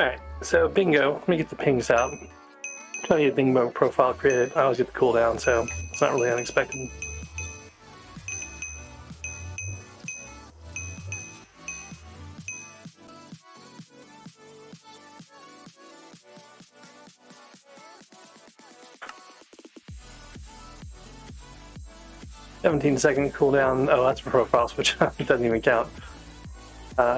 Alright, so bingo. Let me get the pings out. Try to get a bingo profile created. I always get the cooldown, so it's not really unexpected. "17-second cooldown." Oh, that's for profile switch. It doesn't even count.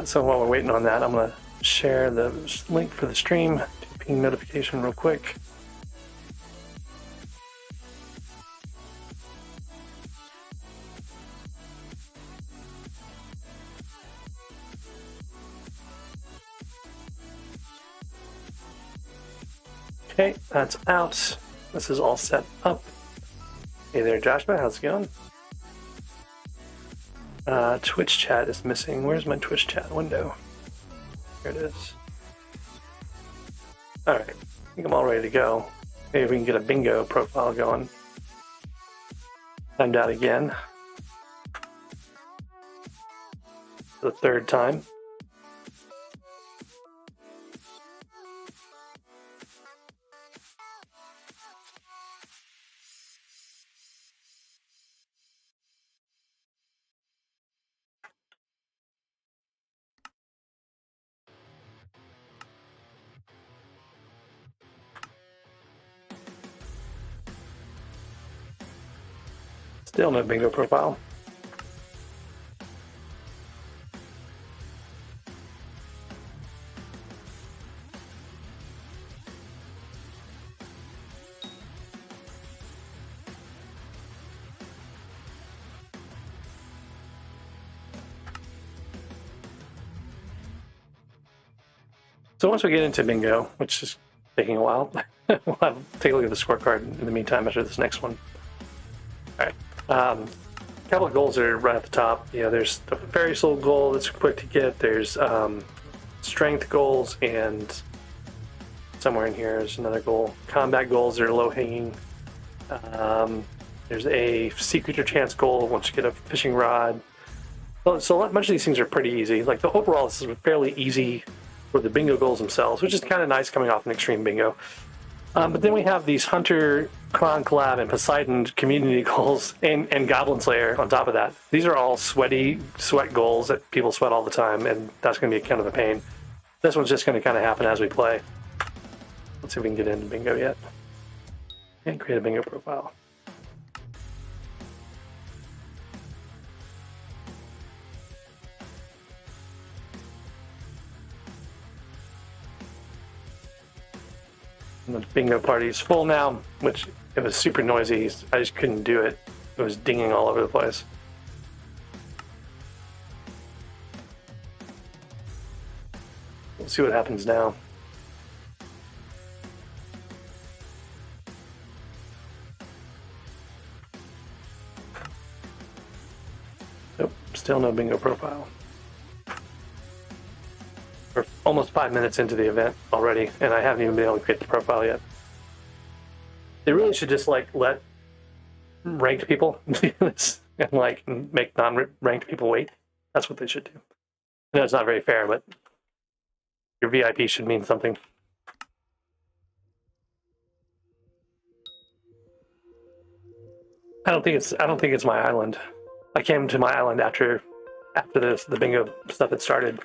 So while we're waiting on that, I'm going to share the link for the stream to ping notification real quick. Okay, that's out. This is all set up. Hey there, Joshua. How's it going? Twitch chat is missing. Where's my Twitch chat window? Here it is. Alright, I think I'm all ready to go. Maybe we can get a bingo profile going. Timed out again. For the third time. Still no bingo profile. So once we get into bingo, which is taking a while, we'll take a look at the scorecard in the meantime after this next one. All right. A couple of goals are right at the top. You know, there's the Fairy Soul goal that's quick to get. There's strength goals, and somewhere in here is another goal. Combat goals are low hanging. There's a sea creature chance goal once you get a fishing rod. So much of these things are pretty easy. Like the overall, this is fairly easy for the bingo goals themselves, which is kind of nice coming off an extreme bingo. But then we have these Hunter, Clan Collab, and Poseidon community goals, and Goblin Slayer on top of that. These are all sweat goals that people sweat all the time, and that's going to be kind of a pain. This one's just going to kind of happen as we play. Let's see if we can get into bingo yet. And create a bingo profile. And the bingo party is full now, which it was super noisy. I just couldn't do it. It was dinging all over the place. We'll see what happens now. Nope, still no bingo profile. We're almost 5 minutes into the event already, and I haven't even been able to create the profile yet. They really should just like let ranked people do this and like make non-ranked people wait. That's what they should do. I know it's not very fair, but your VIP should mean something. I don't think it's my island. I came to my island after the bingo stuff had started.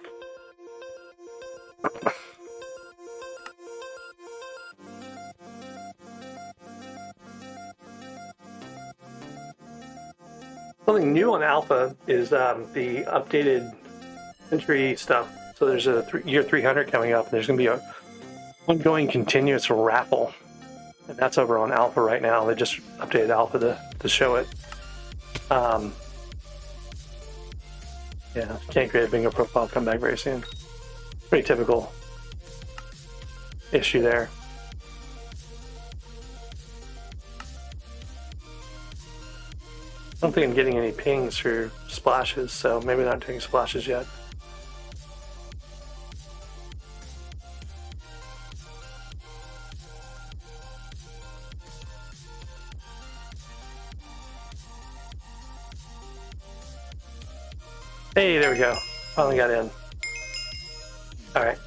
Something new on Alpha is the updated entry stuff. So there's a year 300 coming up, and there's going to be a ongoing continuous raffle, and that's over on Alpha right now. They just updated Alpha to show it. Yeah, can't create a bingo profile. Come back very soon. Pretty typical issue there. I don't think I'm getting any pings for splashes, so maybe not doing splashes yet. Hey, there we go. Finally got in. All right.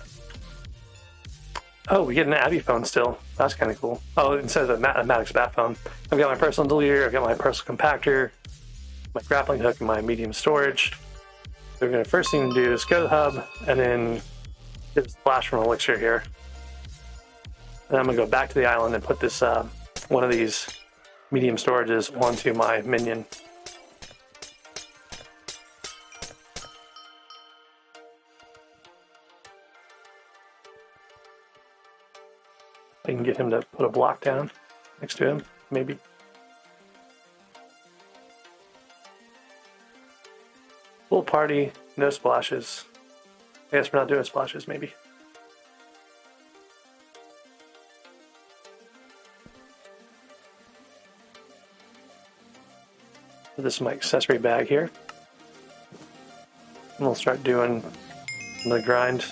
Oh, we get an Abby phone still. That's kind of cool. Oh, instead of a Maddox bat phone. I've got my personal deleter, I've got my personal compactor, my grappling hook, and my medium storage. So we're going to first thing to do is go to the hub, and then get a splash from Elixir here. And I'm going to go back to the island and put this one of these medium storages onto my minion. I can get him to put a block down next to him, maybe. Full party, no splashes. I guess we're not doing splashes, maybe. This is my accessory bag here. And we'll start doing the grind.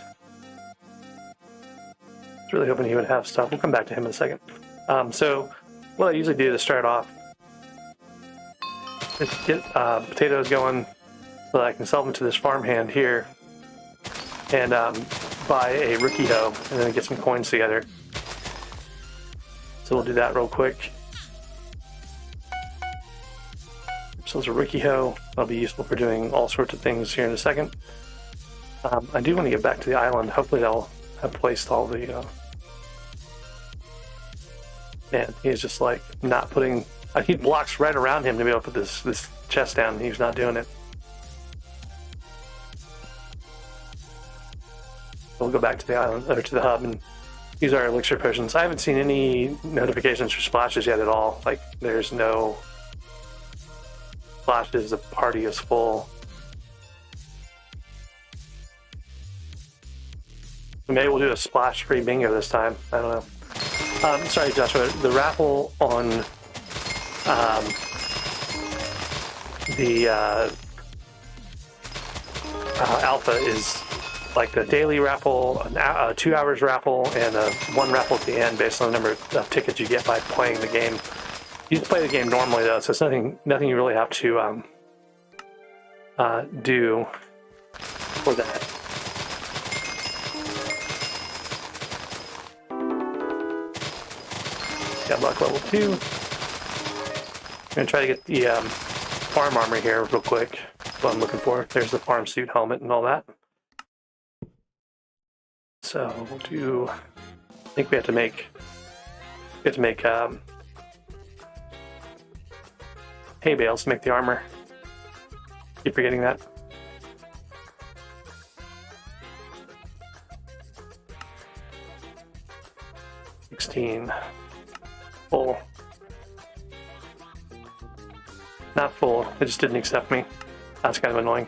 I was really hoping he would have stuff. We'll come back to him in a second. So what I usually do to start off is get potatoes going so that I can sell them to this farmhand here and buy a rookie hoe and then get some coins together. So we'll do that real quick. So there's a rookie hoe. That'll be useful for doing all sorts of things here in a second. I do want to get back to the island. Hopefully they'll have placed all the... Man, he's just like not putting... I need blocks right around him to be able to put this chest down, and he's not doing it. We'll go back to the island, or to the hub, and use our elixir potions. I haven't seen any notifications for splashes yet at all. Like, there's no splashes, the party is full. Maybe we'll do a splash-free bingo this time. I don't know. Sorry, Joshua. The raffle on the alpha is like the daily raffle, a 2 hours raffle, and a 1 raffle at the end based on the number of tickets you get by playing the game. You just play the game normally though, so it's nothing you really have to do for that. Got luck level 2. I'm gonna try to get the farm armor here real quick. That's what I'm looking for. There's the farm suit helmet and all that. So we'll do. I think we have to make hay bales to make the armor. Keep forgetting that. Full. Not full. It just didn't accept me. That's kind of annoying.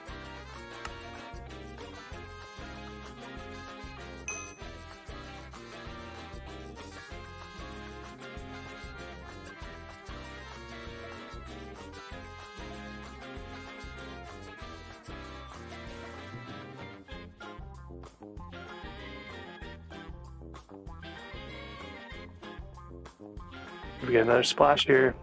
We get another splash here.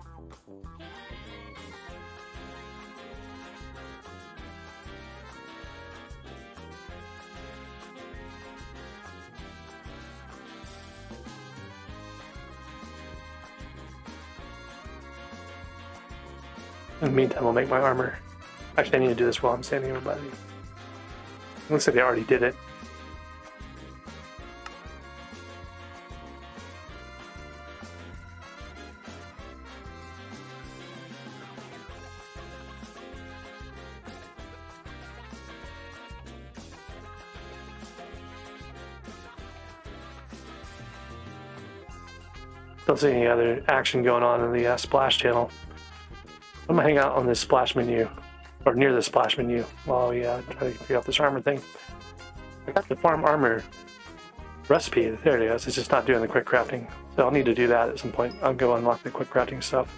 In the meantime, I'll make my armor. Actually, I need to do this while I'm standing over by the... Looks like they already did it. Don't see any other action going on in the splash channel. I'm gonna hang out on this splash menu, or near the splash menu, while we try to figure out this armor thing. I got the farm armor recipe. There it is. It's just not doing the quick crafting, so I'll need to do that at some point. I'll go unlock the quick crafting stuff.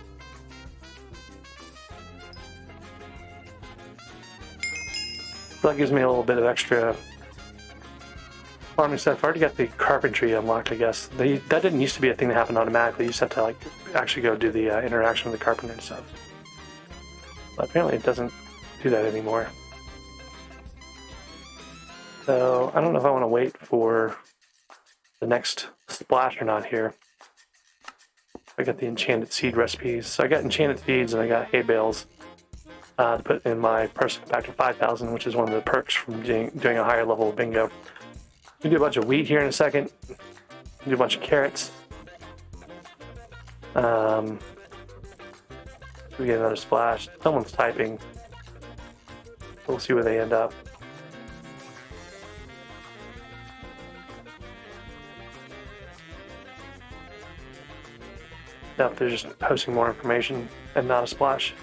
So that gives me a little bit of extra farming stuff. I've already got the carpentry unlocked, I guess. That didn't used to be a thing that happened automatically. You just have to like actually go do the interaction with the carpenter and stuff. But apparently it doesn't do that anymore. So I don't know if I want to wait for the next splash or not here. I got the enchanted seed recipes. So I got enchanted seeds and I got hay bales to put in my person factor 5,000, which is one of the perks from doing a higher level of bingo. We do a bunch of wheat here in a second. Do a bunch of carrots. We get another splash. Someone's typing. We'll see where they end up. Nope, they're just posting more information and not a splash.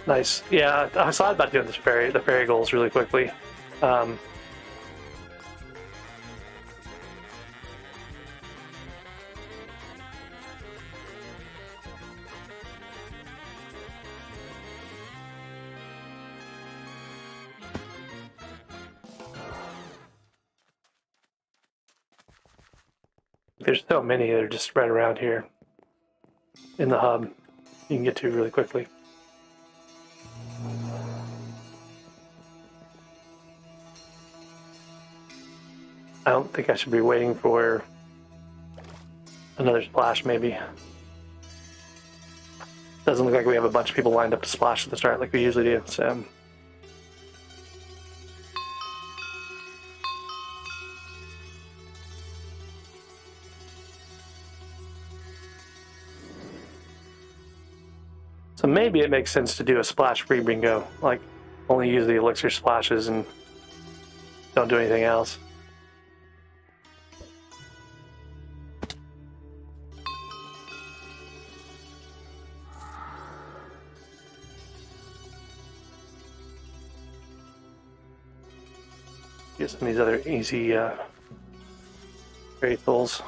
Nice. Yeah, I thought about doing the fairy goals really quickly. There's so many that are just spread around here in the hub you can get to really quickly. I don't think I should be waiting for another splash, maybe. Doesn't look like we have a bunch of people lined up to splash at the start like we usually do, so... So maybe it makes sense to do a splash-free bingo, like only use the elixir splashes and don't do anything else. Get some of these other easy faithfuls.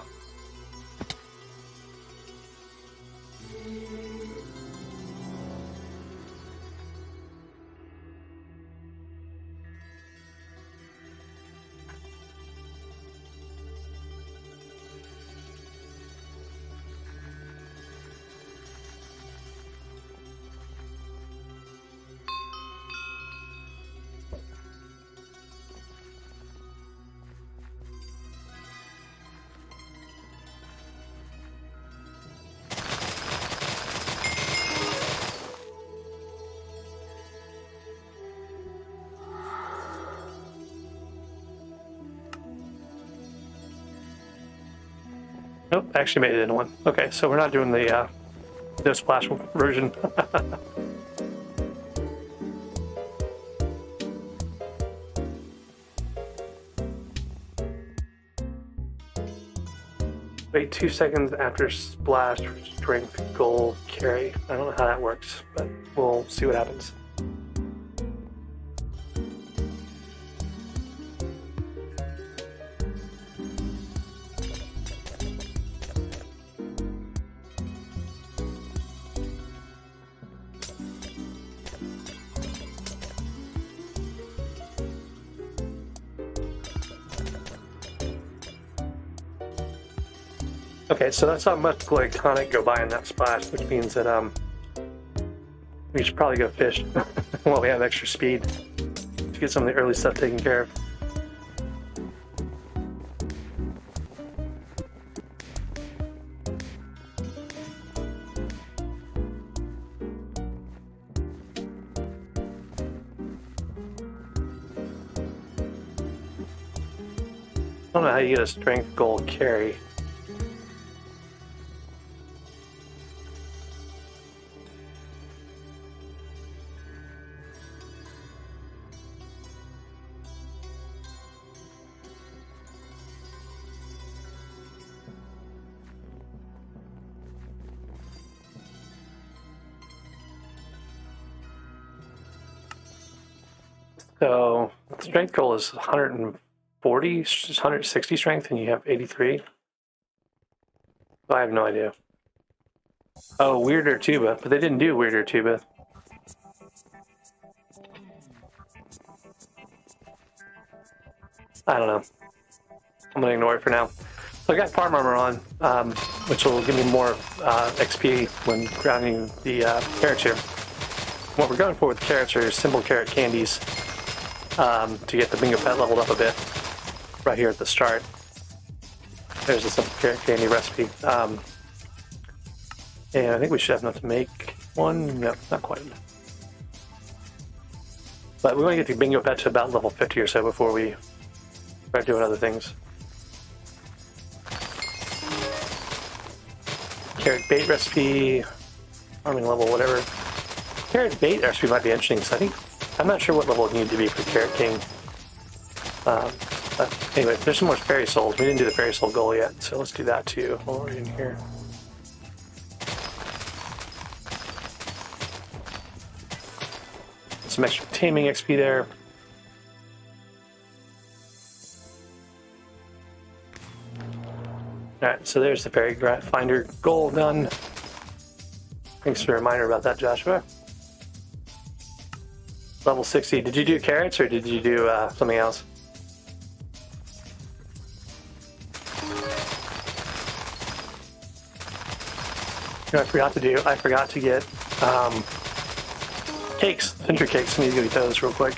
Nope, actually made it into one. Okay, so we're not doing the no splash version. Wait 2 seconds after splash for strength goal carry. I don't know how that works, but we'll see what happens. Okay, so that's not much glyconic go by in that splash, which means that we should probably go fish while we have extra speed to get some of the early stuff taken care of. I don't know how you get a strength goal carry. So the strength goal is 140, 160 strength, and you have 83. I have no idea. Oh, weirder tuba, but they didn't do weirder tuba. I don't know. I'm gonna ignore it for now. So I got farm armor on, which will give me more XP when grounding the carrots here. What we're going for with carrots are simple carrot candies to get the bingo pet leveled up a bit right here at the start. There's a simple carrot candy recipe. And I think we should have enough to make one. No, not quite. But we want to get the bingo pet to about level 50 or so before we start doing other things. Carrot bait recipe, farming level, whatever. Carrot bait recipe might be interesting, because I'm not sure what level it needed to be for Carrot King. But anyway, there's some more fairy souls. We didn't do the fairy soul goal yet, so let's do that too while we're in here. Some extra taming XP there. Alright, so there's the fairy finder goal done. Thanks for the reminder about that, Joshua. Level 60. Did you do carrots or did you do something else? You know, I forgot to get cakes, ginger cakes. I need to get those real quick.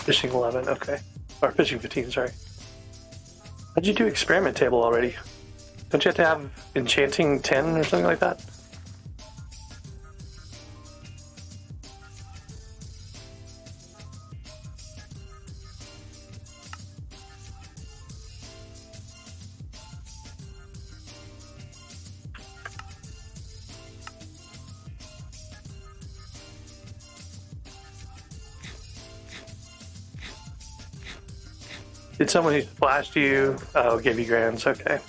Fishing 11, okay. Or fishing 15, sorry. How'd you do experiment table already? Don't you have to have enchanting 10 or something like that? Did someone who splashed you give you grants? Okay.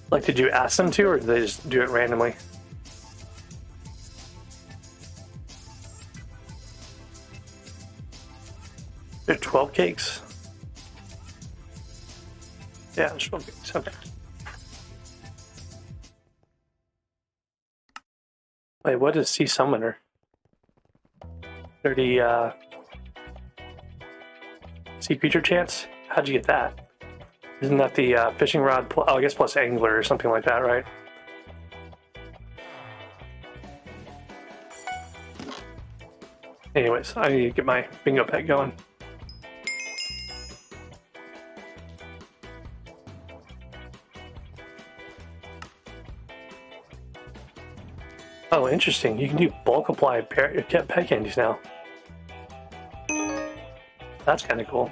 Like, did you ask them to, or did they just do it randomly? There are 12 cakes? Yeah, there's 12 cakes. Okay. Wait, what is Sea Summoner? 30 sea creature chance? How'd you get that? Isn't that the fishing rod? Oh, I guess plus angler or something like that, right? Anyways, I need to get my bingo pet going. Oh, interesting. You can do bulk apply pet candies now. That's kind of cool.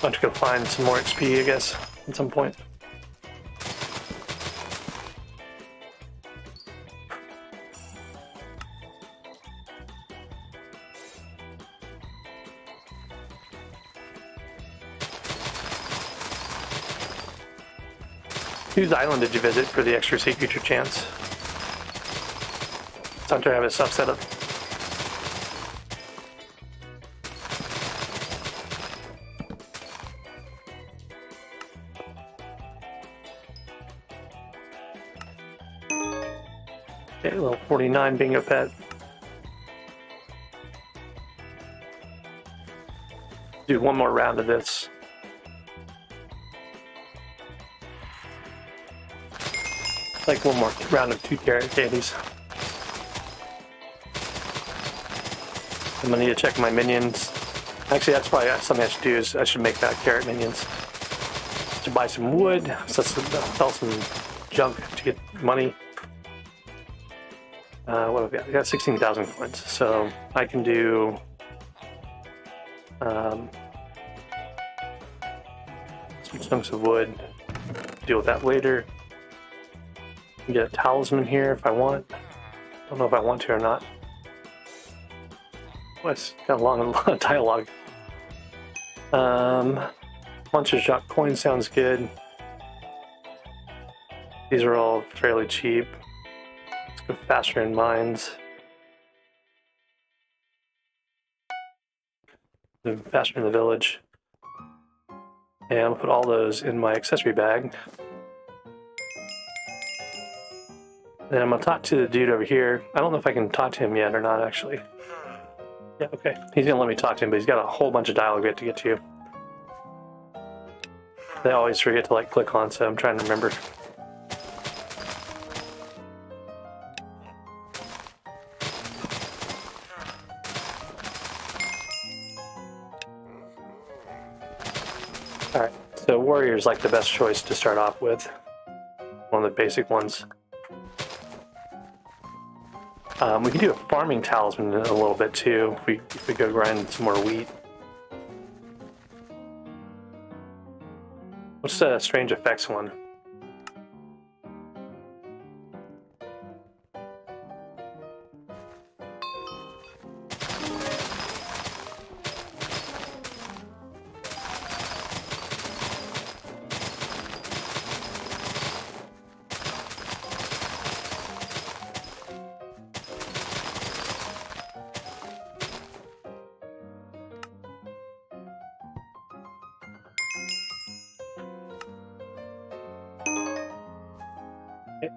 I'm just gonna find some more XP, I guess, at some point. Whose island did you visit for the extra sea creature chance? Time to have his stuff set up. Okay, level 49 bingo pet. Do one more round of this. Like one more round of 2 carrot candies. I'm gonna need to check my minions. Actually, that's probably something I should do. Is I should make that carrot minions. To buy some wood, sell some junk to get money. What have I got? I got 16,000 coins, so I can do. Some chunks of wood. Deal with that later. Get a talisman here if I want. Don't know if I want to or not. Well, it's got a long dialogue. Monster Shop coin sounds good. These are all fairly cheap. Let's go faster in mines. the faster in the village. And I'll put all those in my accessory bag. Then I'm gonna talk to the dude over here. I don't know if I can talk to him yet or not, actually. Yeah, okay. He's gonna let me talk to him, but he's got a whole bunch of dialogue we have to get to. I always forget to like click on, so I'm trying to remember. Alright, so warrior's like the best choice to start off with. One of the basic ones. We can do a farming talisman in a little bit too, if we go grind some more wheat. What's the strange effects one?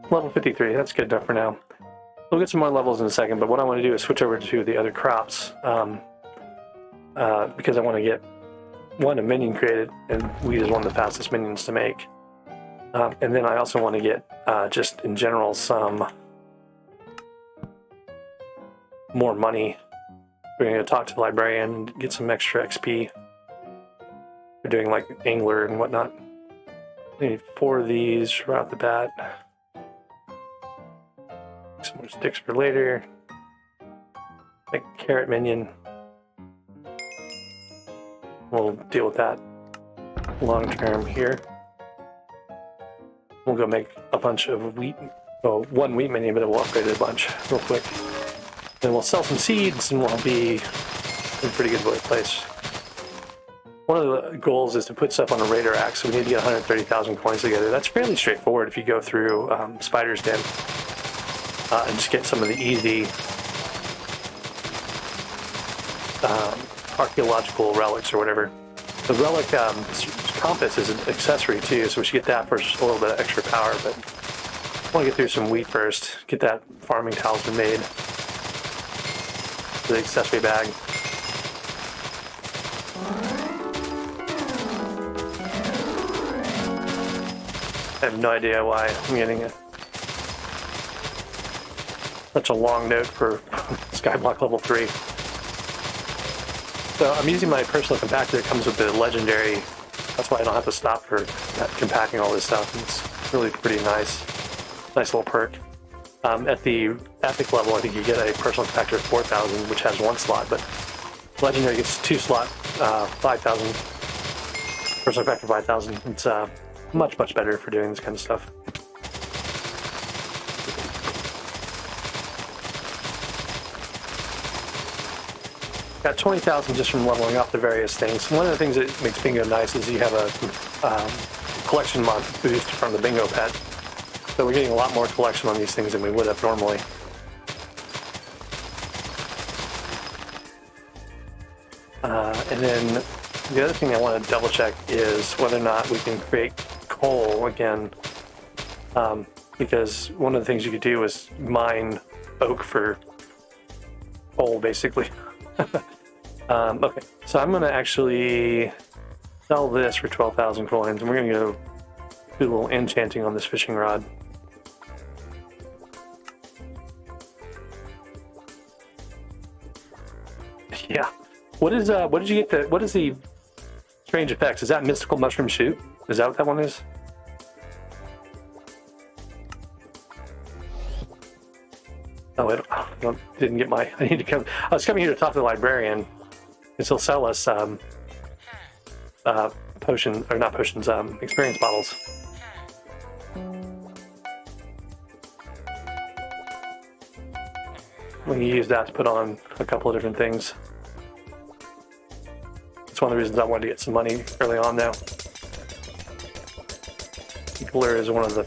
Level 53, that's good enough for now. We'll get some more levels in a second, but what I want to do is switch over to the other crops because I want to get a minion created, and wheat is one of the fastest minions to make. And then I also want to get, just in general, some more money. We're going to talk to the librarian and get some extra XP. We're doing like angler and whatnot. I need 4 of these right off the bat. Some more sticks for later. Like carrot minion. We'll deal with that long term here. We'll go make a bunch of wheat. Well, 1 wheat minion, but we'll upgrade it a bunch real quick. Then we'll sell some seeds and we'll be in a pretty good place. One of the goals is to put stuff on a raider axe, so we need to get 130,000 coins together. That's fairly straightforward if you go through Spider's Den. And just get some of the easy archaeological relics or whatever. The relic compass is an accessory too, so we should get that for just a little bit of extra power, but I want to get through some wheat first, get that farming talisman made. The accessory bag. I have no idea why I'm getting it. Such a long note for SkyBlock level 3. So I'm using my personal compactor that comes with the legendary. That's why I don't have to stop for compacting all this stuff. It's really pretty nice. Nice little perk. At the epic level, I think you get a personal compactor of 4,000, which has 1 slot, but legendary gets 2 slot, 5,000. Personal compactor 5,000. It's much better for doing this kind of stuff. Got 20,000 just from leveling up the various things. One of the things that makes bingo nice is you have a collection mod boost from the bingo pet. So we're getting a lot more collection on these things than we would have normally. And then the other thing I want to double check is whether or not we can create coal again. Because one of the things you could do is mine oak for coal, basically. Okay, so I'm going to actually sell this for 12,000 coins, and we're going to go do a little enchanting on this fishing rod. Yeah. What did you get what is the strange effects? Is that mystical mushroom shoot? Is that what that one is? Oh, I didn't get my, I need to come, I was coming here to talk to the librarian, because he'll sell us potion, or not potions, experience bottles. We can use that to put on a couple of different things. It's one of the reasons I wanted to get some money early on now. Blur is one of the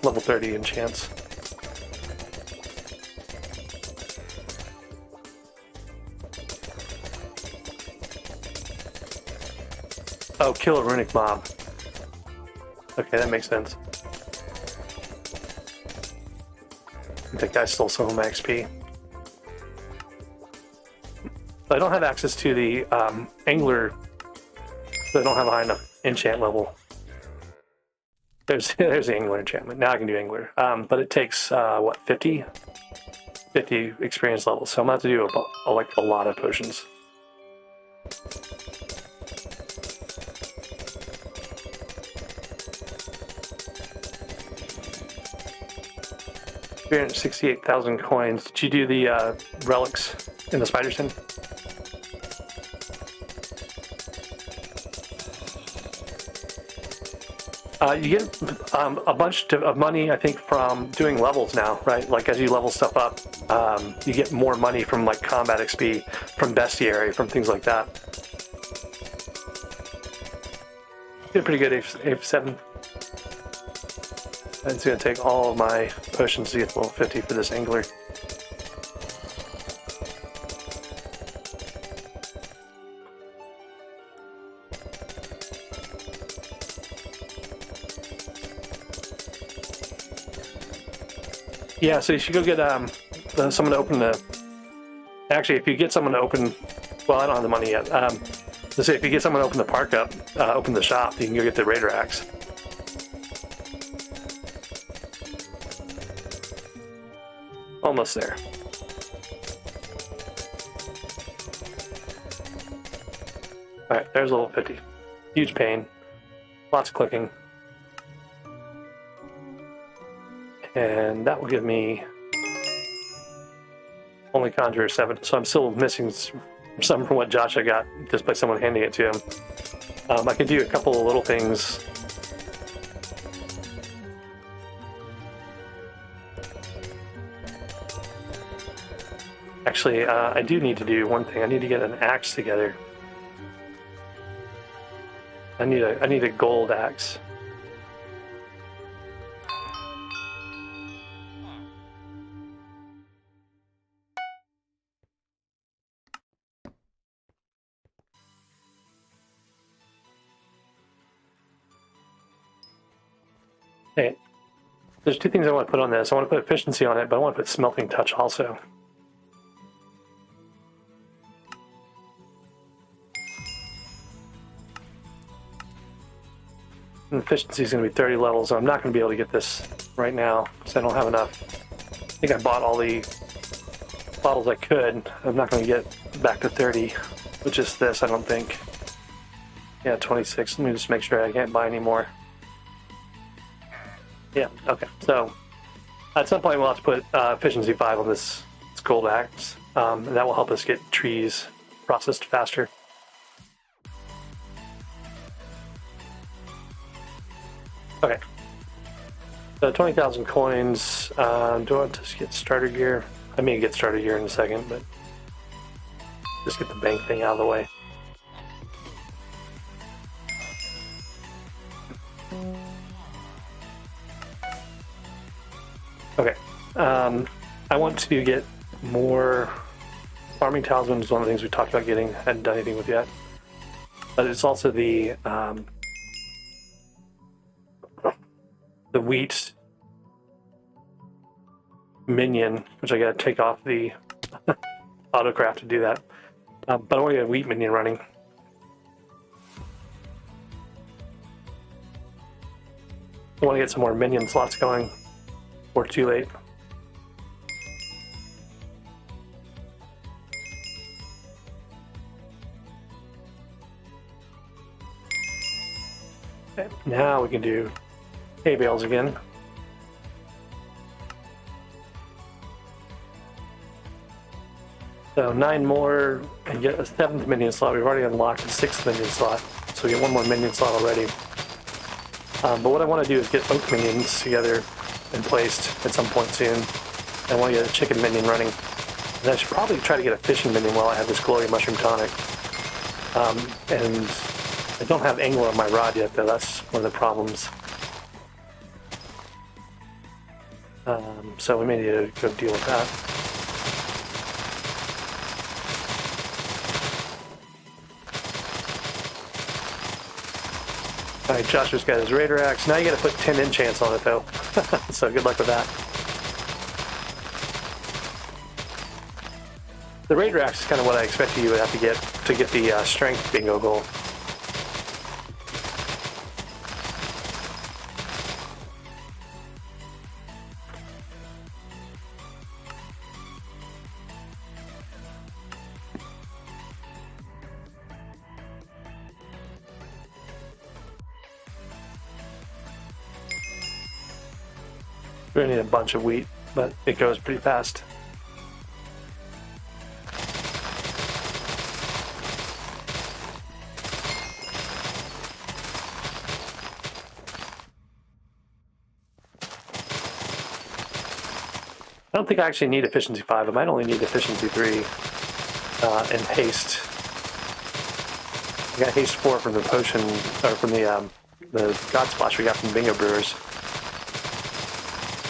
level 30 enchants. Oh, kill a runic mob. Okay, that makes sense. That guy stole some of my XP. I don't have access to the angler, so I don't have a high enough enchant level. There's the angler enchantment. Now I can do angler. But it takes, what, 50 experience levels. So I'm going to have to do like a lot of potions. $368,000 coins. Did you do the relics in the spider's den? You get a bunch of money, I think, from doing levels now, right? Like as you level stuff up, you get more money from like combat XP, from bestiary, from things like that. Did pretty good, F7. It's going to take all of my potions to get to level 50 for this angler. Yeah, so you should go get someone to open the... Actually, if you get someone to open... Well, I don't have the money yet. Let's say if you get someone to open the park up, open the shop, you can go get the Raider Axe. Almost there. Alright, there's level 50. Huge pain. Lots of clicking. And that will give me only Conjurer 7. So I'm still missing some from what Joshua got just by someone handing it to him. I can do a couple of little things. Actually, I do need to do one thing. I need to get an axe together. I need a gold axe. Hey, there's two things I want to put on this. I want to put efficiency on it, but I want to put smelting touch also. And efficiency is going to be 30 levels, so I'm not going to be able to get this right now because I don't have enough. I think I bought all the bottles I could. I'm not going to get back to 30 with just this, I don't think. Yeah, 26. Let me just make sure I can't buy any more. Yeah, okay. So at some point we'll have to put efficiency 5 on this gold axe, and that will help us get trees processed faster. Okay. So 20,000 coins. Do I want to get starter gear? I may get starter gear in a second, but just get the bank thing out of the way. Okay. I want to get more farming talisman. Is one of the things we talked about getting. I hadn't done anything with yet. But it's also the wheat minion, which I gotta take off the autocraft to do that. But I want to get a wheat minion running. I want to get some more minion slots going. Or too late. Okay, now we can do hay bales again. So 9 more and get a 7th minion slot. We've already unlocked the 6th minion slot, so we get 1 more minion slot already. But what I want to do is get oak minions together and placed at some point soon. I want to get a chicken minion running. And I should probably try to get a fishing minion while I have this glowy mushroom tonic. And I don't have angler on my rod yet, though. That's one of the problems. So we may need to go deal with that. Alright, Joshua's got his Raider Axe. Now you gotta put 10 enchants on it though. So good luck with that. The Raider Axe is kind of what I expected you would have to get the strength bingo goal. We're gonna need a bunch of wheat, but it goes pretty fast. I don't think I actually need efficiency 5. I might only need efficiency 3 and haste. I got haste 4 from the potion, or from the God Splash we got from Bingo Brewers.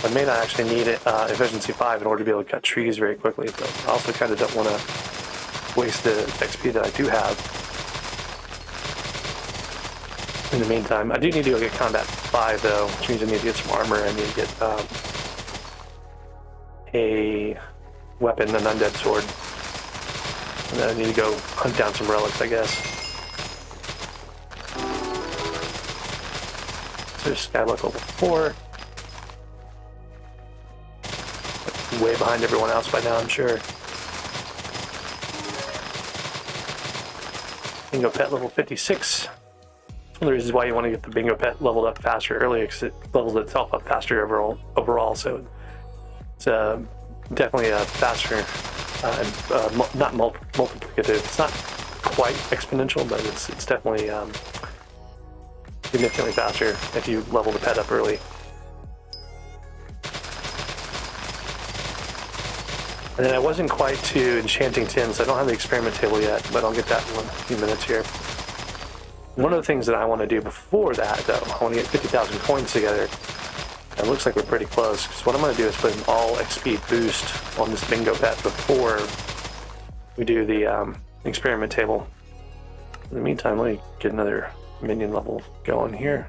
I may not actually need efficiency 5 in order to be able to cut trees very quickly, but I also kind of don't want to waste the XP that I do have. In the meantime, I do need to go get combat 5 though, which means I need to get some armor. I need to get a weapon, an undead sword. And then I need to go hunt down some relics, I guess. So there's SkyBlock level 4. Way behind everyone else by now, I'm sure. Bingo Pet level 56. One of the reasons why you want to get the Bingo Pet leveled up faster earlier, because it levels itself up faster overall. So it's definitely a faster, not multiplicative. It's not quite exponential, but it's definitely significantly faster if you level the pet up early. And then I wasn't quite to enchanting 10, so I don't have the experiment table yet, but I'll get that in a few minutes here. One of the things that I want to do before that, though, I want to get 50,000 coins together. It looks like we're pretty close, because what I'm going to do is put an all XP boost on this Bingo Pet before we do the experiment table. In the meantime, let me get another minion level going here.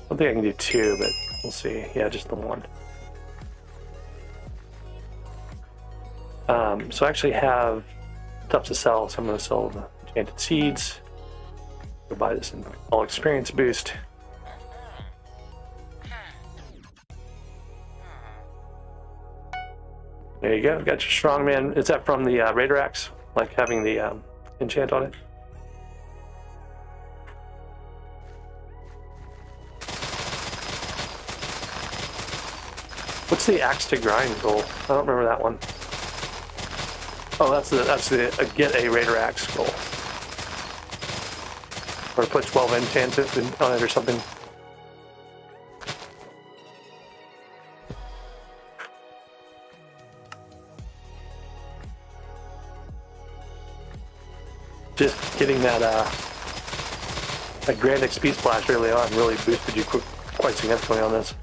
I don't think I can do 2, but we'll see. Yeah, just the 1. So I actually have stuff to sell, so I'm going to sell the enchanted seeds. Go buy this in all experience boost. There you go. Got your strongman. Is that from the Raider Axe? Like having the enchant on it? What's the axe to grind goal? I don't remember that one. Oh, that's the get a Raider Axe goal. Or put 12 enchants on it or something. Just getting that grand XP splash early on really boosted you quite significantly on this.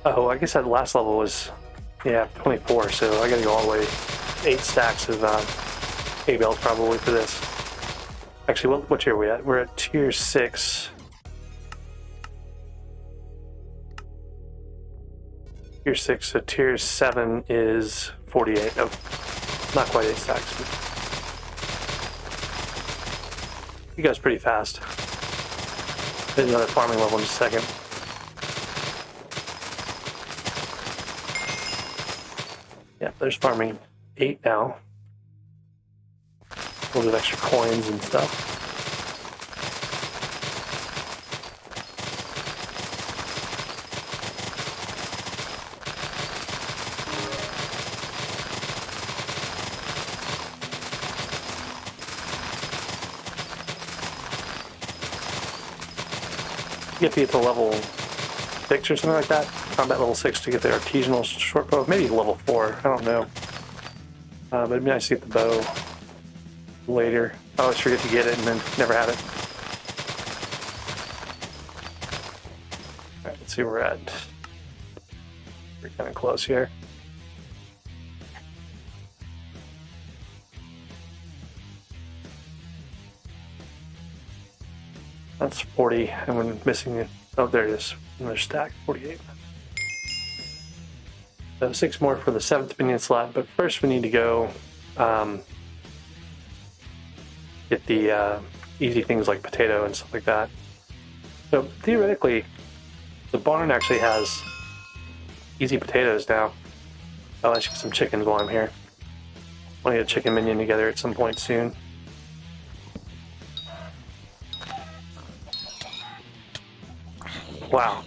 Oh, I guess that last level was, yeah, 24, so I gotta go all the way 8 stacks of hay bales probably for this. Actually, what tier are we at? We're at tier 6. Tier 6, so tier 7 is 48. Oh, not quite 8 stacks, but you guys pretty fast. Hit another farming level in just a second. Yeah, there's farming 8 now. A little bit of extra coins and stuff. You have to get to level 6 or something like that. Combat level 6 to get the artisanal short bow. Maybe level 4. I don't know. But it'd be nice to get the bow later. I always forget to get it and then never have it. Alright, let's see where we're at. We're kind of close here. That's 40, and we're missing it. Oh, there it is. Another stack, 48. So 6 more for the 7th minion slot, but first we need to go get the easy things like potato and stuff like that. So theoretically, the barn actually has easy potatoes now. Oh, I should get some chickens while I'm here. I want to get a chicken minion together at some point soon. Wow.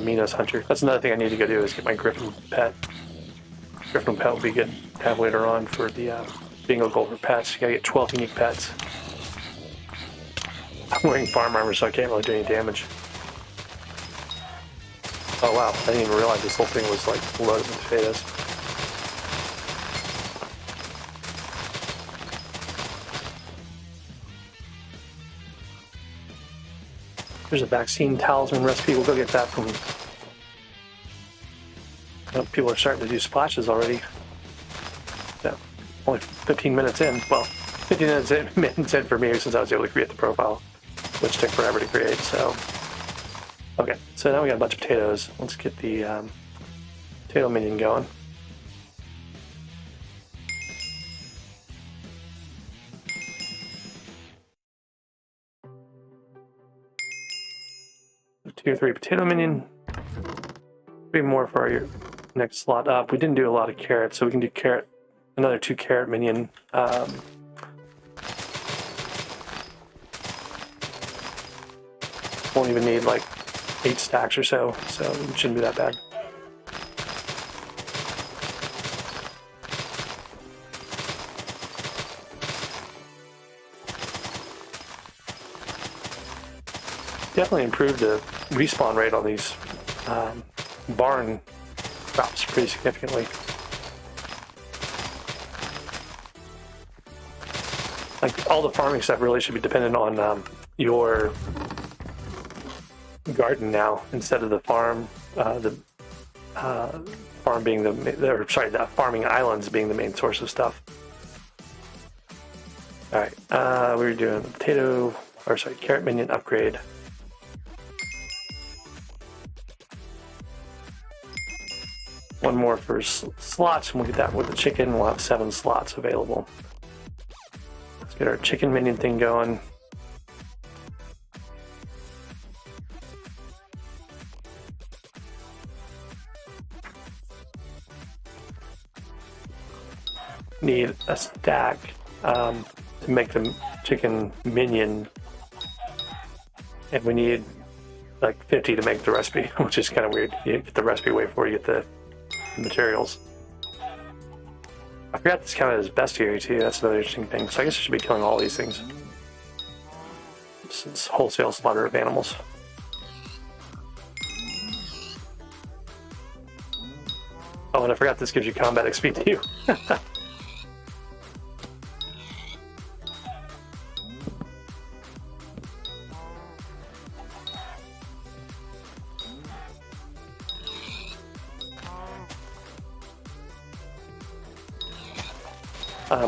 Minos Hunter. That's another thing I need to go do is get my Griffin pet. Griffin pet will be good to have later on for the bingo goal for pets. You gotta get 12 unique pets. I'm wearing farm armor, so I can't really do any damage. Oh wow, I didn't even realize this whole thing was like loaded with potatoes. There's a vaccine talisman recipe. We'll go get that from... Oh, people are starting to do splashes already. Yeah, only 15 minutes in. Well, 15 minutes in for me since I was able to create the profile, which took forever to create, so... Okay, so now we got a bunch of potatoes. Let's get the potato minion going. Two or three potato minion. 3 more for our next slot up. We didn't do a lot of carrots, so we can do carrot. Another 2 carrot minion. Won't even need like 8 stacks or so it shouldn't be that bad. Definitely improved the respawn rate on these barn crops pretty significantly. Like all the farming stuff really should be dependent on your garden now instead of the farm. Farm being the farming islands being the main source of stuff. All right, we were doing carrot minion upgrade. One more for slots, and we'll get that with the chicken. We'll have 7 slots available. Let's get our chicken minion thing going. Need a stack to make the chicken minion, and we need like 50 to make the recipe, which is kind of weird. You get the recipe way before you get the materials. I forgot this counted as bestiary too. That's another interesting thing. So I guess I should be killing all these things. This is wholesale slaughter of animals. Oh, and I forgot this gives you combat XP too.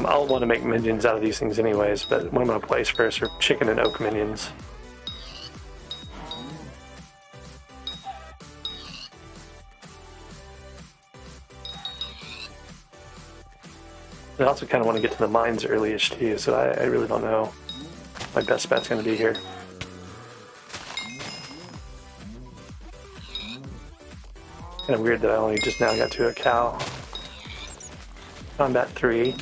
I'll want to make minions out of these things anyways, but what I'm going to place first are chicken and oak minions. I also kind of want to get to the mines early-ish too, so I really don't know. My best bet's going to be here. Kind of weird that I only just now got to a cow. Combat 3.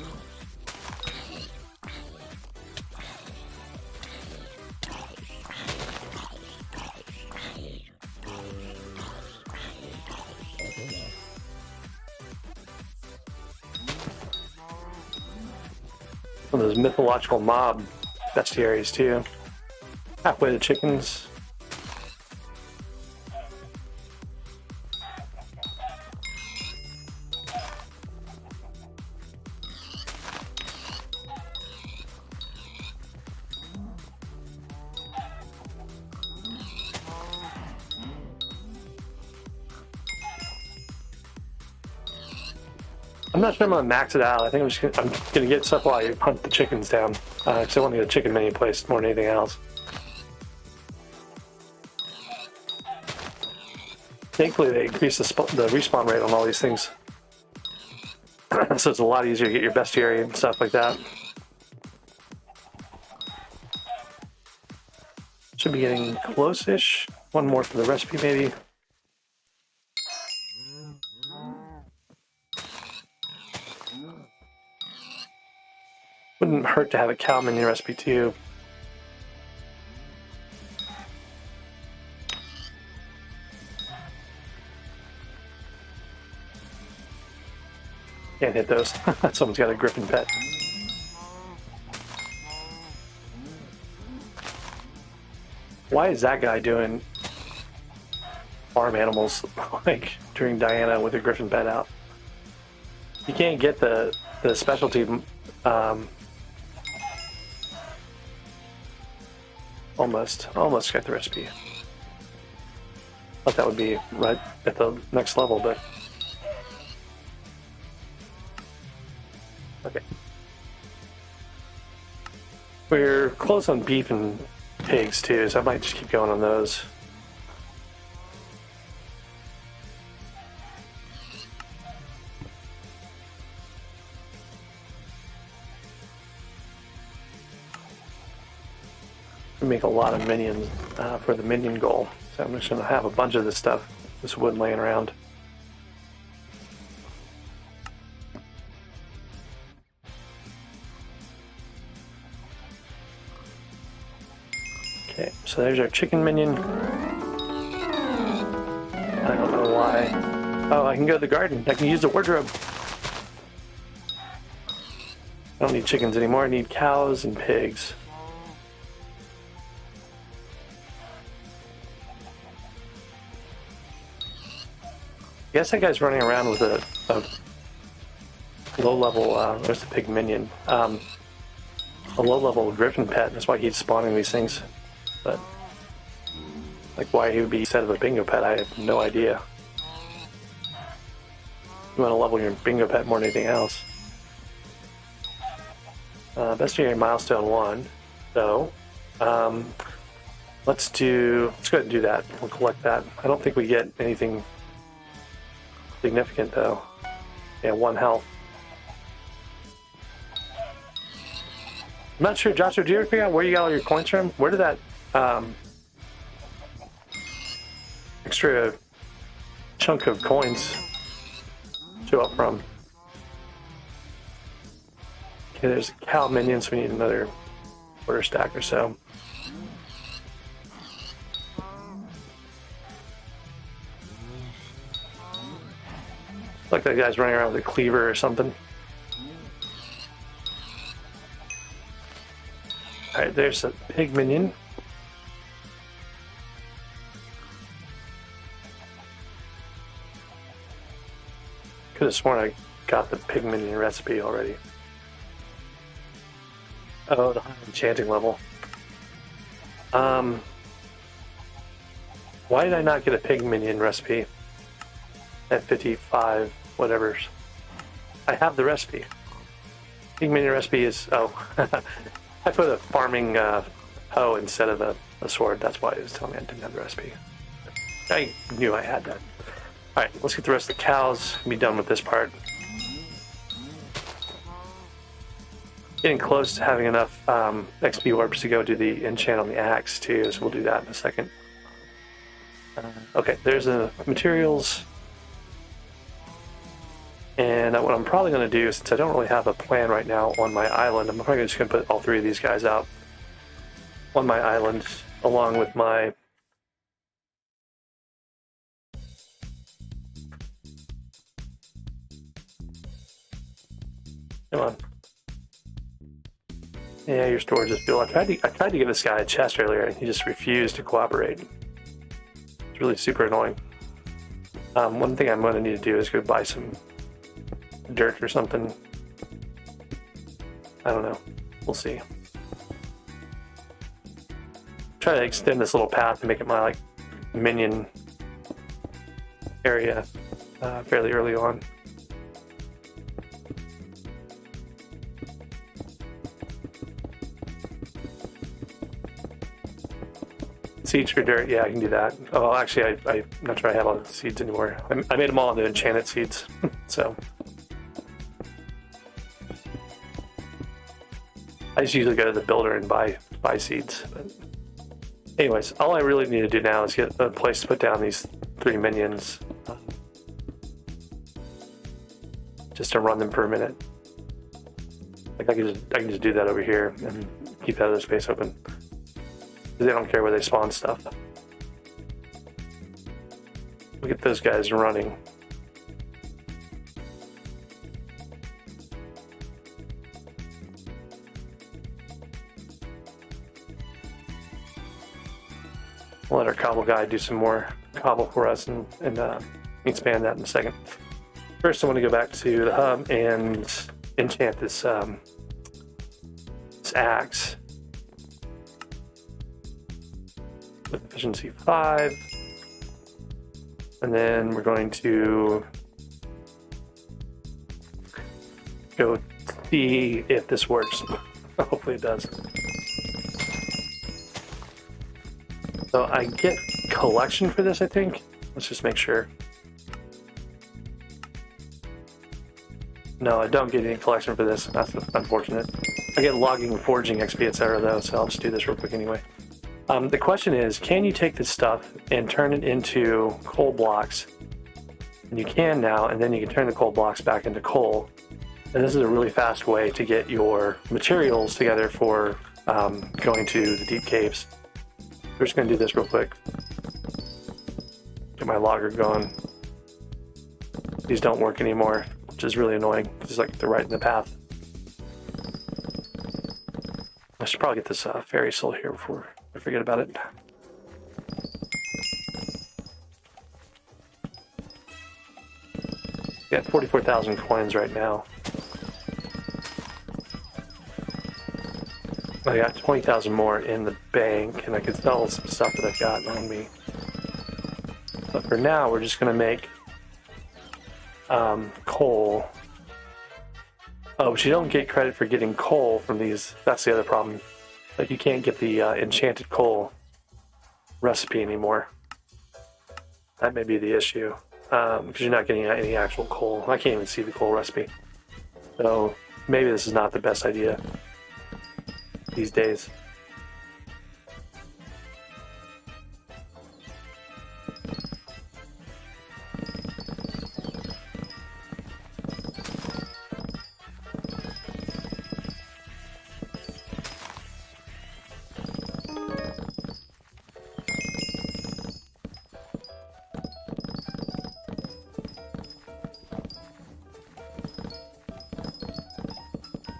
One of those mythological mob bestiaries too. Halfway to chickens. I'm not sure I'm gonna max it out. I think I'm gonna get stuff while I hunt the chickens down. Because I want to get a chicken menu placed more than anything else. Thankfully, they increased the respawn rate on all these things. So it's a lot easier to get your bestiary and stuff like that. Should be getting close-ish. One more for the recipe, maybe. Wouldn't hurt to have a cow menu recipe too. Can't hit those. Someone's got a griffin pet. Why is that guy doing farm animals like during Diana with a griffin pet out? You can't get the specialty almost got the recipe. Thought that would be right at the next level, but okay. We're close on beef and pigs too, so I might just keep going on those. Make a lot of minions for the minion goal, so I'm just going to have a bunch of this stuff, this wood laying around. Okay, so there's our chicken minion. I don't know why. Oh, I can go to the garden. I can use the wardrobe. I don't need chickens anymore. I need cows and pigs. I guess that guy's running around with a low-level, there's the pig minion, a low-level griffin pet. That's why he's spawning these things. But, like, why he would be instead of a bingo pet, I have no idea. You want to level your bingo pet more than anything else. Bestiary milestone 1, so, let's go ahead and do that. We'll collect that. I don't think we get anything significant though. Yeah, 1 health. I'm not sure, Joshua, do you ever figure out where you got all your coins from? Where did that extra chunk of coins show up from? Okay, there's a cow minion, so we need another quarter stack or so. Like that guy's running around with a cleaver or something. Alright, there's a pig minion. Could have sworn I got the pig minion recipe already. Oh, the high enchanting level. Why did I not get a pig minion recipe at 55? Whatever. I have the recipe. Pig minion recipe is, oh, I put a farming hoe instead of a sword. That's why it was telling me I didn't have the recipe. I knew I had that. Alright, let's get the rest of the cows and be done with this part. Getting close to having enough XP orbs to go do the enchant on the axe too, so we'll do that in a second. Okay, there's the materials. And what I'm probably going to do, since I don't really have a plan right now on my island, I'm probably just going to put all 3 of these guys out on my island, along with my... Come on. Yeah, your storage is built. I tried to give this guy a chest earlier, and he just refused to cooperate. It's really super annoying. One thing I'm going to need to do is go buy some dirt or something. I don't know. We'll see. Try to extend this little path to make it my like minion area fairly early on. seeds for dirt. Yeah, I can do that. Oh, actually, I'm not sure I have all the seeds anymore. I made them all into enchanted seeds. So I just usually go to the builder and buy seeds. But anyways, all I really need to do now is get a place to put down these 3 minions. Just to run them for a minute. Like I can just do that over here and keep that other space open. They don't care where they spawn stuff. Look at those guys running. We'll let our cobble guy do some more cobble for us and expand that in a second. First, I want to go back to the hub and enchant this axe with efficiency 5, and then we're going to go see if this works. Hopefully it does. So I get collection for this, I think. Let's just make sure. No, I don't get any collection for this. That's unfortunate. I get logging, forging, XP, etc. though, so I'll just do this real quick anyway. The question is, can you take this stuff and turn it into coal blocks? And you can now, and then you can turn the coal blocks back into coal. And this is a really fast way to get your materials together for going to the deep caves. We're just going to do this real quick. Get my logger going. These don't work anymore, which is really annoying. It's like they're right in the path. I should probably get this fairy soul here before I forget about it. Got 44,000 coins right now. I got 20,000 more in the bank, and I could sell some stuff that I've got on me. But for now, we're just going to make coal. Oh, but you don't get credit for getting coal from these. That's the other problem. Like, you can't get the enchanted coal recipe anymore. That may be the issue. Because you're not getting any actual coal. I can't even see the coal recipe. So maybe this is not the best idea these days.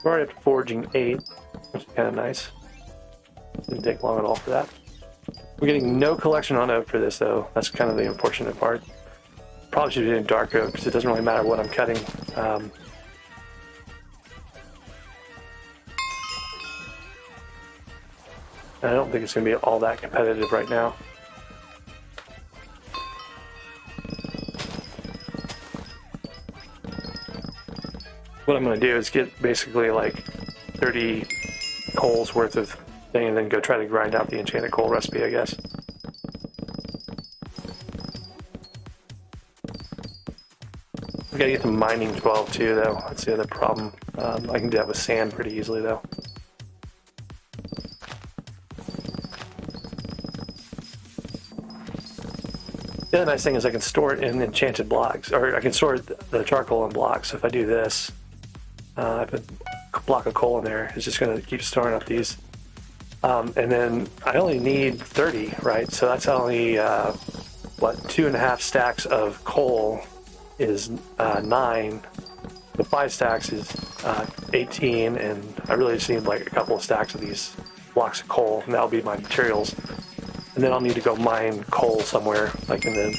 We're already up to forging 8, which is kind of nice. Didn't take long at all for that. We're getting no collection on oak for this, though. That's kind of the unfortunate part. Probably should be doing dark oak, because it doesn't really matter what I'm cutting. I don't think it's going to be all that competitive right now. What I'm going to do is get basically like 30 coals worth of thing and then go try to grind out the enchanted coal recipe, I guess. We gotta get the mining 12 too, though. That's the other problem. I can do that with sand pretty easily, though. The other nice thing is I can store it in enchanted blocks, or I can store the charcoal in blocks. So if I do this, I put a block of coal in there. It's just going to keep storing up these. And then I only need 30, right? So that's only, 2.5 stacks of coal is 9. The 5 stacks is 18, and I really just need like a couple of stacks of these blocks of coal, and that'll be my materials. And then I'll need to go mine coal somewhere, like in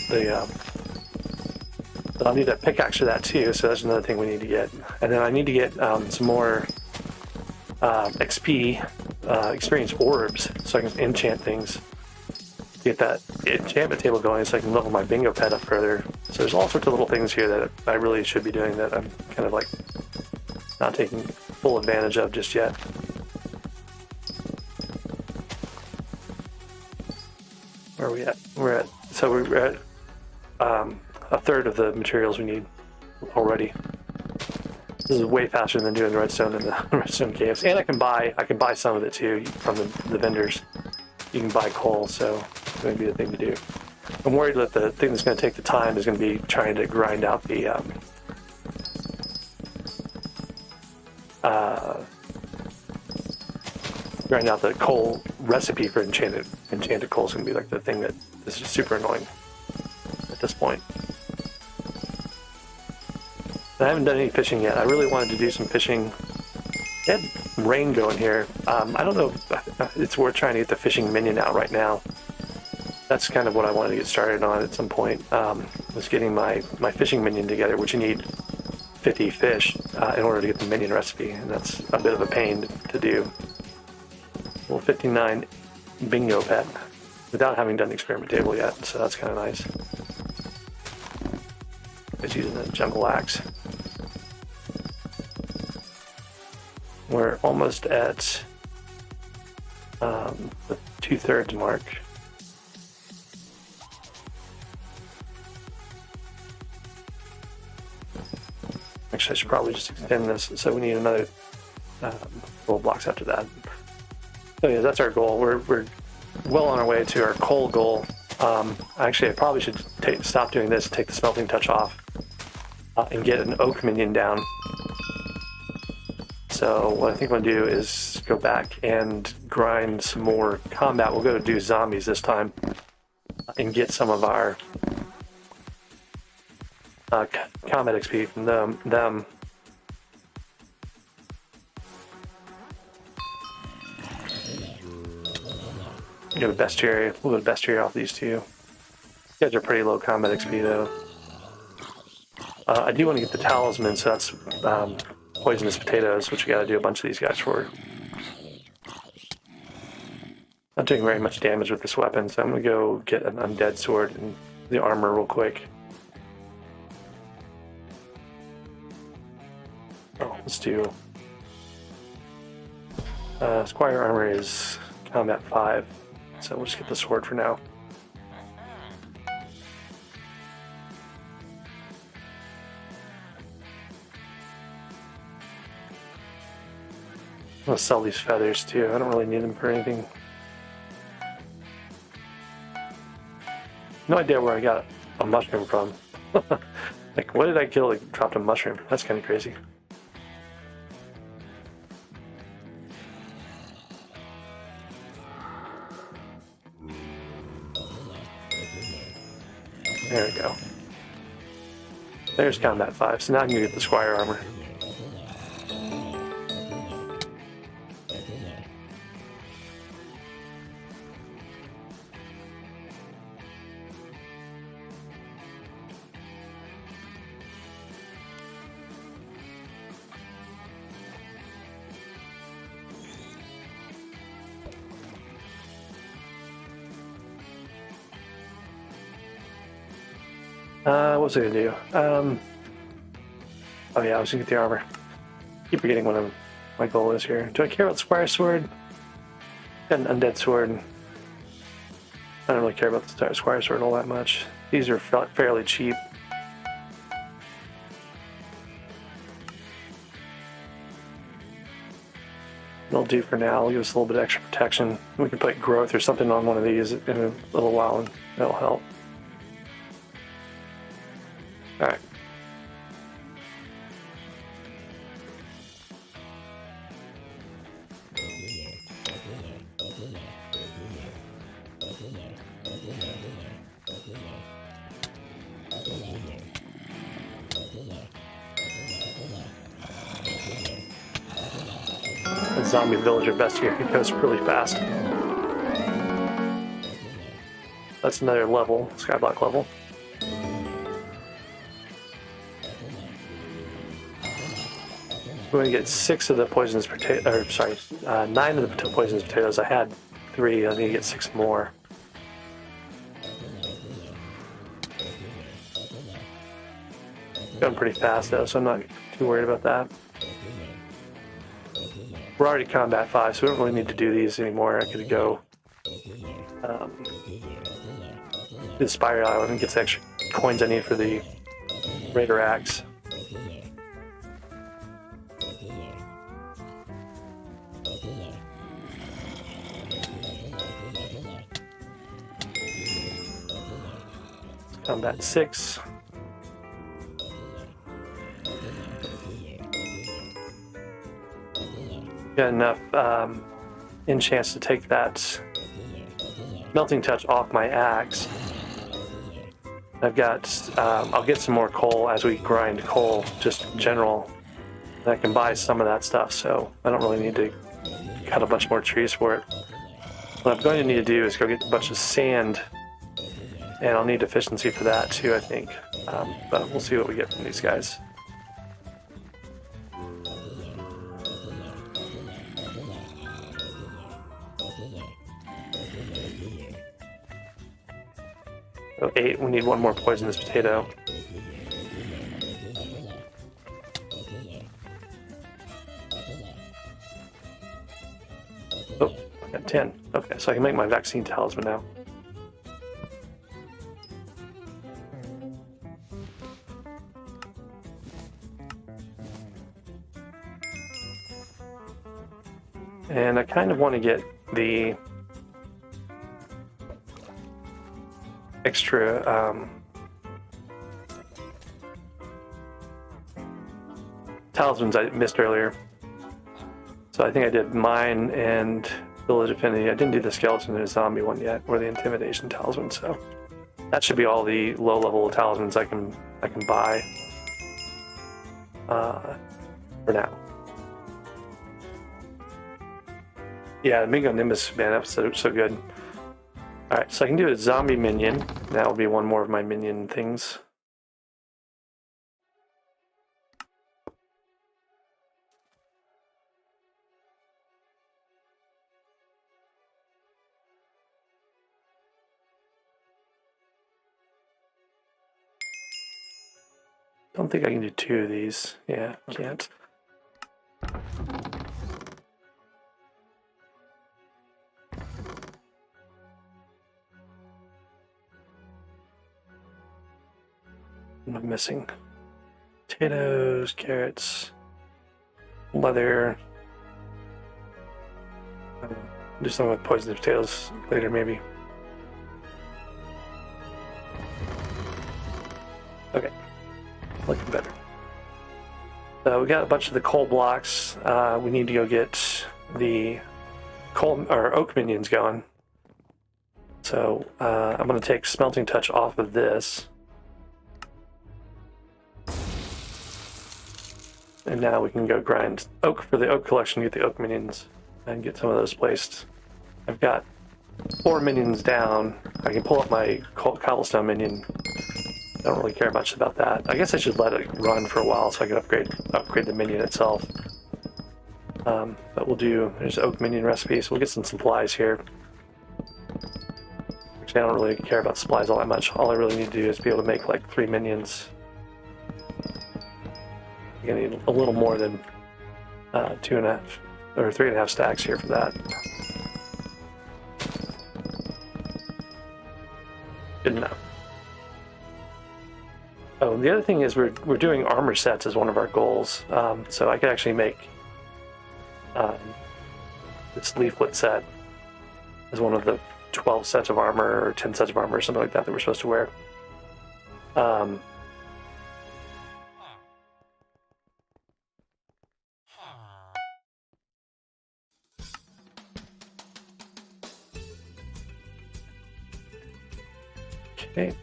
but I'll need a pickaxe for that too, so that's another thing we need to get. And then I need to get some more XP, experience orbs, so I can enchant things. Get that enchantment table going so I can level my bingo pet up further. So there's all sorts of little things here that I really should be doing that I'm kind of like not taking full advantage of just yet. Where are we at? We're at a third of the materials we need already. This is way faster than doing redstone in the redstone caves, and I can buy some of it too from the vendors. You can buy coal, so it's going to be the thing to do. I'm worried that the thing that's going to take the time is going to be trying to grind out the coal recipe for enchanted coal. Is going to be like the thing that is just super annoying at this point. I haven't done any fishing yet. I really wanted to do some fishing. They had rain going here. I don't know if it's worth trying to get the fishing minion out right now. That's kind of what I wanted to get started on at some point. Was getting my fishing minion together, which you need 50 fish in order to get the minion recipe, and that's a bit of a pain to do. Well, 59 bingo pet without having done the experiment table yet, so that's kind of nice. It's using the jungle axe. We're almost at the 2/3 mark. Actually, I should probably just extend this, so we need another couple blocks after that. So yeah, that's our goal. We're well on our way to our coal goal. Actually, I probably should stop doing this, take the smelting touch off, and get an oak minion down. So what I think I'm going to do is go back and grind some more combat. We'll go to do zombies this time and get some of our combat XP from them. Get a bestiary, a little bit of bestiary off these two. You guys are pretty low combat XP though. I do want to get the talisman, so that's poisonous potatoes, which we got to do a bunch of these guys for. Not doing very much damage with this weapon, so I'm going to go get an undead sword and the armor real quick. Oh, let's do... Squire armor is combat 5, so we'll just get the sword for now. I'm going to sell these feathers too. I don't really need them for anything. No idea where I got a mushroom from. Like, what did I kill that dropped a mushroom? That's kind of crazy. There we go. There's combat 5, so now I can get the squire armor. What was I gonna do? Oh yeah, I was gonna get the armor. Keep forgetting what my goal is here. Do I care about Squire Sword? Got an undead sword. I don't really care about the Squire Sword all that much. These are fairly cheap. They'll do for now. It'll give us a little bit of extra protection. We can put growth or something on one of these in a little while, and that'll help. Alright. The zombie villager bestiary goes really fast. That's another level, skyblock level. We're going to get 6 of the poisonous potato, 9 of the poisonous potatoes. I had 3, I need to get 6 more. Going pretty fast though, so I'm not too worried about that. We're already combat 5, so we don't really need to do these anymore. I could go the Spider Island and get the extra coins I need for the Raider Axe. Combat 6. Got enough enchants to take that melting touch off my axe. I've got, I'll get some more coal as we grind coal, just in general. And I can buy some of that stuff, so I don't really need to cut a bunch more trees for it. What I'm going to need to do is go get a bunch of sand, and I'll need efficiency for that too, I think. But we'll see what we get from these guys. So 8, we need one more poisonous potato. Oh, I got 10. Okay, so I can make my vaccine talisman now. And I kind of want to get the extra talismans I missed earlier. So I think I did mine and Village Affinity. I didn't do the skeleton and zombie one yet, or the intimidation talisman. So that should be all the low-level talismans I can buy for now. Yeah, the Mingo Nimbus, man, that was so good. Alright, so I can do a zombie minion. That will be one more of my minion things. Don't think I can do 2 of these. Yeah, can't. What am I missing? Potatoes, carrots, leather. Do something with poisonous potatoes later, maybe. Okay, looking better. We got a bunch of the coal blocks. We need to go get the coal or oak minions going. So I'm going to take smelting touch off of this. And now we can go grind oak for the oak collection, get the oak minions, and get some of those placed. I've got 4 minions down. I can pull up my cobblestone minion. I don't really care much about that. I guess I should let it run for a while so I can upgrade the minion itself. But we'll do, there's oak minion recipes. We'll get some supplies here. Actually, I don't really care about supplies all that much. All I really need to do is be able to make like 3 minions. You're gonna need a little more than 2.5 or 3.5 stacks here for that. Good enough. Oh, the other thing is we're doing armor sets as one of our goals. So I could actually make this leaflet set as one of the 12 sets of armor or 10 sets of armor or something like that that we're supposed to wear. Okay.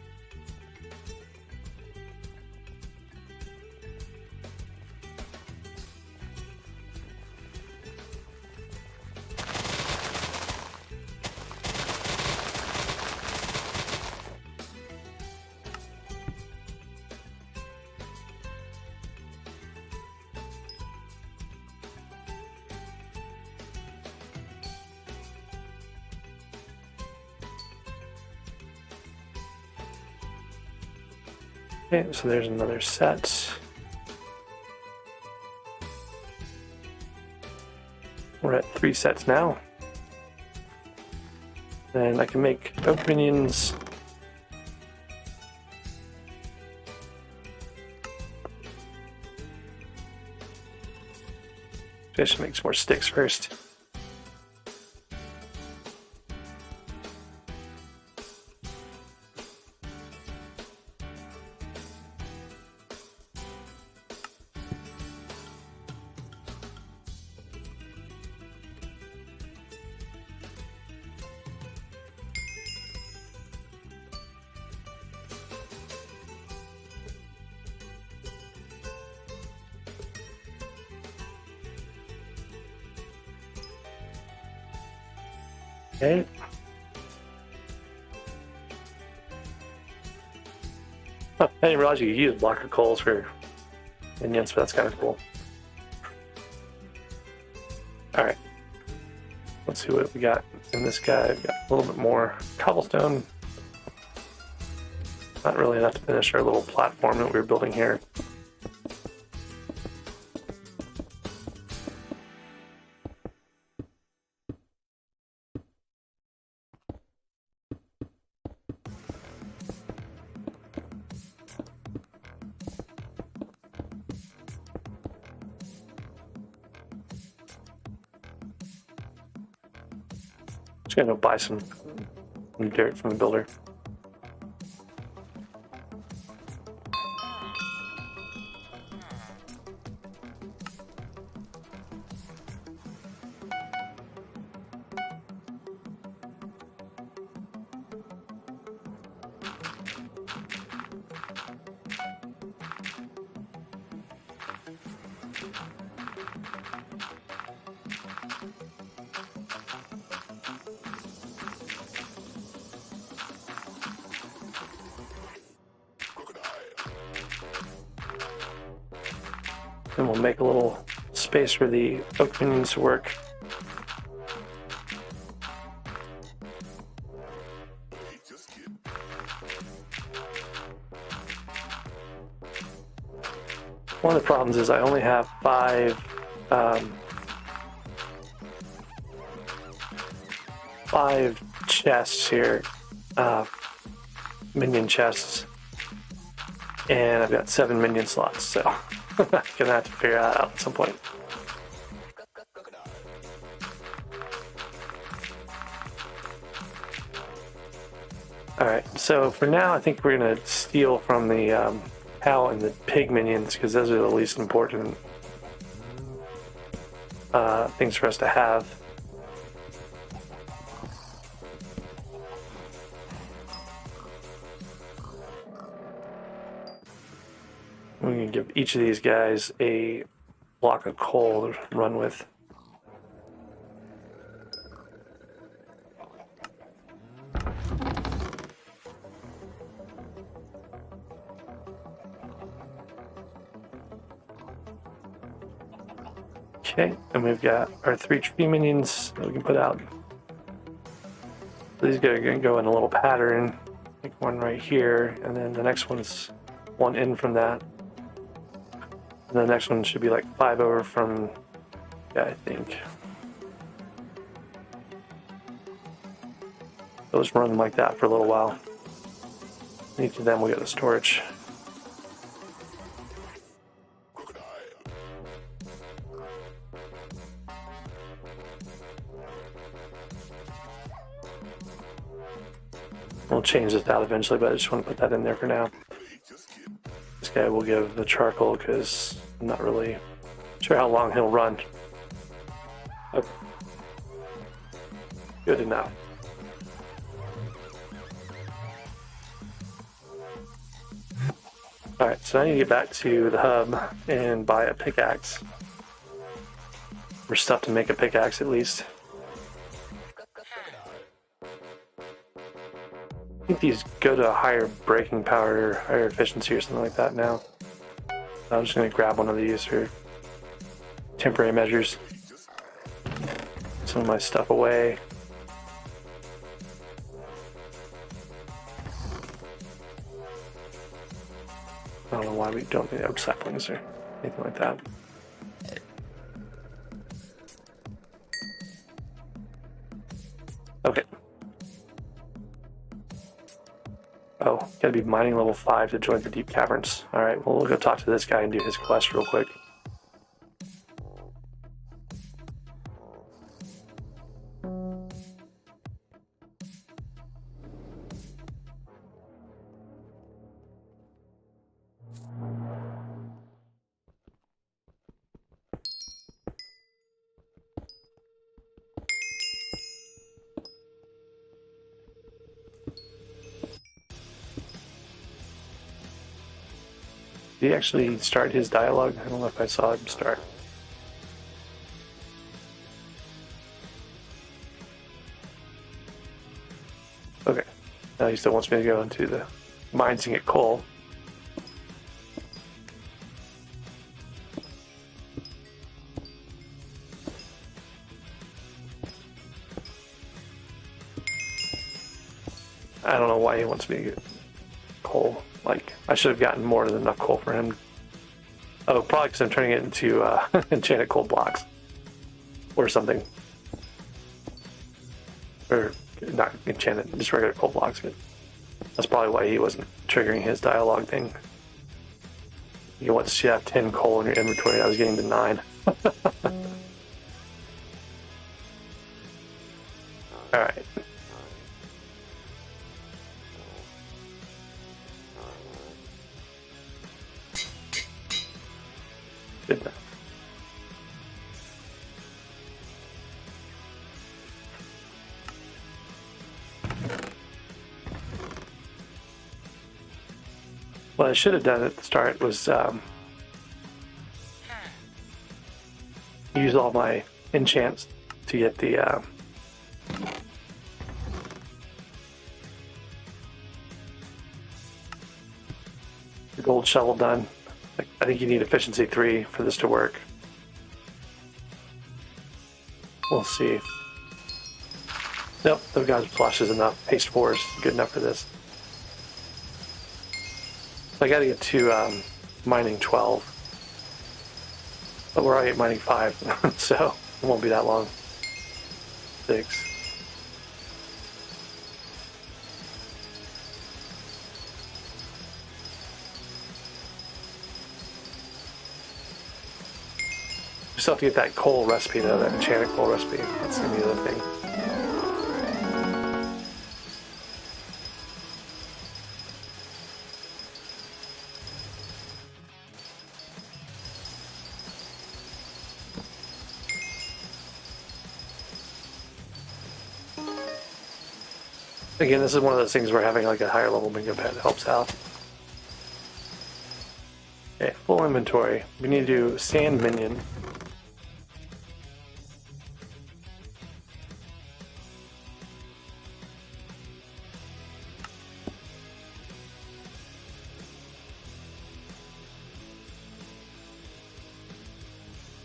Okay, so there's another set. We're at 3 sets now. And I can make oak minions I should make some more sticks first. Okay. Oh, I didn't realize you could use a block of coals for minions, but that's kind of cool. Alright. Let's see what we got in this guy. We've got a little bit more cobblestone. Not really enough to finish our little platform that we were building here. Just gonna go buy some dirt from the builder. And we'll make a little space for the oak minions to work. One of the problems is I only have five chests here, minion chests, and I've got 7 minion slots, so I'm gonna have to figure that out at some point. Alright, so for now I think we're gonna steal from the cow and the pig minions, because those are the least important things for us to have. We're going to give each of these guys a block of coal to run with. Okay, and we've got our 3 tree minions that we can put out. These guys are going to go in a little pattern, like one right here, and then the next one's one in from that. And the next one should be like 5 over from, yeah, I think. Those run like that for a little while. Each of them will get a storage. We'll change this out eventually, but I just want to put that in there for now. This guy will give the charcoal because I'm not really sure how long he'll run. Okay. Good enough. Alright, so I need to get back to the hub and buy a pickaxe. Or stuff to make a pickaxe at least. I think these go to a higher breaking power or higher efficiency or something like that now. I'm just going to grab one of these for temporary measures. Put some of my stuff away. I don't know why we don't need oak saplings or anything like that. Okay. Oh, gotta be mining level 5 to join the deep caverns. Alright, well, we'll go talk to this guy and do his quest real quick. Did he actually start his dialogue? I don't know if I saw him start. Okay. Now he still wants me to go into the mines and get coal. I don't know why he wants me to get coal. Like, I should have gotten more than enough coal for him. Oh, probably because I'm turning it into enchanted coal blocks. Or something. Or, not enchanted, just regular coal blocks. But that's probably why he wasn't triggering his dialogue thing. You want to see have 10 coal in your inventory. I was getting to 9. Alright. Good enough. What I should have done at the start was use all my enchants to get the gold shovel done. I think you need efficiency 3 for this to work. We'll see. Nope, the guy's plush is enough. Haste 4 is good enough for this. So I gotta get to mining 12. But we're already at mining 5, so it won't be that long. 6. We still have to get that coal recipe though, that enchanted coal recipe. That's gonna be the other thing. Again, this is one of those things where having like a higher level bingo pad helps out. Okay, full inventory. We need to do sand minion.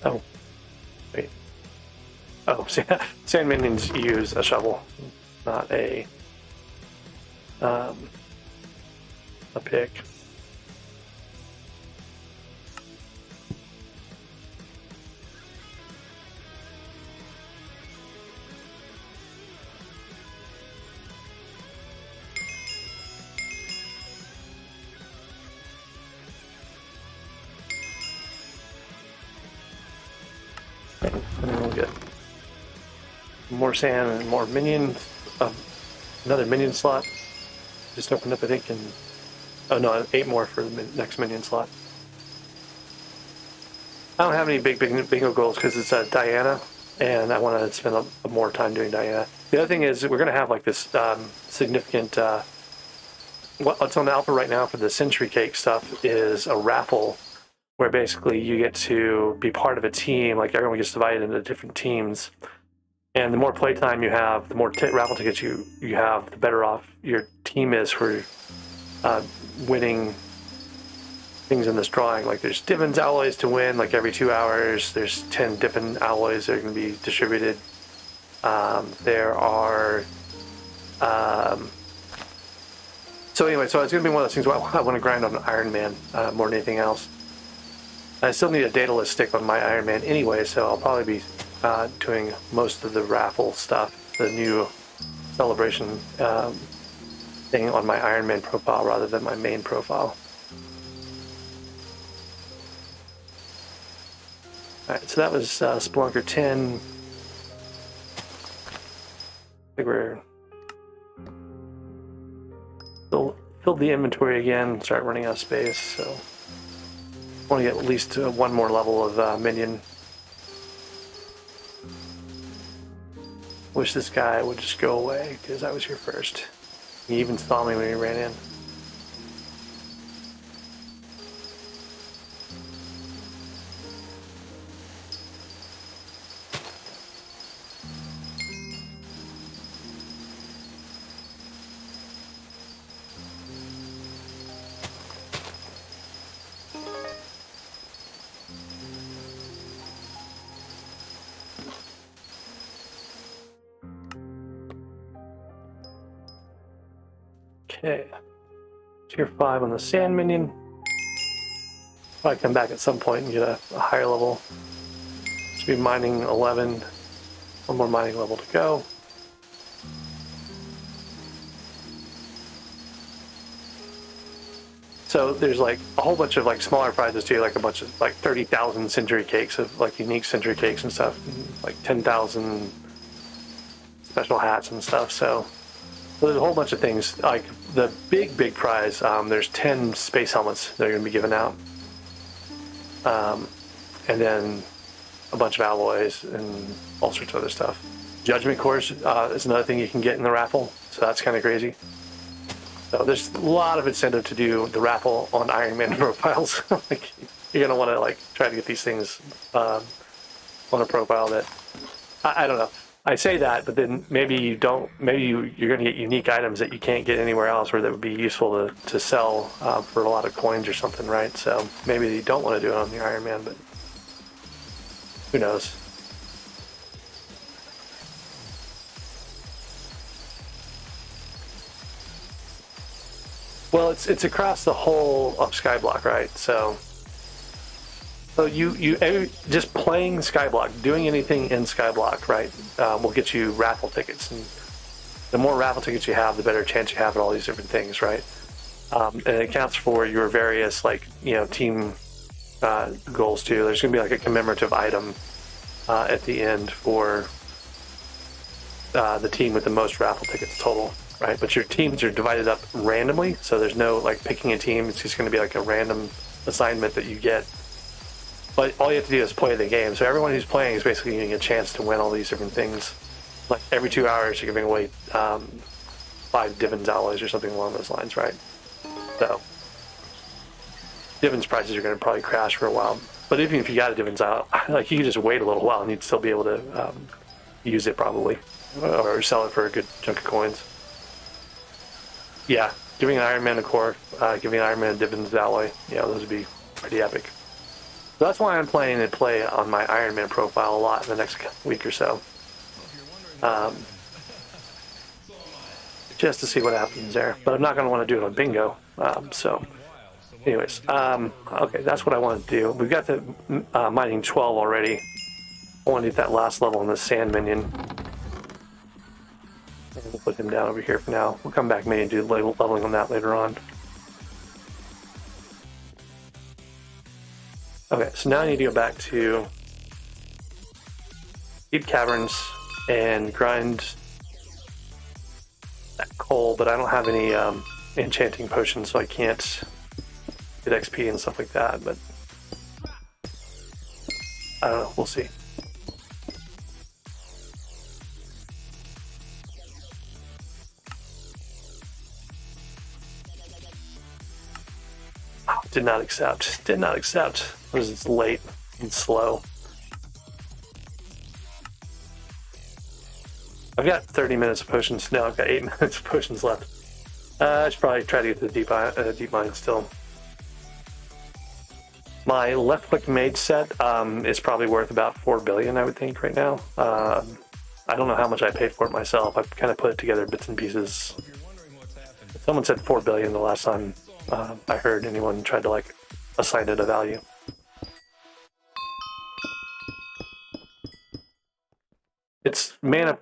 Oh, wait. Oh, sand minions use a shovel, not a pick. And then we'll get more sand and more minions. Another minion slot. Just opened up, I think, and oh no, 8 more for the next minion slot. I don't have any big bingo goals because it's Diana, and I want to spend more time doing Diana. The other thing is we're going to have like this significant. What's on the alpha right now for the Century Cake stuff is a raffle, where basically you get to be part of a team. Like everyone gets divided into different teams. And the more playtime you have, the more raffle tickets you have, the better off your team is for winning things in this drawing. Like there's Divins alloys to win, like every 2 hours. There's 10 Divin alloys that are going to be distributed. There are... so anyway, so it's going to be one of those things where I want to grind on Iron Man more than anything else. I still need a Daedalus stick on my Iron Man anyway, so I'll probably be doing most of the raffle stuff, the new celebration thing on my Iron Man profile rather than my main profile. Alright, so that was Spelunker 10. I think we're filled the inventory again, start running out of space, so I want to get at least one more level of minion. Wish this guy would just go away, because I was here first. He even saw me when he ran in. Okay. Tier 5 on the sand minion. Probably come back at some point and get a higher level. Should be mining 11. One more mining level to go. So there's like a whole bunch of like smaller prizes too, like a bunch of like 30,000 century cakes of like unique century cakes and stuff, and like 10,000 special hats and stuff. So there's a whole bunch of things. Like the big prize, there's 10 space helmets that are going to be given out, and then a bunch of alloys and all sorts of other stuff. Judgment cores is another thing you can get in the raffle, so that's kind of crazy. So there's a lot of incentive to do the raffle on Iron Man profiles. Like, you're gonna want to like try to get these things on a profile that I don't know. I say that, but then maybe you don't. Maybe you're gonna get unique items that you can't get anywhere else, or that would be useful to sell for a lot of coins or something, right? So maybe you don't want to do it on the Iron Man, but who knows? Well, it's across the whole of SkyBlock, right? So you just playing SkyBlock, doing anything in SkyBlock, right, will get you raffle tickets, and the more raffle tickets you have, the better chance you have at all these different things, right? And it counts for your various team goals too. There's going to be like a commemorative item at the end for the team with the most raffle tickets total. Right, but your teams are divided up randomly, so there's no like picking a team. It's just going to be like a random assignment that you get. But all you have to do is play the game. So everyone who's playing is basically getting a chance to win all these different things. Like every 2 hours, you're giving away 5 Divins alloys or something along those lines, right? So Divins prices are going to probably crash for a while. But even if you got a Divins alloy, like you can just wait a little while and you'd still be able to use it probably, or sell it for a good chunk of coins. Yeah, giving an Iron Man a core, giving an Iron Man a Divins alloy, yeah, those would be pretty epic. So that's why I'm planning to play on my Iron Man profile a lot in the next week or so. Just to see what happens there. But I'm not going to want to do it on bingo. So, anyways, okay, that's what I want to do. We've got the mining 12 already. I want to get that last level on the sand minion. And we'll put him down over here for now. We'll come back maybe and do leveling on that later on. Okay, so now I need to go back to Deep Caverns and grind that coal, but I don't have any enchanting potions, so I can't get XP and stuff like that, but I don't know, we'll see. Did not accept. Did not accept. Because it's late and slow. I've got 30 minutes of potions. No, I've got 8 minutes of potions left. I should probably try to get to the deep mine still. My left click mage set is probably worth about 4 billion, I would think, right now. I don't know how much I paid for it myself. I've kind of put it together bits and pieces. Someone said 4 billion the last time I heard anyone tried to like assign it a value. It's mana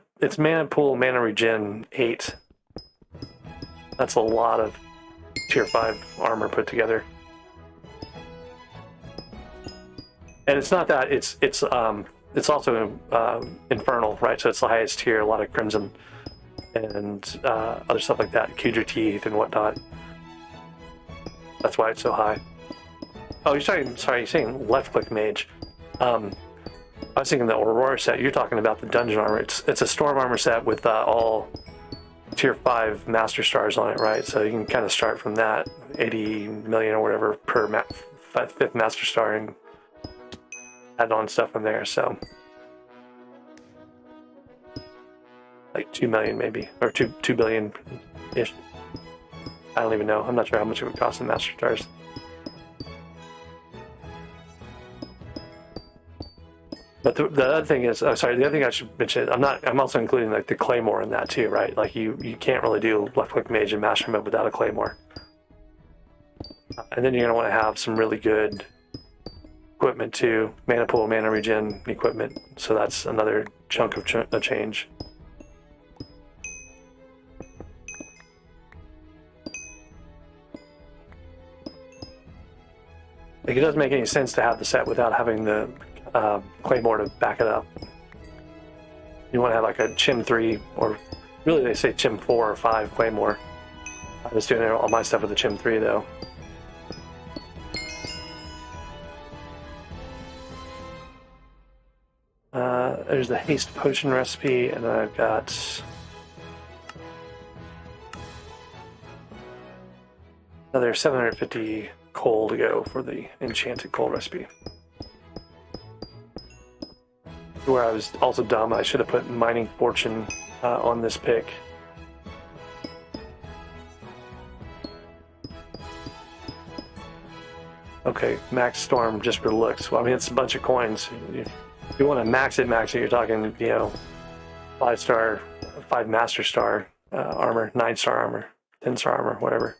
pool, mana regen 8. That's a lot of tier 5 armor put together. And it's not that, it's also infernal, right? So it's the highest tier, a lot of crimson and other stuff like that, Kudra teeth and whatnot. That's why it's so high. Oh, you're saying left click mage. I was thinking the Aurora set. You're talking about the dungeon armor. It's a storm armor set with all tier 5 master stars on it, right? So you can kind of start from that 80 million or whatever per 5th master star and add on stuff from there. So like 2 million maybe, or 2 billion ish. I don't even know. I'm not sure how much it would cost in master stars. But the other thing is, oh, sorry, the other thing I should mention, I'm also including like the claymore in that too, right? Like you can't really do left click mage in master mode without a claymore. And then you're gonna want to have some really good equipment too, mana pool, mana regen equipment. So that's another chunk of a change. Like it doesn't make any sense to have the set without having the claymore to back it up. You want to have like a Chim 3, or really they say Chim 4 or 5 claymore. I was doing all my stuff with the Chim 3 though. There's the haste potion recipe, and then I've got another 750 coal to go for the enchanted coal recipe. Where I was also dumb, I should have put mining fortune on this pick. Okay, max storm just for looks. Well, I mean, it's a bunch of coins. If you want to max it, you're talking, 5-star, 5 master star armor, 9-star armor, 10-star armor, whatever.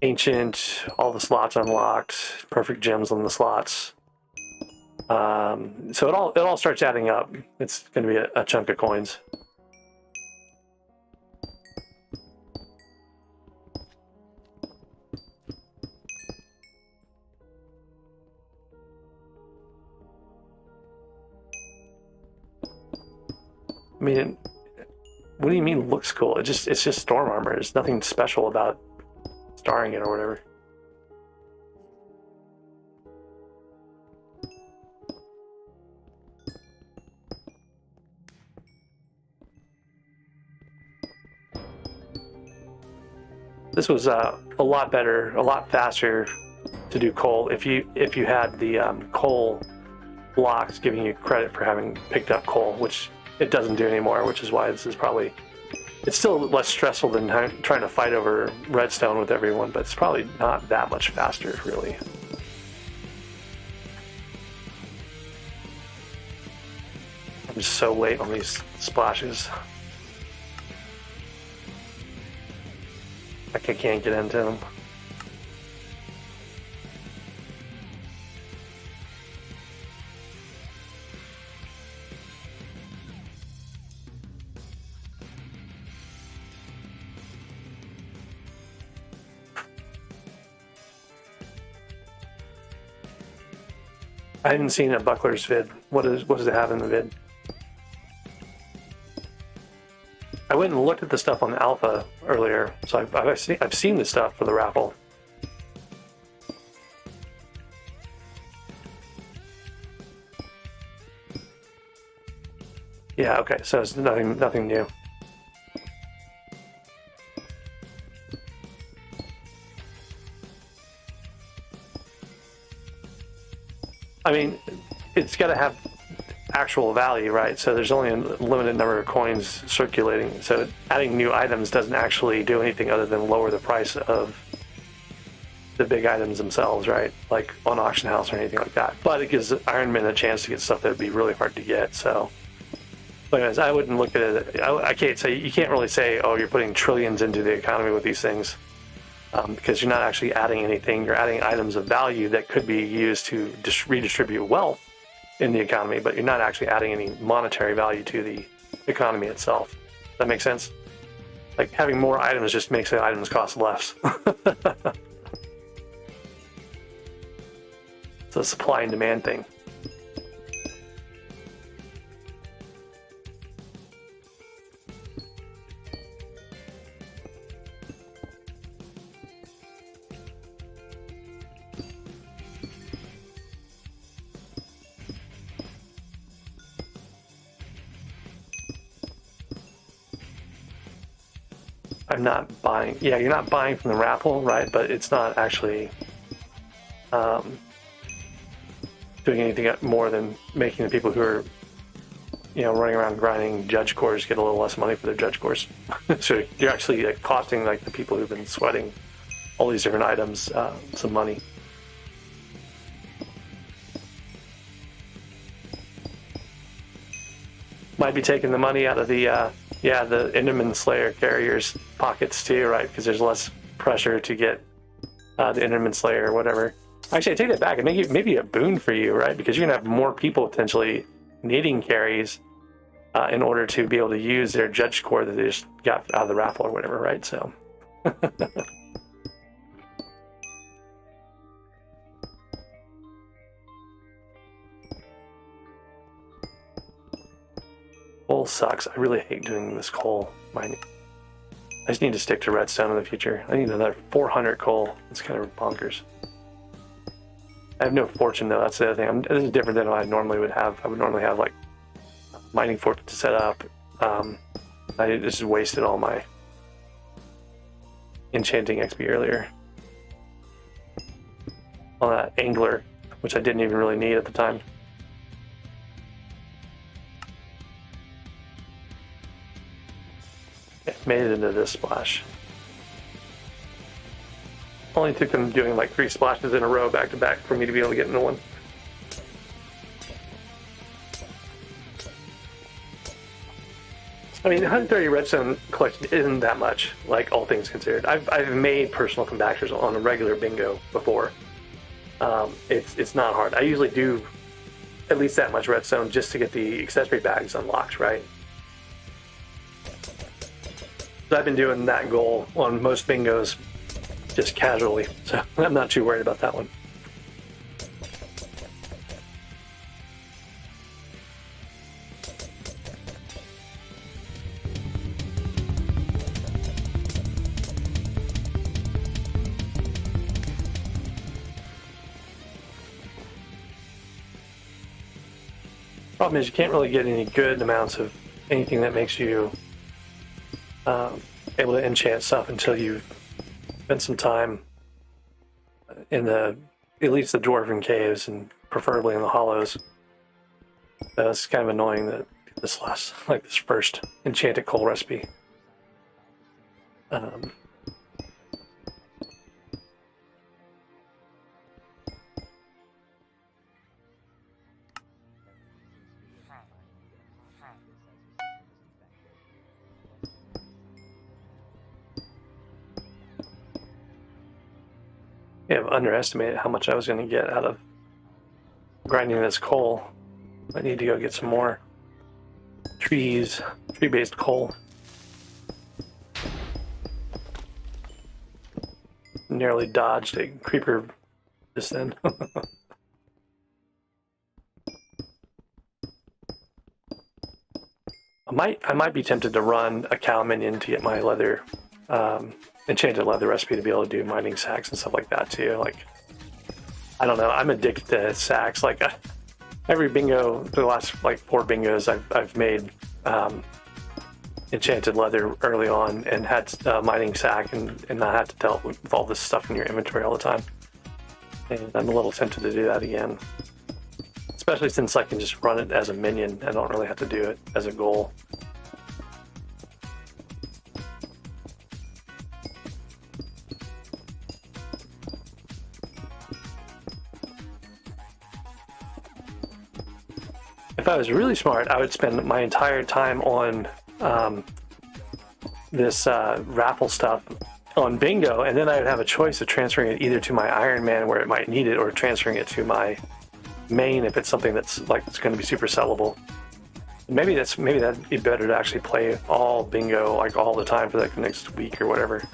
Ancient, all the slots unlocked, perfect gems on the slots. So it all starts adding up. It's going to be a chunk of coins. I mean, what do you mean looks cool? It's just storm armor. There's nothing special about starring it or whatever. This was a lot better, a lot faster to do coal if you had the coal blocks giving you credit for having picked up coal, which it doesn't do anymore, which is why this is probably, it's still less stressful than trying to fight over redstone with everyone, but it's probably not that much faster, really. I'm just so late on these splashes. Like I can't get into them. I hadn't seen a Buckler's vid. What does it have in the vid? I went and looked at the stuff on the alpha earlier, so I've seen the stuff for the raffle. Yeah, okay, so it's nothing new. I mean, it's got to have actual value, right? So there's only a limited number of coins circulating. So adding new items doesn't actually do anything other than lower the price of the big items themselves, right? Like on Auction House or anything like that. But it gives Iron Man a chance to get stuff that would be really hard to get. So, but anyways, I wouldn't look at it. I can't say, you can't really say, oh, you're putting trillions into the economy with these things. Because you're not actually adding anything. You're adding items of value that could be used to redistribute wealth in the economy, but you're not actually adding any monetary value to the economy itself. Does that make sense? Like having more items just makes the items cost less. It's a supply and demand thing. I'm not buying. Yeah, you're not buying from the raffle, right? But it's not actually doing anything more than making the people who are, running around grinding judge cores get a little less money for their judge cores. So you're actually costing like the people who've been sweating all these different items some money. Might be taking the money out of the the Enderman Slayer carriers' pockets too, right? Because there's less pressure to get the Enderman Slayer or whatever. Actually, I take that back. It may be a boon for you, right? Because you're gonna have more people potentially needing carries in order to be able to use their Judge Core that they just got out of the raffle or whatever, right? So. Coal sucks. I really hate doing this coal mining. I just need to stick to redstone in the future. I need another 400 coal. It's kind of bonkers. I have no fortune though. That's the other thing. This is different than what I normally would have. I would normally have like mining fortune to set up. I just wasted all my enchanting XP earlier on that angler, which I didn't even really need at the time. Made it into this splash. Only took them doing like 3 splashes in a row back to back for me to be able to get into one. I mean, 130 redstone collection isn't that much, like all things considered. I've made personal compactors on a regular bingo before. It's not hard. I usually do at least that much redstone just to get the accessory bags unlocked, right? I've been doing that goal on most bingos just casually, so I'm not too worried about that one. Problem is you can't really get any good amounts of anything that makes you able to enchant stuff until you've spent some time in at least the dwarven caves and preferably in the hollows. So it's kind of annoying that this first enchanted coal recipe. I've underestimated how much I was going to get out of grinding this coal. I need to go get some more tree-based coal. Nearly dodged a creeper just then. I might be tempted to run a cow minion to get my leather enchanted leather recipe to be able to do mining sacks and stuff like that too. Like, I don't know, I'm addicted to sacks. Like every bingo, the last like 4 bingos, I've made enchanted leather early on and had a mining sack and not have to deal with all this stuff in your inventory all the time. And I'm a little tempted to do that again, especially since I can just run it as a minion. I don't really have to do it as a goal. If I was really smart, I would spend my entire time on this raffle stuff on bingo, and then I would have a choice of transferring it either to my Iron Man where it might need it, or transferring it to my main if it's something that's like it's going to be super sellable. Maybe that'd be better to actually play all bingo like all the time for like the next week or whatever,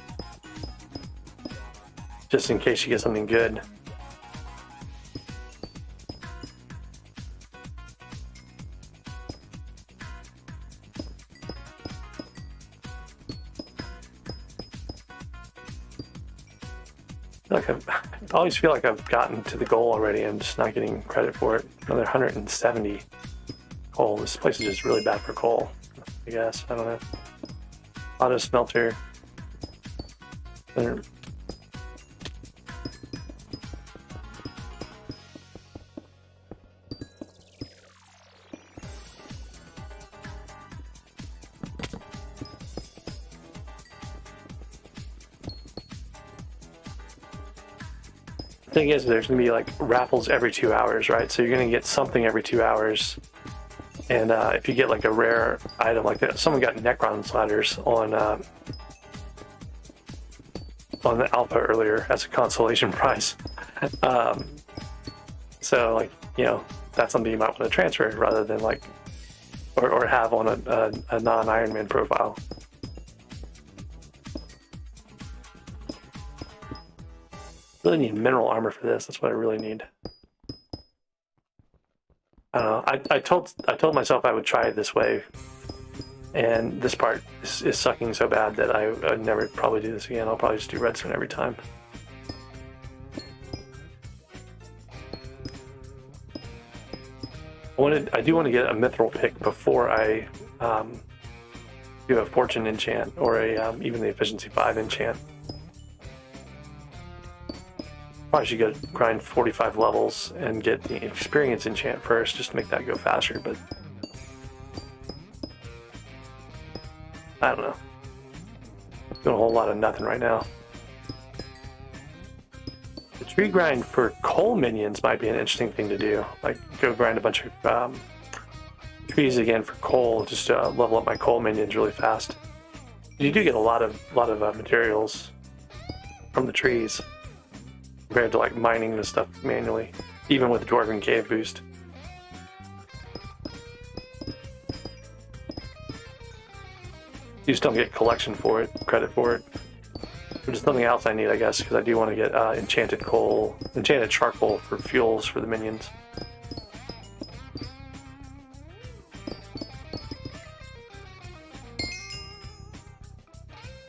just in case you get something good. I always feel like I've gotten to the goal already. I'm just not getting credit for it. Another 170 coal. This place is just really bad for coal, I guess. I don't know. Auto smelter. Thing is, there's going to be like raffles every 2 hours, right? So you're going to get something every 2 hours And if you get like a rare item like that, someone got Necron sliders on the alpha earlier as a consolation prize. So like, you know, that's something you might want to transfer rather than like, or have on a non-Iron Man profile. Really need mineral armor for this. That's what I really need. I don't know. I told myself I would try it this way, and this part is sucking so bad that I would never probably do this again. I'll probably just do redstone every time. I do want to get a mithril pick before I do a fortune enchant or a even the efficiency 5 enchant. Probably should go grind 45 levels and get the experience enchant first, just to make that go faster, but I don't know. Doing a whole lot of nothing right now. The tree grind for coal minions might be an interesting thing to do. Like, go grind a bunch of trees again for coal, just to level up my coal minions really fast. You do get a lot of materials from the trees, compared to like mining this stuff manually, even with the Dwarven Cave boost. You just don't get collection for it, credit for it. Which is something else I need, I guess, because I do want to get enchanted coal, enchanted charcoal for fuels for the minions.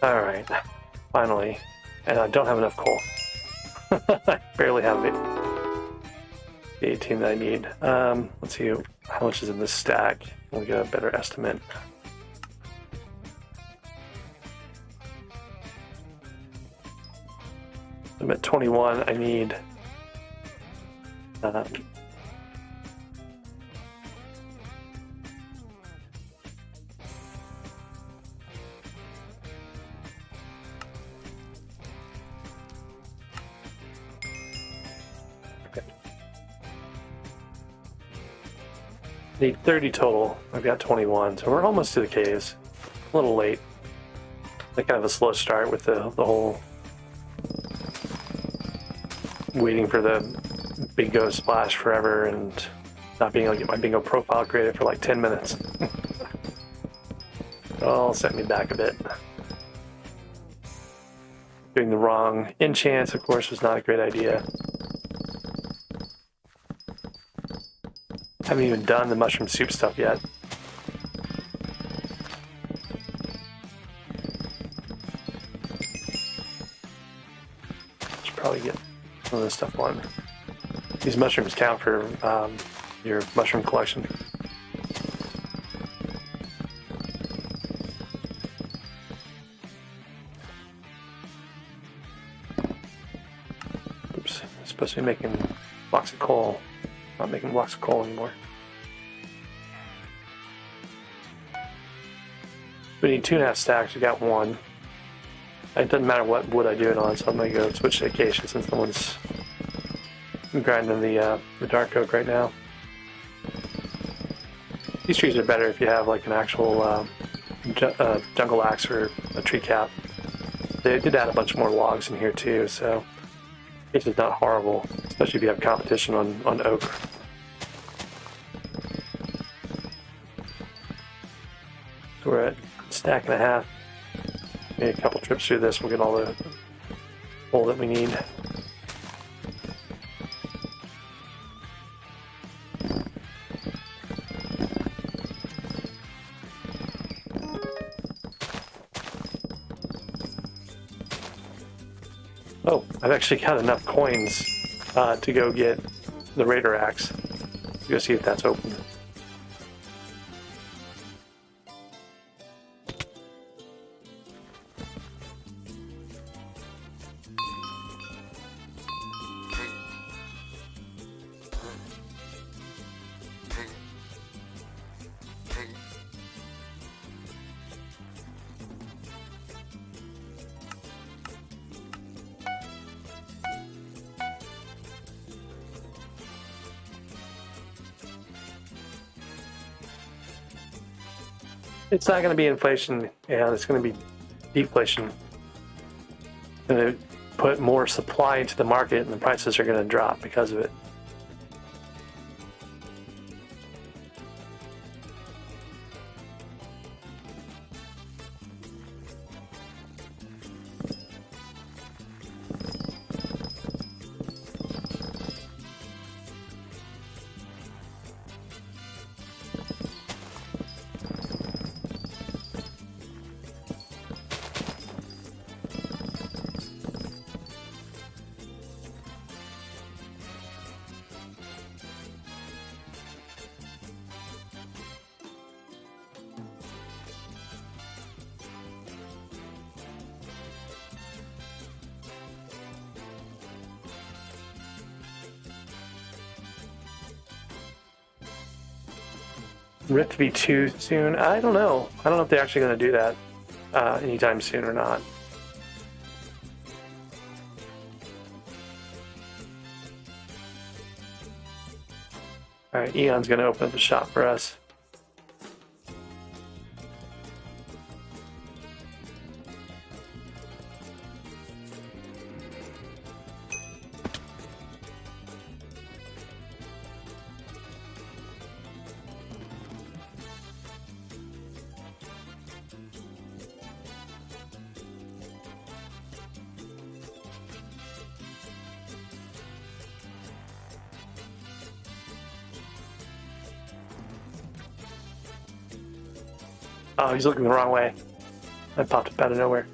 Alright, finally. And I don't have enough coal. I barely have the 18 that I need. Let's see how much is in this stack. We'll get a better estimate. I'm at 21. I need need 30 total. I've got 21, so we're almost to the caves. A little late. Like kind of a slow start with the whole waiting for the bingo splash forever and not being able to get my bingo profile created for like 10 minutes. Oh, set me back a bit. Doing the wrong enchants, of course, was not a great idea. Haven't even done the mushroom soup stuff yet. Should probably get some of this stuff on. These mushrooms count for your mushroom collection. Oops, I'm supposed to be making blocks of coal. Not making blocks of coal anymore. We need 2.5 stacks. We got 1. It doesn't matter what wood I do it on, so I'm gonna go switch to acacia since no one's grinding the dark oak right now. These trees are better if you have like an actual jungle axe or a tree cap. They did add a bunch more logs in here too, so it's just not horrible, especially if you have competition on oak. So we're at a stack and a half. Maybe a couple trips through this, we'll get all the coal that we need. Oh, I've actually got enough coins to go get the Raider Axe. Go see if that's open. It's not going to be inflation, and it's going to be deflation. It's going to put more supply into the market, and the prices are going to drop because of it. Rift to be too soon? I don't know. I don't know if they're actually going to do that anytime soon or not. Alright, Eon's going to open up the shop for us. Oh, he's looking the wrong way. I popped up out of nowhere.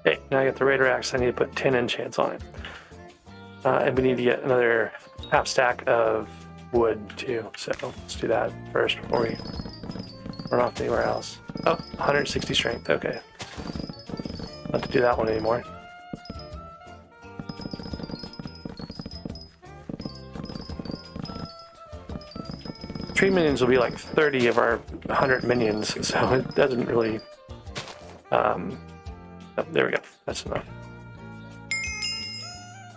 Okay, now I got the Raider Axe. I need to put 10 enchants on it. And we need to get another half stack of wood too. So let's do that first before we run off anywhere else. Oh, 160 strength. Okay. Not to do that one anymore. Tree minions will be like 30 of our 100 minions, so it doesn't really... Oh, there we go. That's enough.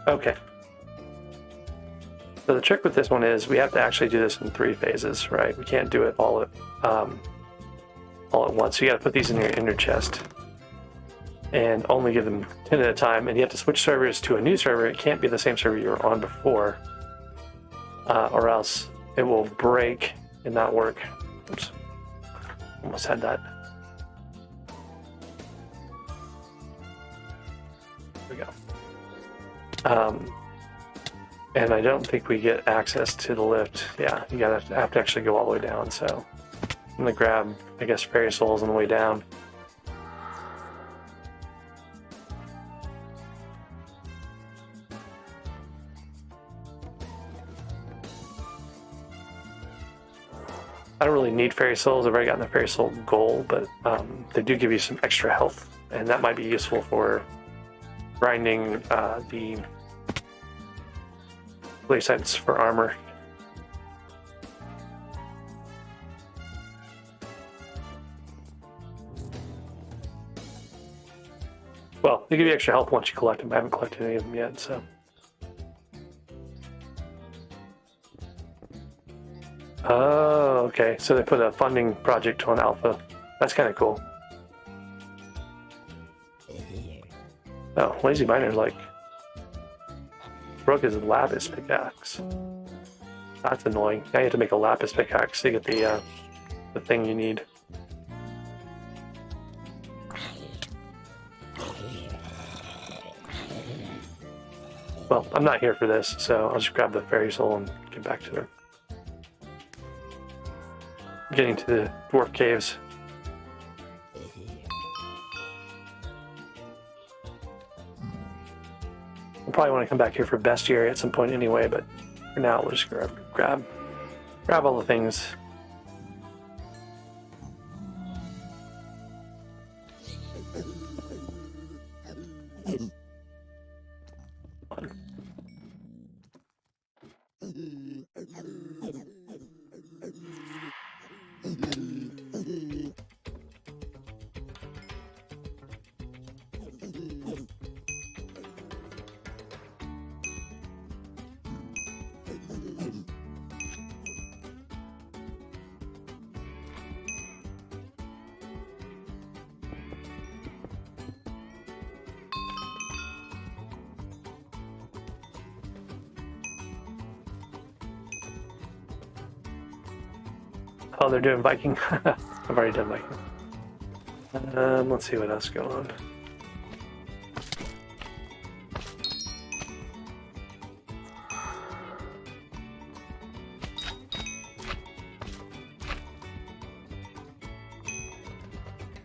Okay. So the trick with this one is we have to actually do this in 3 phases, right? We can't do it all at once. So you got to put these in your inner chest and only give them 10 at a time. And you have to switch servers to a new server. It can't be the same server you were on before, or else it will break and not work. Oops. Almost had that. There we go. And I don't think we get access to the lift. Yeah, you have to actually go all the way down. So I'm gonna grab, I guess, fairy souls on the way down. I don't really need fairy souls. I've already gotten the fairy soul goal, but they do give you some extra health, and that might be useful for grinding the play sites for armor. Well, they give you extra health once you collect them. I haven't collected any of them yet, so. Oh, okay. So they put a funding project on Alpha. That's kind of cool. Oh, Lazy Miner's like broke his lapis pickaxe. That's annoying. Now you have to make a lapis pickaxe to get the thing you need. Well, I'm not here for this, so I'll just grab the fairy soul and get back to her. Getting to the dwarf caves. I'll probably want to come back here for bestiary at some point anyway, but for now we'll just grab grab all the things. Oh, they're doing Viking. I've already done Viking. Let's see what else is going on.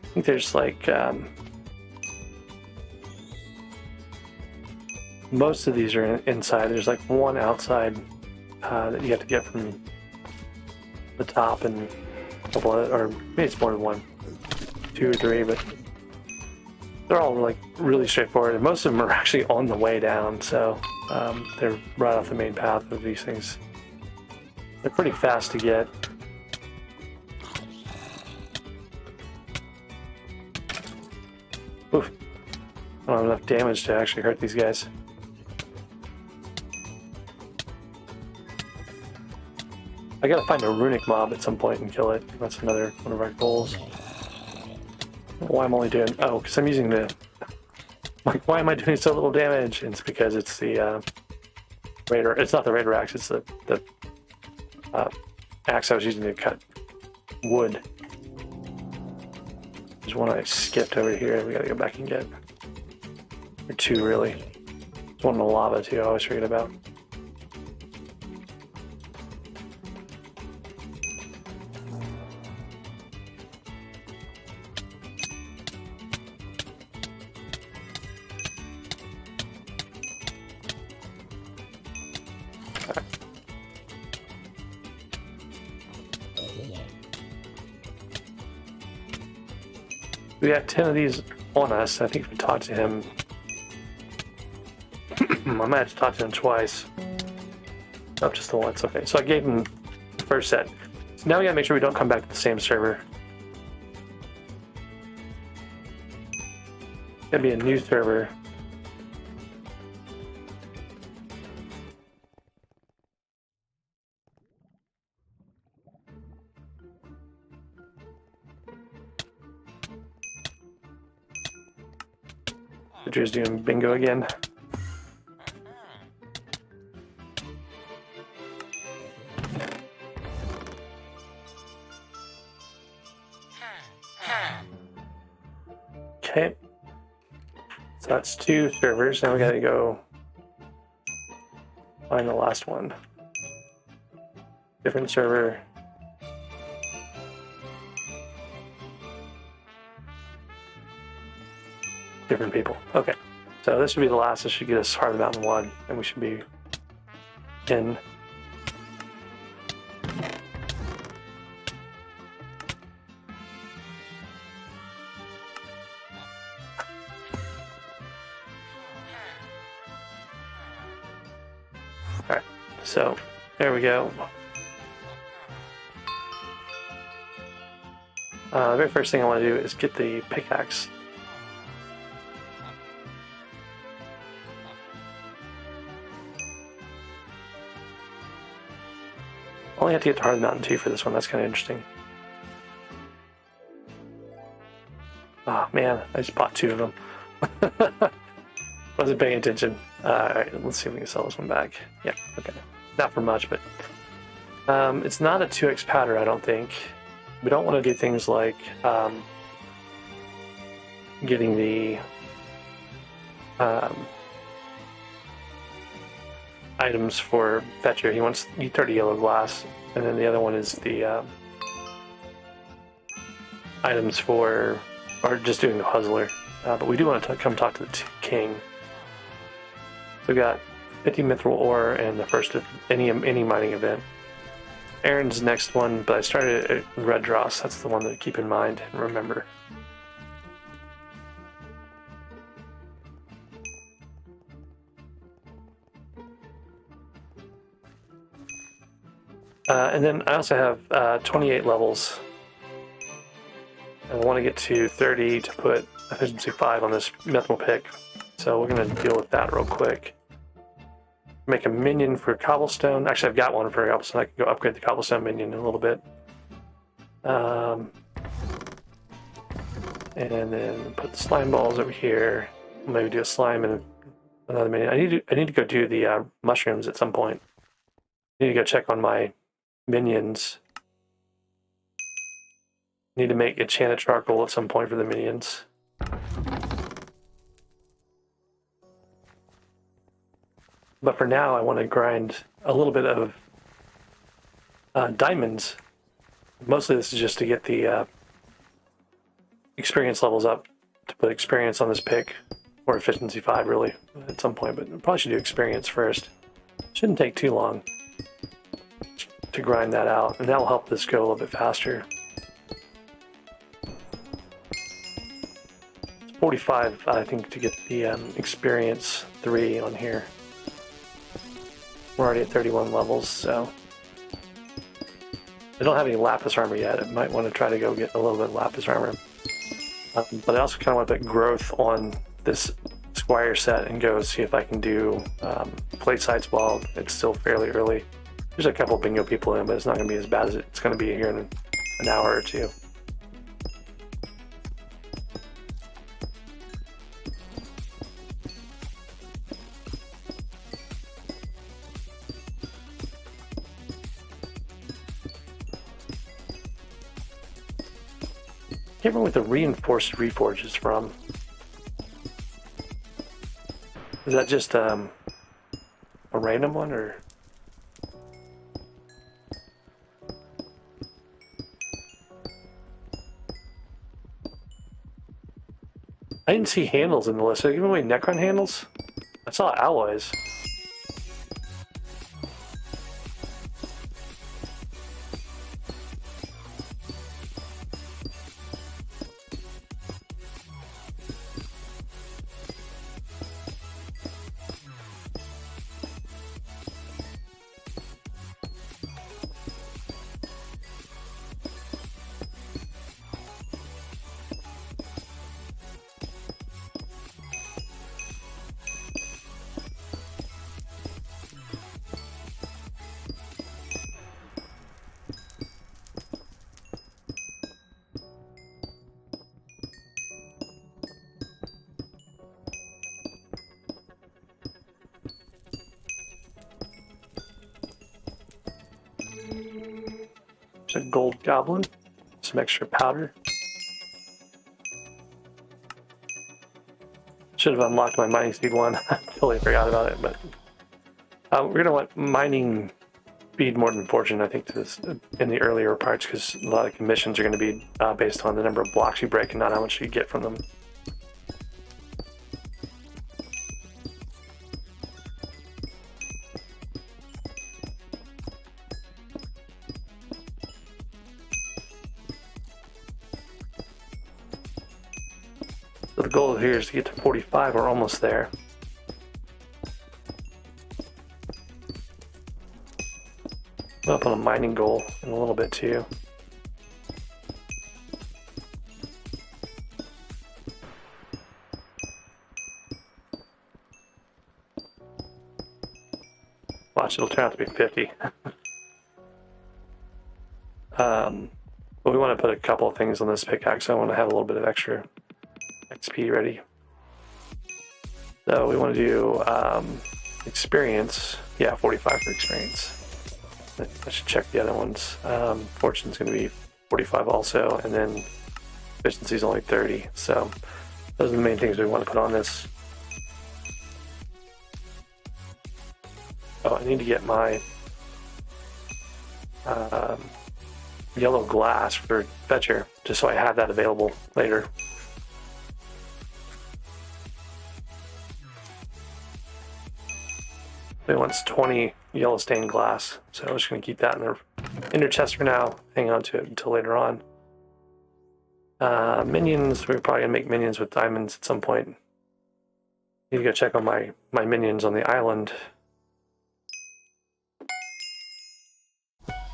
I think there's like most of these are inside. There's like one outside that you have to get from the top, and a couple of, or maybe it's more than one, 2 or 3, but they're all like really straightforward, and most of them are actually on the way down, so they're right off the main path of these things. They're pretty fast to get. Oof. I don't have enough damage to actually hurt these guys. I gotta find a runic mob at some point and kill it. That's another one of our goals. Why I'm only doing... Oh, because I'm using the... Like, why am I doing so little damage? And it's because it's the raider... It's not the raider axe, it's the axe I was using to cut wood. There's one I skipped over here we gotta go back and get. Or 2, really. There's one in the lava, too, I always forget about. We got 10 of these on us. I think if we talk to him, I might have to talk to him twice. Oh, just the once. Okay, so I gave him the first set. So now we gotta make sure we don't come back to the same server. It's gonna be a new server. Drew's doing bingo again. Okay. So that's 2 servers. Now we gotta go find the last one. Different server. Different people. Okay, so this should be the last. This should get us Heart of the Mountain 1, and we should be in. Alright, so there we go. The very first thing I want to do is get the pickaxe. Only have to get to Heart of the Mountain 2 for this one. That's kind of interesting. Oh man, I just bought 2 of them. Wasn't paying attention. Alright, let's see if we can sell this one back. Yeah, okay. Not for much, but it's not a 2x powder, I don't think. We don't want to do things like getting the items for Fetcher. He wants 30 yellow glass, and then the other one is the items for, or just doing the puzzler. But we do want to come talk to the king. So we got 50 mithril ore and the first of any mining event. Aaron's next one, but I started at Red Dross. That's the one to keep in mind and remember. And then I also have 28 levels. And I want to get to 30 to put efficiency 5 on this methyl pick. So we're going to deal with that real quick. Make a minion for cobblestone. Actually, I've got one for cobblestone. I can go upgrade the cobblestone minion in a little bit. And then put the slime balls over here. Maybe do a slime and another minion. I need to go do the mushrooms at some point. I need to go check on my minions. Need to make enchanted charcoal at some point for the minions. But for now, I want to grind a little bit of diamonds. Mostly this is just to get the experience levels up, to put experience on this pick, or efficiency 5 really, at some point, but I probably should do experience first. Shouldn't take too long to grind that out, and that'll help this go a little bit faster. It's 45, I think, to get the experience 3 on here. We're already at 31 levels, so I don't have any lapis armor yet. I might want to try to go get a little bit of lapis armor. But I also kind of want to put growth on this Squire set and go see if I can do plate sites while it's still fairly early. There's a couple bingo people in, but it's not going to be as bad as it's going to be here in an hour or two. I can't remember what the reinforced reforge is from. Is that just a random one, or? I didn't see handles in the list. Are they giving away Necron handles? I saw alloys. There's a gold goblin, some extra powder. Should have unlocked my mining speed one. I totally forgot about it, but we're gonna want mining speed more than fortune, I think, to this in the earlier parts, because a lot of commissions are going to be based on the number of blocks you break and not how much you get from them. So the goal here is to get to 45. We're almost there. I'm up on a mining goal in a little bit too. Watch, it'll turn out to be 50. But we want to put a couple of things on this pickaxe. I want to have a little bit of extra XP ready. So we want to do experience. Yeah, 45 for experience. I should check the other ones. Fortune's going to be 45 also, and then efficiency is only 30. So those are the main things we want to put on this. Oh, I need to get my yellow glass for Fetcher, just so I have that available later. It wants 20 yellow stained glass, so I'm just going to keep that in there Ender chest for now. Hang on to it until later on. Minions, we're probably gonna make minions with diamonds at some point. Need to go check on my minions on the island.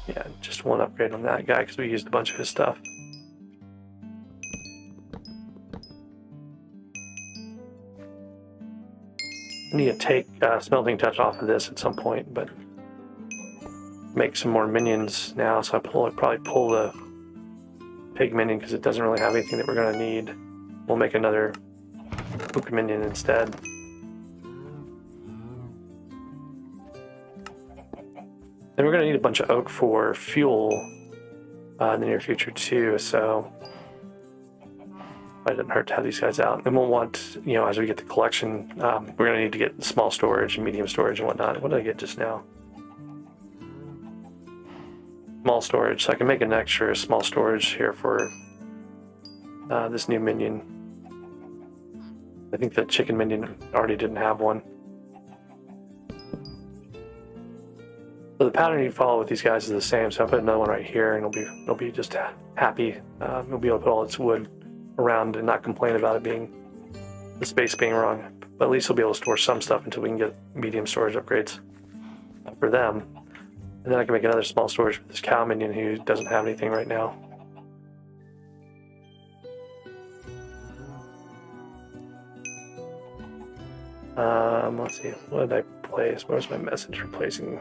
Yeah, just one upgrade on that guy because we used a bunch of his stuff. I need to take smelting touch off of this at some point, but make some more minions now, so I'll probably pull the pig minion because it doesn't really have anything that we're going to need. We'll make another hook minion instead. Then we're going to need a bunch of oak for fuel in the near future too, so it doesn't hurt to have these guys out. And we'll want, you know, as we get the collection, we're going to need to get small storage and medium storage and whatnot. What did I get just now? Small storage, so I can make an extra small storage here for this new minion. I think the chicken minion already didn't have one. So the pattern you follow with these guys is the same, so I'll put another one right here and it'll be just happy. It'll be able to put all its wood around and not complain about it being, the space being wrong. But at least we'll be able to store some stuff until we can get medium storage upgrades for them. And then I can make another small storage for this cow minion who doesn't have anything right now. Let's see, what did I place? Where's my message for placing?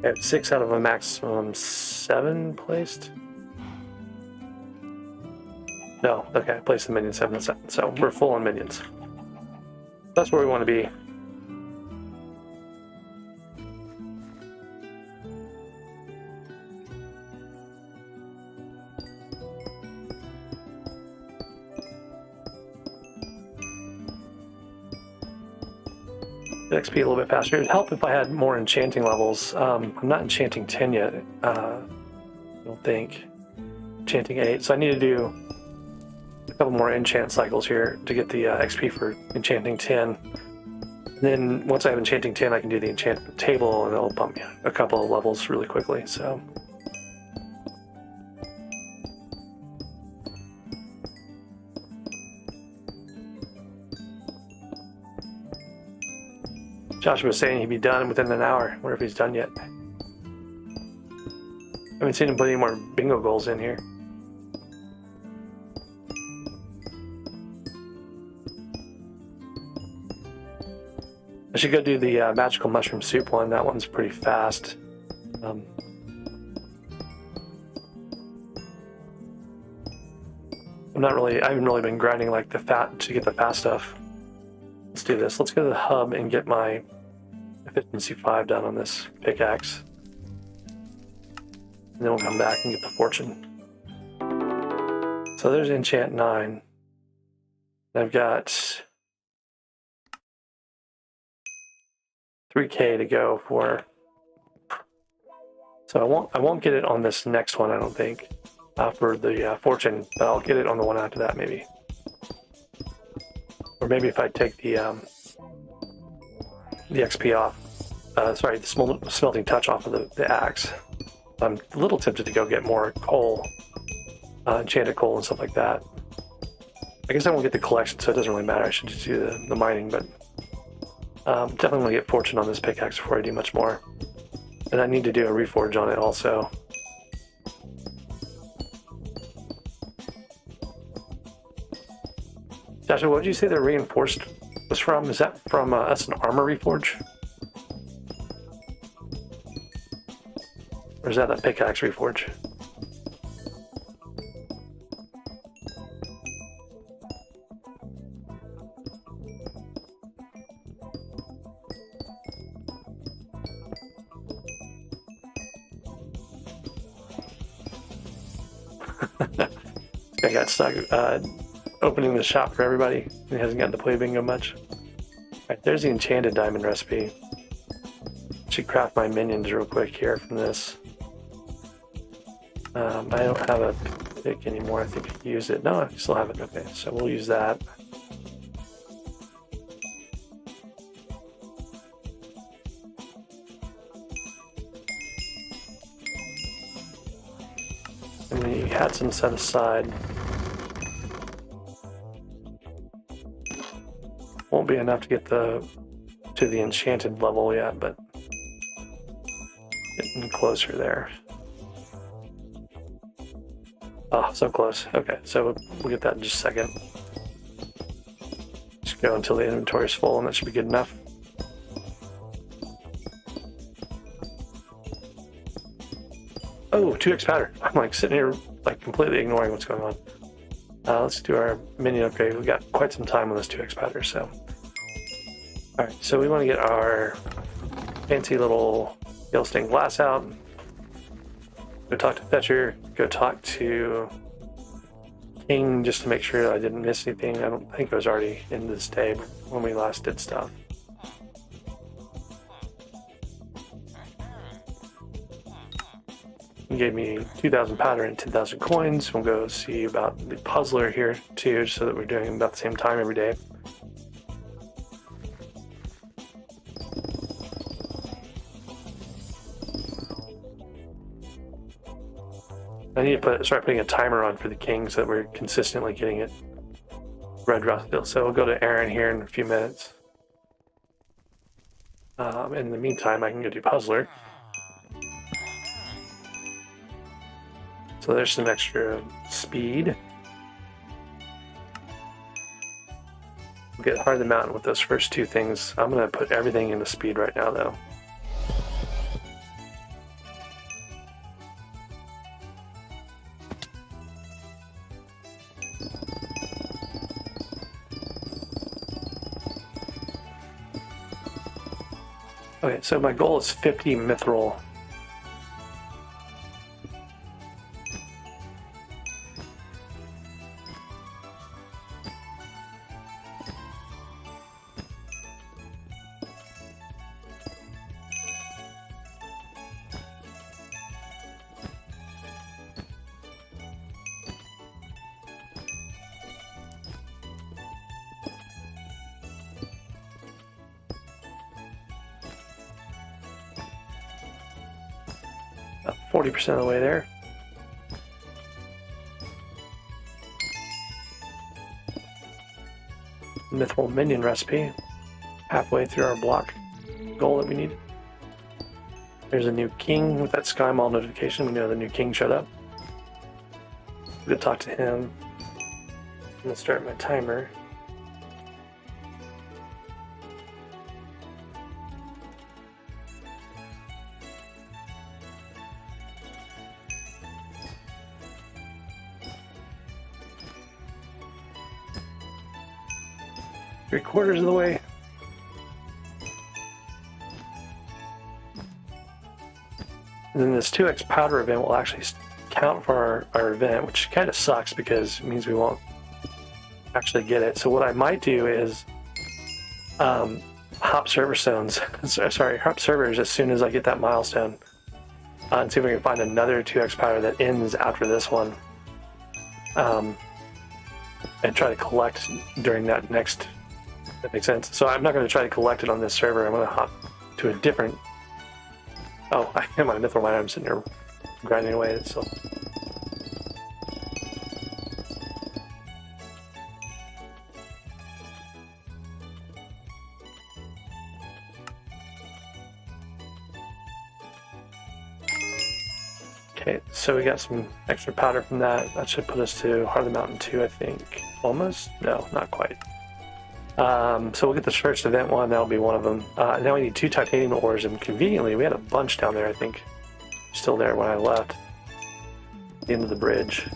I have 6 out of a maximum 7 placed. No, okay, I placed the minion 7 and 7, so we're full on minions. That's where we want to be. XP a little bit faster. It would help if I had more enchanting levels. I'm not enchanting 10 yet, I don't think. Enchanting 8, so I need to do a couple more enchant cycles here to get the XP for enchanting 10. And then once I have enchanting 10, I can do the enchantment table and it'll bump me a couple of levels really quickly. So Joshua was saying he'd be done within an hour. I wonder if he's done yet. I haven't seen him put any more bingo goals in here. I should go do the magical mushroom soup one. That one's pretty fast. I haven't really been grinding like the fat to get the fast stuff. Let's do this. Let's go to the hub and get my efficiency 5 done on this pickaxe. And then we'll come back and get the fortune. So there's enchant 9. I've got 3K to go for. So I won't get it on this next one, I don't think, for the fortune, but I'll get it on the one after that maybe. Or maybe if I take the XP off, sorry, the smelting touch off of the axe. I'm a little tempted to go get more coal, enchanted coal and stuff like that. I guess I won't get the collection, so it doesn't really matter. I should just do the mining, but definitely want to get fortune on this pickaxe before I do much more. And I need to do a reforge on it also. Joshua, what did you say the reinforced was from? Is that from that's an armor reforge? Or is that a pickaxe reforge? I got stuck opening the shop for everybody. He hasn't gotten to play bingo much. Alright, there's the enchanted diamond recipe. Should craft my minions real quick here from this. I don't have a pick anymore. I think I used it. No, I still have it. Okay, so we'll use that. had some set aside. Won't be enough to get to the enchanted level yet, but getting closer there. Oh, so close. Okay, so we'll get that in just a second. Just go until the inventory is full, and that should be good enough. Oh, 2x powder. I'm like sitting here like completely ignoring what's going on. Let's do our minion upgrade. We've got quite some time on this 2x powder, so. Alright, so we want to get our fancy little yellow stained glass out. Go talk to Fetcher. Go talk to King just to make sure that I didn't miss anything. I don't think it was already in this day when we last did stuff. He gave me 2,000 powder and 10,000 coins. We'll go see about the puzzler here too, so that we're doing about the same time every day. I need to start putting a timer on for the king so that we're consistently getting it red Rothfield. So we'll go to Aaron here in a few minutes. In the meantime, I can go do puzzler. So there's some extra speed. We'll get Heart of the Mountain with those first two things. I'm going to put everything into speed right now, though. Okay, so my goal is 50 mithril. About 40% of the way there. Mithril minion recipe. Halfway through our block goal that we need. There's a new king with that Sky Mall notification. We know the new king showed up. I'm gonna talk to him. I'm gonna start my timer. Three-quarters of the way. And then this 2x powder event will actually count for our event, which kind of sucks because it means we won't actually get it. So what I might do is hop server zones, sorry, hop servers as soon as I get that milestone, and see if we can find another 2x powder that ends after this one, and try to collect during that next. That makes sense. So I'm not going to try to collect it on this server. I'm going to hop to a different. Oh, I have my mithril miner. I'm sitting here grinding away. So. Okay, so we got some extra powder from that. That should put us to Heart of the Mountain 2, I think. Almost? No, not quite. So we'll get the first event one, that'll be one of them. Now we need 2 titanium ores, and conveniently we had a bunch down there, I think. Still there when I left. The end of the bridge.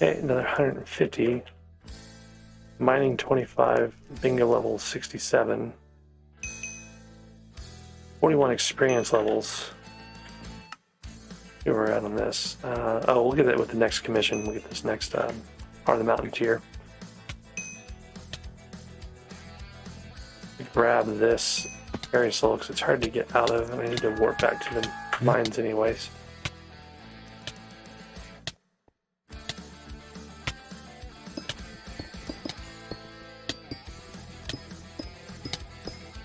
Okay, another 150. Mining 25, bingo level 67. 41 experience levels. Here we're at on this. Oh, we'll get it with the next commission. We'll get this next part of the mountain tier. Grab this very slow because it's hard to get out of, and I need to warp back to the mines anyways.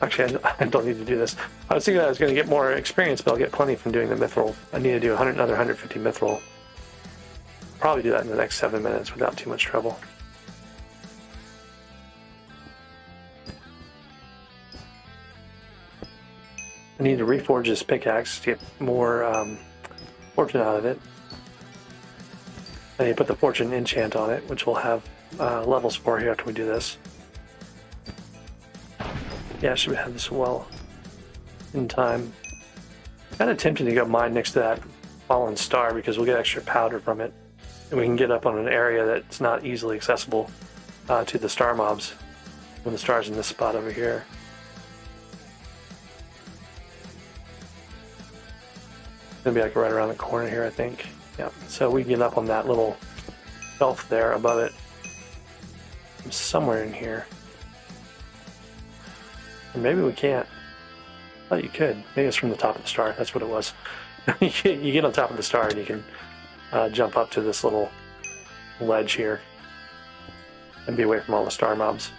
Actually, I don't need to do this. I was thinking I was going to get more experience, but I'll get plenty from doing the mithril. I need to do another 150 mithril. Probably do that in the next 7 minutes without too much trouble. I need to reforge this pickaxe to get more fortune out of it. I need to put the fortune enchant on it, which we'll have levels for here after we do this. Yeah, I should have this well in time. Kind of tempted to go mine next to that fallen star because we'll get extra powder from it. And we can get up on an area that's not easily accessible to the star mobs when the star's in this spot over here. It's gonna be like right around the corner here, I think. Yeah, so we get up on that little shelf there above it. Somewhere in here. Or maybe we can't. I thought you could. Maybe it's from the top of the star. That's what it was. You get on top of the star and you can jump up to this little ledge here and be away from all the star mobs.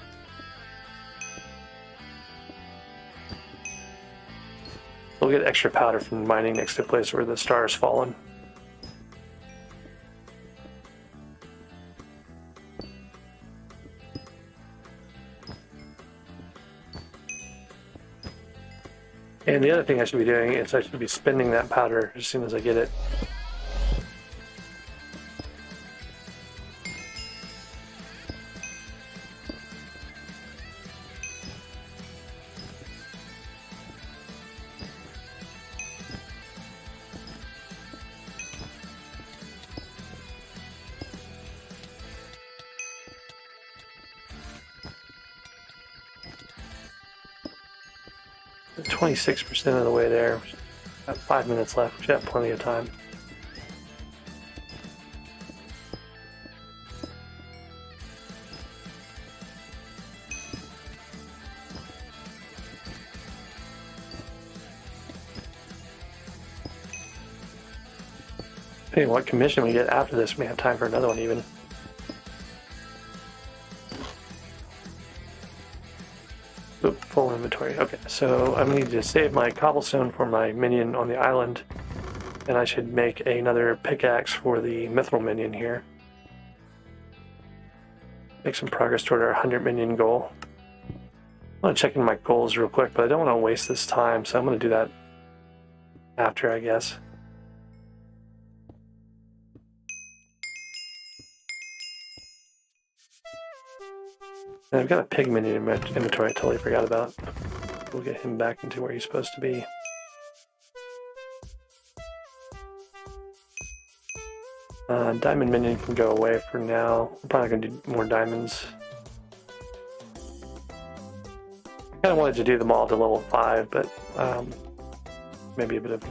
We'll get extra powder from mining next to a place where the star has fallen. And the other thing I should be doing is I should be spending that powder as soon as I get it. We're 26% of the way there. Got 5 minutes left. We should have plenty of time. Depending on what commission we get after this, we may have time for another one even. Oop, full inventory. Okay, so I'm going to need to save my cobblestone for my minion on the island, and I should make another pickaxe for the mithril minion here. Make some progress toward our 100 minion goal. I want to check in my goals real quick, but I don't want to waste this time, so I'm going to do that after, I guess. And I've got a pig minion in my inventory I totally forgot about. We'll get him back into where he's supposed to be. Diamond minion can go away for now. We're probably going to do more diamonds. I kind of wanted to do them all to level 5, but maybe a bit of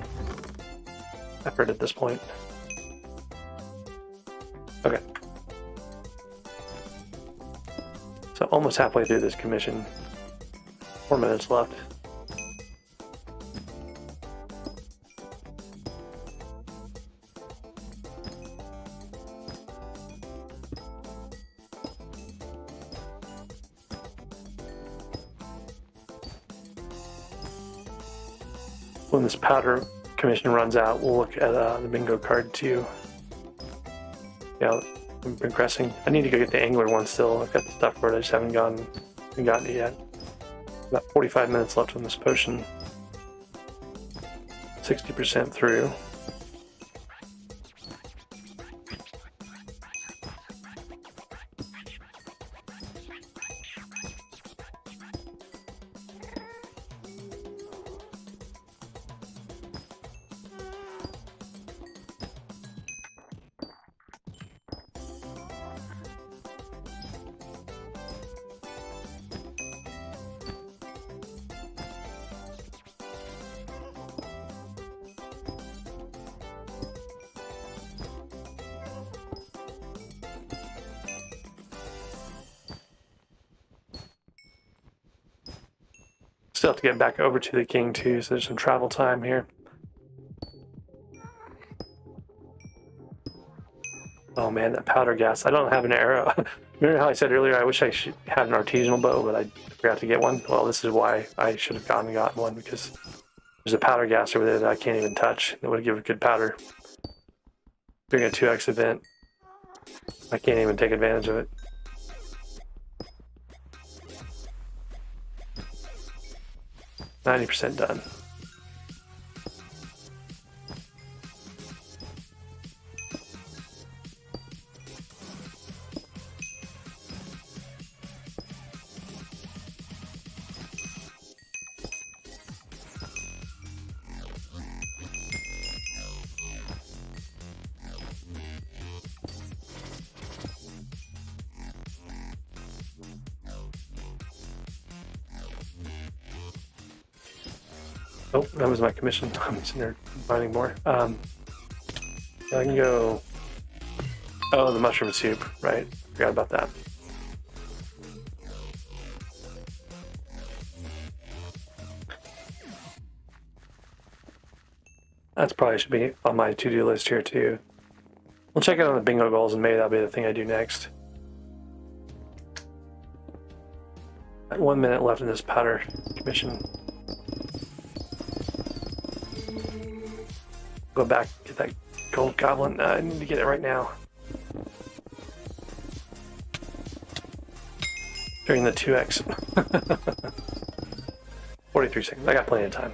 effort at this point. Okay. So almost halfway through this commission. 4 minutes left. When this powder commission runs out, we'll look at the bingo card too. Yeah, I'm progressing. I need to go get the angler one still. I've got the stuff for it. I just haven't gotten it yet. About 45 minutes left on this potion. 60% through. still have to get back over to the king too, so there's some travel time here. Oh man, that powder gas. I don't have an arrow. Remember how I said earlier I wish I should have an artisanal bow, but I forgot to get one? Well, this is why I should have gone and gotten one, because there's a powder gas over there that I can't even touch. That would give a good powder. Doing a 2x event. I can't even take advantage of it. %90 done. Oh, that was my commission. I'm sitting there finding more. I can go. Oh, the mushroom soup, right? Forgot about that. That's probably should be on my to-do list here too. We'll check it on the bingo goals, and maybe that'll be the thing I do next. 1 minute left in this powder commission. Go back, get that gold goblin. I need to get it right now. During the 2x. 43 seconds. I got plenty of time.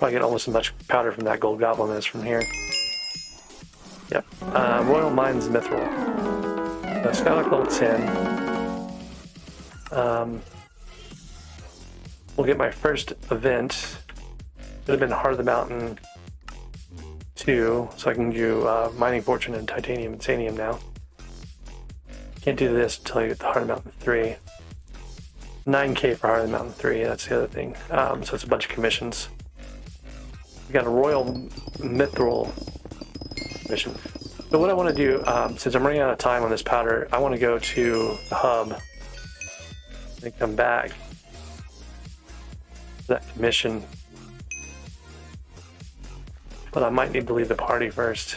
Probably get almost as much powder from that gold goblin as from here. Yep. Royal Mines Mithril. SkyBlock level 10. We'll get my first event. It would have been Heart of the Mountain 2, so I can do Mining Fortune and Titanium and Sanium now. Can't do this until I get the Heart of the Mountain 3. 9k for Heart of the Mountain 3, that's the other thing. So it's a bunch of commissions. We got a Royal Mithril mission. So what I want to do, since I'm running out of time on this powder, I want to go to the hub and come back to that commission. But I might need to leave the party first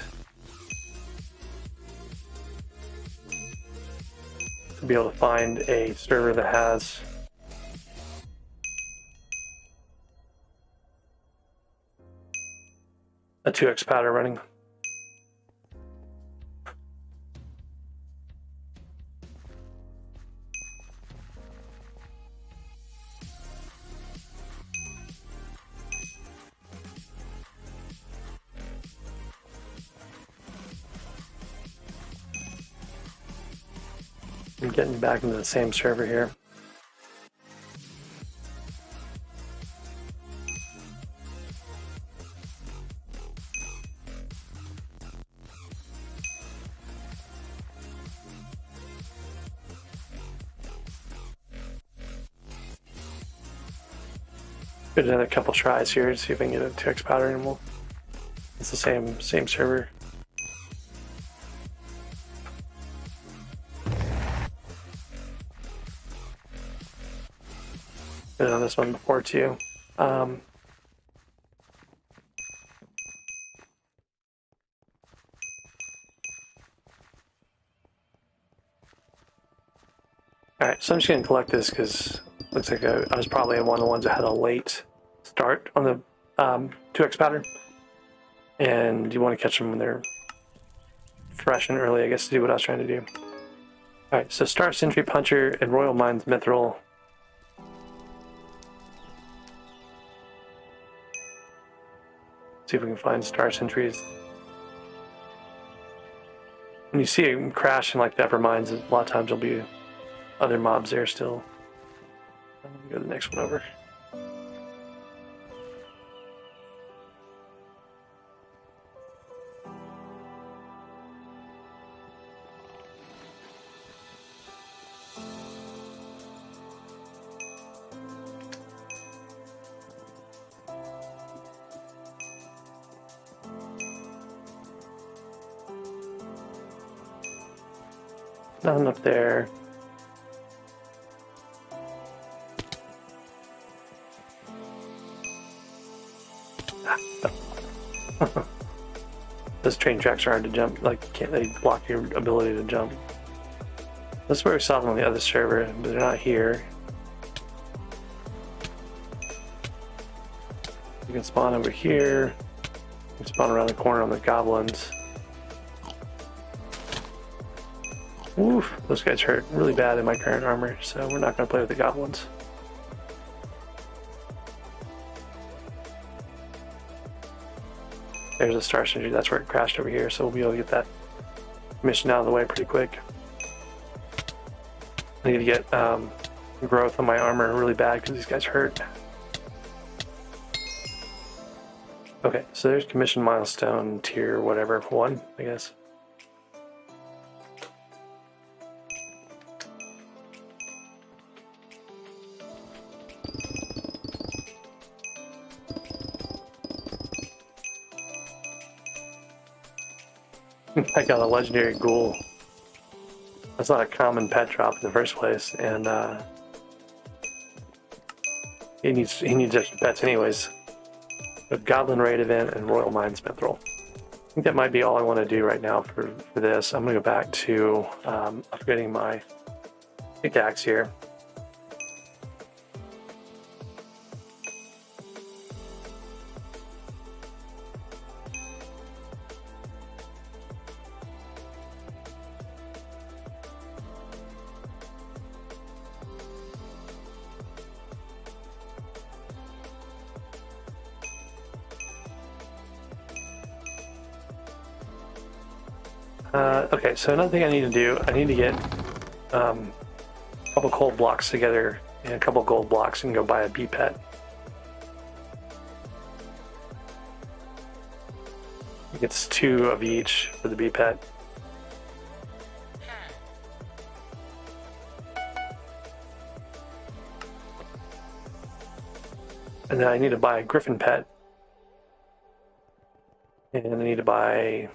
to be able to find a server that has a 2x powder running. I'm getting back into the same server here. Give it another couple tries here to see if I can get a 2x powder, and it's the same server. Been on this one before too. Alright, so I'm just gonna collect this because it looks like I was probably one of the ones that had a late start on the 2x powder, and you want to catch them when they're fresh and early, I guess, to do what I was trying to do. Alright, so Star Sentry Puncher and Royal Mines Mithril. See if we can find Star Sentries. When you see them crash in like the upper mines, a lot of times there'll be other mobs there still. I'm gonna go to the next one over. Nothing up there. Those train tracks are hard to jump. Like, can't they block your ability to jump? That's where we saw them on the other server, but they're not here. You can spawn over here. You can spawn around the corner on the goblins. Oof, those guys hurt really bad in my current armor, so we're not going to play with the goblins. There's a star synergy, that's where it crashed over here, so we'll be able to get that mission out of the way pretty quick. I need to get growth on my armor really bad because these guys hurt. Okay, so there's commission milestone tier whatever, 1, I guess. I got a legendary ghoul. That's not a common pet drop in the first place, and he needs extra pets anyways. A Goblin Raid event and Royal Mines Mithril. I think that might be all I want to do right now for this. I'm going to go back to upgrading my pickaxe here. Okay, so another thing I need to do, I need to get a couple cold blocks together and a couple gold blocks and go buy a bee pet. It gets 2 of each for the bee pet. And then I need to buy a griffin pet. And I need to buy,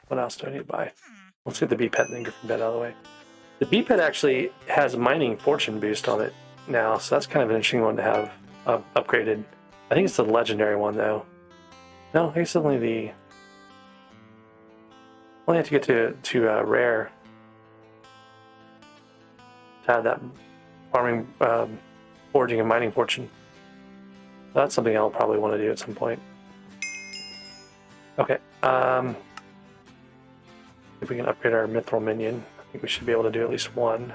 what else do I need to buy? Let's get the bee pet and then griffin pet out of the way. The bee pet actually has mining fortune boost on it now, so that's kind of an interesting one to have upgraded. I think it's the legendary one though. No, I guess only the... Only have to get to rare to have that farming, foraging and mining fortune. That's something I'll probably want to do at some point. Okay, if we can upgrade our mithril minion, I think we should be able to do at least 1.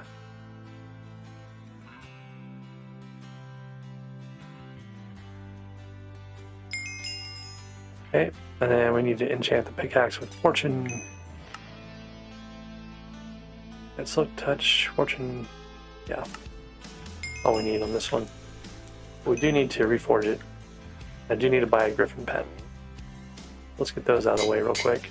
Okay, and then we need to enchant the pickaxe with fortune. Let's look, touch, fortune, yeah. All we need on this one. We do need to reforge it. I do need to buy a griffin pet. Let's get those out of the way real quick.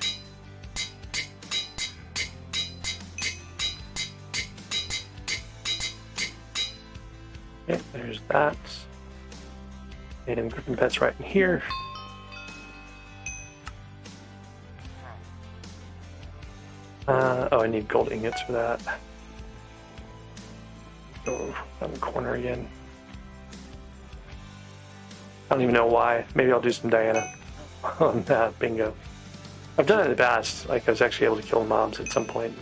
Okay, there's that. And griffin pet's right in here. Oh, I need gold ingots for that. Go down the corner again. I don't even know why. Maybe I'll do some Diana on that bingo. I've done it in the past. Like I was actually able to kill mobs at some point,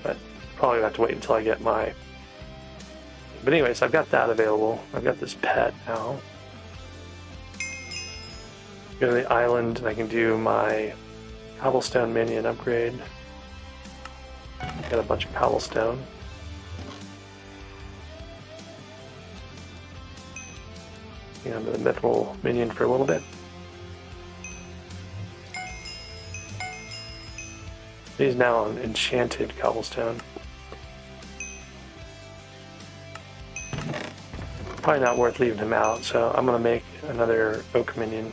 but probably have to wait until I get my. But anyways, I've got that available. I've got this pet now. Go to the island and I can do my cobblestone minion upgrade. Got a bunch of cobblestone. And the mithril minion for a little bit. He's now on enchanted cobblestone. Probably not worth leaving him out, so I'm gonna make another oak minion.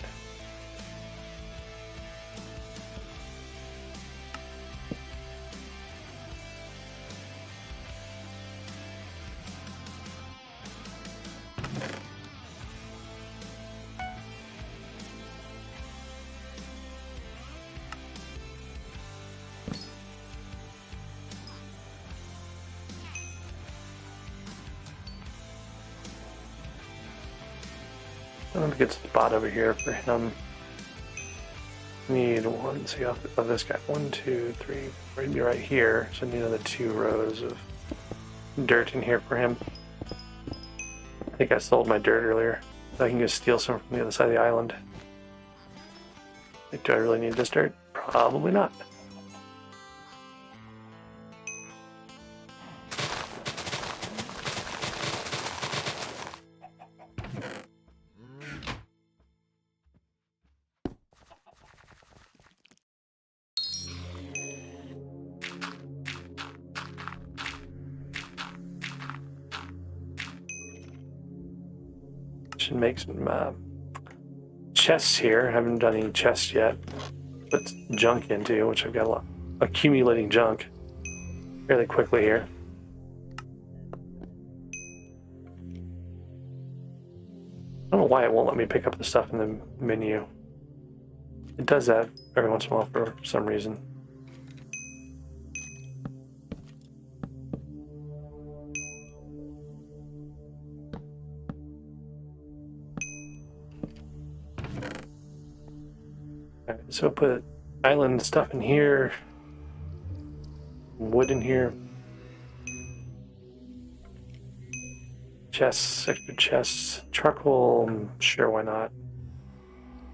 I'm gonna get a spot over here for him. Need one, see off of this guy. 1, 2, 3, maybe right here. So I need another 2 rows of dirt in here for him. I think I sold my dirt earlier. So I can go steal some from the other side of the island. Do I really need this dirt? Probably not. Should make some chests here. I haven't done any chests yet. Put junk into, which I've got a lot accumulating junk fairly quickly here. I don't know why it won't let me pick up the stuff in the menu. It does that every once in a while for some reason. Alright, so put island stuff in here, wood in here, chests, extra chests, charcoal, sure, why not?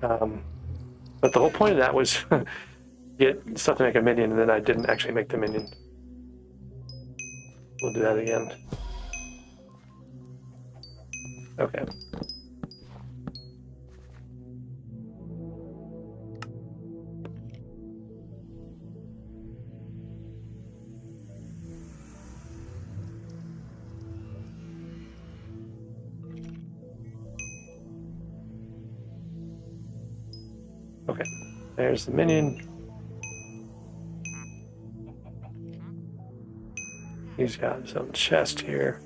But the whole point of that was get stuff to make a minion, and then I didn't actually make the minion. We'll do that again. Okay. Okay, there's the minion. He's got some chest here.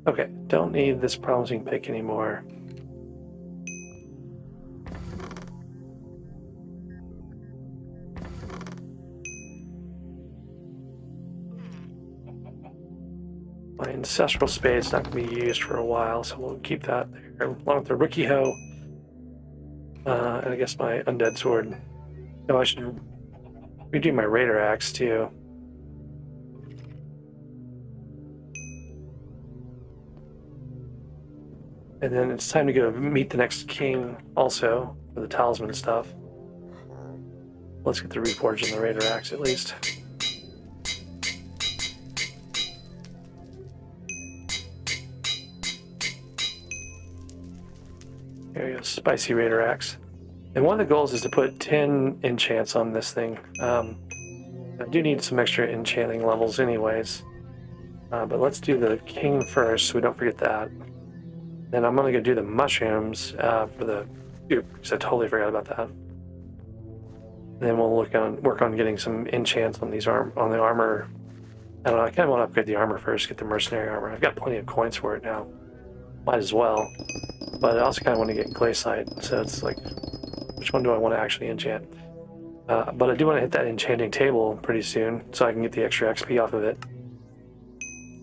Okay, don't need this promising pick anymore. My ancestral spade's not going to be used for a while, so we'll keep that there, along with the rookie hoe, and I guess my undead sword. Oh, I should redo my raider axe too. And then it's time to go meet the next king also for the talisman stuff. Let's get the reforge and the raider axe at least. There we go, spicy raider axe. And one of the goals is to put 10 enchants on this thing. I do need some extra enchanting levels anyways. But let's do the king first so we don't forget that. Then I'm going to go do the mushrooms for the goop, because I totally forgot about that. And then we'll work on getting some enchants on these on the armor. I don't know, I kind of want to upgrade the armor first, get the mercenary armor. I've got plenty of coins for it now. Might as well. But I also kind of want to get glaciite, so it's like, which one do I want to actually enchant? But I do want to hit that enchanting table pretty soon, so I can get the extra XP off of it.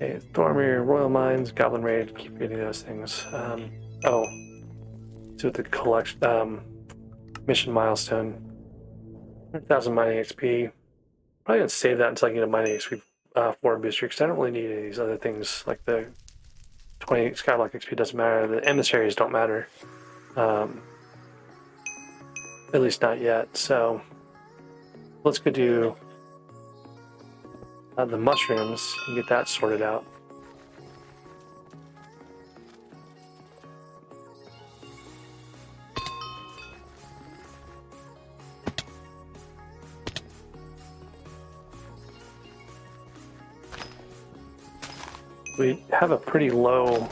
Okay, Thormir, Royal Mines, Goblin Raid, keep getting those things. Oh, so with the mission milestone, 100,000 mining XP. Probably gonna save that until I get a mining XP 4 booster, because I don't really need any of these other things, like the 20 SkyBlock XP doesn't matter, the emissaries don't matter. At least not yet, so let's go do the mushrooms and get that sorted out. We have a pretty low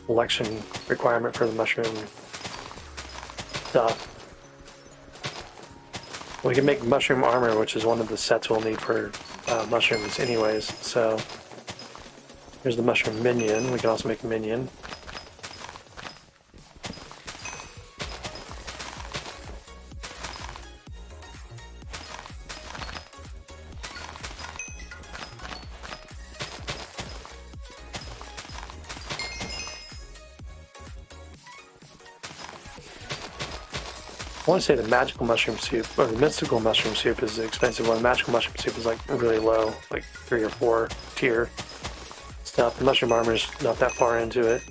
collection requirement for the mushroom stuff. We can make mushroom armor, which is one of the sets we'll need for mushrooms anyways. So here's the mushroom minion. We can also make a minion. I want to say the magical mushroom soup, or the mystical mushroom soup is the expensive one. The magical mushroom soup is like really low, like 3 or 4 tier stuff. The mushroom armor's not that far into it.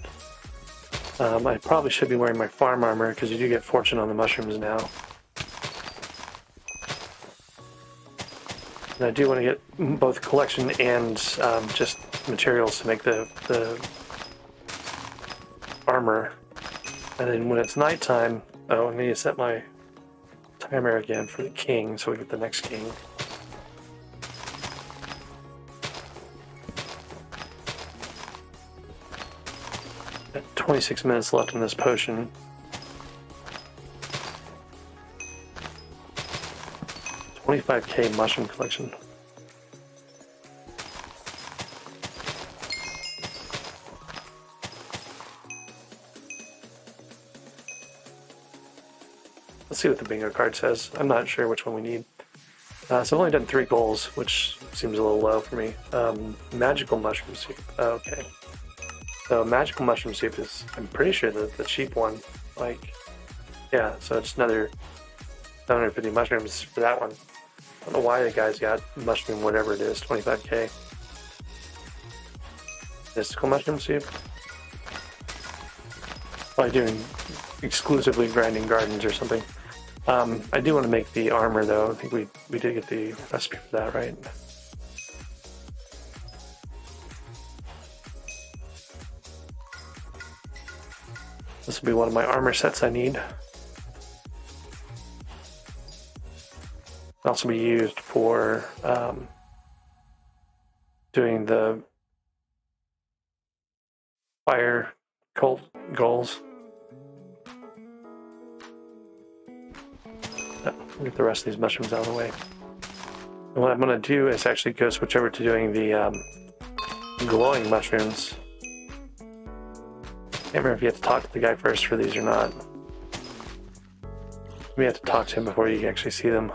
I probably should be wearing my farm armor because you do get fortune on the mushrooms now. And I do want to get both collection and just materials to make the armor. And then when it's nighttime, oh, I need to set my timer again for the king so we get the next king. Got 26 minutes left in this potion. $25K mushroom collection. Let's see what the bingo card says. I'm not sure which one we need. So I've only done 3 goals, which seems a little low for me. Magical mushroom soup. Oh, okay. So magical mushroom soup is, I'm pretty sure, the cheap one. Like, yeah, so it's another 750 mushrooms for that one. I don't know why the guy's got mushroom, whatever it is, 25K. Mystical mushroom soup. Probably doing exclusively grinding gardens or something. I do want to make the armor though. I think we did get the recipe for that, right? This will be one of my armor sets I need. Also be used for doing the fire cult goals. Get the rest of these mushrooms out of the way. And what I'm going to do is actually go switch over to doing the glowing mushrooms. Can't remember if you have to talk to the guy first for these or not. You have to talk to him before you can actually see them.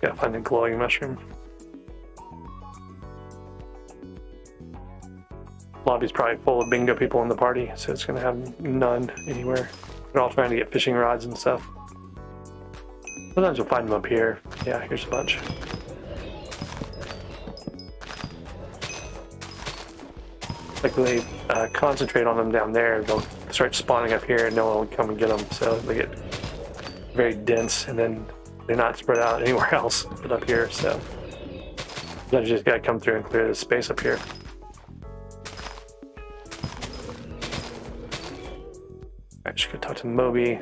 Gotta find a glowing mushroom. Lobby's probably full of bingo people in the party, so it's gonna have none anywhere. They're all trying to get fishing rods and stuff. Sometimes you'll find them up here. Yeah, here's a bunch. Like when they concentrate on them down there, they'll start spawning up here and no one will come and get them, so they get very dense and then they're not spread out anywhere else but up here, so then you just gotta come through and clear the space up here. Alright, just go talk to Moby.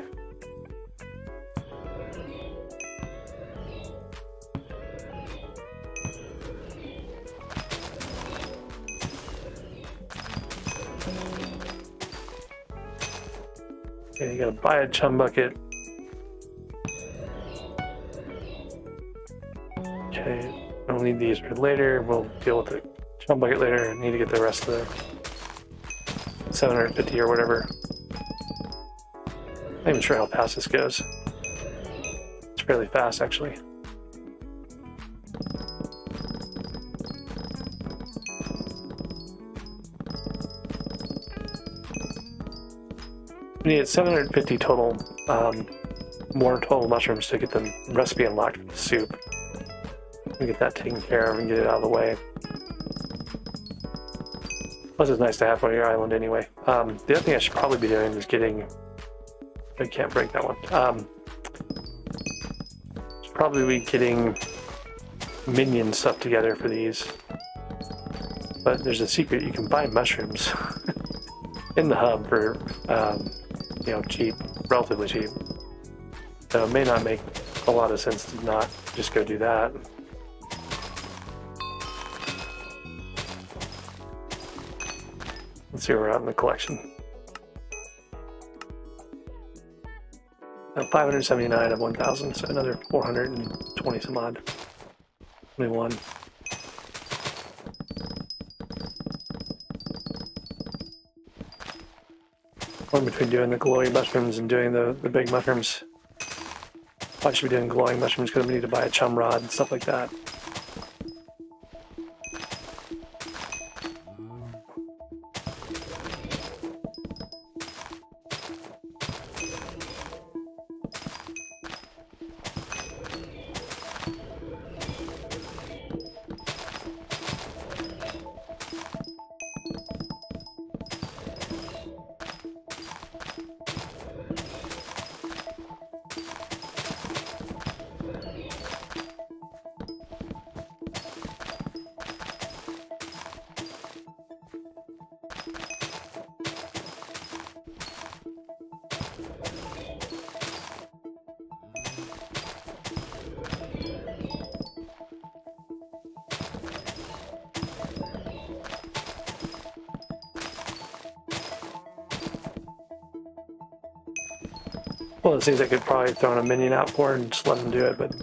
Okay, you gotta buy a chum bucket. Okay, I'll need these for later. We'll deal with the chum bucket later. I need to get the rest of the 750 or whatever. I'm not even sure how fast this goes. It's fairly fast, actually. We need 750 total, more total mushrooms to get the recipe unlocked for the soup. We get that taken care of and get it out of the way. Plus, it's nice to have on your island anyway. The other thing I should probably be doing is getting. I can't break that one. Should probably be getting minion stuff together for these. But there's a secret: you can buy mushrooms in the hub for, cheap, relatively cheap. So it may not make a lot of sense to not just go do that. Let's see where we're at in the collection. 579 of 1,000, so another 420 some odd. 21. One between doing the glowing mushrooms and doing the big mushrooms. I should be doing glowing mushrooms because we need to buy a chum rod and stuff like that. Well, it seems I could probably throw in a minion out for it and just let them do it, but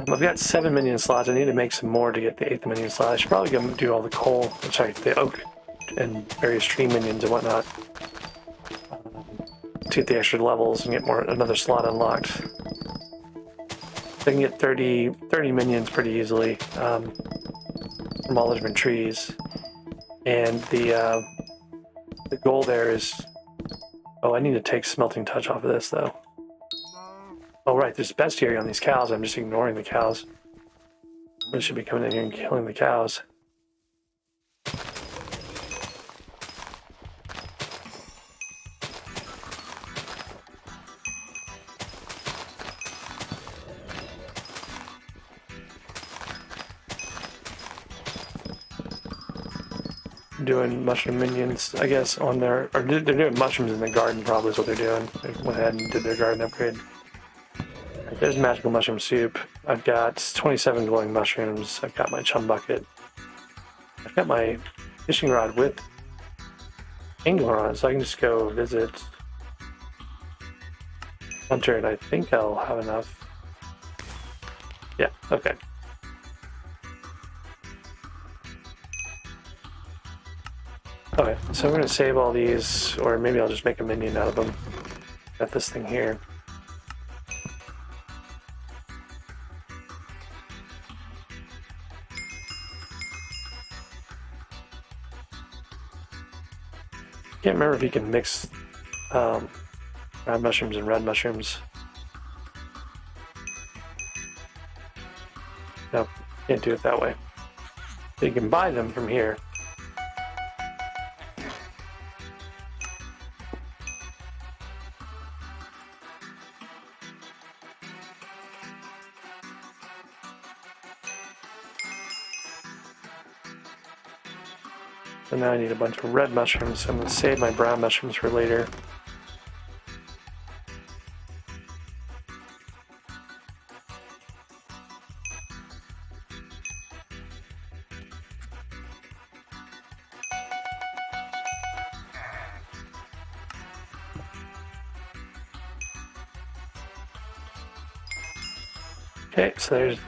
I've got 7 minion slots. I need to make some more to get the 8th minion slot. I should probably go do all the coal, sorry, the oak and various tree minions and whatnot to get the extra levels and get another slot unlocked. I can get 30 minions pretty easily from all the different trees, and the goal there is. Oh, I need to take smelting touch off of this, though. Oh, right, there's bestiary on these cows. I'm just ignoring the cows. I should be coming in here and killing the cows. Doing mushroom minions, I guess, on their, or they're doing mushrooms in the garden, probably is what they're doing. They went ahead and did their garden upgrade. Right, there's magical mushroom soup. I've got 27 glowing mushrooms. I've got my chum bucket. I've got my fishing rod with angler on it, so I can just go visit Hunter, and I think I'll have enough. Yeah, okay. Okay, so we're going to save all these, or maybe I'll just make a minion out of them. Got this thing here. Can't remember if you can mix brown mushrooms and red mushrooms. No, can't do it that way. So you can buy them from here. So now I need a bunch of red mushrooms. So I'm going to save my brown mushrooms for later. Okay, so there's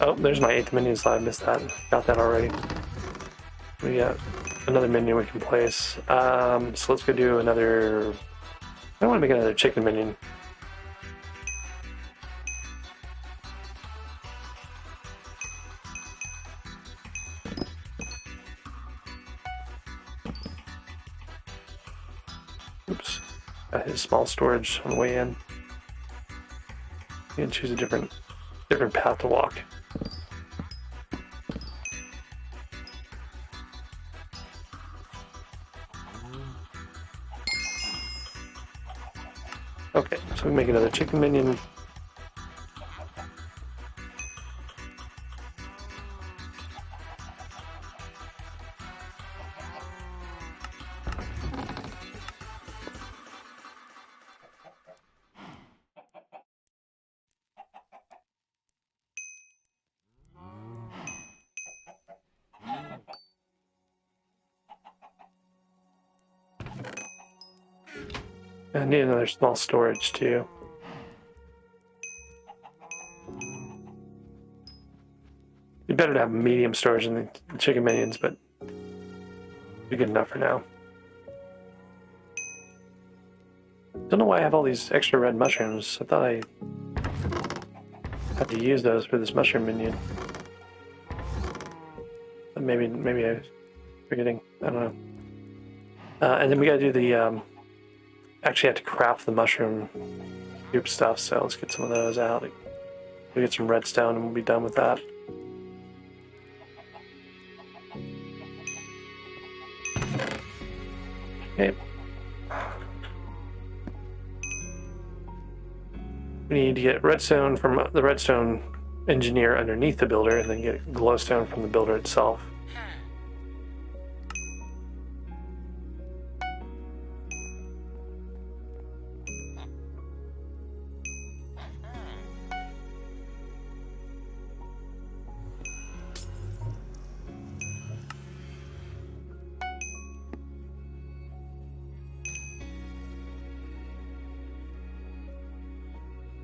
oh, there's my 8th minion slot. I missed that. Got that already. We got another minion we can place. So let's go do another. I want to make another chicken minion. Oops. Got his small storage on the way in. You can choose a different path to walk. Okay, so we make another chicken minion. I need another small storage too. better to have medium storage than the chicken minions, but be good enough for now. Don't know why I have all these extra red mushrooms. I thought I had to use those for this mushroom minion. But maybe I was forgetting. I don't know. And then we gotta do the actually have to craft the mushroom soup stuff, so let's get some of those out. We'll get some redstone and we'll be done with that. Okay. We need to get redstone from the redstone engineer underneath the builder, and then get glowstone from the builder itself.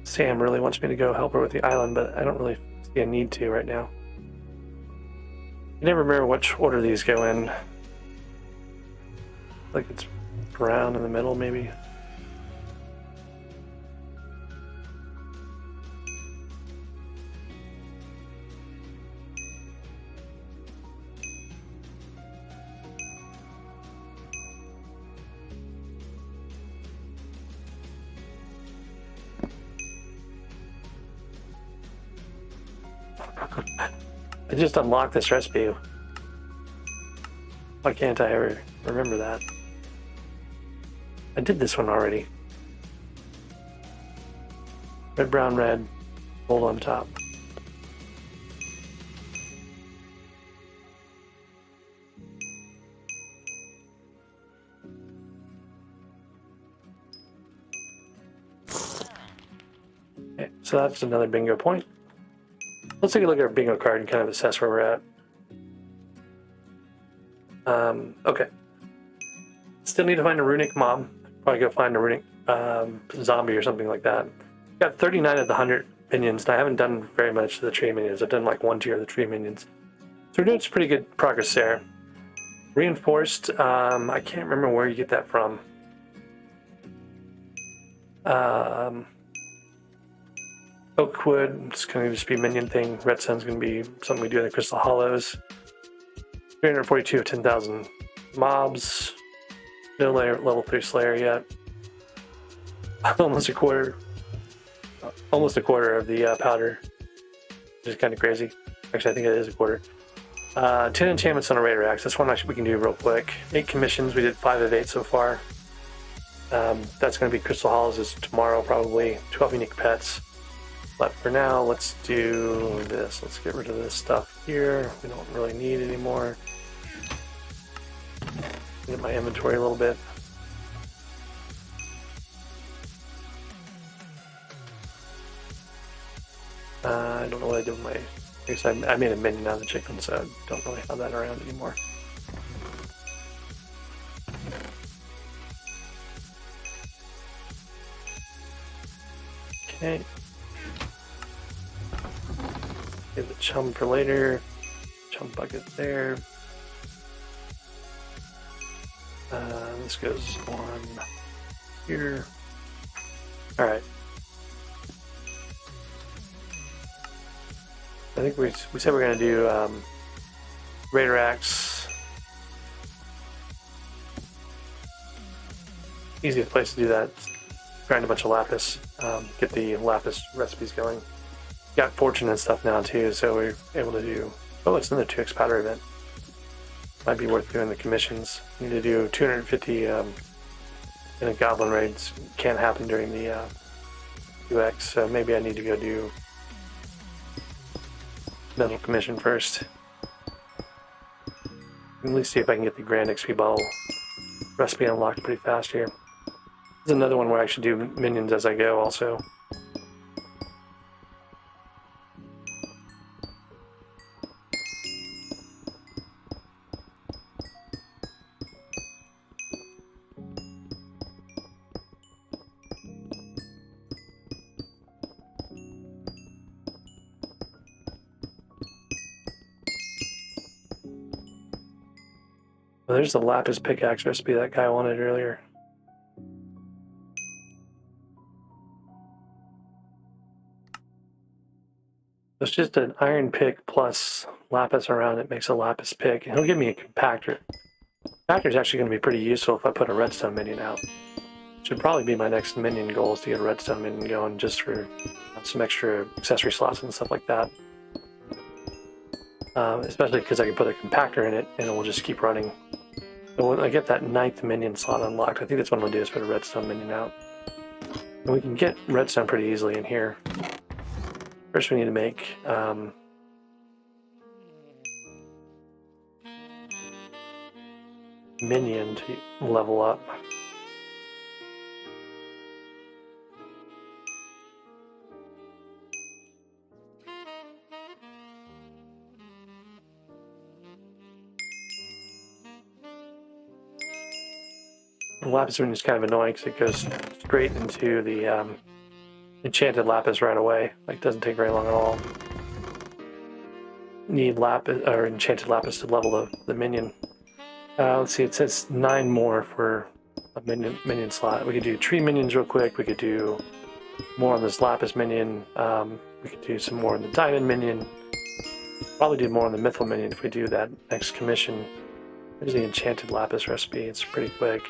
Sam really wants me to go help her with the island, but I don't really see a need to right now. I never remember which order these go in. Like it's brown in the middle, maybe. I just unlocked this recipe. Why can't I ever remember that? I did this one already. Red, brown, red, gold on top. Okay, so that's another bingo point. Let's take a look at our bingo card and kind of assess where we're at. Okay. Still need to find a runic mob. Probably go find a runic zombie or something like that. Got 39 of the 100 minions, and I haven't done very much to the tree minions. I've done like 1 tier of the tree minions. So we're doing some pretty good progress there. Reinforced, I can't remember where you get that from. Oakwood, it's going to just be a minion thing. Redstone's going to be something we do in the Crystal Hollows. 342 of 10,000 mobs. No level 3 Slayer yet. Almost a quarter of the powder, which is kind of crazy. Actually, I think it is a quarter. 10 enchantments on a Raider Axe. That's one we can do real quick. 8 commissions. We did 5 of 8 so far. That's going to be Crystal Hollows is tomorrow probably. 12 unique pets. But for now, let's do this. Let's get rid of this stuff here. We don't really need it anymore. Get my inventory a little bit. I don't know what I did with my... I guess I made a minion out of the chicken, so I don't really have that around anymore. Okay. Get the chum for later. Chum bucket there. This goes on here. All right. I think we said we're gonna do Raider Axe. Easiest place to do that. Grind a bunch of lapis. Get the lapis recipes going. Got fortune and stuff now too, so we're able to do. Oh, it's another 2x powder event. Might be worth doing the commissions. Need to do 250 in a goblin raid. Can't happen during the 2x, so maybe I need to go do metal commission first. At least see if I can get the grand XP bottle recipe unlocked pretty fast here. There's another one where I should do minions as I go also. Oh, there's the lapis pickaxe recipe that guy wanted earlier. It's just an iron pick plus lapis around it makes a lapis pick. And he'll give me a compactor. Compactor is actually going to be pretty useful if I put a redstone minion out. Should probably be my next minion goal is to get a redstone minion going just for some extra accessory slots and stuff like that. Especially because I can put a compactor in it and it will just keep running. So when I get that 9th minion slot unlocked, I think that's what I'm going to do is put a redstone minion out. And we can get redstone pretty easily in here. First we need to make minion to level up. Lapis minion is kind of annoying because it goes straight into the enchanted lapis right away. Like, doesn't take very long at all. Need lapis or enchanted lapis to level the minion. Let's see, it says 9 more for a minion slot. We could do tree minions real quick. We could do more on this lapis minion. We could do some more on the diamond minion. Probably do more on the mythal minion if we do that next commission. There's the enchanted lapis recipe. It's pretty quick.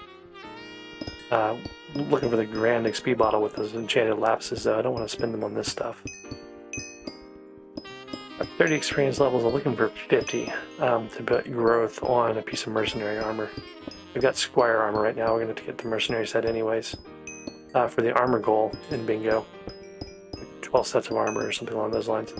Looking for the grand XP bottle with those enchanted lapises though. I don't want to spend them on this stuff. 30 experience levels. I'm looking for 50 to put growth on a piece of mercenary armor. We've got squire armor right now. We're going to get the mercenary set anyways. For the armor goal in bingo. 12 sets of armor or something along those lines.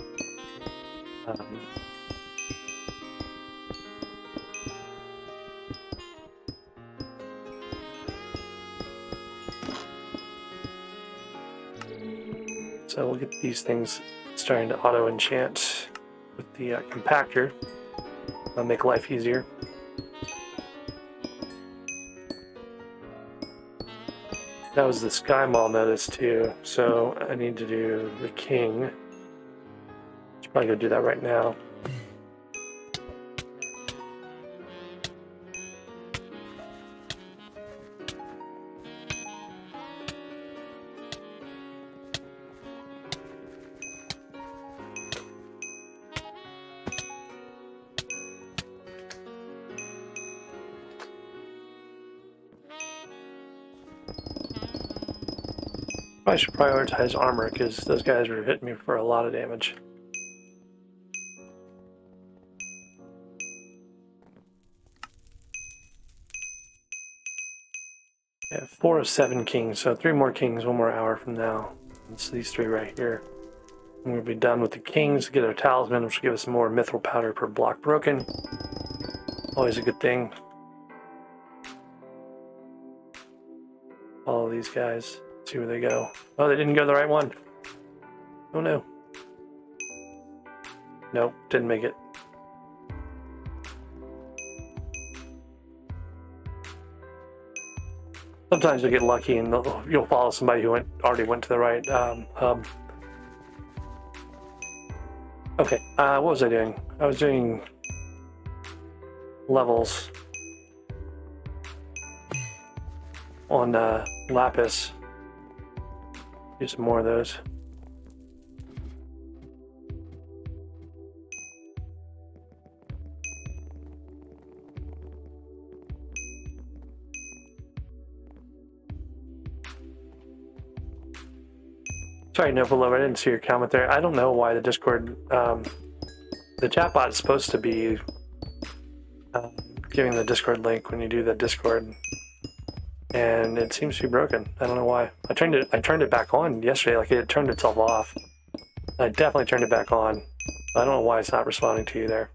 So we'll get these things starting to auto-enchant with the compactor. That'll make life easier. That was the Sky Mall notice too, so I need to do the king. Should probably go do that right now. I should prioritize armor because those guys were hitting me for a lot of damage. Yeah, 4 of 7 kings, so 3 more kings, 1 more hour from now. It's these 3 right here. And we'll be done with the kings, get our talisman, which will give us more mithril powder per block broken. Always a good thing. Follow these guys. See where they go. Oh, they didn't go the right one. Oh no. Nope, didn't make it. Sometimes you'll get lucky and you'll follow somebody who already went to the right hub. Okay, what was I doing? I was doing levels on lapis. Do some more of those. Sorry, Novolove, I didn't see your comment there. I don't know why the Discord, the chatbot is supposed to be giving the Discord link when you do the Discord, and it seems to be broken. I don't know why. I turned it back on yesterday, like it turned itself off. I definitely turned it back on. I don't know why it's not responding to you there.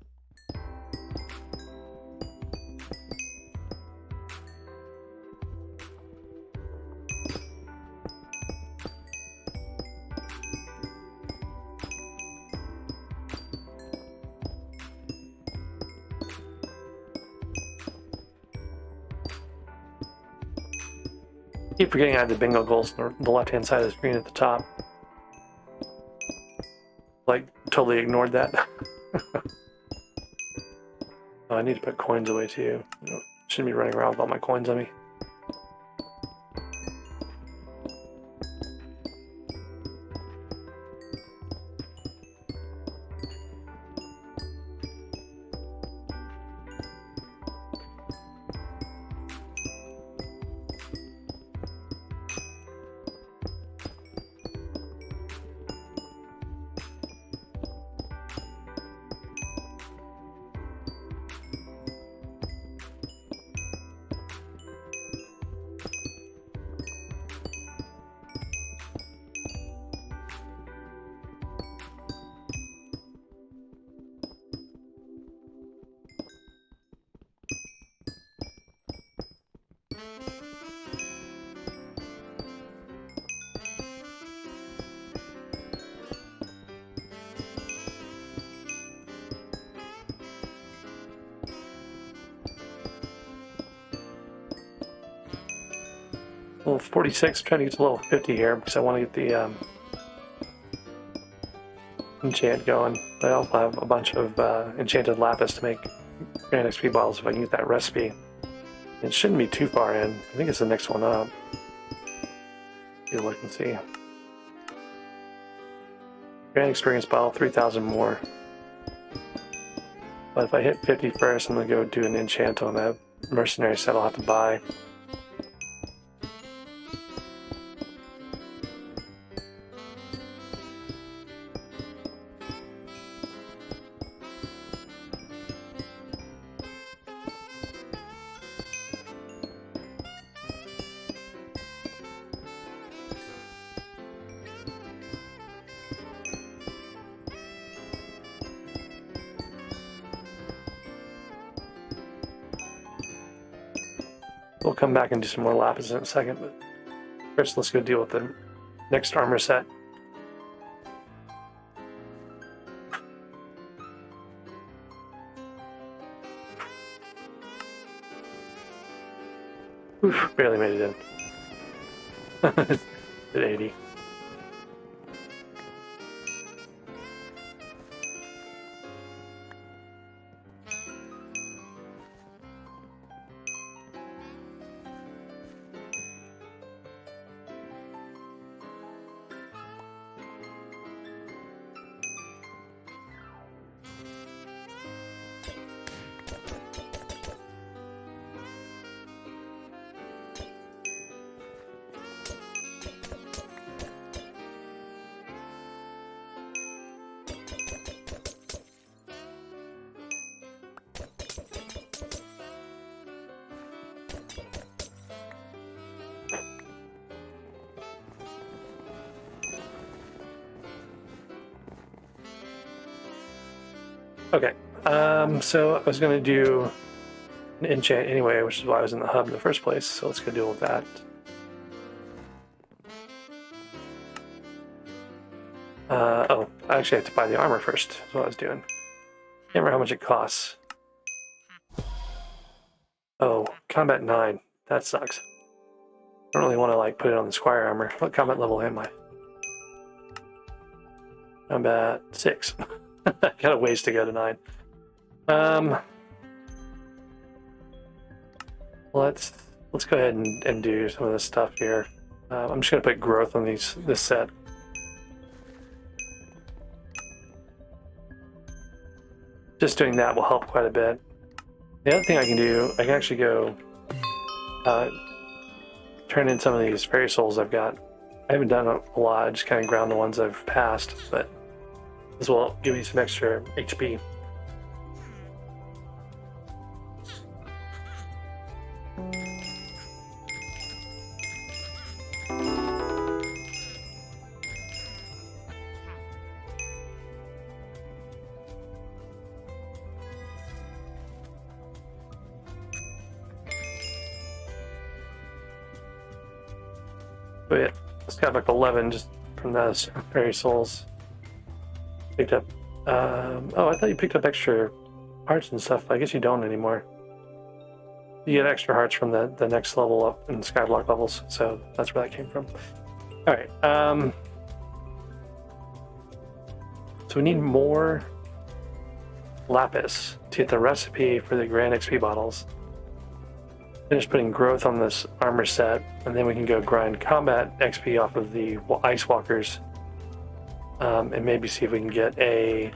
I keep forgetting I have the bingo goals on the left-hand side of the screen at the top. Like, totally ignored that. Oh, I need to put coins away too. Shouldn't be running around with all my coins on me. Level 46, trying to get to level 50 here because I want to get the enchant going. I also have a bunch of enchanted lapis to make grand XP bottles if I can get that recipe. It shouldn't be too far in. I think it's the next one up. You look and see. Grand experience bottle, 3,000 more. But if I hit 50 first, I'm going to go do an enchant on that mercenary set I'll have to buy. We'll come back and do some more lapis in a second, but first let's go deal with the next armor set. Oof, barely made it in. At 80. Okay, so I was going to do an enchant anyway, which is why I was in the hub in the first place, so let's go deal with that. Oh, I actually have to buy the armor first, that's what I was doing. Can't remember how much it costs. Oh, combat 9, that sucks. I don't really want to like put it on the squire armor. What combat level am I? Combat 6. Got a ways to go to 9. Let's go ahead and do some of this stuff here. I'm just gonna put growth on this set. Just doing that will help quite a bit. The other thing I can do, I can actually go turn in some of these fairy souls I've got. I haven't done a lot, I just kind of ground the ones I've passed, but this will give me some extra HP. So yeah, it's got like 11 just from those fairy souls. Picked up. Oh, I thought you picked up extra hearts and stuff. I guess you don't anymore. You get extra hearts from the next level up in SkyBlock levels, so that's where that came from. All right. So we need more lapis to get the recipe for the grand XP bottles. finish putting growth on this armor set, and then we can go grind combat XP off of the ice walkers, and maybe see if we can get a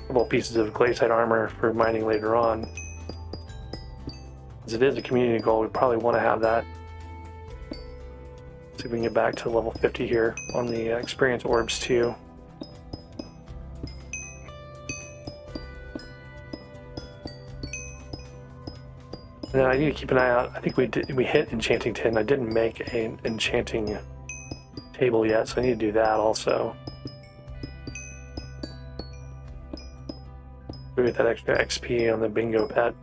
couple pieces of glaciite armor for mining later on. As it is a community goal, we probably want to have that. See if we can get back to level 50 here on the experience orbs too. And then I need to keep an eye out. I think we hit enchanting 10. I didn't make an enchanting table yet, so I need to do that also. We get that extra XP on the bingo pet.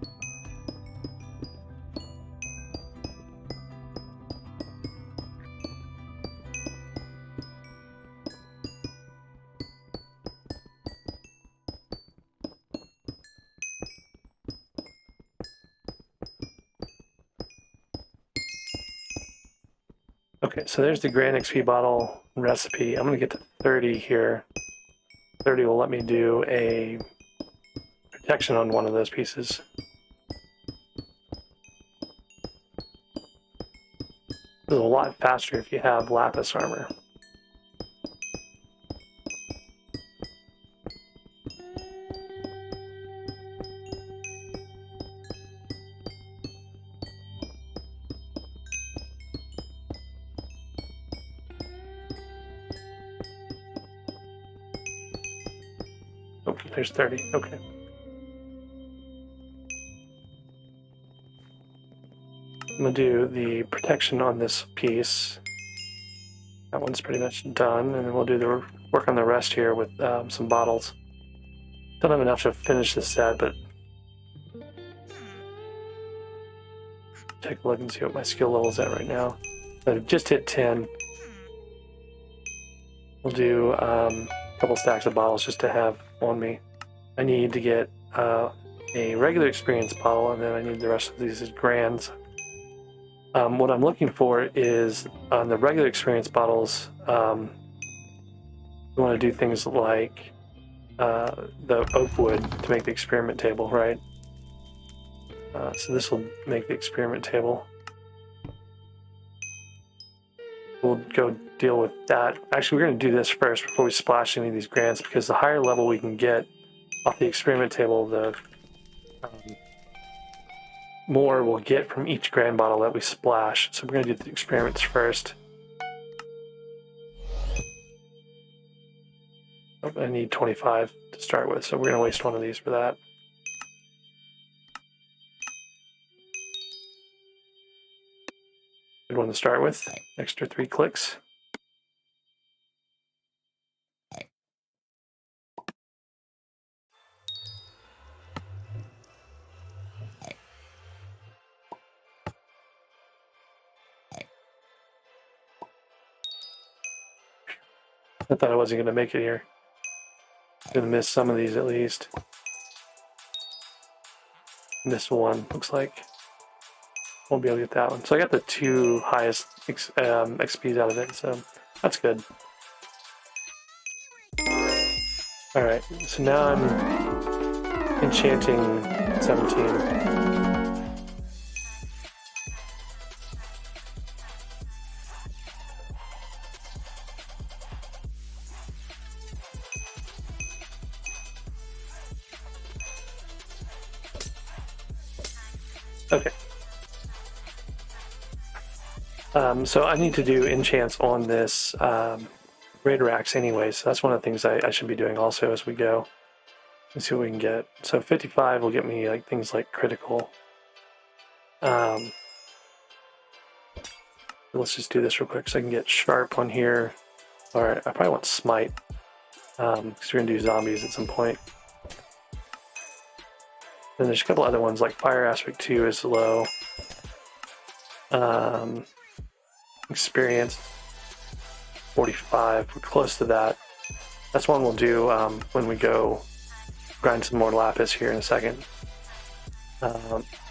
Okay, so there's the Grand XP bottle recipe. I'm going to get to 30 here. 30 will let me do a protection on one of those pieces. This is a lot faster if you have lapis armor. Okay, there's 30. Okay. I'm going to do the protection on this piece. That one's pretty much done, and then we'll do the work on the rest here with some bottles. Don't have enough to finish this set, but take a look and see what my skill level is at right now. I've just hit 10. We'll do a couple stacks of bottles just to have on me. I need to get a regular experience bottle, and then I need the rest of these as grands. What I'm looking for is on the regular experience bottles, we want to do things like the oak wood to make the experiment table, right? So this will make the experiment table. We'll go deal with that. Actually, we're going to do this first before we splash any of these grants, because the higher level we can get off the experiment table, the more we'll get from each grand bottle that we splash. So we're going to do the experiments first. Oh, I need 25 to start with, so we're going to waste one of these for that. Good one to start with. Extra 3 clicks. I thought I wasn't going to make it here. Going to miss some of these at least. Missed one, looks like. Won't be able to get that one. So I got the 2 highest XPs out of it, so that's good. Alright, so now I'm enchanting 17. Okay. So I need to do enchants on this Raider Axe anyway, so that's one of the things I should be doing also as we go. Let's see what we can get. So 55 will get me like things like critical. Let's just do this real quick so I can get sharp on here. Alright, I probably want smite, because we're going to do zombies at some point. Then there's a couple other ones like Fire Aspect 2 is low. Experience 45, we're close to that. That's one we'll do when we go grind some more lapis here in a second.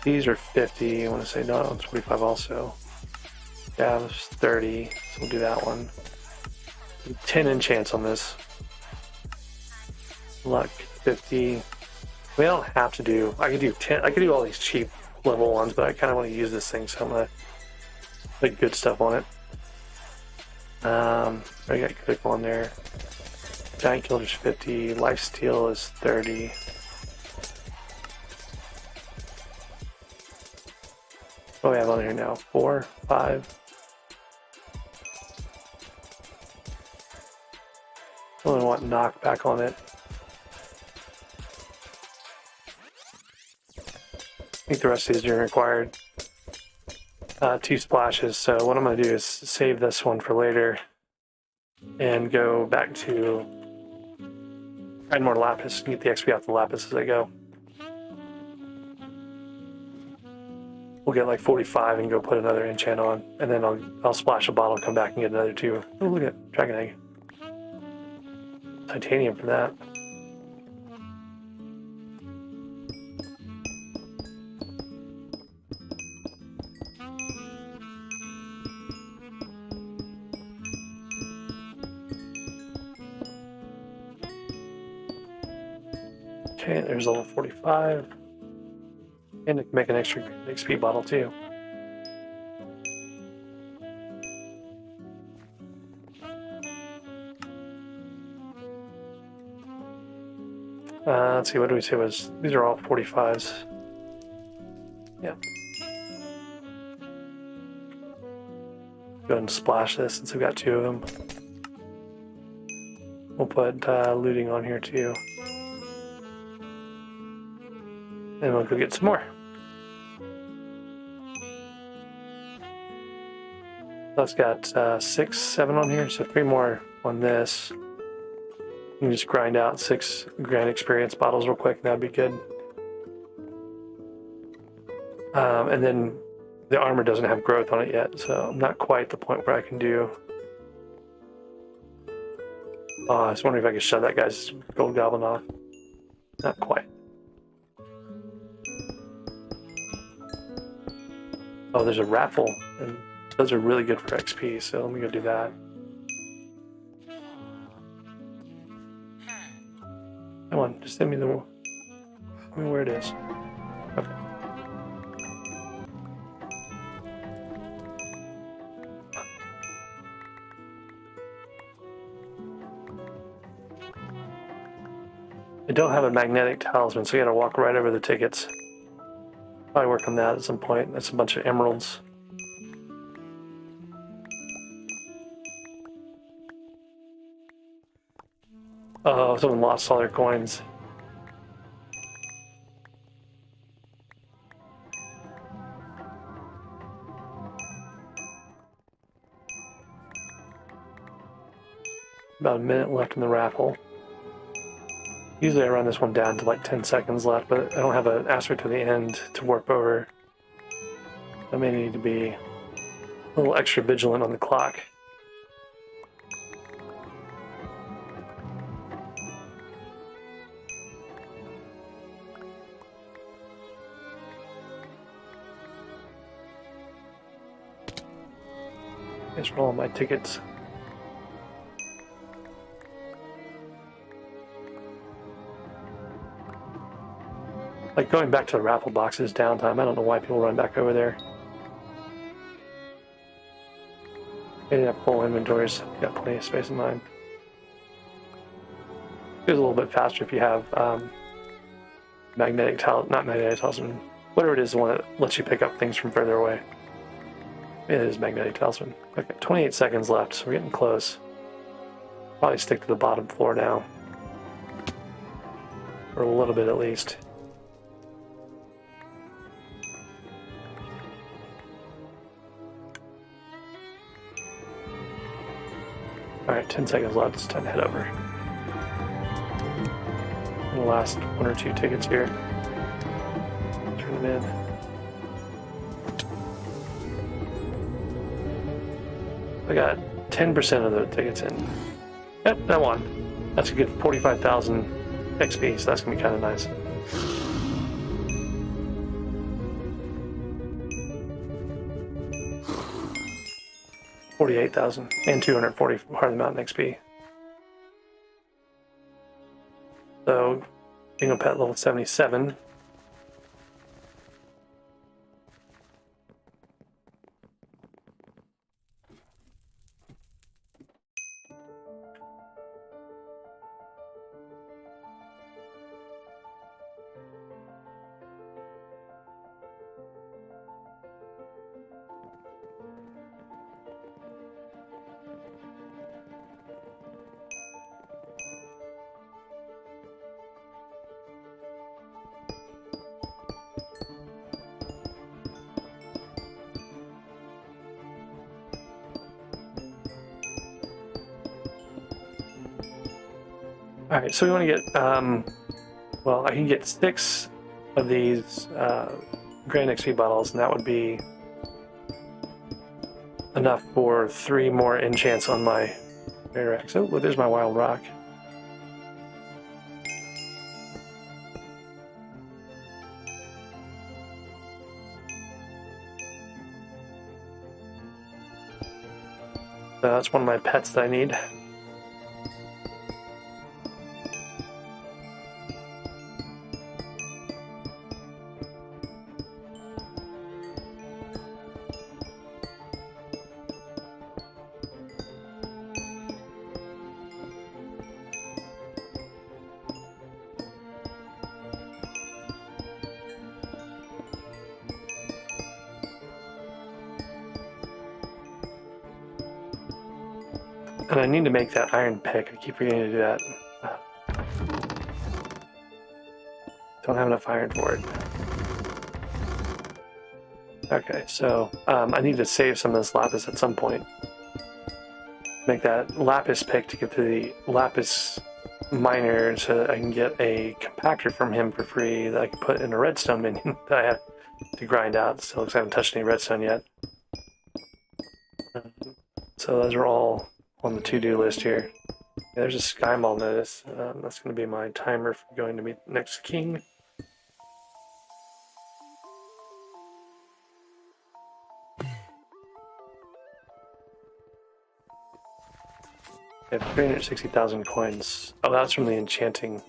These are 50, I want to say no, it's 45 also. Yeah, there's 30, so we'll do that one. 10 enchants on this. Luck 50. We don't have to do, I could do 10, I could do all these cheap level ones, but I kind of want to use this thing, so I'm going to put good stuff on it. I got critical on there. Giant killer's 50, lifesteal is 30. What do we have on here now? 4, 5. I only want knockback on it. I think the rest of these are required. 2 splashes, so what I'm going to do is save this one for later and go back to add more lapis and get the XP off the lapis as I go. We'll get like 45 and go put another enchant on, and then I'll splash a bottle, come back and get another 2. Oh, look at dragon egg. Titanium for that. Okay, there's level 45. And it can make an extra XP bottle too. Let's see, what do we say was, these are all 45s. Yeah. Go ahead and splash this since we've got 2 of them. We'll put looting on here too. And we'll go get some more. That's got 6, 7 on here, so 3 more on this. You can just grind out 6 grand experience bottles real quick, and that'd be good. And then the armor doesn't have growth on it yet, so I'm not quite at the point where I can do... Oh, I was wondering if I could shove that guy's gold goblin off. Not quite. Oh, there's a raffle, and those are really good for XP, so let me go do that. Come on, just send me where it is. Okay. I don't have a magnetic talisman, so you gotta walk right over the tickets. Probably work on that at some point. That's a bunch of emeralds. Oh, someone lost all their coins. About a minute left in the raffle. Usually I run this one down to like 10 seconds left, but I don't have an asterisk to the end to warp over. I may need to be a little extra vigilant on the clock. Just roll my tickets. Like going back to the raffle box is downtime. I don't know why people run back over there. They didn't have full inventories. Got plenty of space in mine. It goes a little bit faster if you have not magnetic talisman. Whatever it is, the one that lets you pick up things from further away. It is magnetic talisman. Okay, 28 seconds left, so we're getting close. Probably stick to the bottom floor now. For a little bit at least. Alright, 10 seconds left. It's time to head over. And the last 1 or 2 tickets here. Turn them in. I got 10% of the tickets in. Yep, that won. That's a good 45,000 XP, so that's going to be kind of nice. $48,000 and 240 Hard Mountain XP. So, Bingo Pet level 77. Alright, so we want to get, well, I can get 6 of these Grand XP bottles, and that would be enough for 3 more enchants on my Rarax. Oh, well, there's my Wild Rock. So that's one of my pets that I need. And I need to make that iron pick. I keep forgetting to do that. Don't have enough iron for it. Okay, so I need to save some of this lapis at some point. Make that lapis pick to get to the lapis miner so that I can get a compactor from him for free that I can put in a redstone minion that I have to grind out. Still looks like I haven't touched any redstone yet. So those are all on the to-do list here. Yeah, there's a sky mall notice. That's going to be my timer for going to meet the next king. I have 360,000 coins. Oh, that's from the enchanting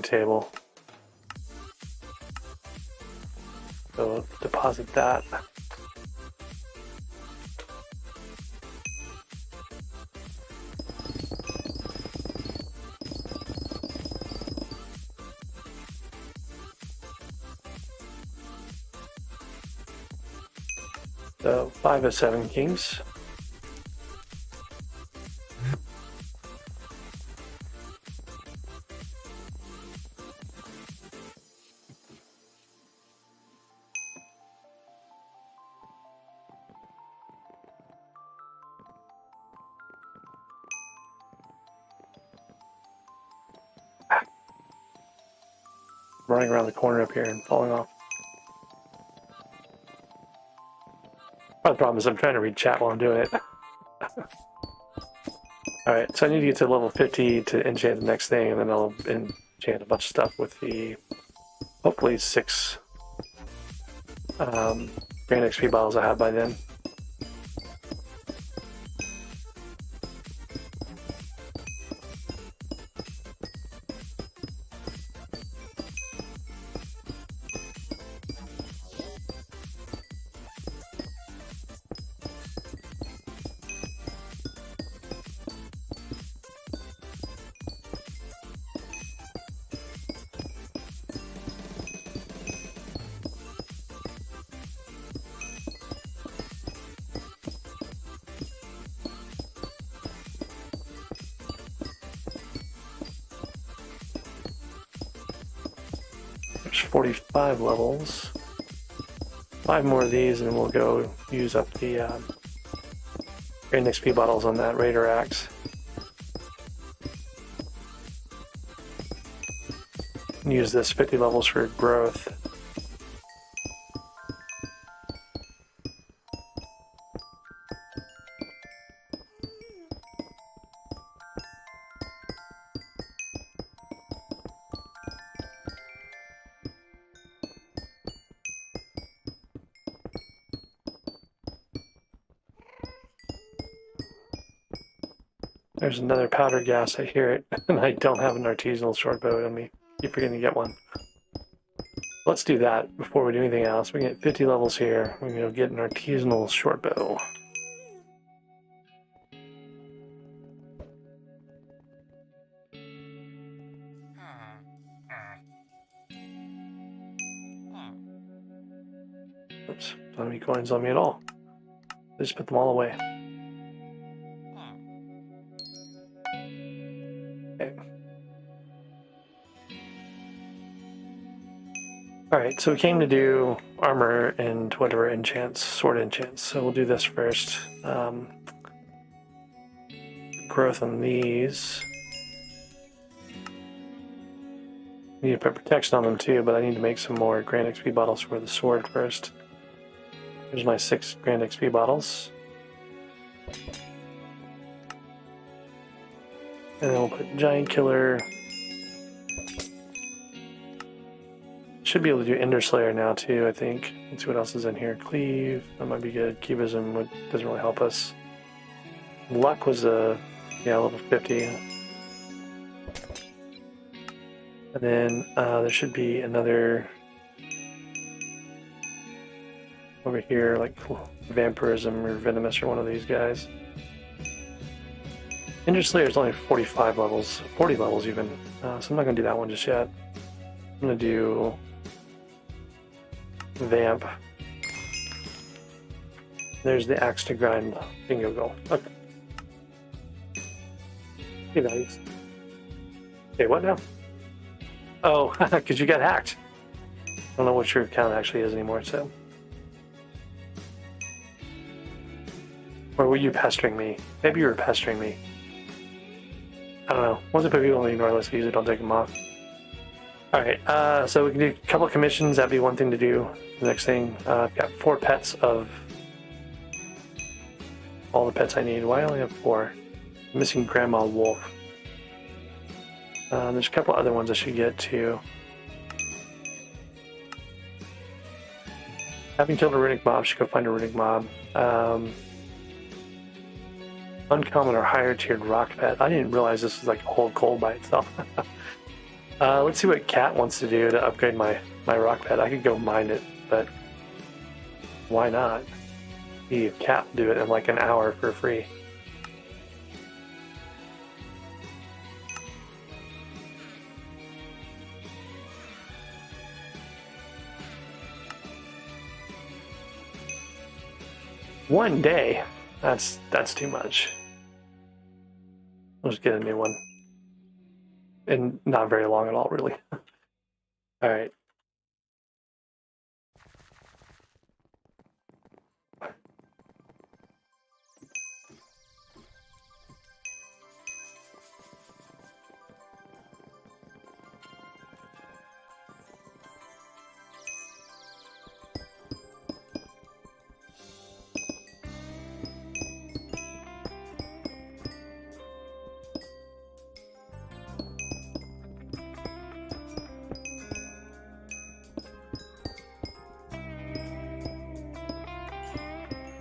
table. So deposit that. So 5 of 7 kings. Running around the corner up here and falling off. The problem is I'm trying to read chat while I'm doing it. Alright, so I need to get to level 50 to enchant the next thing, and then I'll enchant a bunch of stuff with the, hopefully, 6 Grand XP bottles I have by then. There's 45 levels. 5 more of these and we'll go use up the Grand XP bottles on that Raider axe. Use this 50 levels for growth. There's another powder gas, I hear it, and I don't have an artisanal short bow on me. Keep forgetting to get one. Let's do that before we do anything else. We can get 50 levels here. We're going to get an artisanal short bow. Oops, don't have any coins on me at all. I just put them all away. Okay. Alright, so we came to do armor and whatever enchants, sword enchants. So we'll do this first. Growth on these. I need to put protection on them too, but I need to make some more Grand XP bottles for the sword first. Here's my 6 Grand XP bottles. And then we'll put Giant Killer. Should be able to do Ender Slayer now too, I think. Let's see what else is in here. Cleave, that might be good. Cubism doesn't really help us. Luck was level 50. And then there should be another over here, like Vampirism or Venomous or one of these guys. Ender Slayer is only 45 levels, 40 levels even, so I'm not going to do that one just yet. I'm going to do Vamp. There's the Axe to Grind Bingo Goal. Okay. Hey, values. Okay, what now? Oh, because you got hacked. I don't know what your account actually is anymore, so. Or were you pestering me? Maybe you were pestering me. I don't know. Once I put people on the ignore list, I usually don't take them off. Alright, so we can do a couple of commissions. That'd be one thing to do. The next thing, I've got 4 pets of all the pets I need. Why only have 4? I'm missing Grandma Wolf. There's a couple other ones I should get too. Having killed a runic mob, should go find a runic mob. Uncommon or higher tiered rock pet. I didn't realize this was like a whole coal by itself. Let's see what Cat wants to do to upgrade my rock pet. I could go mine it, but why not? See if Cat will do it in like an hour for free. One day? That's too much. I'll just get a new one. And not very long at all, really. Alright.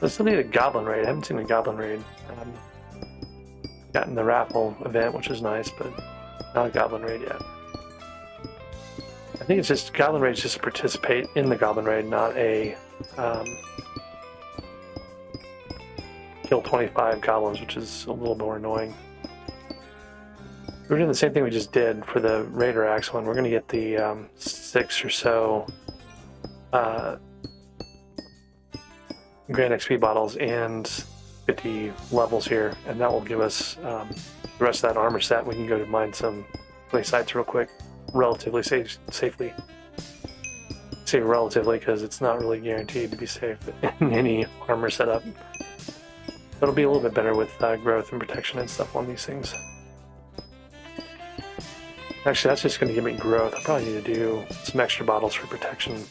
I still need a goblin raid. I haven't seen a goblin raid. Gotten the raffle event, which is nice, but not a goblin raid yet. I think it's just goblin raids just to participate in the goblin raid, not a kill 25 goblins, which is a little more annoying. We're doing the same thing we just did for the Raider Axe one. We're going to get the 6 or so Grand XP bottles and 50 levels here, and that will give us the rest of that armor set. We can go to mine some play sites real quick, relatively safely. Say relatively because it's not really guaranteed to be safe in any armor setup. It'll be a little bit better with growth and protection and stuff on these things. Actually, that's just going to give me growth. I probably need to do some extra bottles for protection.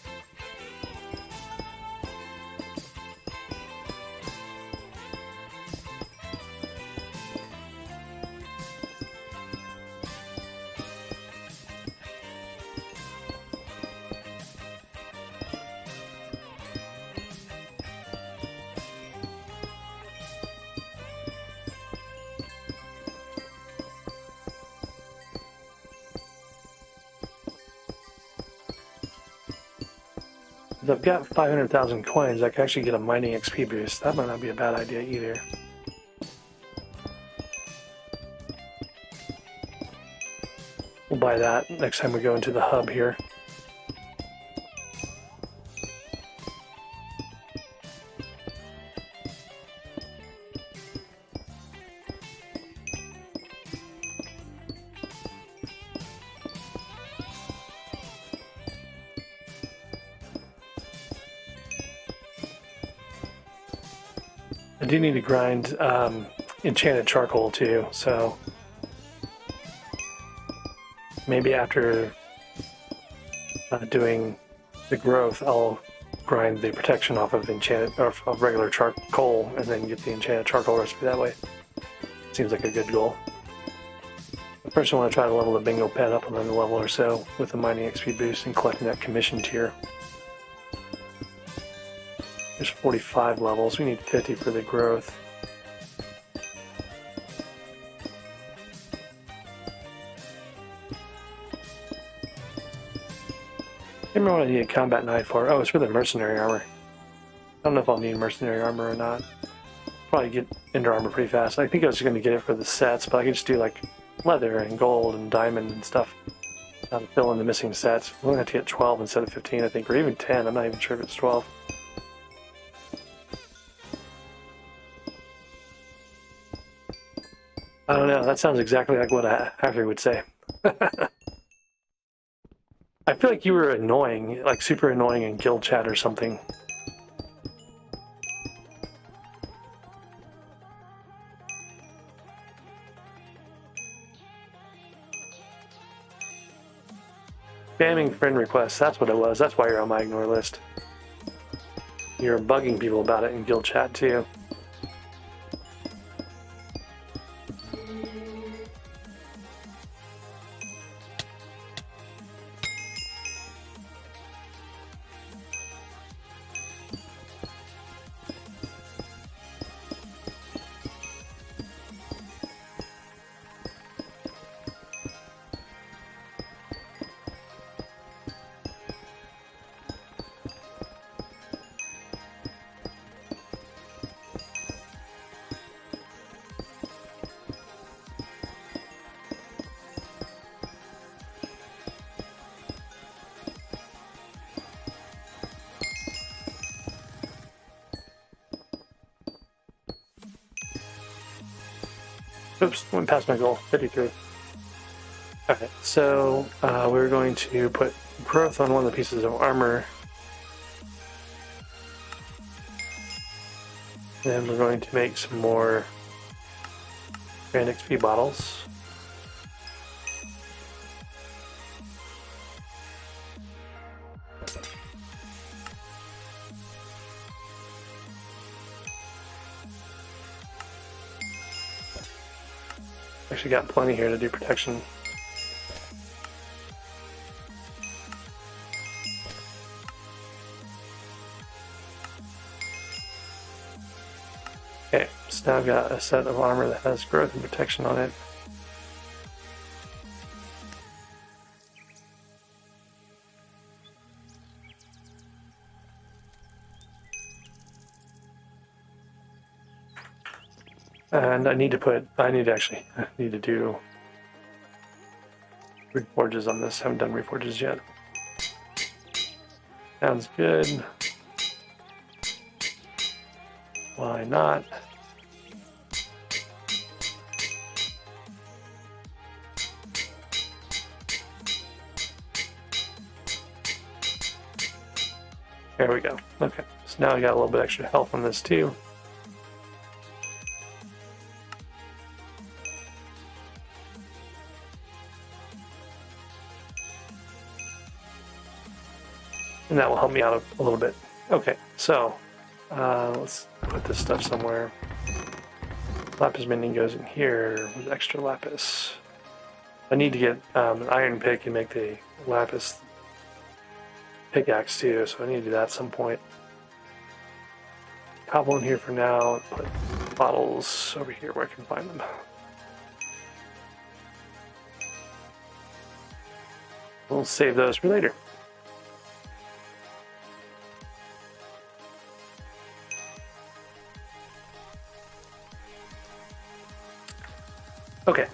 If I've got 500,000 coins, I can actually get a mining XP boost. That might not be a bad idea either. We'll buy that next time we go into the hub here. I do need to grind enchanted charcoal too, so maybe after doing the growth, I'll grind the protection off of enchanted or of regular charcoal, and then get the enchanted charcoal recipe that way. Seems like a good goal. First, I want to try to level the bingo pet up another level or so with the mining XP boost and collecting that commission tier. There's 45 levels. We need 50 for the growth. I remember what I needed combat knight for. Oh, it's for the mercenary armor. I don't know if I'll need mercenary armor or not. Probably get Ender armor pretty fast. I think I was going to get it for the sets, but I can just do like leather and gold and diamond and stuff to fill in the missing sets. We're going to have to get 12 instead of 15, I think, or even 10. I'm not even sure if it's 12. I don't know. That sounds exactly like what a hacker would say. I feel like you were annoying, like super annoying in guild chat or something. Spamming friend requests, that's what it was. That's why you're on my ignore list. You're bugging people about it in guild chat too. Oops, went past my goal, 53. Okay, so we're going to put growth on one of the pieces of armor. Then we're going to make some more Grand XP bottles. Actually got plenty here to do protection. Okay, so now I've got a set of armor that has growth and protection on it. And I need to do reforges on this. Haven't done reforges yet. Sounds good. Why not? There we go. Okay, so now I got a little bit extra health on this too. And that will help me out a little bit. Okay, so let's put this stuff somewhere. Lapis mending goes in here with extra lapis. I need to get an iron pick and make the lapis pickaxe too, so I need to do that at some point. Cobble in here for now, and put bottles over here where I can find them. We'll save those for later. Okay.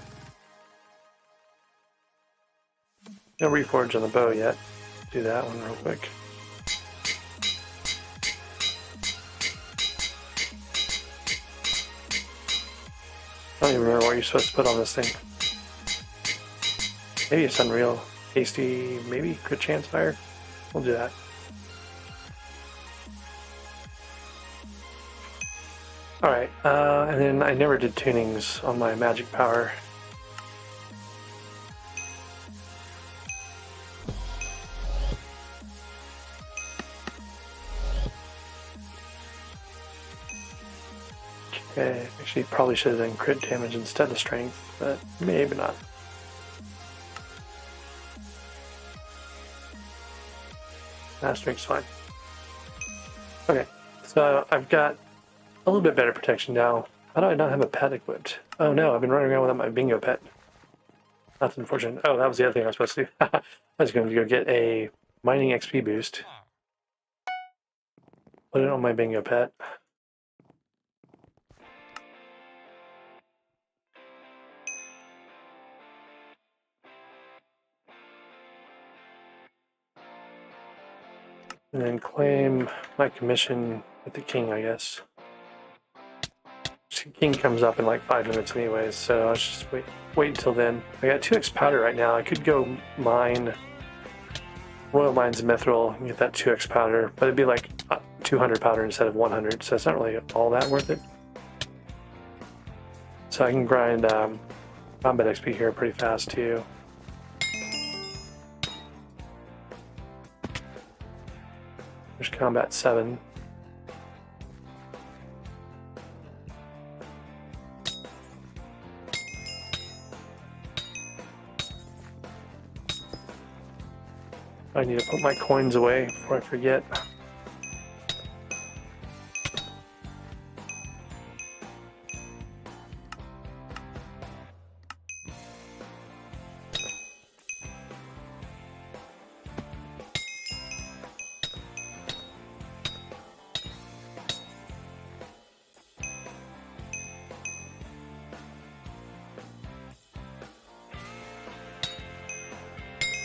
No reforge on the bow yet. Do that one real quick. I don't even remember what you're supposed to put on this thing. Maybe it's Unreal. Hasty, maybe? Good chance fire? We'll do that. Alright, and then I never did tunings on my magic power. Okay, actually probably should have done crit damage instead of strength, but maybe not. Strength's fine. Okay, so I've got a little bit better protection now. How do I not have a pet equipped? Oh no, I've been running around without my bingo pet. That's unfortunate. Oh, that was the other thing I was supposed to do. I was going to go get a mining XP boost. Put it on my bingo pet. And then claim my commission with the king, I guess. The king comes up in like 5 minutes anyways, so I'll just wait until then. I got 2x powder right now. I could go mine Royal Mines Mithril and get that 2x powder, but it'd be like 200 powder instead of 100, so it's not really all that worth it. So I can grind combat XP here pretty fast too. There's combat 7. I need to put my coins away before I forget.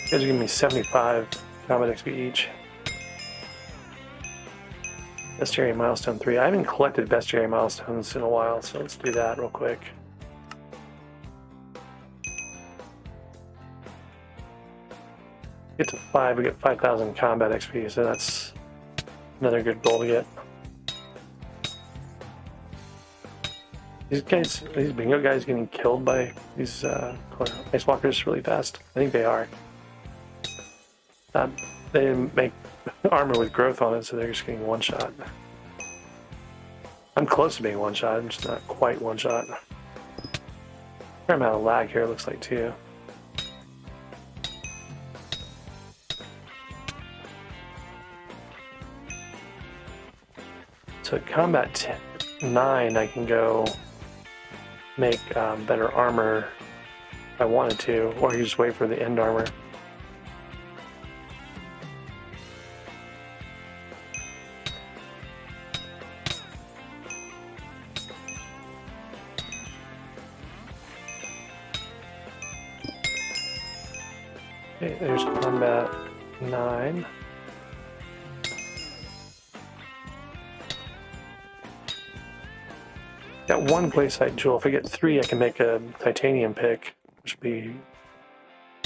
You guys are giving me 75 combat XP each. Bestiary milestone 3. I haven't collected bestiary milestones in a while, so let's do that real quick. Get to 5, we get 5,000 combat XP, so that's another good goal to get. These bingo guys getting killed by these ice walkers really fast. I think they are. They didn't make armor with growth on it, so they're just getting one shot. I'm close to being one shot, I'm just not quite one shot. Fair amount of lag here, it looks like, too. So at combat 9, I can go make better armor if I wanted to, or you just wait for the end armor. Okay, there's combat 9. Got 1 glaciite jewel. If I get 3, I can make a titanium pick, which would be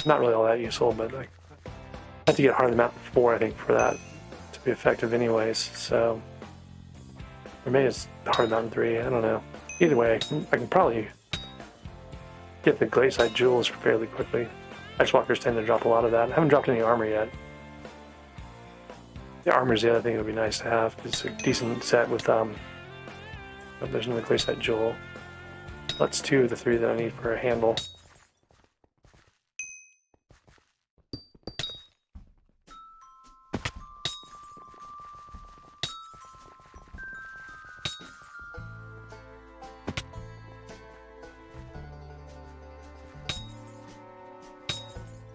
not really all that useful, but I have to get Heart of the Mountain 4, I think, for that to be effective anyways, so... Or maybe it's Heart of the Mountain 3, I don't know. Either way, I can probably get the glaciite jewels fairly quickly. Ice walkers tend to drop a lot of that. I haven't dropped any armor yet. The armor's the other thing that would be nice to have. It's a decent set with, oh, there's another glaciite jewel. That's 2 of the 3 that I need for a handle.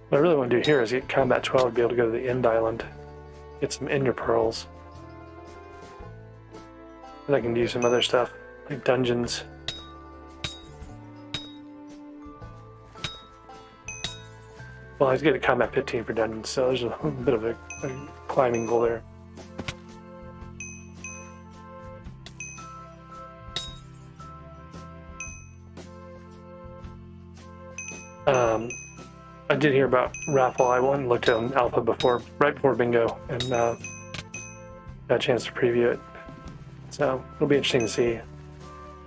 What I really want to do here is get combat 12 to be able to go to the end island, get some ender pearls. And I can do some other stuff, like dungeons. Well, I was getting combat 15 for dungeons, so there's a bit of a climbing goal there. I did hear about raffle. I went and looked at an alpha right before bingo, and got a chance to preview it. So it'll be interesting to see. I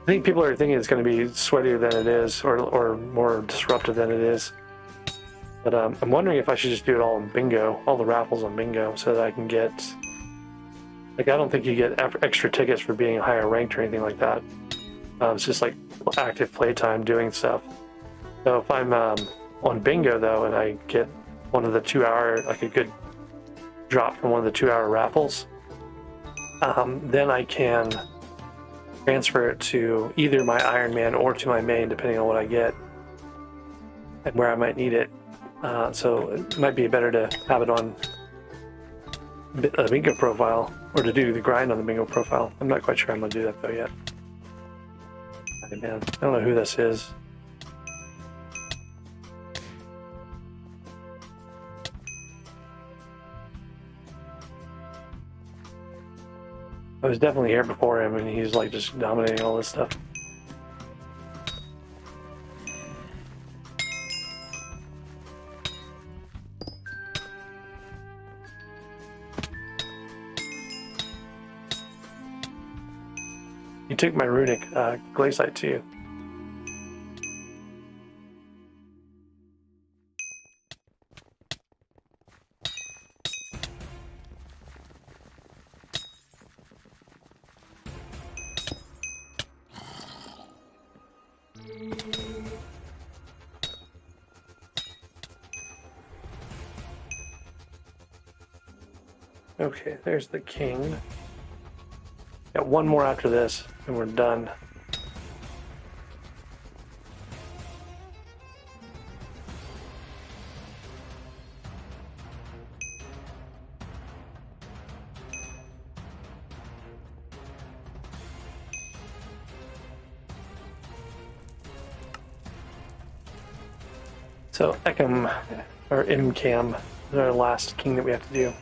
think people are thinking it's going to be sweatier than it is, or more disruptive than it is. But I'm wondering if I should just do it all in bingo, all the raffles on bingo, so that I can get... Like, I don't think you get extra tickets for being higher ranked or anything like that. It's just like active playtime doing stuff. So if I'm on bingo though, and I get one of the 2-hour, like a good drop from one of the 2-hour raffles, then I can transfer it to either my Iron Man or to my main, depending on what I get and where I might need it. So it might be better to have it on a bingo profile, or to do the grind on the bingo profile. I'm not quite sure I'm going to do that though yet. Hey, man, I don't know who this is. I was definitely here before him, and he's like just dominating all this stuff. You took my runic glaciite too. Okay, there's the king. Got one more after this, and we're done. So Ekam, or Imcam, is our last king that we have to do.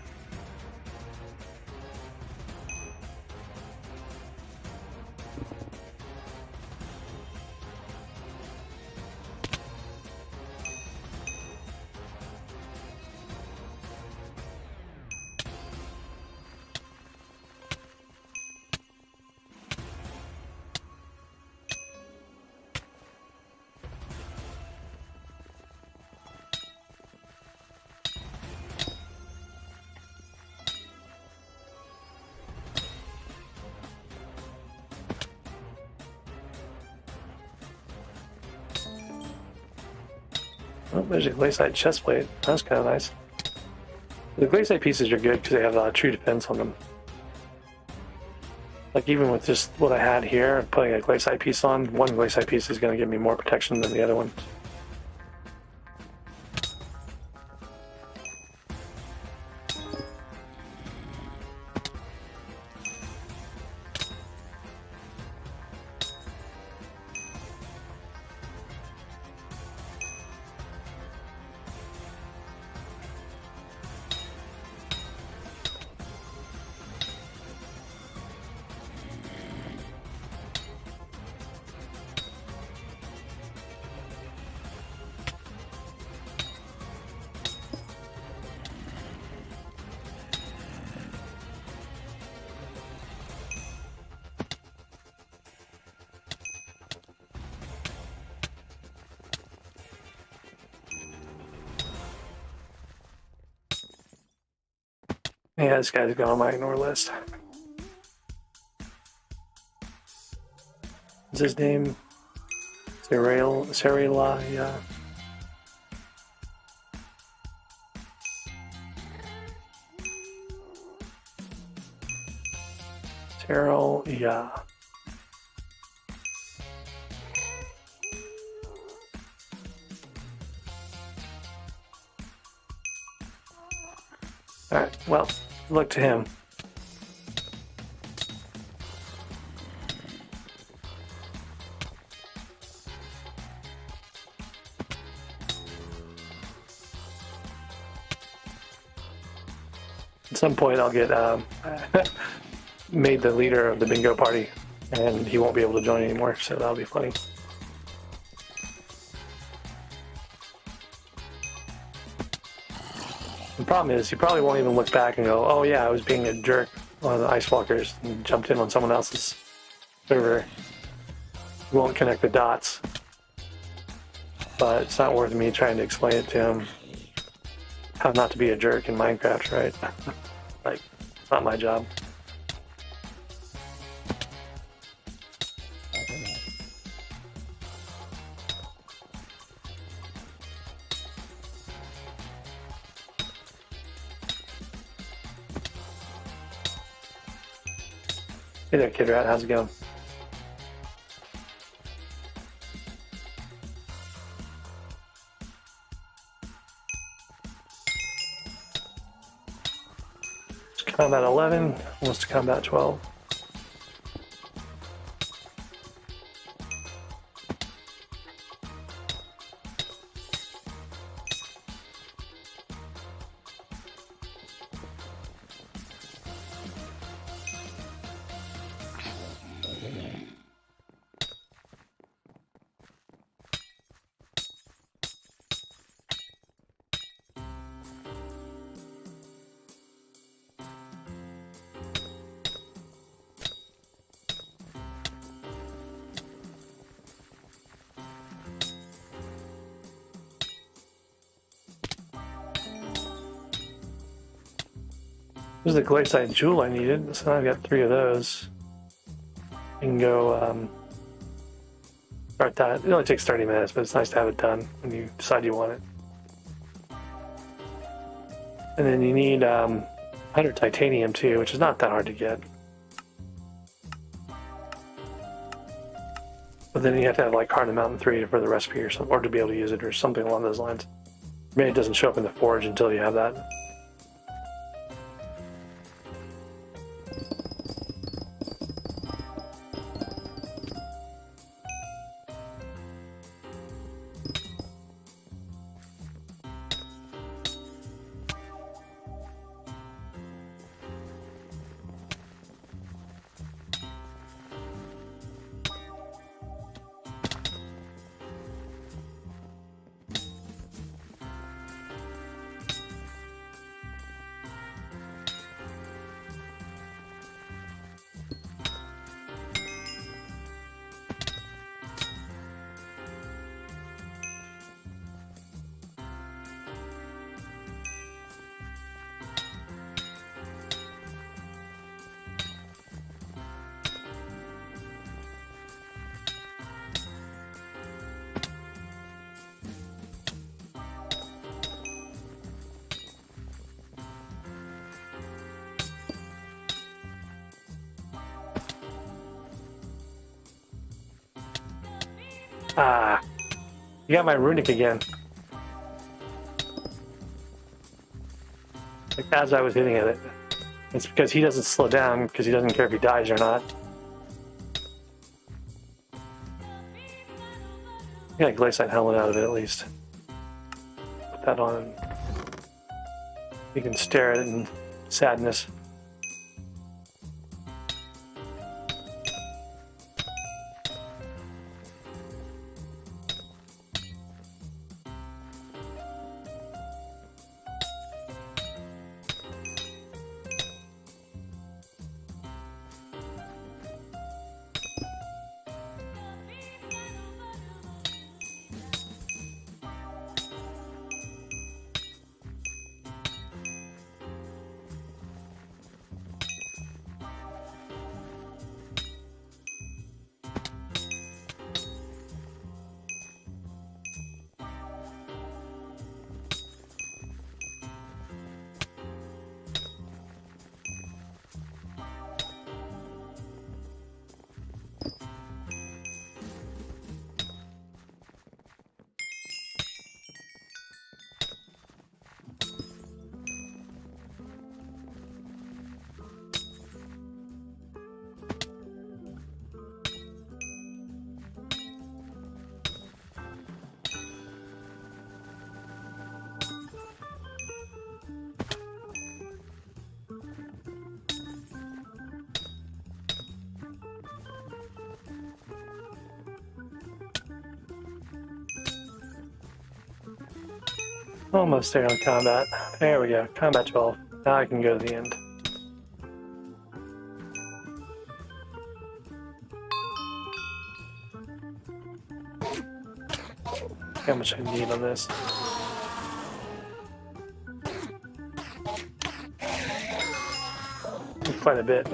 Oh, there's a glaciite chestplate. That's kind of nice. The glaciite pieces are good because they have true defense on them. Like even with just what I had here, putting a glaciite piece on, one glaciite piece is going to give me more protection than the other one. Yeah, this guy's got on my ignore list. What's his name? Serila, yeah. Terrell, yeah. Alright, well, good luck to him. At some point I'll get made the leader of the bingo party, and he won't be able to join anymore, so that'll be funny. The problem is, he probably won't even look back and go, oh yeah, I was being a jerk on the Ice Walkers and jumped in on someone else's server. He won't connect the dots. But it's not worth me trying to explain it to him how not to be a jerk in Minecraft, right? Like, it's not my job. Hey there, Kid Rat. How's it going? It's combat 11, almost to combat 12. This is the glacial jewel I needed, so now I've got 3 of those. You can go start that. It only takes 30 minutes, but it's nice to have it done when you decide you want it. And then you need 100 titanium too, which is not that hard to get. But then you have to have like Heart of Mountain 3 for the recipe or something, or to be able to use it or something along those lines. Maybe it doesn't show up in the forge until you have that. Ah, you got my runic again. Like as I was hitting at it. It's because he doesn't slow down because he doesn't care if he dies or not. You got a glacial helmet out of it at least. Put that on. You can stare at it in sadness. Almost there on combat. There we go. Combat 12. Now I can go to the end. How much I need on this? Quite a bit.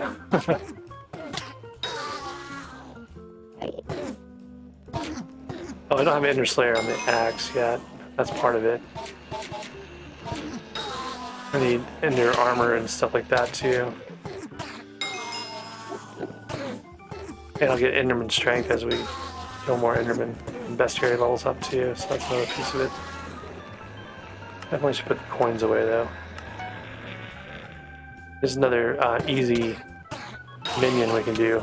Oh, I don't have Ender Slayer on the axe yet. That's part of it. I need Ender armor and stuff like that too. And I'll get Enderman strength as we kill more Enderman. And bestiary levels up too, so that's another piece of it. Definitely should put the coins away though. There's another easy minion we can do.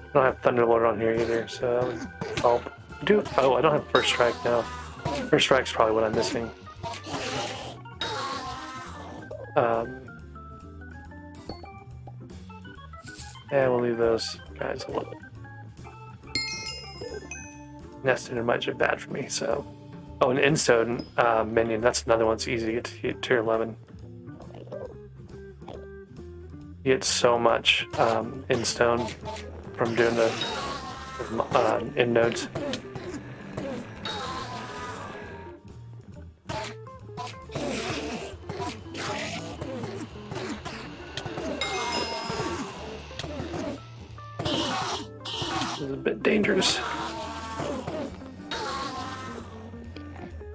I don't have Thunderlord on here either, so that would help. Oh, I don't have First Strike now. First Strike's probably what I'm missing. And we'll leave those guys alone. Nest Ender might be bad for me, so. Oh, an Endstone minion, that's another one that's easy to get to tier 11. You get so much Endstone from doing the end nodes. This is a bit dangerous.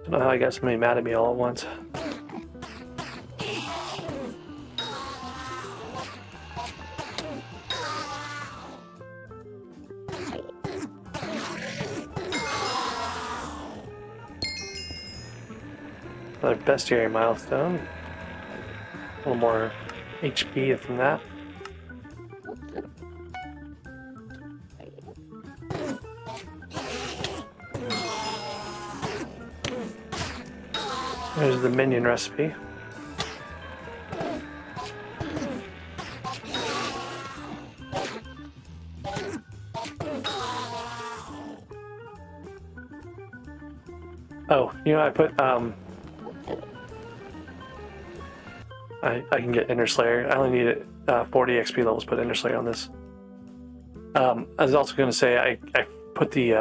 Don't know how I got somebody mad at me all at once. Another bestiary milestone. A little more HP from that. There's the minion recipe. Oh, you know, I put I can get Ender Slayer. I only need 40 XP levels to put Ender Slayer on this. I was also going to say I put the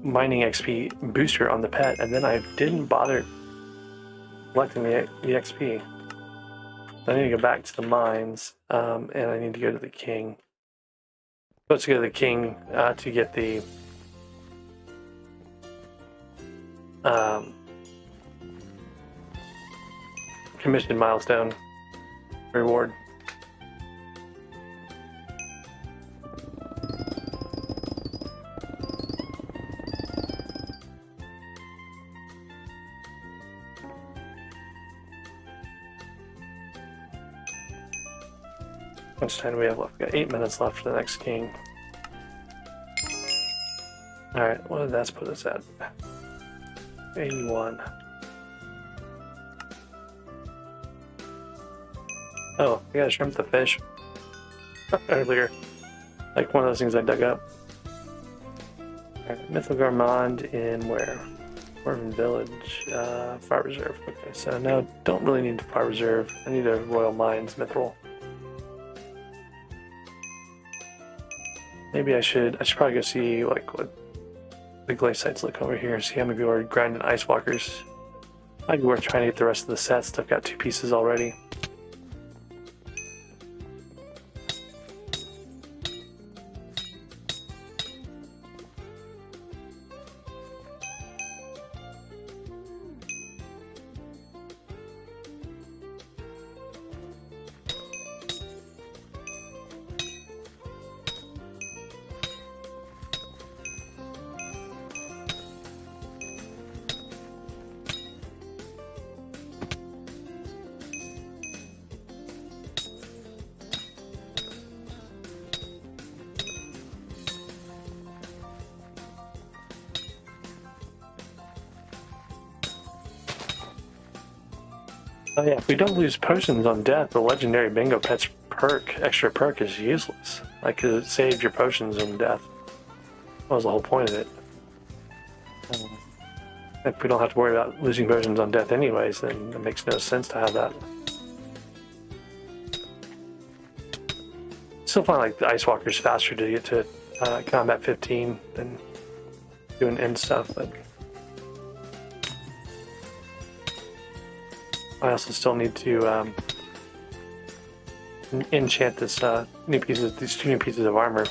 mining XP booster on the pet, and then I didn't bother collecting the XP. So I need to go back to the mines, and I need to go to the king. Let's go to the king to get the commission milestone reward. How much time do we have left? We've got 8 minutes left for the next king. Alright, what did that put us at? 81. Oh, we gotta shrimp the fish. Earlier. Like one of those things I dug up. Alright, Mythical Gourmand in where? Orphan Village, Fire Reserve. Okay, so no, don't really need Fire Reserve. I need a Royal Mines Mithril. Maybe I should probably go see like what the glaze sites look over here, see how many people are grinding Ice Walkers. Might be worth trying to get the rest of the sets. I've got 2 pieces already. Oh yeah, if we don't lose potions on death, the legendary bingo pet's extra perk is useless. Like, 'cause it saved your potions on death. That was the whole point of it. If we don't have to worry about losing potions on death anyways, then it makes no sense to have that. Still find like the Ice Walker's faster to get to combat 15 than doing end stuff, but I also still need to enchant this these 2 new pieces of armor.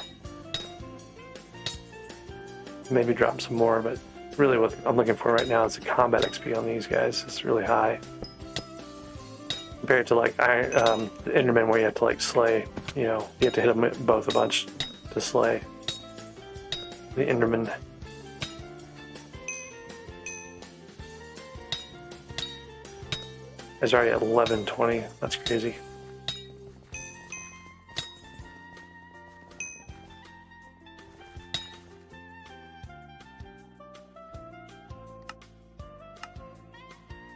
Maybe drop some more, but really what I'm looking for right now is the combat XP on these guys. It's really high. compared to like the Enderman where you have to like slay. You know, you have to hit them both a bunch to slay the Enderman. It's already at 11:20. That's crazy.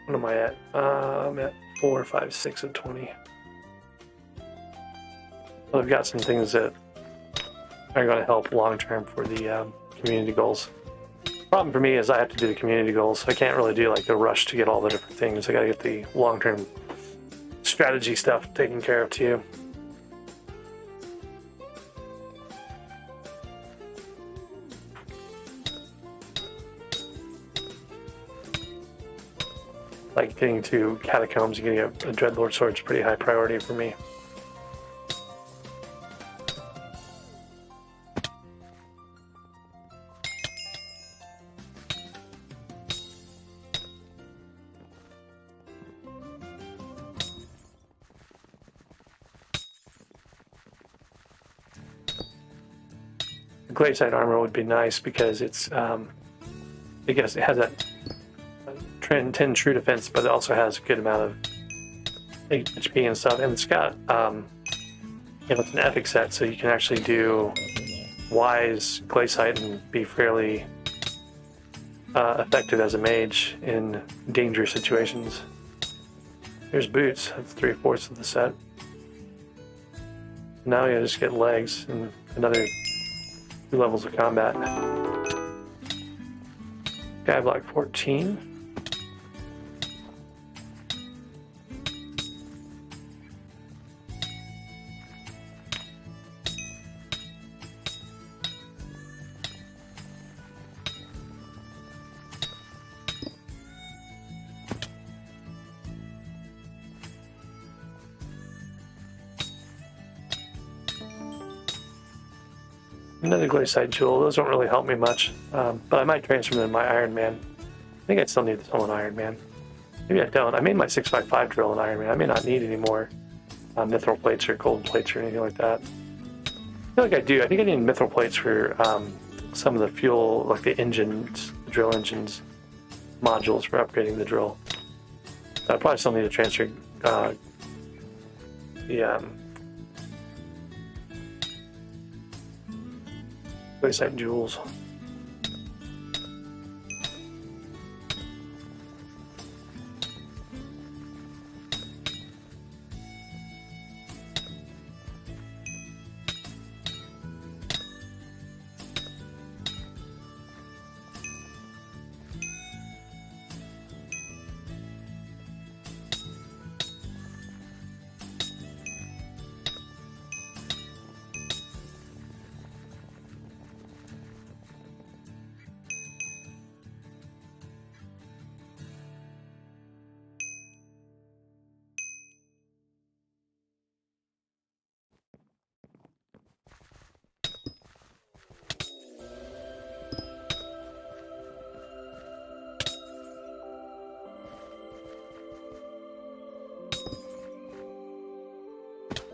What am I at? I'm at 4, 5, 6 of 20. Well, I've got some things that are going to help long term for the community goals. Problem for me is I have to do the community goals. I can't really do like the rush to get all the different things. I got to get the long term strategy stuff taken care of too. Like getting to catacombs and getting a Dreadlord sword is pretty high priority for me. The Glaciite armor would be nice because it's it has that 10 true defense, but it also has a good amount of HP and stuff, and it's got it's an epic set, so you can actually do wise Glaciite and be fairly effective as a mage in dangerous situations. Here's boots. That's 3/4 of the set. Now you just get legs and another 2 levels of combat. SkyBlock 14. Another Glaciite jewel. Those don't really help me much, but I might transfer them in my Iron Man. I think I still need this one Iron Man. Maybe I don't. I made my 655 drill in Iron Man. I may not need any more mithril plates or gold plates or anything like that. I feel like I do. I think I need mithril plates for some of the fuel, like the engines, the drill engines modules for upgrading the drill. I probably still need to transfer the Glaciite jewels.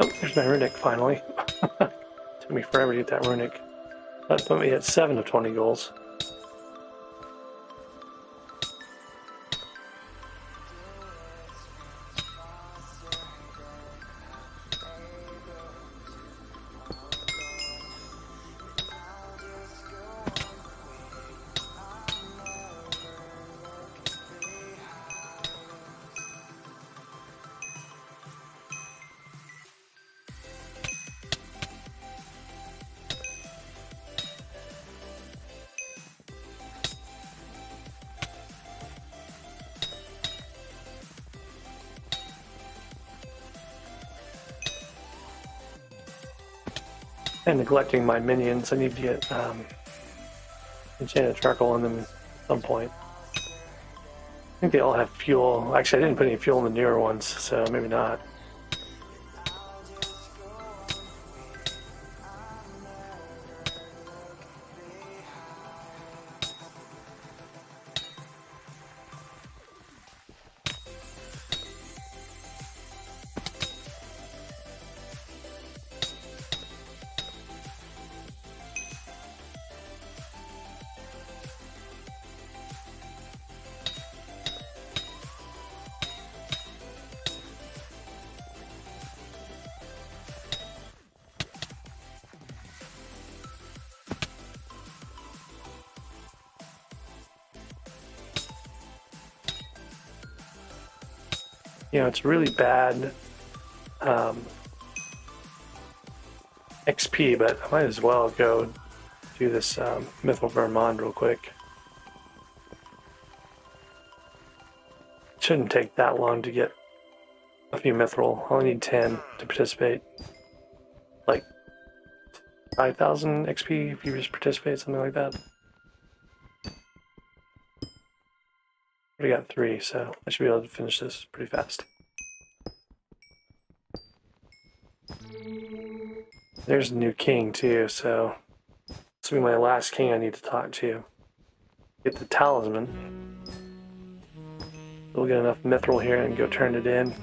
Oh, there's my runic finally. Took me forever to get that runic. That put me at 7 of 20 goals. And neglecting my minions. I need to get enchanted charcoal in them at some point. I think they all have fuel. Actually, I didn't put any fuel in the newer ones, so maybe not. You know, it's really bad XP, but I might as well go do this Mithril Vermond real quick. Shouldn't take that long to get a few Mithril. I only need 10 to participate. Like 5,000 XP if you just participate, something like that. We got 3, so I should be able to finish this pretty fast. There's a new king too, so this will be my last king I need to talk to. Get the talisman. We'll get enough mithril here and go turn it in.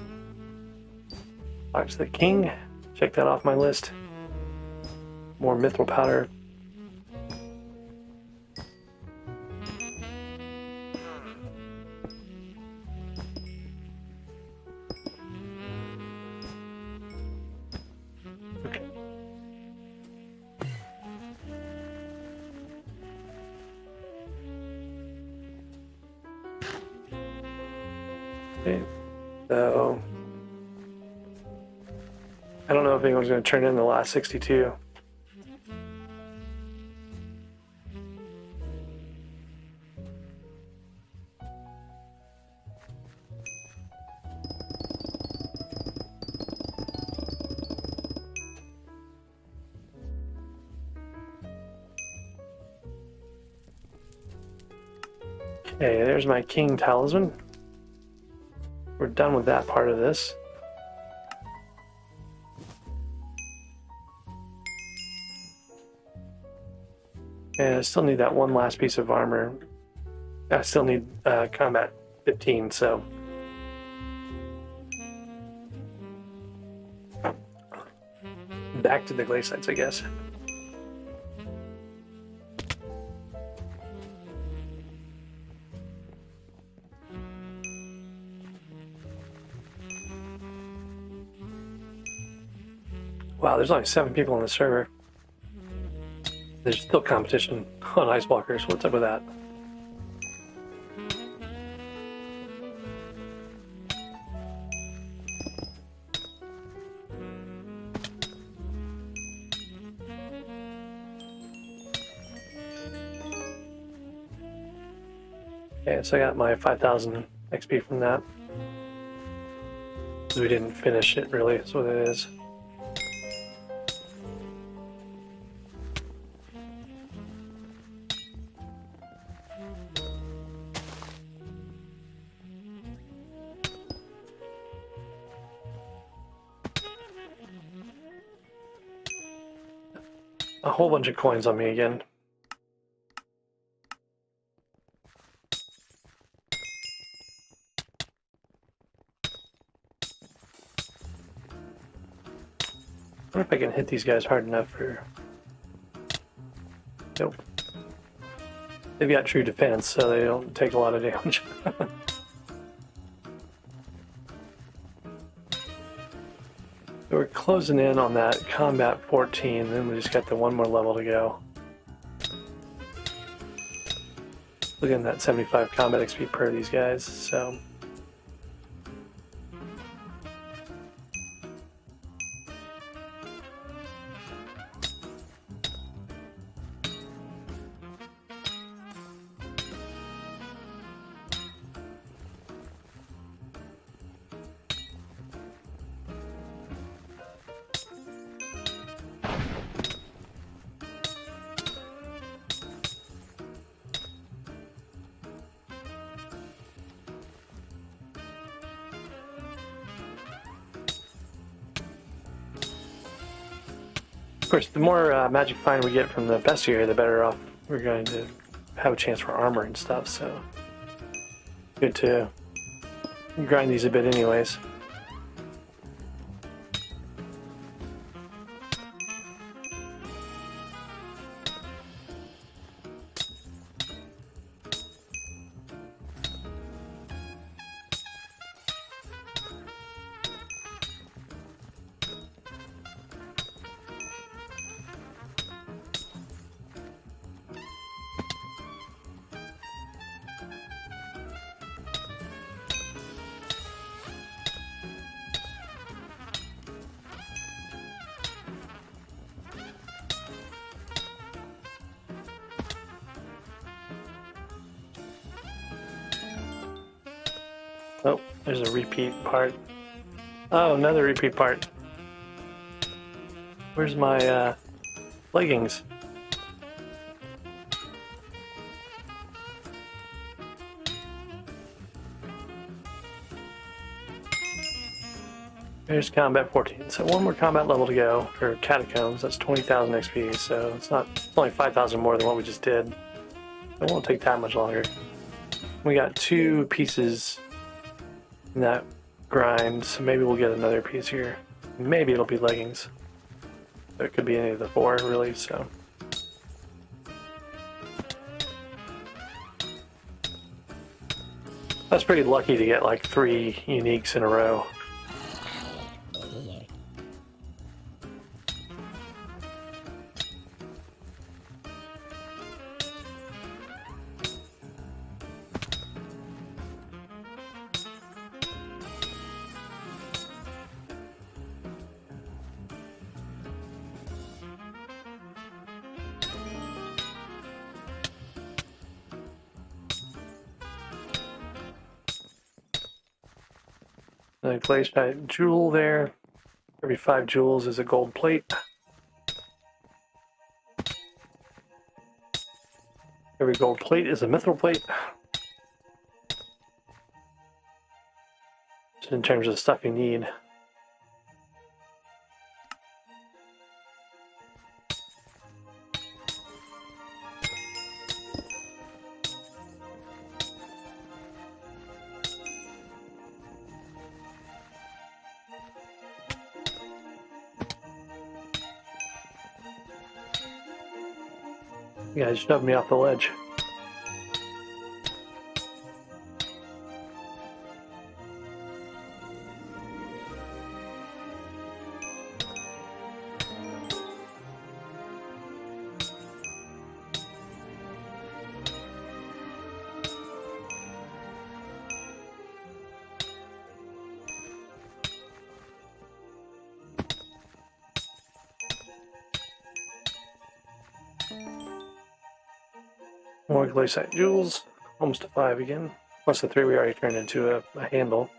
Talk to the king. Check that off my list. More mithril powder. Okay, so I don't know if anyone's going to turn in the last 62. Okay, there's my king talisman. We're done with that part of this. And I still need that one last piece of armor. I still need combat 15, so. Back to the glacites, I guess. Wow, there's only 7 people on the server. There's still competition on Ice Walkers. What's up with that? Okay, so I got my 5,000 XP from that. We didn't finish it, really, that's what it is. A whole bunch of coins on me again. I wonder if I can hit these guys hard enough for... Nope. They've got true defense, so they don't take a lot of damage. So we're closing in on that combat 14, then we just got the one more level to go. Look at that 75 combat XP per these guys, so... Of course, the more magic find we get from the bestiary, the better off we're going to have a chance for armor and stuff, so good to grind these a bit anyways. There's a repeat part. Oh, another repeat part. Where's my leggings? There's combat 14. So one more combat level to go for catacombs. That's 20,000 XP. So it's only 5,000 more than what we just did. It won't take that much longer. We got 2 pieces in that grind, so maybe we'll get another piece here. Maybe it'll be leggings. It could be any of the 4, really, so. That's pretty lucky to get like 3 uniques in a row. The glazed pipe jewel there. Every 5 jewels is a gold plate. Every gold plate is a mithril plate. Just in terms of the stuff you need. You guys shoved me off the ledge. More glaciite jewels, almost to 5 again. Plus the 3 we already turned into a handle.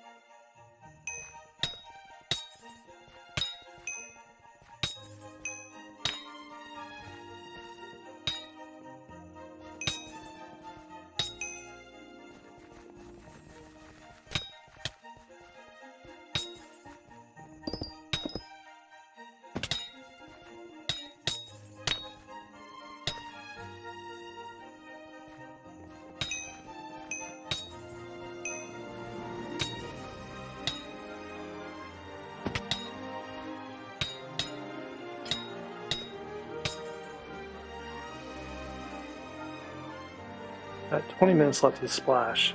Got 20 minutes left to splash.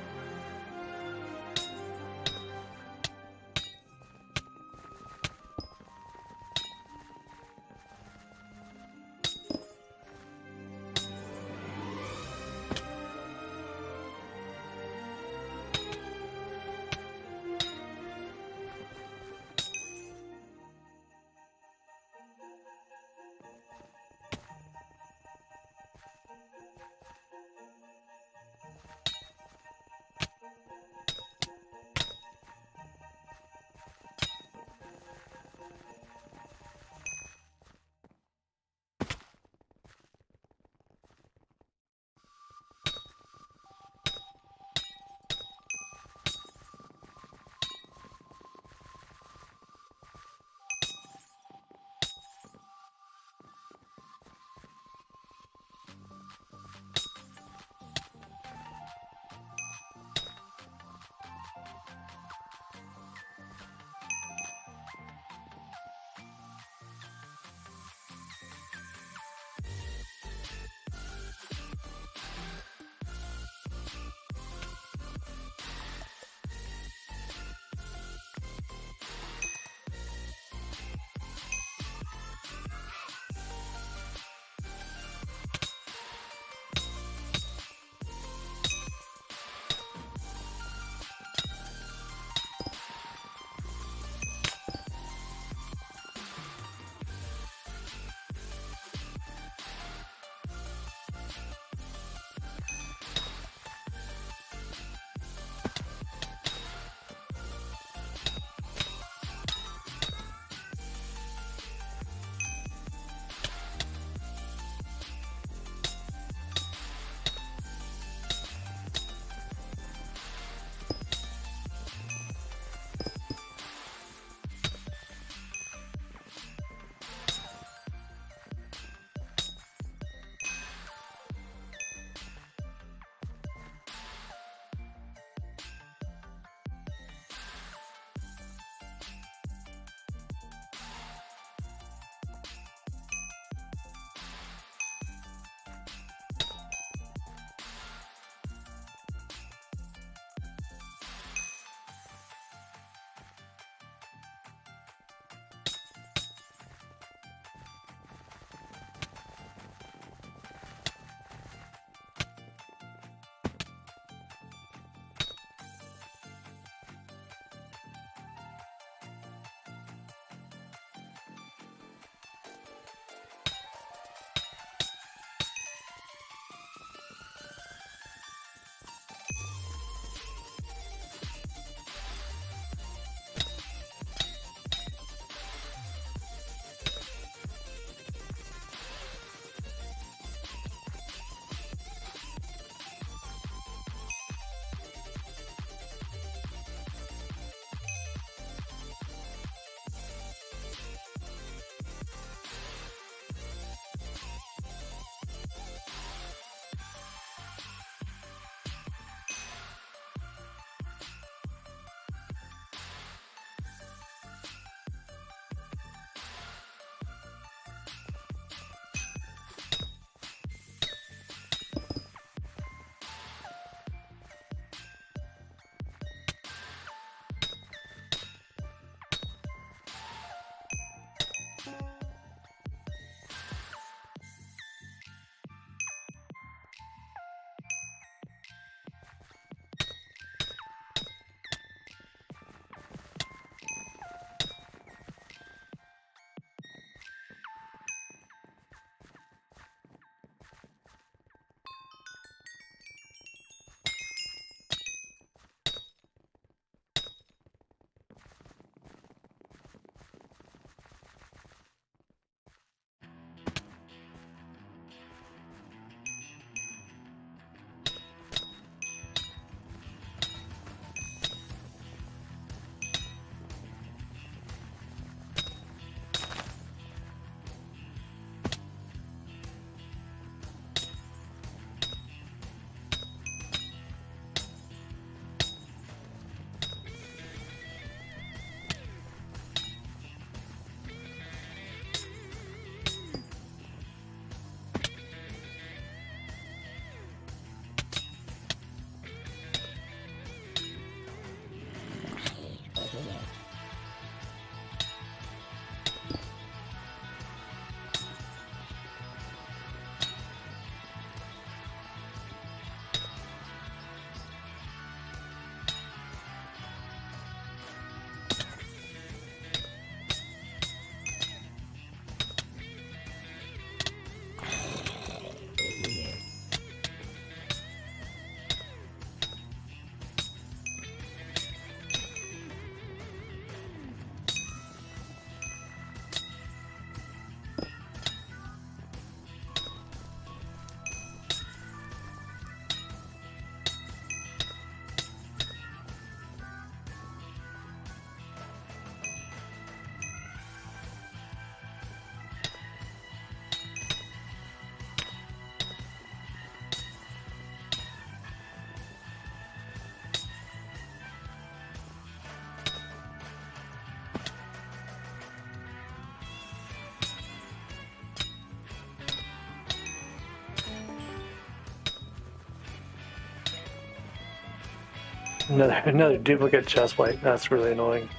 Another duplicate chest plate. That's really annoying.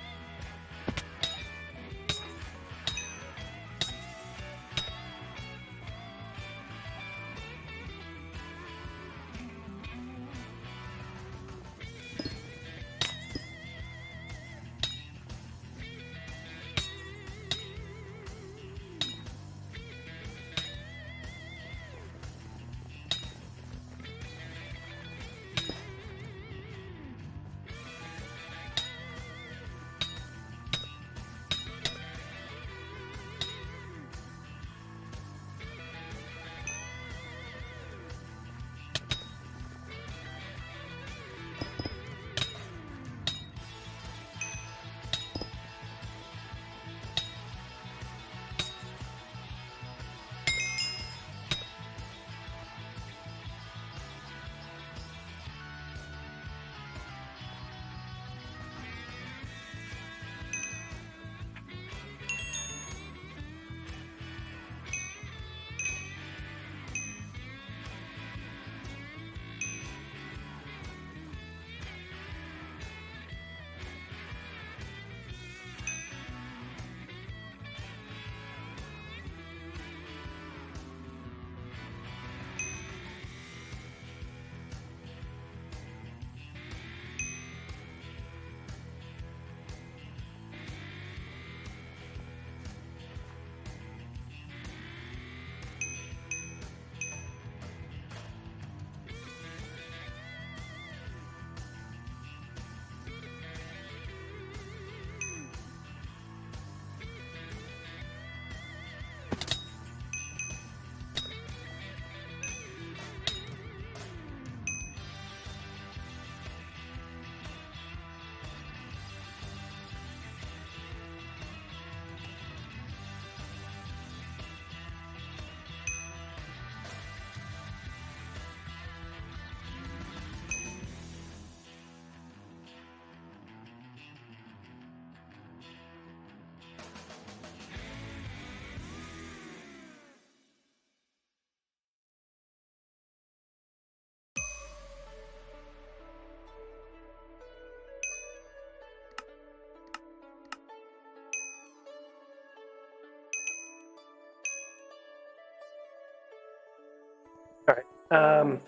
All right.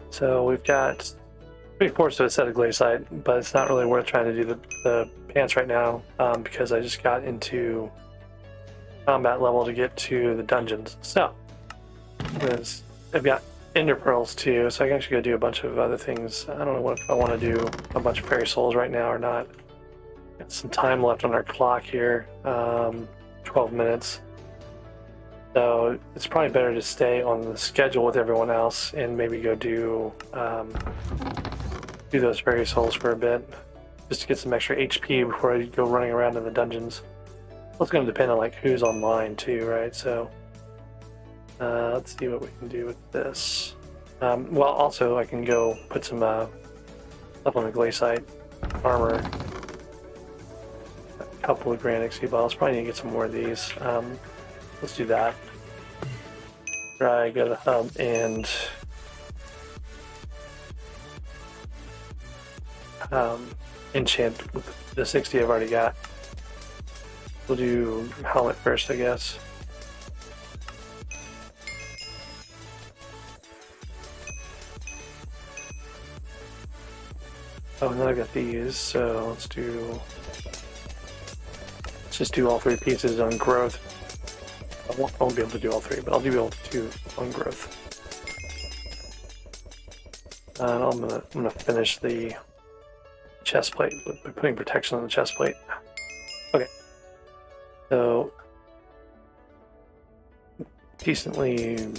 So we've got 3/4 of a set of glaciite, but it's not really worth trying to do the pants right now because I just got into combat level to get to the dungeons. So I've got ender pearls too, so I can actually go do a bunch of other things. I don't know if I want to do a bunch of fairy souls right now or not. Got some time left on our clock here, 12 minutes. So it's probably better to stay on the schedule with everyone else and maybe go do those fairy souls for a bit, just to get some extra HP before I go running around in the dungeons. Well, it's going to depend on like who's online too, right? So let's see what we can do with this. Well, also I can go put some stuff on the glaciite armor. A couple of Grand XP bottles. Probably need to get some more of these. Let's do that. Try go to the hub and enchant with the 60 I've already got. We'll do helmet first, I guess. Oh, and then I've got these, so let's just do all three pieces on growth. I won't be able to do all three, but I'll be able to do on growth. And I'm gonna finish the chest plate by putting protection on the chest plate. Okay. So decently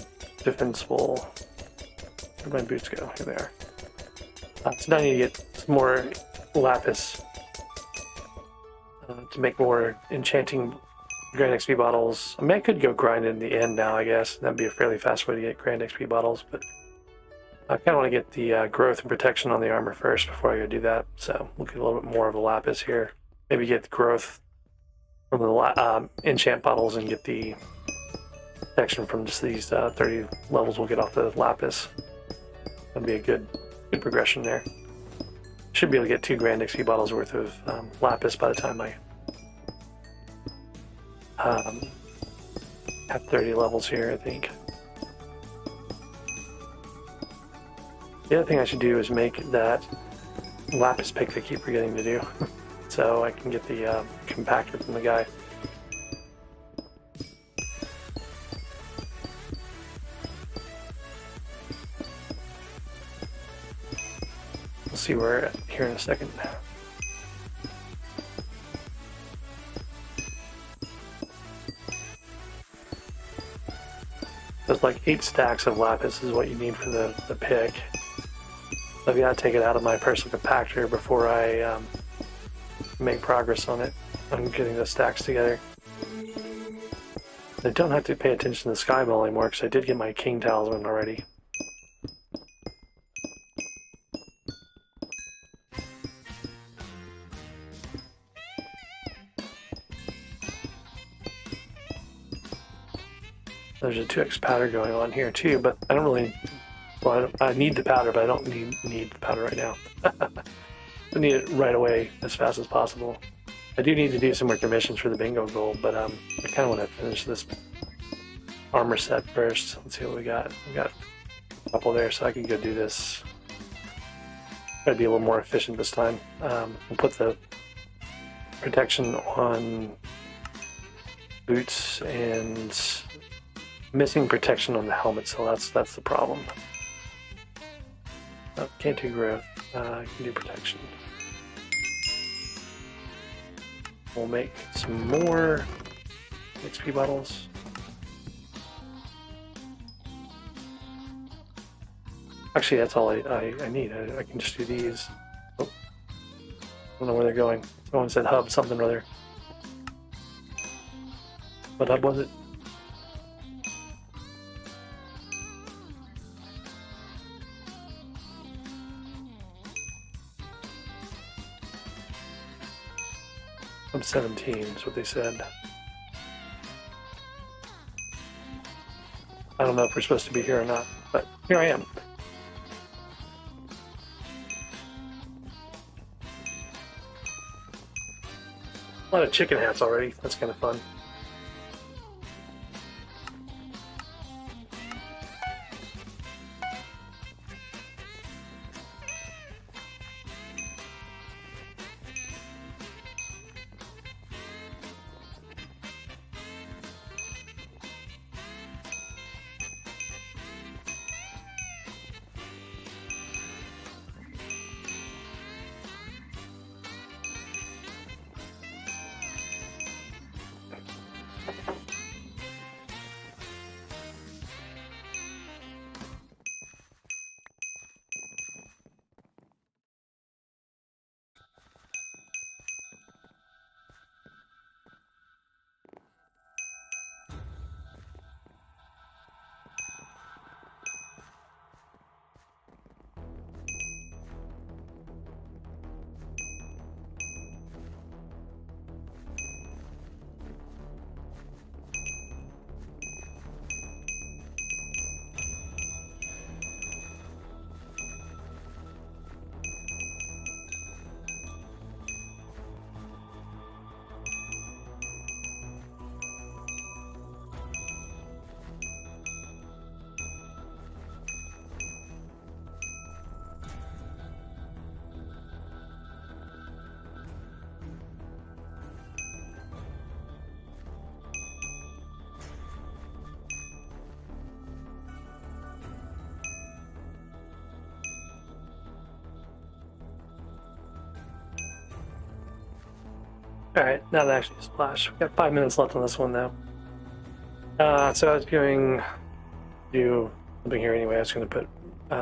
defensible. Where'd my boots go? Here they are. So now I need to get some more lapis to make more enchanting Grand XP bottles. I mean, I could go grind in the end now, I guess. That'd be a fairly fast way to get Grand XP bottles, but I kind of want to get the growth and protection on the armor first before I go do that. So we'll get a little bit more of the lapis here. Maybe get the growth from the enchant bottles and get the protection from just these 30 levels we'll get off the lapis. That'd be a good good progression there. Should be able to get 2 Grand XP bottles worth of lapis by the time I have 30 levels here, I think. The other thing I should do is make that lapis pick I keep forgetting to do, so I can get the compactor from the guy. We'll see where we're at here in a second. There's like 8 stacks of lapis is what you need for the pick. So I've got to take it out of my personal compactor before I make progress on it. I'm getting the stacks together. I don't have to pay attention to the sky ball anymore because I did get my king talisman already. There's a 2x powder going on here too, but I don't really. Well, I need the powder, but I don't need the powder right now. I need it right away, as fast as possible. I do need to do some more commissions for the bingo goal, but I kind of want to finish this armor set first. Let's see what we got. We got a couple there, so I can go do this. Try to be a little more efficient this time. We'll put the protection on boots and missing protection on the helmet, so that's the problem. Oh, can't do growth. I can do protection. We'll make some more XP bottles. Actually, that's all I need. I can just do these. Oh, I don't know where they're going. Someone said hub something or other. What hub was it? Hub 17 is what they said. I don't know if we're supposed to be here or not, but here I am. A lot of chicken hats already. That's kind of fun. Alright, now that actually splash. We've got 5 minutes left on this one though. So I was going to do something here anyway. I was going to put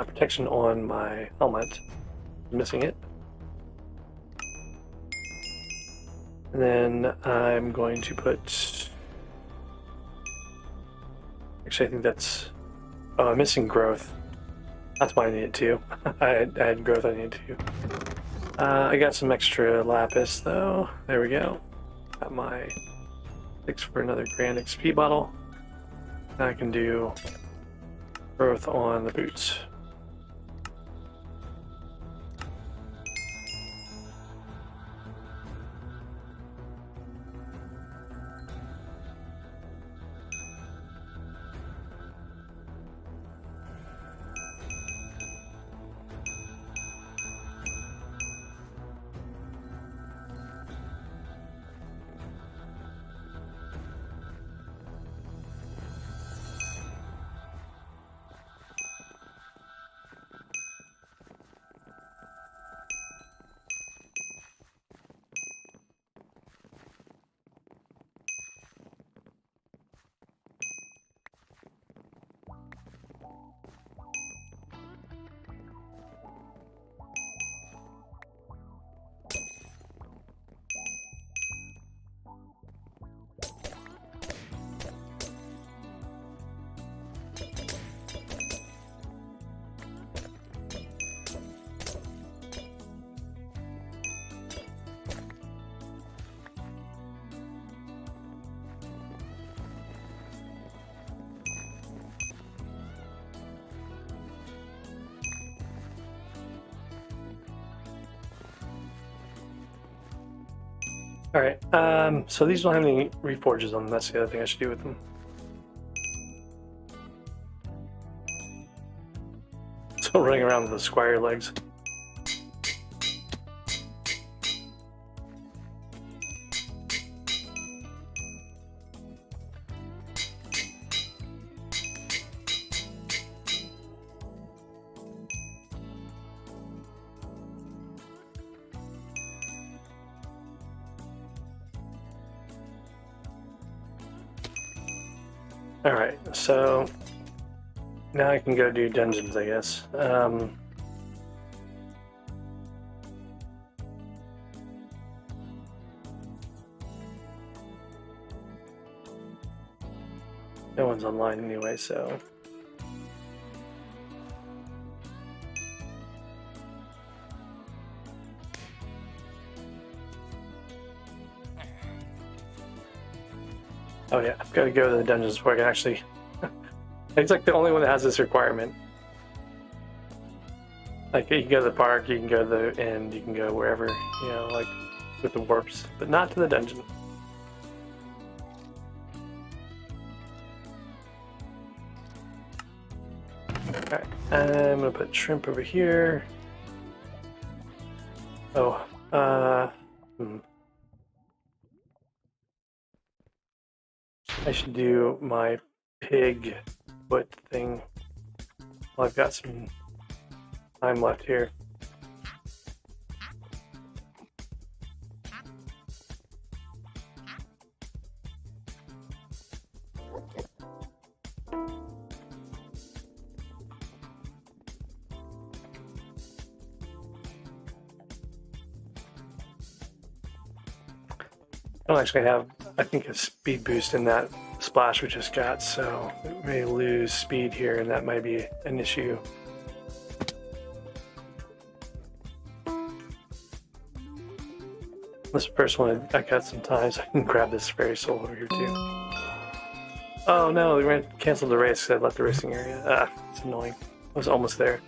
protection on my helmet. I'm missing it. And then I'm going to put... Actually, I think that's... Oh, I'm missing growth. That's why I need it too. I had growth I needed too. I got some extra lapis though. There we go. Got my 6 for another grand XP bottle. Now I can do growth on the boots. Alright, so these don't have any reforges on them. That's the other thing I should do with them. Still running around with the squire legs. Alright, so now I can go do dungeons, I guess. No one's online anyway, so... Oh yeah, I've got to go to the dungeons where I can actually... It's like the only one that has this requirement. Like, you can go to the park, you can go to the end, you can go wherever, you know, like, with the warps, but not to the dungeon. Alright, I'm gonna put shrimp over here. Oh, I should do my pig foot thing. Well, I've got some time left here. I don't actually have, I think, a speed boost in that splash we just got, so it may lose speed here, and that might be an issue. This first one, I got some time, so I can grab this fairy soul over here too. Oh no, they canceled the race because I left the racing area. Ah, it's annoying. I was almost there.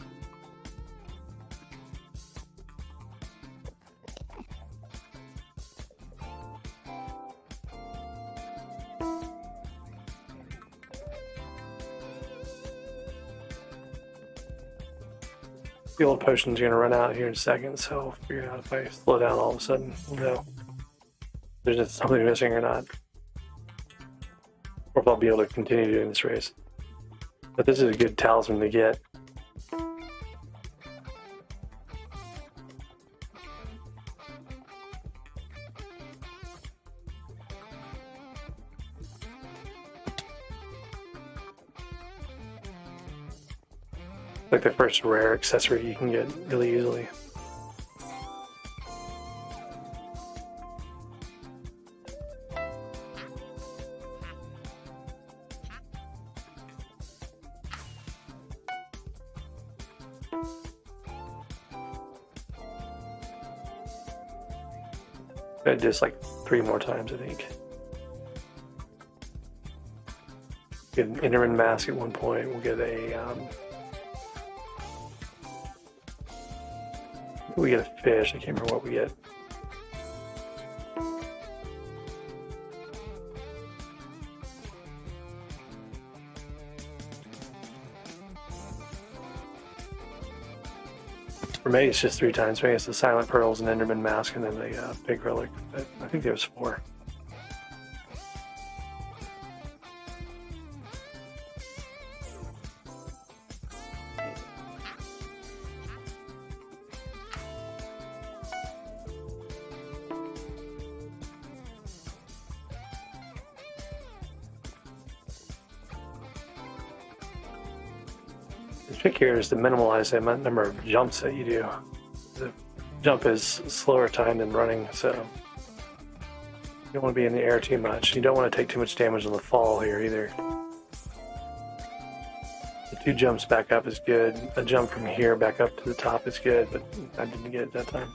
The old potion's gonna run out here in a second, so I'll figure out if I slow down all of a sudden, we'll know if there's just something missing or not. Or if I'll be able to continue doing this race. But this is a good talisman to get. Like the first rare accessory you can get really easily. I did this like 3 more times, I think. Get an Enderman mask at one point. We'll get a we get a fish. I can't remember what we get. For me, it's just 3 times. Maybe it's the Silent Pearls and Enderman Mask, and then the Big Relic. But I think there was 4. The trick here is to minimize the number of jumps that you do. The jump is slower time than running, so you don't want to be in the air too much. You don't want to take too much damage on the fall here either. The 2 jumps back up is good. A jump from here back up to the top is good, but I didn't get it that time.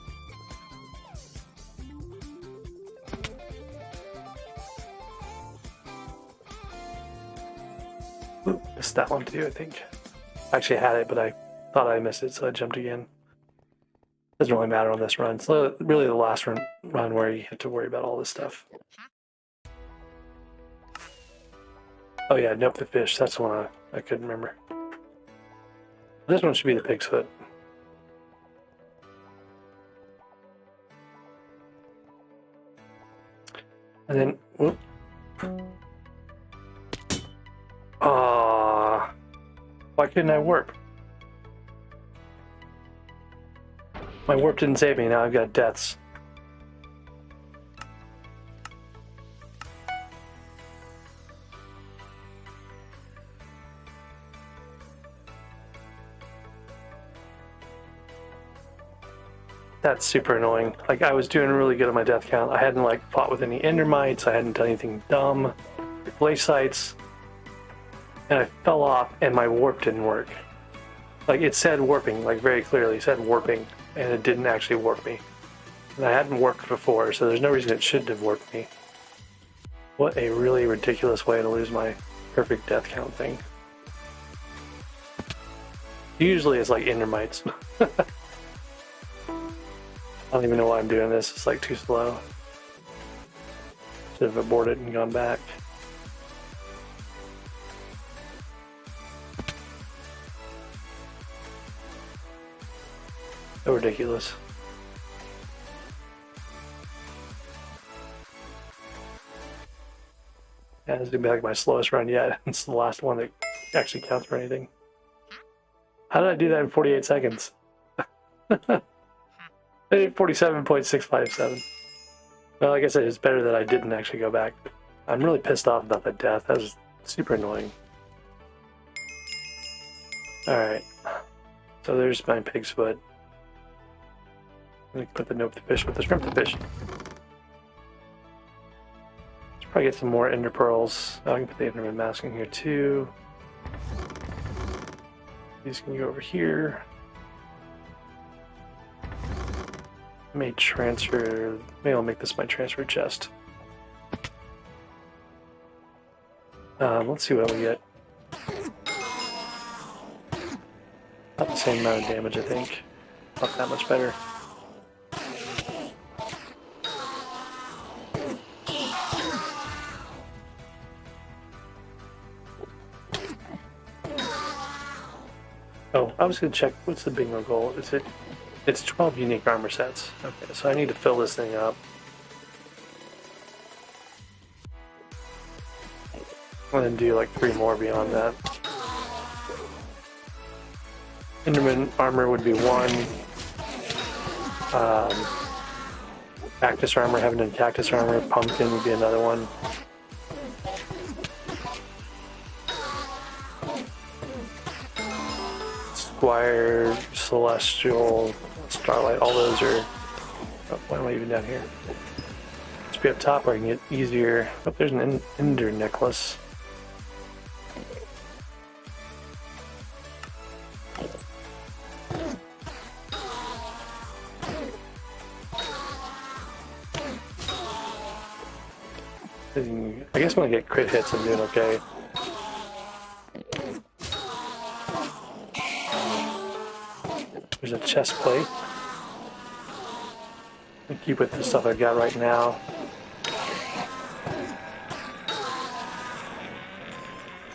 Oop, missed that one too, I think. I actually had it, but I thought I missed it, so I jumped again. Doesn't really matter on this run. It's really the last run where you have to worry about all this stuff. Oh yeah, nope, the fish. That's the one I couldn't remember. This one should be the pig's foot. And then, whoop. Why couldn't I warp? My warp didn't save me, now I've got deaths. That's super annoying. Like, I was doing really good on my death count. I hadn't, like, fought with any endermites, I hadn't done anything dumb, blaze sites, and I fell off and my warp didn't work. Like, it said warping, like, very clearly, it said warping, and it didn't actually warp me. And I hadn't warped before, so there's no reason it shouldn't have warped me. What a really ridiculous way to lose my perfect death count thing. Usually it's like endermites. I don't even know why I'm doing this, it's like too slow. Should have aborted and gone back. So ridiculous. Yeah, this is gonna be like my slowest run yet. It's the last one that actually counts for anything. How did I do that in 48 seconds? I did 47.657. Well, like I said, it's better that I didn't actually go back. I'm really pissed off about the death. That was super annoying. Alright. So there's my pig's foot. Let me put the nope the fish with the shrimp the fish. Let's probably get some more ender pearls. I can put the enderman mask in here too. These can go over here. May transfer. Maybe I'll make this my transfer chest. Let's see what we get. About the same amount of damage, I think. Not that much better. Oh, I was gonna check. What's the bingo goal? Is it? It's 12 unique armor sets. Okay, so I need to fill this thing up. And then do like 3 more beyond that. Enderman armor would be 1. Cactus armor, haven't done cactus armor. Pumpkin would be another one. Squire, Celestial, Starlight, all those are... Oh, why am I even down here? Just be up top where I can get easier. Oh, there's an Ender necklace. I guess when I get crit hits, I'm doing okay. There's a chest plate. I'll keep with the stuff I've got right now.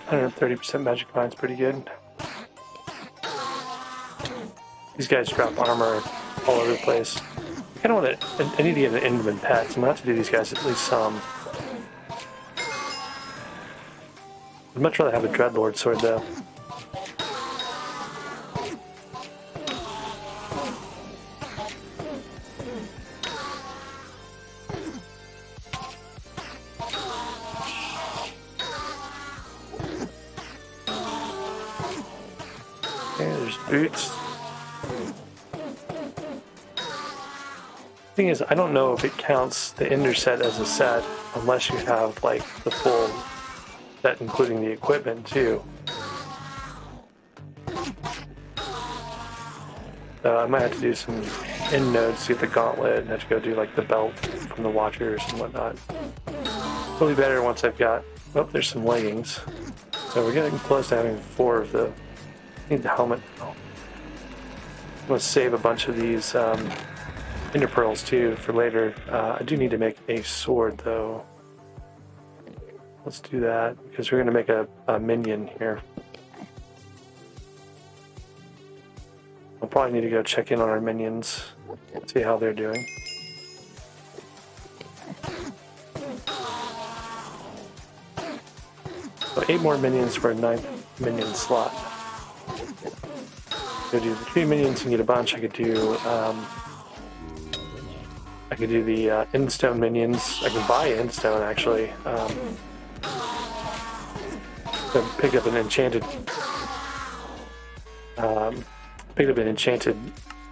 $130% magic mine's pretty good. These guys drop armor all over the place. I kind of want to. I need to get an Enderman pet, so I'm gonna have to do these guys at least some. I'd much rather have a Dreadlord sword though. Okay, there's boots. Thing is, I don't know if it counts the Ender set as a set unless you have like the full set, including the equipment too. So I might have to do some end nodes to get the gauntlet, and have to go do like the belt from the Watchers and whatnot. It'll be better once I've got. Oh, there's some leggings. So we're getting close to having 4 of the. Need the helmet. Oh. I'm going to save a bunch of these ender pearls too for later. I do need to make a sword though. Let's do that because we're going to make a minion here. I'll probably need to go check in on our minions, see how they're doing. So 8 more minions for a 9th minion slot. Go do the 3 minions and get a bunch. I could do the endstone minions. I can buy endstone actually. So pick up an enchanted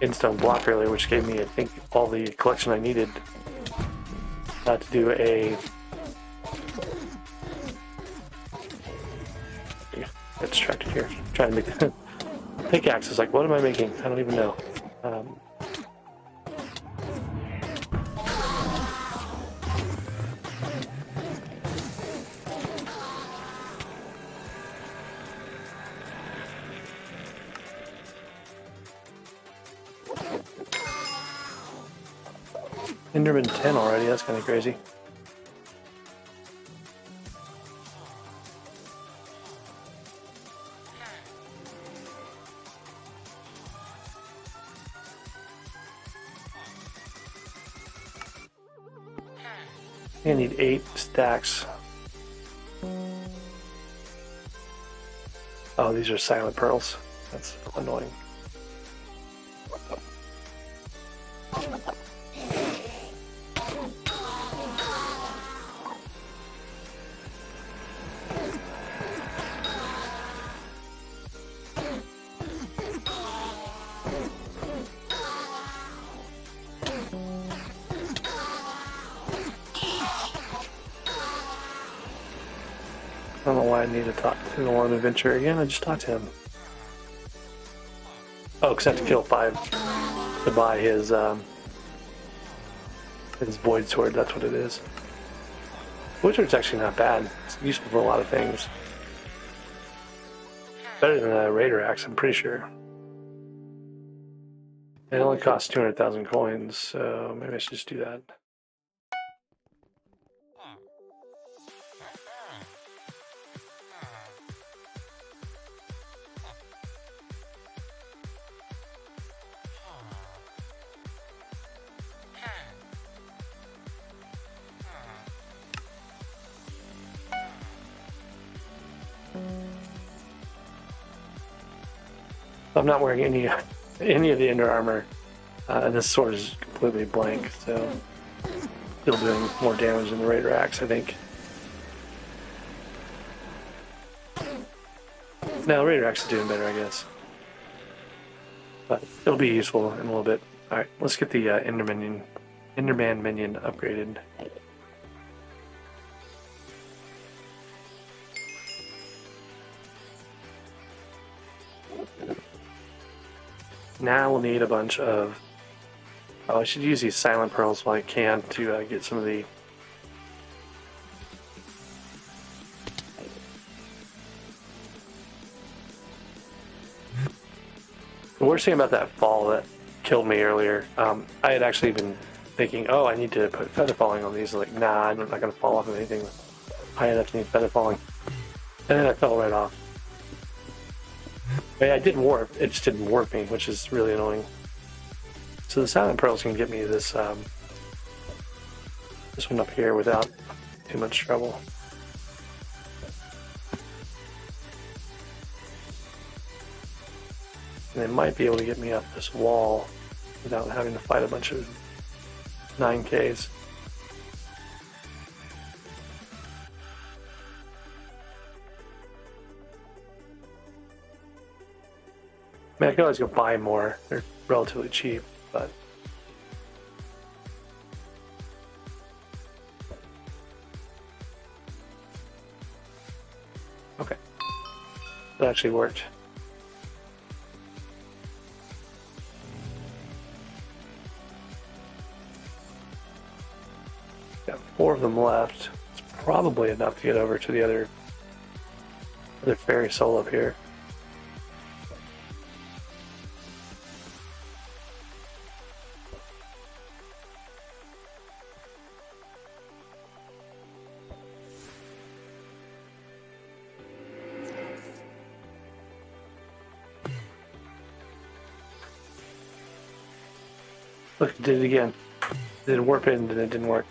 endstone block earlier, which gave me, I think, all the collection I needed to do a. Get distracted here. Trying to make the pickaxe. Is like, what am I making? I don't even know. Enderman 10 already, that's kind of crazy. I need 8 stacks. Oh, these are silent pearls. That's annoying. I don't know why I need to talk to the Longterm Adventure again. I just talked to him. Oh, because I have to kill 5 to buy his void sword. That's what it is. Void sword's actually not bad. It's useful for a lot of things. Better than a raider axe, I'm pretty sure. It only costs 200,000 coins, so maybe I should just do that. I'm not wearing any of the Ender armor, and this sword is completely blank, so still doing more damage than the Raider Axe, I think. No, the Raider Axe is doing better, I guess. But it'll be useful in a little bit. Alright, let's get the Enderman minion upgraded. Now we'll need a bunch of... Oh, I should use these silent pearls while I can to get some of the... The worst thing about that fall that killed me earlier, I had actually been thinking, oh, I need to put feather falling on these. Like, nah, I'm not going to fall off of anything high enough to need feather falling. And then I fell right off. But yeah, it didn't warp. It just didn't warp me, which is really annoying. So the silent pearls can get me this this one up here without too much trouble. And they might be able to get me up this wall without having to fight a bunch of 9Ks. I mean, I could always go buy more. They're relatively cheap, but... Okay. That actually worked. Got 4 of them left. It's probably enough to get over to the other fairy soul up here. Look, it did it again. Did warp in and it didn't work.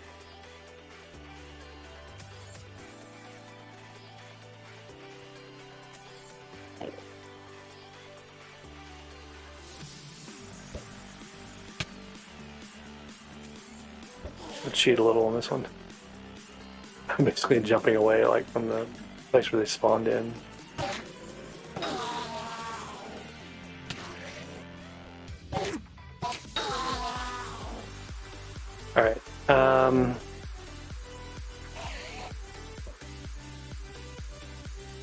Let's cheat a little on this one. I'm basically jumping away like from the place where they spawned in. Alright, I don't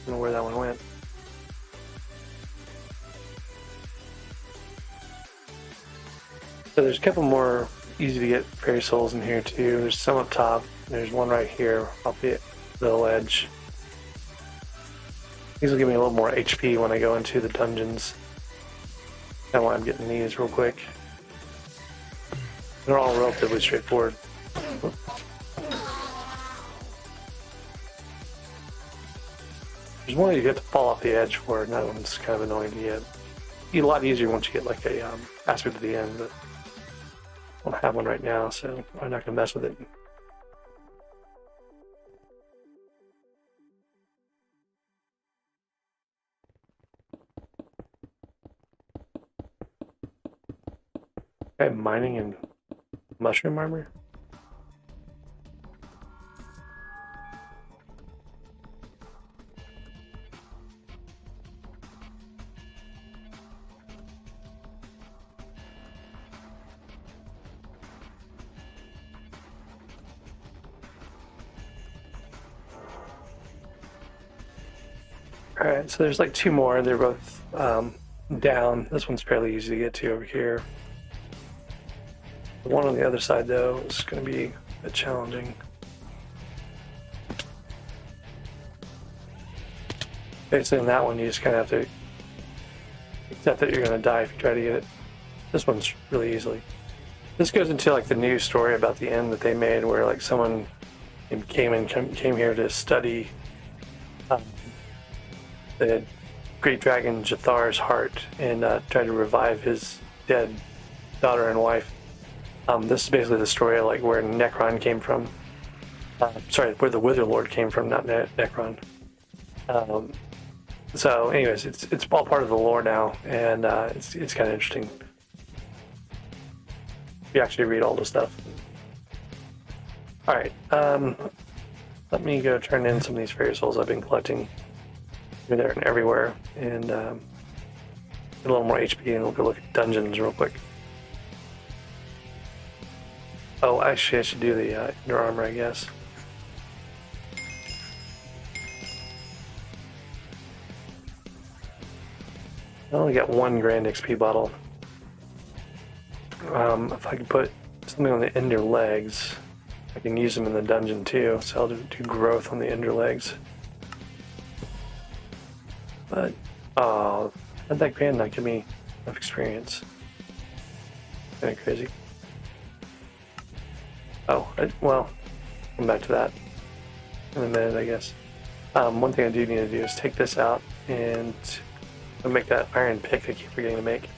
know where that one went. So there's a couple more easy to get fairy souls in here too. There's some up top. There's one right here off the little edge. These will give me a little more HP when I go into the dungeons. That's why I'm getting these real quick. They're all relatively straightforward. There's one you have to fall off the edge for, and that one's kind of annoying to get. Be a lot easier once you get like a aspect to the end, but I don't have one right now, so I'm not gonna mess with it. Okay, mining and mushroom armor. Alright, so there's like two more. They're both down. This one's fairly easy to get to over here. The one on the other side, though, is going to be a bit challenging. Basically, on that one, you just kind of have to accept that you're going to die if you try to get it. This one's really easily. This goes into like the new story about the end that they made, where like someone came here to study the great dragon Jathar's heart and tried to revive his dead daughter and wife. This is basically the story of like where Necron came from. Sorry, where the Wither Lord came from, not Necron. So, anyways, it's all part of the lore now, and it's kind of interesting. You actually read all the stuff. All right, let me go turn in some of these fairy souls I've been collecting here, there, and everywhere, and get a little more HP, and we'll go look at dungeons real quick. Oh, actually, I should do the inner armor, I guess. I only got one grand XP bottle. If I can put something on the ender legs, I can use them in the dungeon too, so I'll do growth on the ender legs. But, oh, how'd that grand not give me enough experience? Kinda crazy. Oh, well, come back to that in a minute, I guess. One thing I do need to do is take this out and make that iron pick I keep forgetting to make.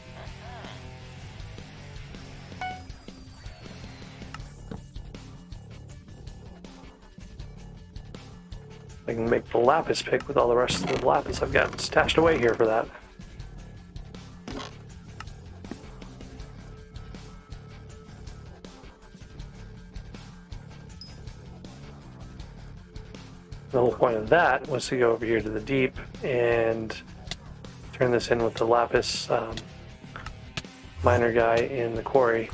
I can make the lapis pick with all the rest of the lapis I've got stashed away here for that. The whole point of that was to go over here to the deep and turn this in with the lapis miner guy in the quarry.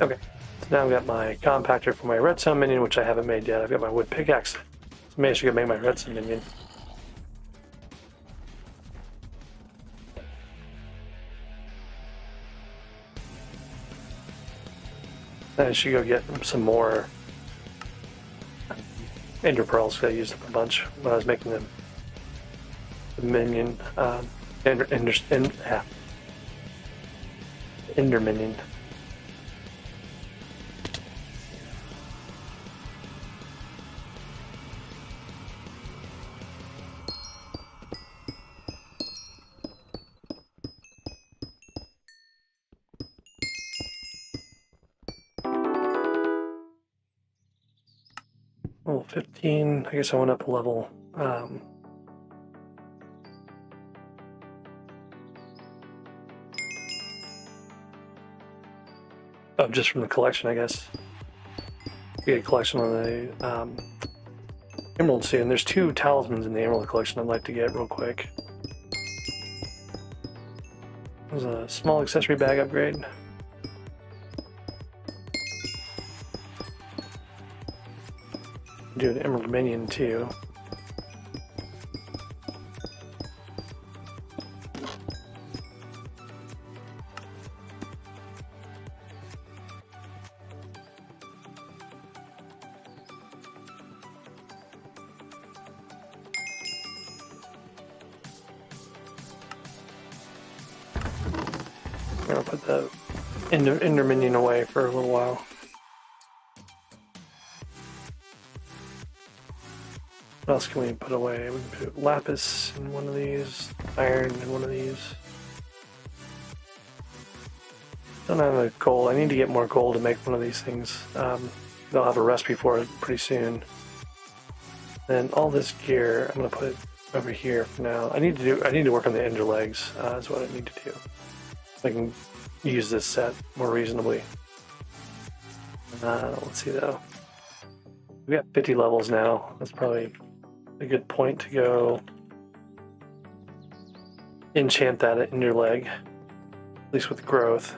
Okay, so now I've got my compactor for my redstone minion, which I haven't made yet. I've got my wood pickaxe. So maybe I should go make my redstone minion. Then I should go get some more ender pearls. I used up a bunch when I was making the minion. Ender minion. Level 15. I guess I went up a level. Just from the collection, I guess. We had a collection on the Emerald soon. There's 2 talismans in the Emerald collection I'd like to get real quick. There's a small accessory bag upgrade. Do an Emerald minion too. I'm gonna put the Ender minion away for a little while. What else can we put away? We can put lapis in one of these, iron in one of these. Don't have a gold. I need to get more gold to make one of these things. They'll have a recipe for it pretty soon. Then all this gear, I'm gonna put over here for now. I need to work on the ender legs. Is what I need to do. So I can use this set more reasonably. Let's see though. We got 50 levels now. That's probably a good point to go enchant that in your leg, at least with growth.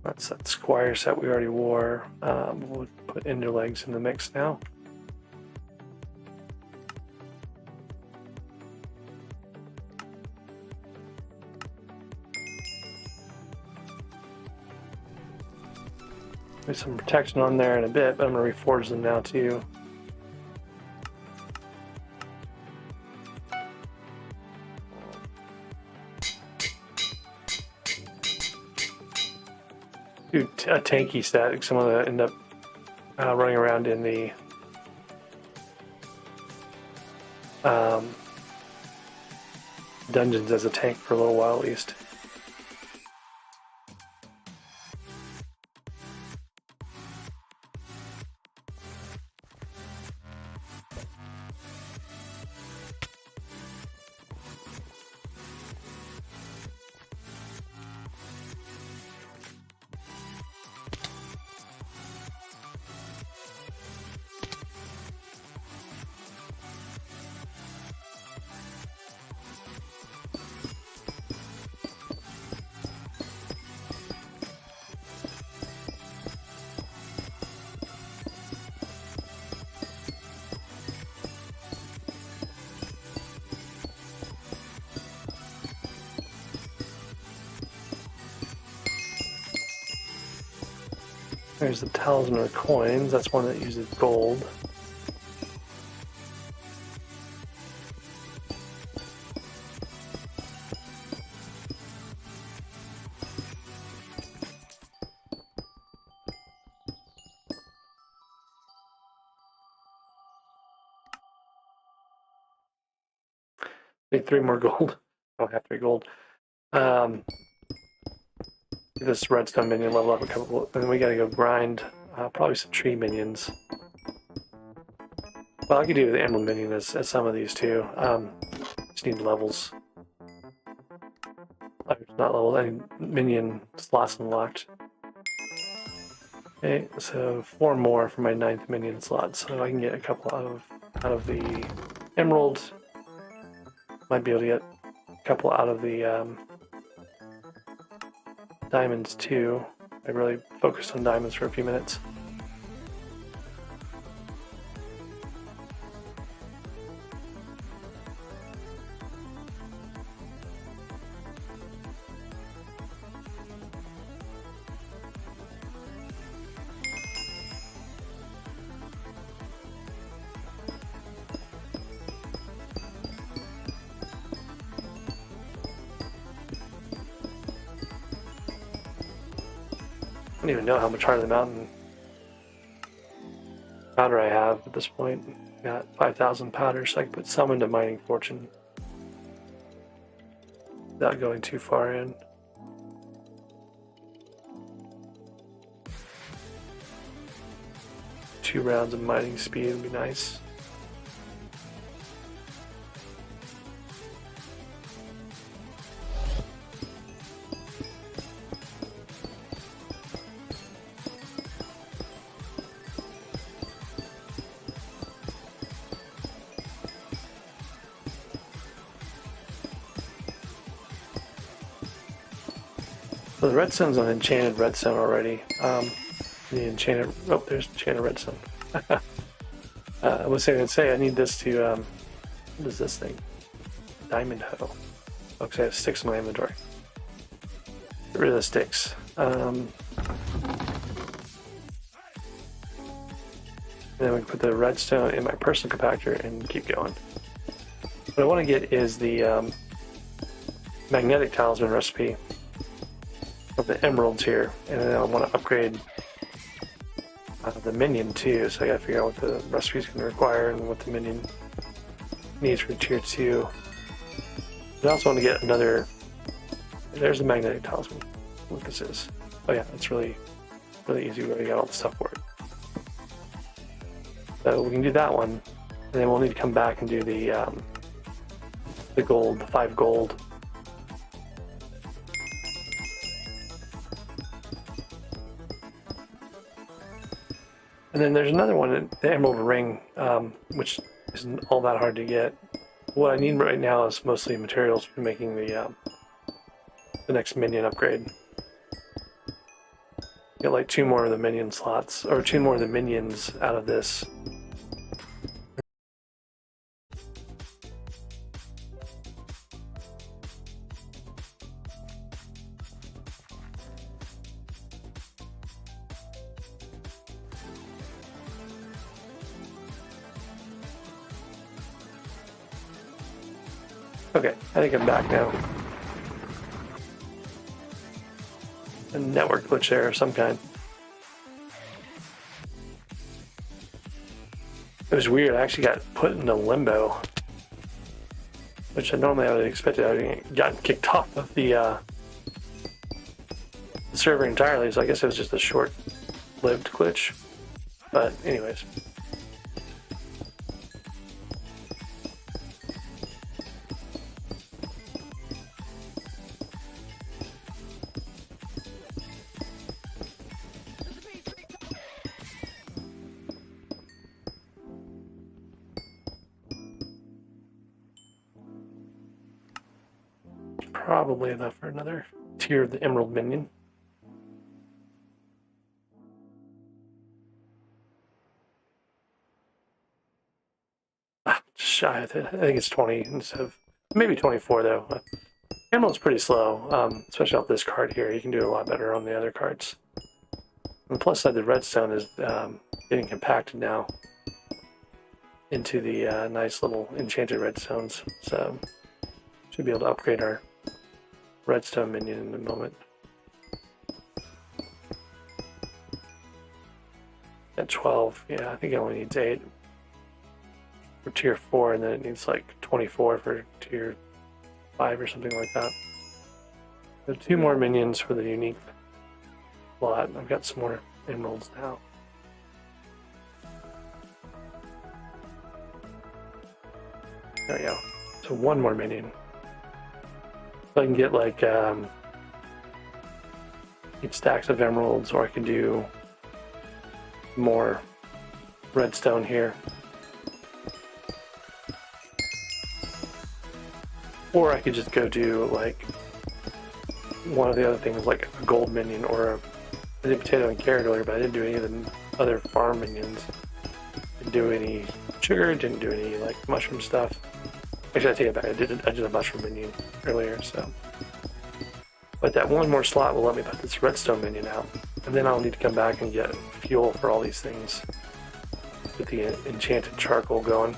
That's that Squire set we already wore. We'll put Ender legs in the mix now. There's some protection on there in a bit, but I'm going to reforge them now too. Do a tanky stat. Some of them end up running around in the dungeons as a tank for a little while at least. There's the Talisman of Coins. That's one that uses gold. Need 3 more gold. Don't have 3 gold. This redstone minion level up a couple, and then we gotta go grind probably some tree minions. Well, I could do the emerald minion as some of these too. Just need levels. Not levels, any minion slots unlocked. Okay, so 4 more for my 9th minion slot, so I can get a couple out of the emerald. Might be able to get a couple out of the diamonds too. I really focused on diamonds for a few minutes. don't even know how much Heart of the Mountain powder I have at this point. Got 5,000 powder, so I can put some into Mining Fortune without going too far in. Two rounds of mining speed would be nice. So the redstone's an enchanted redstone already. The enchanted, oh, there's enchanted redstone. I was going to say I need this to, what is this thing? Diamond hoe. Okay, I have sticks in my inventory. Get rid of the sticks. And then we can put the redstone in my personal compactor and keep going. What I want to get is the magnetic talisman recipe of the emeralds here, and then I want to upgrade the minion too, so I gotta figure out what the recipe is going to require and what the minion needs for tier 2. I also want to get another, there's the magnetic talisman, what this is. Oh yeah, it's really easy, we already got all the stuff for it. So we can do that one, and then we'll need to come back and do the gold, the 5 gold. And then there's another one, the Emerald Ring, which isn't all that hard to get. What I need right now is mostly materials for making the next minion upgrade. Get like 2 more of the minion slots, or 2 more of the minions out of this. Okay, I think I'm back now. A network glitch there of some kind. It was weird, I actually got put into limbo. Which I normally would have expected. I would have gotten kicked off of the server entirely, so I guess it was just a short-lived glitch. But anyways. Probably enough for another tier of the Emerald Minion. Just shy of it. I think it's 20 instead of maybe 24 though. Emerald's pretty slow, especially off this card here. You can do a lot better on the other cards. And the plus side, the redstone is getting compacted now into the nice little enchanted redstones. So should be able to upgrade our redstone minion in a moment. At 12, yeah, I think it only needs 8 for tier 4, and then it needs like 24 for tier 5 or something like that. So 2 more minions for the unique slot. I've got some more emeralds now. There we go. So 1 more minion. So I can get like 8 stacks of emeralds, or I can do more redstone here. Or I could just go do like one of the other things, like a gold minion, or I did potato and carrot earlier, but I didn't do any of the other farm minions. Didn't do any sugar, didn't do any like mushroom stuff. Actually, I take it back. I did a mushroom minion earlier, so. But that 1 more slot will let me put this redstone minion out, and then I'll need to come back and get fuel for all these things. Get the enchanted charcoal going.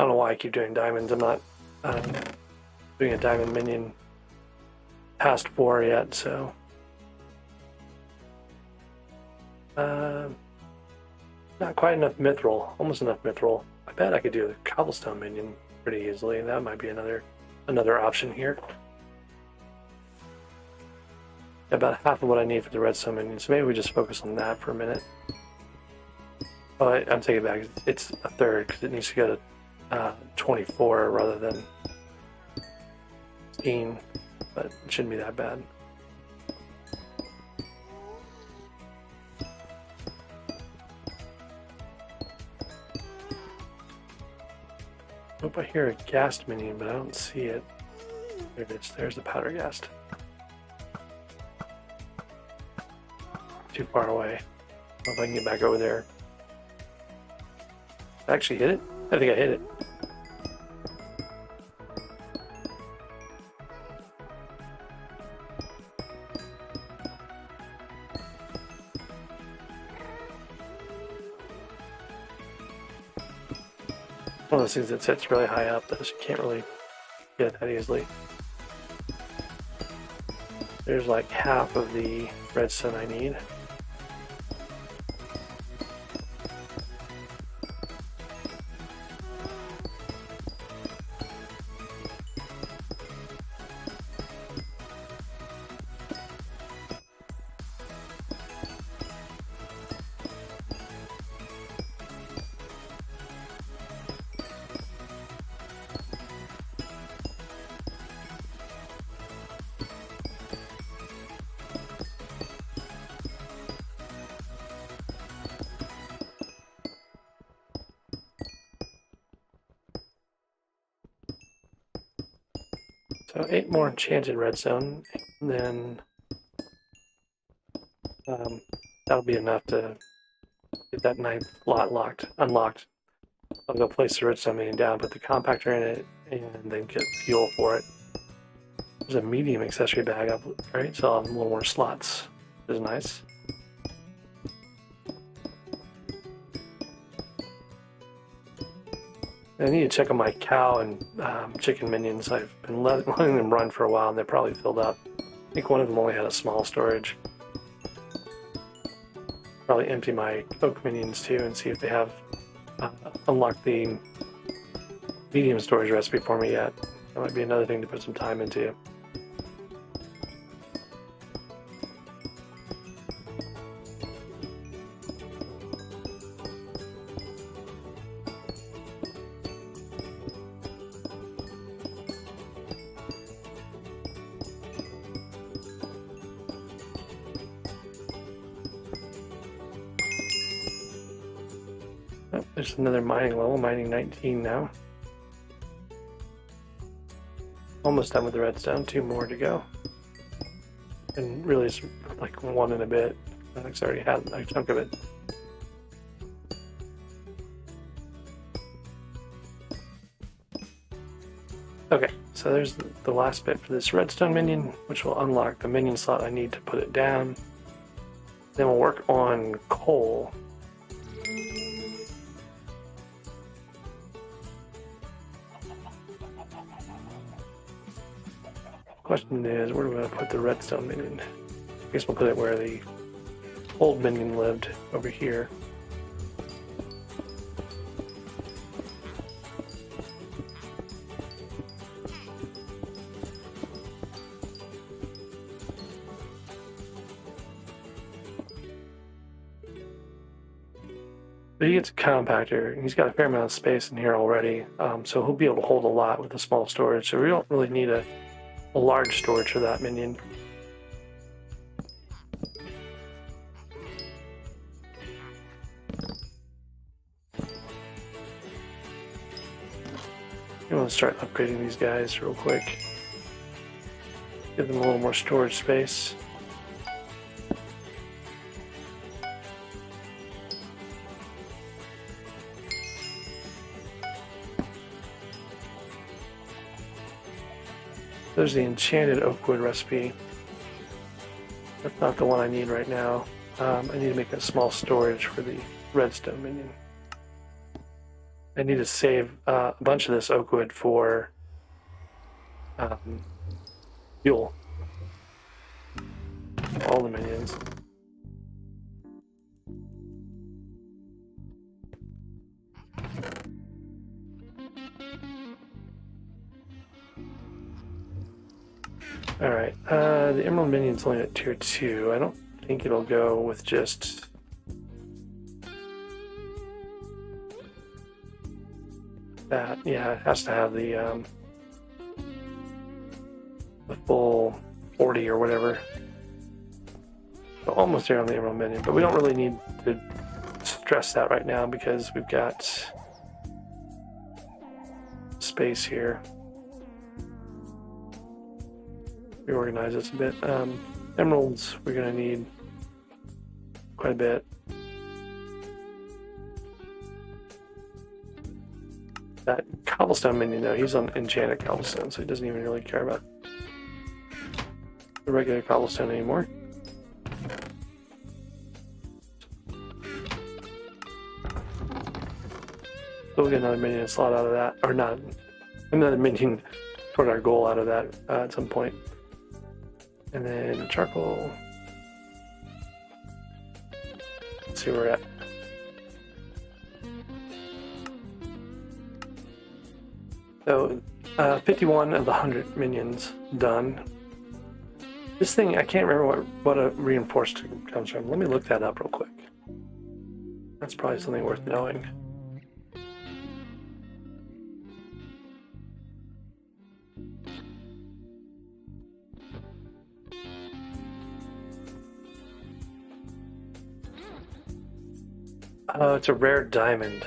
don't know why I keep doing diamonds. I'm not doing a diamond minion past 4 yet, so not quite enough mithril. Almost enough mithril. I bet I could do the cobblestone minion pretty easily. That might be another option here. About half of what I need for the redstone minion, so maybe we just focus on that for a minute. Oh, I'm taking it back. It's a third because it needs to go to 24 rather than 16, but it shouldn't be that bad. I hope I hear a ghast minion, but I don't see it. There it is. There's the powder ghast. Too far away. I don't know if I can get back over there. I actually hit it? I think I hit it. One of those things that sits really high up that you can't really get that easily. There's like half of the redstone I need. So 8 more enchanted redstone, and then that'll be enough to get that 9th lot unlocked. I'll go place the redstone minion down, put the compactor in it, and then get fuel for it. There's a medium accessory bag up, right? So I'll have a little more slots, which is nice. I need to check on my cow and chicken minions. I've been letting them run for a while and they're probably filled up. I think one of them only had a small storage. Probably empty my oak minions too and see if they have unlocked the medium storage recipe for me yet. That might be another thing to put some time into. Oh, there's another mining level, mining 19 now. Almost done with the redstone, 2 more to go. And really it's like 1 and a bit. Alex already had a chunk of it. Okay, so there's the last bit for this redstone minion, which will unlock the minion slot I need to put it down. Then we'll work on coal. Question is, where do we want to put the redstone minion? I guess we'll put it where the old minion lived, over here. But he gets a compactor, and he's got a fair amount of space in here already, so he'll be able to hold a lot with a small storage, so we don't really need a large storage for that minion. You want to start upgrading these guys real quick. Give them a little more storage space. There's the enchanted oak wood recipe. That's not the one I need right now. I need to make a small storage for the redstone minion. I need to save a bunch of this oak wood for fuel. All the minions. Alright, the Emerald Minion's only at tier 2. I don't think it'll go with just... that. Yeah, it has to have the full 40 or whatever. So almost there on the Emerald Minion, but we don't really need to stress that right now because we've got space here. Reorganize this a bit. Emeralds, we're going to need quite a bit. That cobblestone minion, though, he's on enchanted cobblestone, so he doesn't even really care about the regular cobblestone anymore. So we'll get another minion slot out of that, or not, another minion toward our goal out of that at some point. And then charcoal. Let's see where we're at. So, 51 of the 100 minions done. This thing, I can't remember what a reinforced comes from. Let me look that up real quick. That's probably something worth knowing. Oh, it's a rare diamond.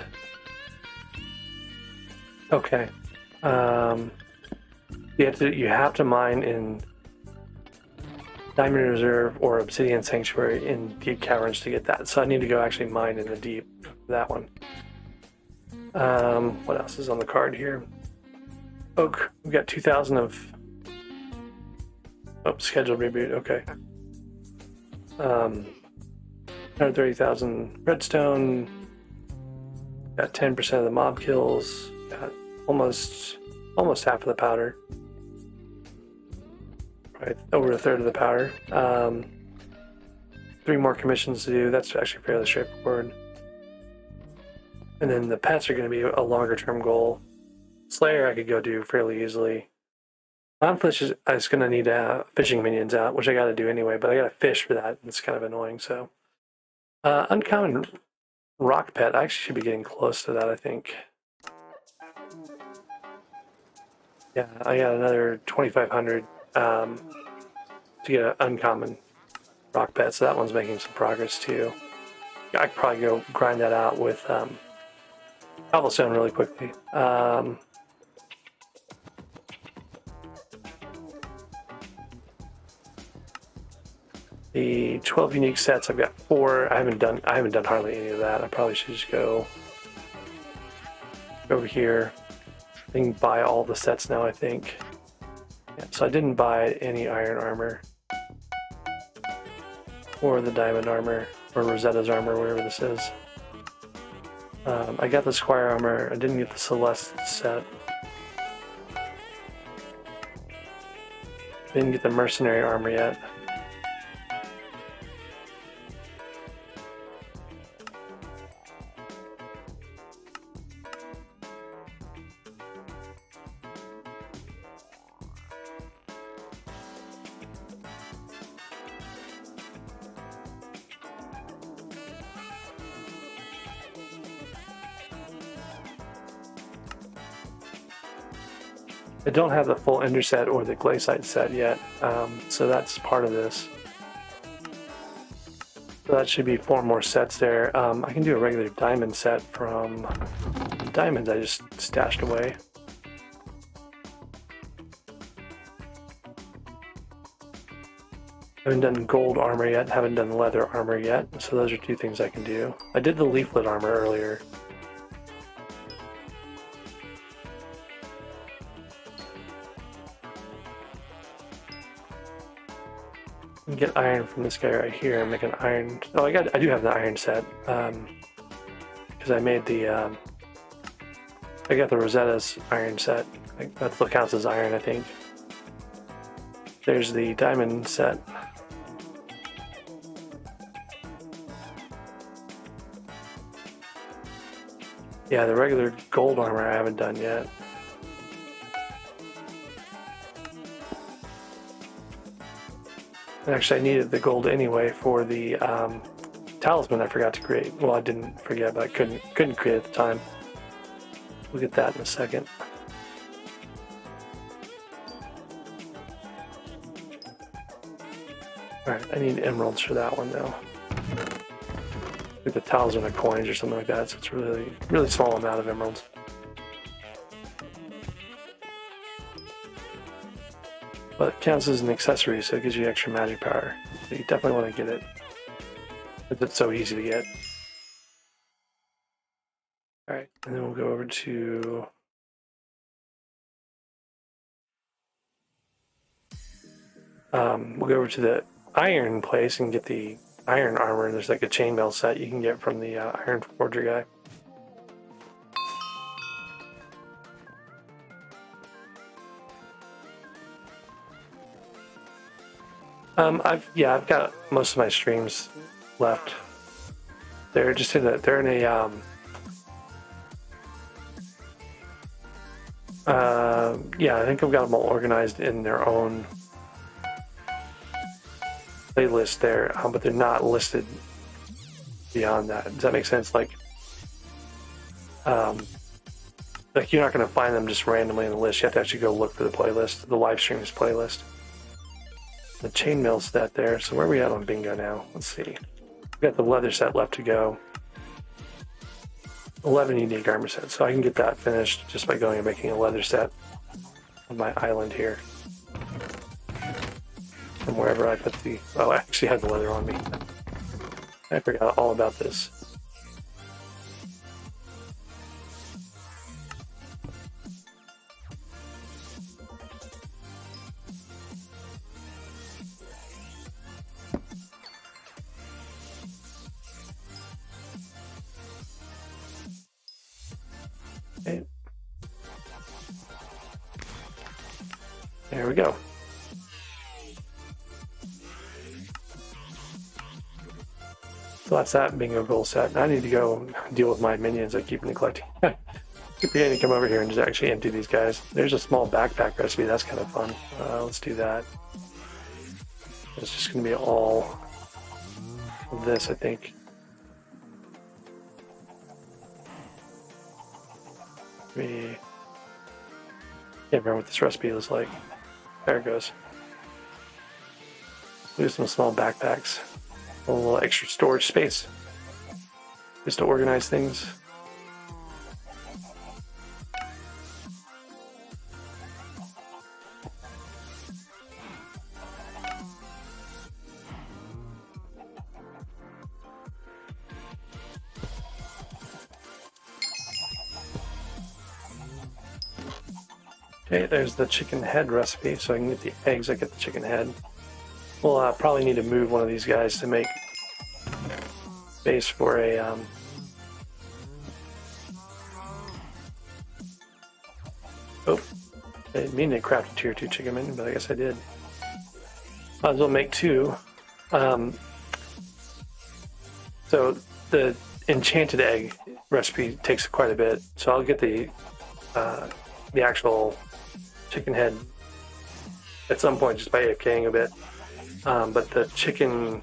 Okay. You have to mine in Diamond Reserve or Obsidian Sanctuary in deep caverns to get that. So I need to go actually mine in the deep for that one. What else is on the card here? Oak. We've got 2,000 of... Oh, scheduled reboot. Okay. 130,000 redstone. Got 10% of the mob kills. Got almost half of the powder. Right, over a third of the powder. 3 more commissions to do. That's actually fairly straightforward. And then the pets are going to be a longer term goal. Slayer I could go do fairly easily. Clownfish is going to need fishing minions out, which I got to do anyway, but I got to fish for that. It's kind of annoying. So, uncommon rock pet. I actually should be getting close to that, I think. Yeah, I got another 2,500 to get an uncommon rock pet, so that one's making some progress too. I could probably go grind that out with cobblestone really quickly. The 12 unique sets, I've got 4. I haven't done hardly any of that. I probably should just go over here. I can buy all the sets now, I think. Yeah, so I didn't buy any iron armor or the diamond armor or Rosetta's armor, whatever this is. I got the Squire armor. I didn't get the Celeste set. Didn't get the mercenary armor yet. I don't have the full Ender set or the Glaciite set yet, so that's part of this. So that should be 4 more sets there. I can do a regular diamond set from diamonds I just stashed away. Haven't done gold armor yet, haven't done leather armor yet, so those are 2 things I can do. I did the leaflet armor earlier. Get iron from this guy right here and make an iron. Oh, I do have the iron set because I made the I got the Rosetta's iron set. That still counts as iron, I think. There's the diamond set. Yeah, the regular gold armor I haven't done yet. And actually, I needed the gold anyway for the talisman I forgot to create. Well, I didn't forget, but I couldn't create at the time. We'll get that in a second. Alright, I need emeralds for that one though. Like the talisman of coins or something like that, so it's a really small amount of emeralds. But it counts as an accessory, so it gives you extra magic power. So you definitely want to get it. It's so easy to get. Alright, and then we'll go over to the iron place and get the iron armor. There's like a chainmail set you can get from the iron forger guy. I've got most of my streams left. They're just in a I think I've got them all organized in their own playlist there, but they're not listed beyond that. Does that make sense? Like you're not going to find them just randomly in the list. You have to actually go look for the playlist, the live streams playlist. The chainmail set there. So where are we at on bingo now? Let's see. We've got the leather set left to go. 11 unique armor sets. So I can get that finished just by going and making a leather set on my island here. From wherever I put the... Oh, I actually had the leather on me. I forgot all about this. Okay. There we go. So that's that bingo goal set. Now I need to go deal with my minions I keep neglecting. Keep forgetting to come over here and just actually empty these guys. There's a small backpack recipe. That's kind of fun. Let's do that. It's just going to be all of this, I think. Can't remember what this recipe was like. There it goes. Do some small backpacks. A little extra storage space. Just to organize things. Okay, there's the chicken head recipe, so I can get the eggs, I get the chicken head. We'll probably need to move one of these guys to make space for a oh, I didn't mean to craft a tier 2 chicken menu, but I guess I did. Might as well make two. So the enchanted egg recipe takes quite a bit, so I'll get the actual chicken head at some point just by AFKing a bit. But the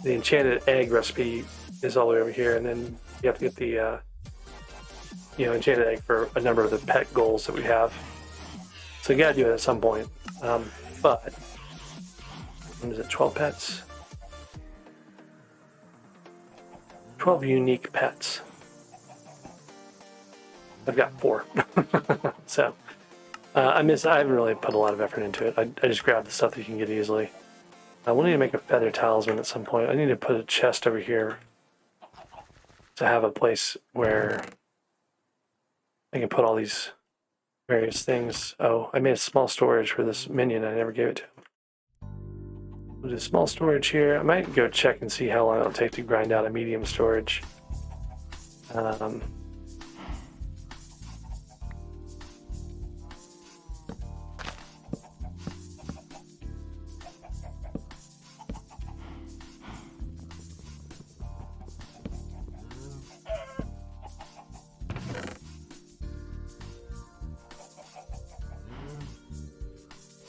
enchanted egg recipe is all the way over here, and then you have to get the enchanted egg for a number of the pet goals that we have. So you gotta do it at some point. But what is it? 12 pets? 12 unique pets. I've got 4. So I haven't really put a lot of effort into it. I just grabbed the stuff that you can get easily. I will need to make a feather talisman at some point. I need to put a chest over here to have a place where I can put all these various things. Oh, I made a small storage for this minion. I never gave it to him. We'll do small storage here. I might go check and see how long it'll take to grind out a medium storage.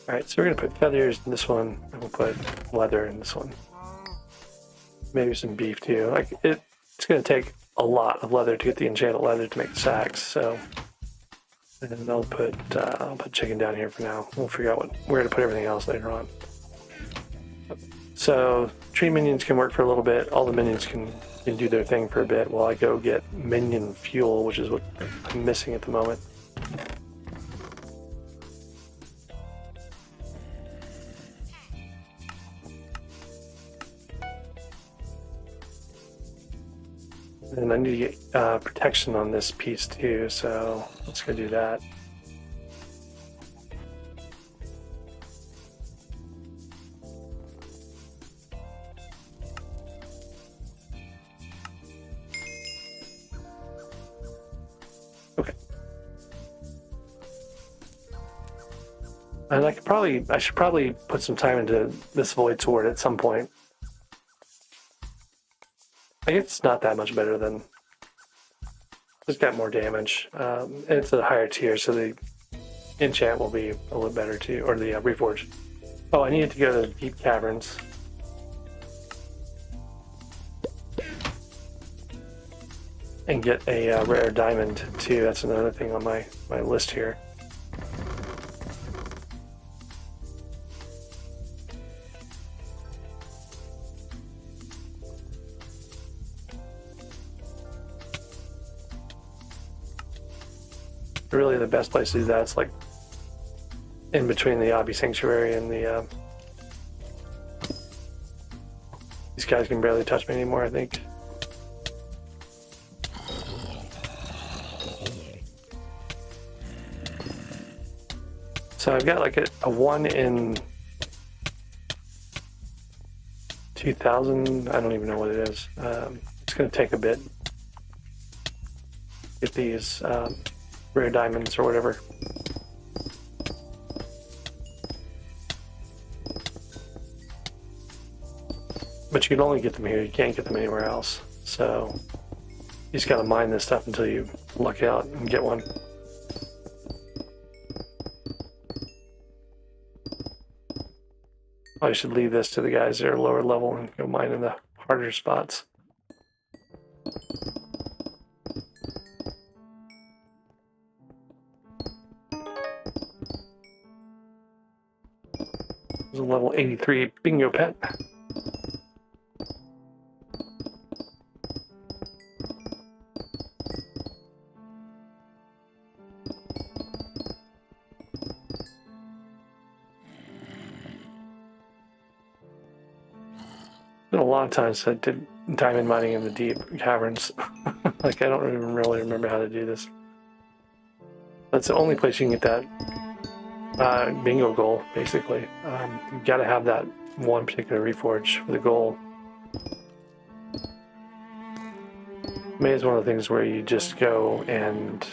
Alright, so we're going to put feathers in this one, and we'll put leather in this one. Maybe some beef too. Like it's going to take a lot of leather to get the enchanted leather to make the sacks, so... And I'll put chicken down here for now. We'll figure out where to put everything else later on. So tree minions can work for a little bit. All the minions can do their thing for a bit while I go get minion fuel, which is what I'm missing at the moment. And I need to get protection on this piece too, so let's go do that. Okay. And I should probably put some time into this void sword at some point. I guess it's not that much better than... It's got more damage. And it's a higher tier, so the enchant will be a little better too, or the reforge. Oh, I needed to go to the deep caverns. And get a rare diamond too. That's another thing on my list here. Really, the best place to do that is like in between the Obby Sanctuary and the. These guys can barely touch me anymore, I think. So I've got like a 1 in 2,000. I don't even know what it is. It's going to take a bit. Get these. Rare diamonds or whatever. But you can only get them here, you can't get them anywhere else. So you just gotta mine this stuff until you luck out and get one. I should leave this to the guys that are lower level and go mine in the harder spots. There's a level 83 bingo pet. Been a long time since I did diamond mining in the deep caverns. Like I don't even really remember how to do this. That's the only place you can get that bingo goal, basically. You've got to have that one particular reforge for the goal. May is one of the things where you just go and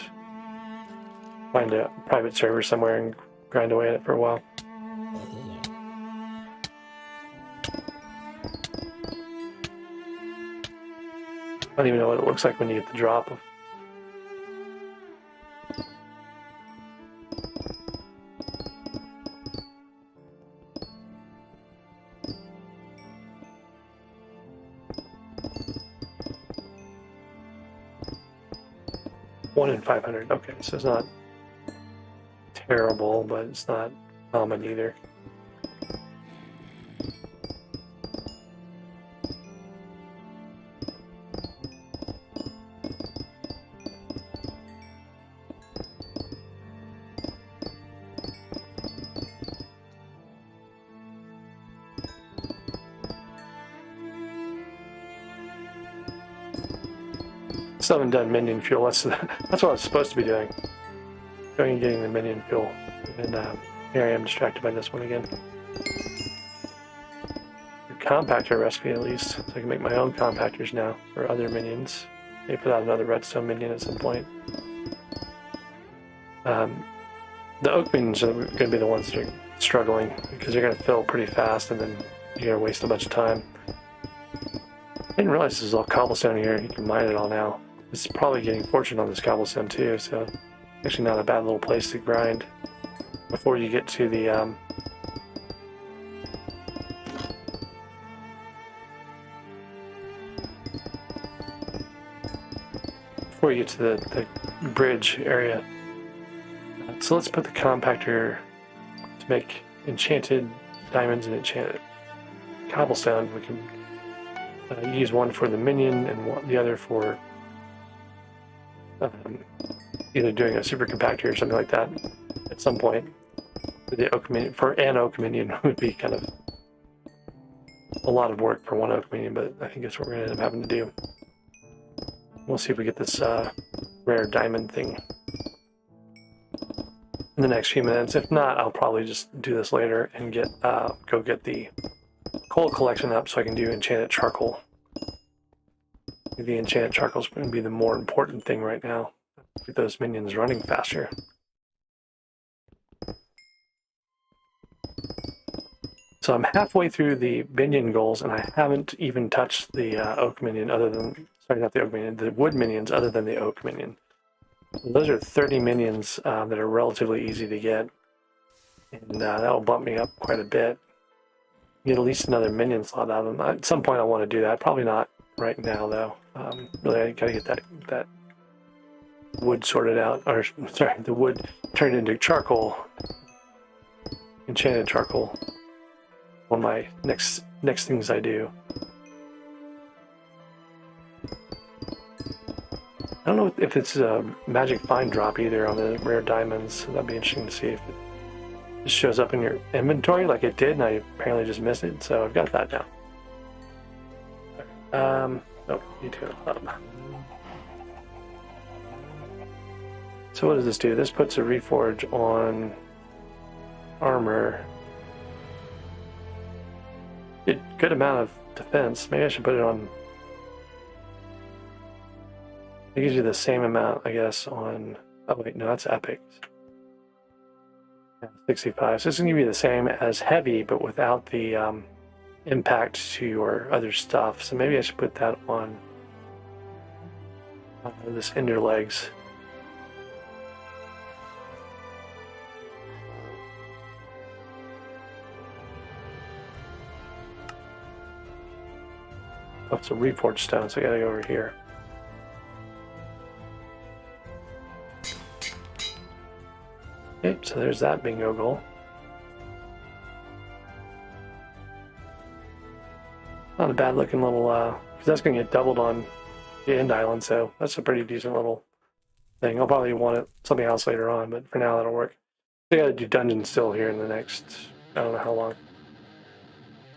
find a private server somewhere and grind away at it for a while. I don't even know what it looks like when you get the drop. 1 in 500. Okay, so it's not terrible, but it's not common either. Still haven't done minion fuel. That's what I was supposed to be doing. Going and getting the minion fuel. And here I am distracted by this one again. A compactor recipe at least. So I can make my own compactors now for other minions. Maybe put out another redstone minion at some point. The oak minions are going to be the ones that are struggling because they're going to fill pretty fast and then you're going to waste a bunch of time. I didn't realize this is all cobblestone here. You can mine it all now. It's probably getting fortune on this cobblestone too, so actually not a bad little place to grind before you get to the before you get to the bridge area. So let's put the compactor to make enchanted diamonds and enchanted cobblestone. We can use one for the minion and the other for either doing a super compactor or something like that at some point. The oak minion, for an oak minion would be kind of a lot of work for one oak minion, but I think that's what we're going to end up having to do. We'll see if we get this rare diamond thing in the next few minutes. If not, I'll probably just do this later and go get the coal collection up so I can do enchanted charcoal. The enchanted charcoal is going to be the more important thing right now. Get those minions running faster. So I'm halfway through the minion goals, and I haven't even touched the oak minion other than, sorry, not the oak minion, the wood minions other than the oak minion. Those are 30 minions that are relatively easy to get, and that will bump me up quite a bit. Get at least another minion slot out of them. At some point I want to do that. Probably not right now, though. Really, I gotta get that wood sorted out, or sorry, the wood turned into charcoal, enchanted charcoal. One of my next things I do. I don't know if it's a magic find drop either on the rare diamonds. That'd be interesting to see if it just shows up in your inventory like it did, and I apparently just missed it. So I've got that now. Oh, need to go to hub. So what does this do? This puts a reforge on armor. Good amount of defense. Maybe I should put it on. It gives you the same amount, I guess, on. Oh wait, no, that's epic. Yeah, 65. So this is going to be the same as heavy, but without the impact to your other stuff. So maybe I should put that on this ender legs. Oh, it's a reforged stone, so I gotta go over here. Okay, so there's that bingo goal. Not a bad looking little, because that's gonna get doubled on the end island, so that's a pretty decent little thing. I'll probably want something else later on, but for now that'll work. I gotta do dungeons still here in the next, I don't know how long.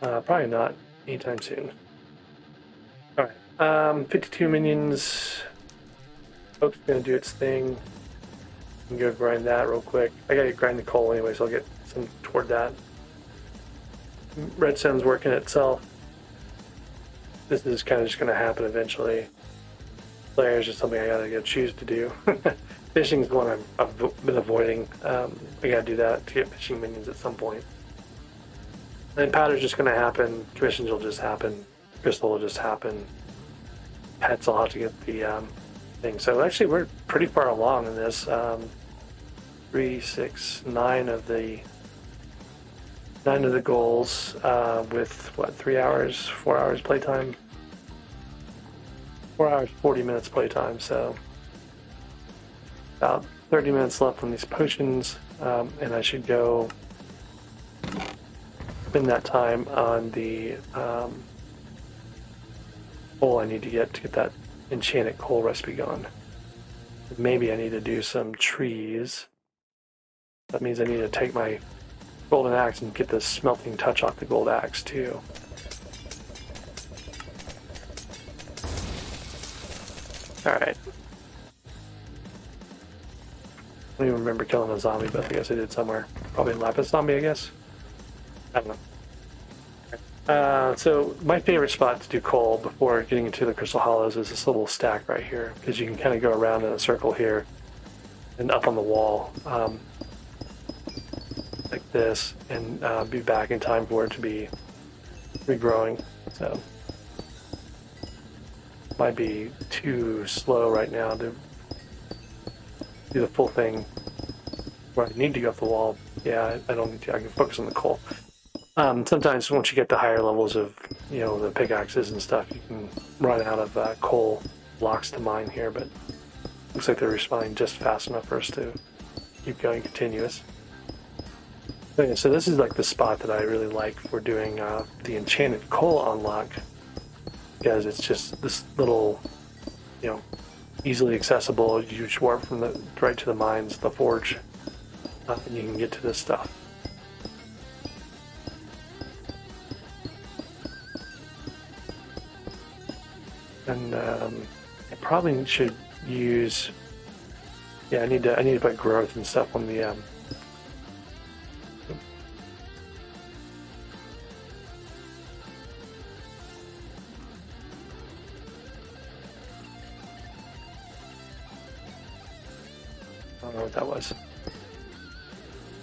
Probably not anytime soon. Alright, 52 minions. Oak's gonna do its thing. I'm gonna grind that real quick. I gotta grind the coal anyway, so I'll get some toward that. Redstone's working itself. This is kind of just gonna happen eventually. Player is just something I gotta choose to do. Fishing is the one I've been avoiding. I gotta do that to get fishing minions at some point. And powder's just gonna happen. Commissions will just happen. Crystal will just happen. Pets will have to get the thing. So actually we're pretty far along in this. 3, 6, 9 of the goals with what, 3 hours, 4 hours playtime? 4 hours, 40 minutes playtime, so about 30 minutes left on these potions, and I should go spend that time on the coal I need to get that enchanted coal recipe going. Maybe I need to do some trees. That means I need to take my golden axe and get the smelting touch off the gold axe too. Alright. I don't even remember killing a zombie, but I guess I did somewhere. Probably a lapis zombie, I guess. I don't know. So my favorite spot to do coal before getting into the crystal hollows is this little stack right here, because you can kind of go around in a circle here and up on the wall like this, and be back in time for it to be regrowing. So might be too slow right now to do the full thing where I need to go up the wall. Yeah, I don't need to. I can focus on the coal. Sometimes once you get to higher levels of, the pickaxes and stuff, you can run out of coal blocks to mine here, but Looks like they're respawning just fast enough for us to keep going continuous. Okay, so this is like the spot that I really like for doing the enchanted coal unlock, because it's just this little, you know, easily accessible. You just warp from right to the mines, the forge, and you can get to this stuff. And I probably should use. Yeah, I need to put growth and stuff on the. I don't know what that was.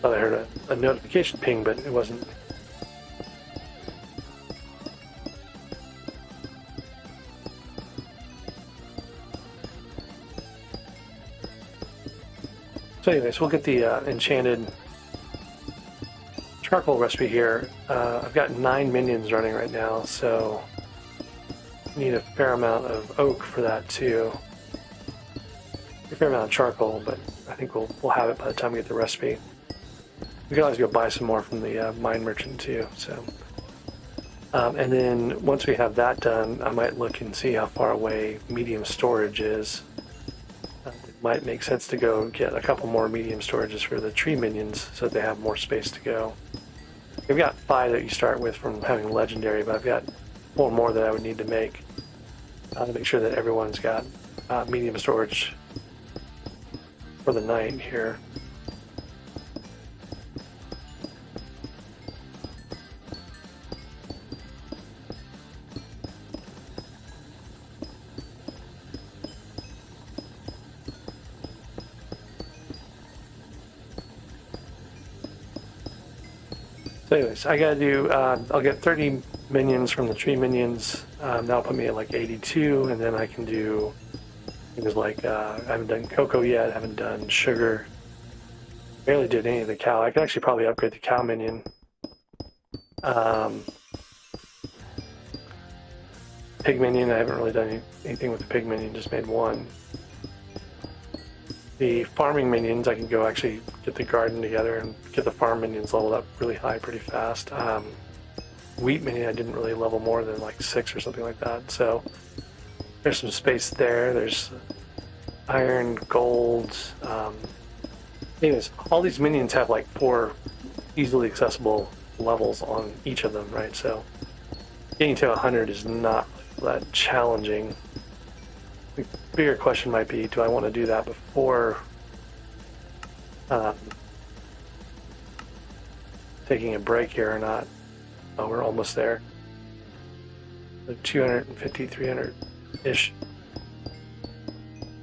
Thought I heard a notification ping, but it wasn't. So anyways, we'll get the enchanted charcoal recipe here. I've got 9 minions running right now, so need a fair amount of oak for that too. A fair amount of charcoal, but I think we'll have it by the time we get the recipe. We can always go buy some more from the mine merchant too. So, and then once we have that done, I might look and see how far away medium storage is. It might make sense to go get a couple more medium storages for the tree minions so that they have more space to go. We've got 5 that you start with from having legendary, but I've got 4 more that I would need to make sure that everyone's got medium storage for the night here. So anyways, I gotta do, I'll get 30 minions from the tree minions. That'll put me at like 82, and then I can do things like, I haven't done cocoa yet, I haven't done sugar. Barely did any of the cow. I could actually probably upgrade the cow minion. Pig minion, I haven't really done anything with the pig minion, just made 1. The farming minions, I can go actually get the garden together and get the farm minions leveled up really high pretty fast. Wheat minion, I didn't really level more than like 6 or something like that. So there's some space there. There's iron, gold. Anyways, all these minions have like 4 easily accessible levels on each of them, right? So getting to 100 is not that challenging. The bigger question might be, do I want to do that before taking a break here or not? Oh, we're almost there. 250, 300-ish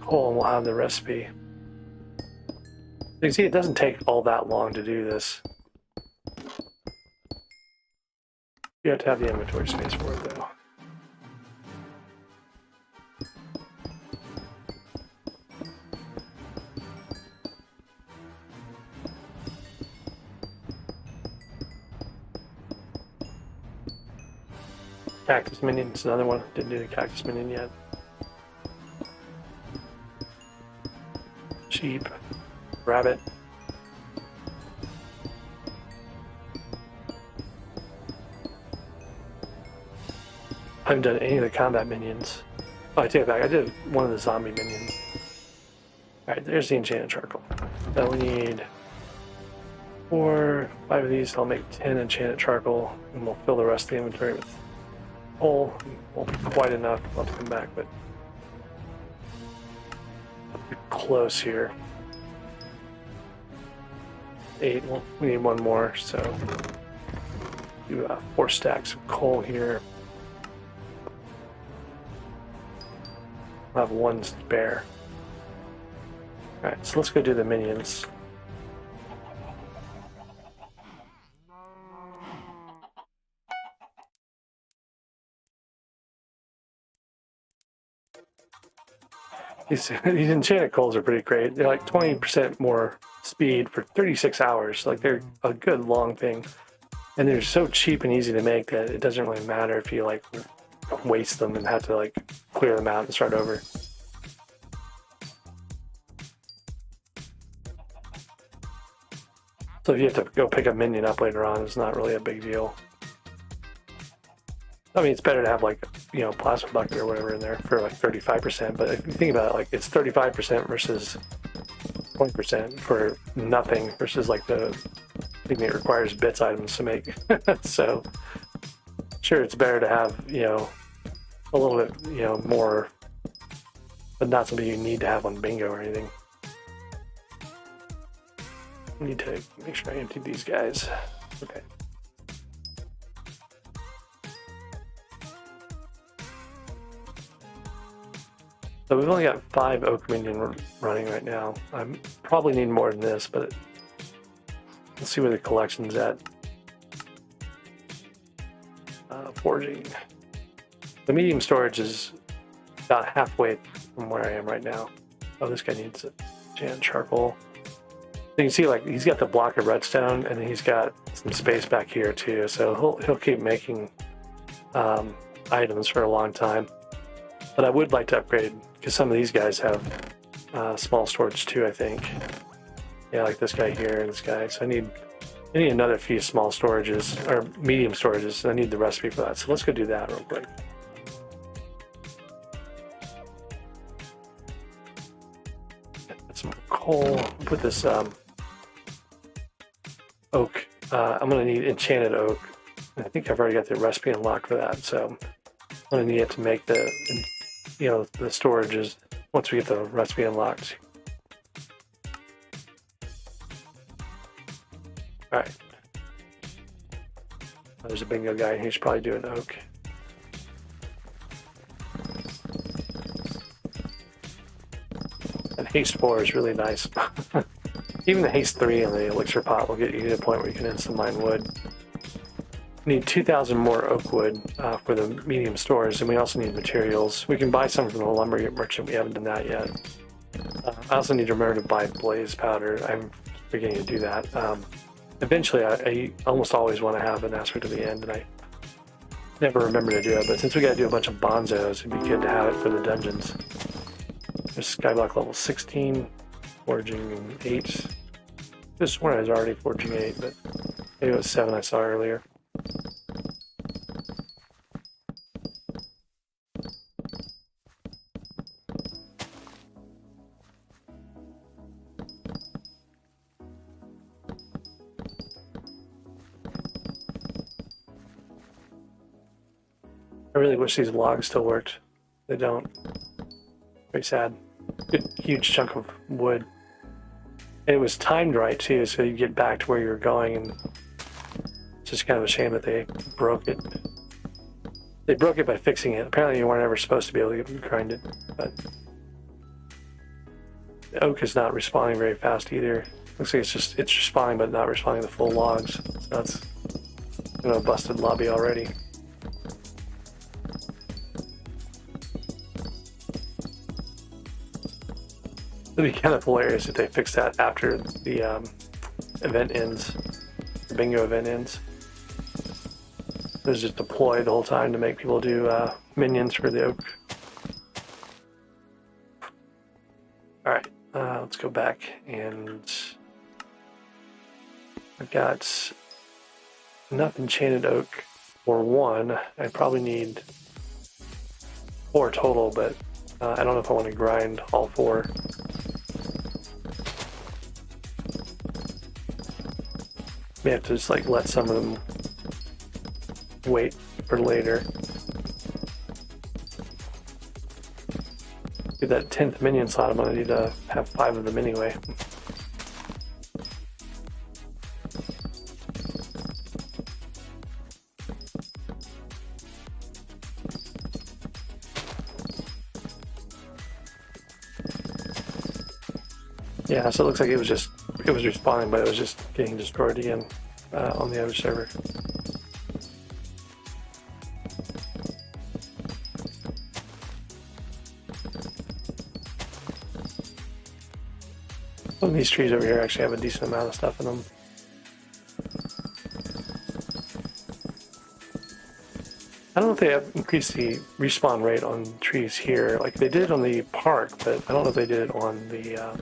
coal, and we'll have the recipe. You can see it doesn't take all that long to do this. You have to have the inventory space for it, though. Cactus minion is another one. Didn't do the cactus minion yet. Sheep, rabbit. I haven't done any of the combat minions. Oh, I take it back. I did one of the zombie minions. Alright, there's the enchanted charcoal. Now we need 4, 5 of these. I'll make 10 enchanted charcoal, and we'll fill the rest of the inventory with coal. Won't be quite enough. I'll have to come back, but we're close here. 8. Well, we need 1 more, so do 4 stacks of coal here. I'll have 1 spare. Alright, so let's go do the minions. These enchanted coals are pretty great. They're like 20% more speed for 36 hours. Like, they're a good long thing. And they're so cheap and easy to make that it doesn't really matter if you like waste them and have to like clear them out and start over. So if you have to go pick a minion up later on, it's not really a big deal. I mean, it's better to have like, you know, plasma bucket or whatever in there for like 35%. But if you think about it, like it's 35% versus 20% for nothing versus like the thing that requires bits items to make. So sure, it's better to have, you know, a little bit, you know, more, but not something you need to have on bingo or anything. I need to make sure I empty these guys. Okay. So we've only got 5 oak minion running right now. I probably need more than this, but let's see where the collection's at. Forging. The medium storage is about halfway from where I am right now. Oh, this guy needs a Jan charcoal. So you can see, like, he's got the block of redstone, and he's got some space back here too. So he'll keep making items for a long time. But I would like to upgrade because some of these guys have small storage too, I think. Yeah, like this guy here and this guy. So I need another few small storages or medium storages. I need the recipe for that. So let's go do that real quick. Get some coal. Put this oak. I'm gonna need enchanted oak. I think I've already got the recipe unlocked for that. So I'm gonna need it to make the, you know, the storages once we get the recipe unlocked. All right. There's a bingo guy. He's probably doing oak. And haste 4 is really nice. Even the haste 3 and the elixir pot will get you to the point where you can instant mine wood. Need 2,000 more oak wood for the medium stores, and we also need materials. We can buy some from the lumber merchant. We haven't done that yet. I also need to remember to buy blaze powder. I'm beginning to do that. Eventually, I almost always want to have an aspect of the end, and I never remember to do it. But since we got to do a bunch of bonzos, it'd be good to have it for the dungeons. There's SkyBlock level 16, forging 8. This one is already forging 8, but maybe it was 7 I saw earlier. I really wish these logs still worked. They don't. Very sad. Good, huge chunk of wood. And it was timed right too, so you get back to where you were going, and it's just kind of a shame that they broke it. They broke it by fixing it. Apparently you weren't ever supposed to be able to grind it, but the oak is not respawning very fast either. Looks like it's respawning but not respawning the full logs. So that's, you know, a busted lobby already. It'd be kind of hilarious if they fix that after the event ends, the bingo event ends. It was just a ploy the whole time to make people do minions for the oak. Alright, let's go back, and I've got enough enchanted oak for 1. I probably need 4 total, but I don't know if I want to grind all 4. May have to just like let some of them wait for later. Get that 10th minion slot. I'm gonna need to have 5 of them anyway. Yeah, so it looks like it was respawning, but it was just getting destroyed again on the other server. Some of these trees over here actually have a decent amount of stuff in them. I don't know if they have increased the respawn rate on trees here. Like they did on the park, but I don't know if they did it on the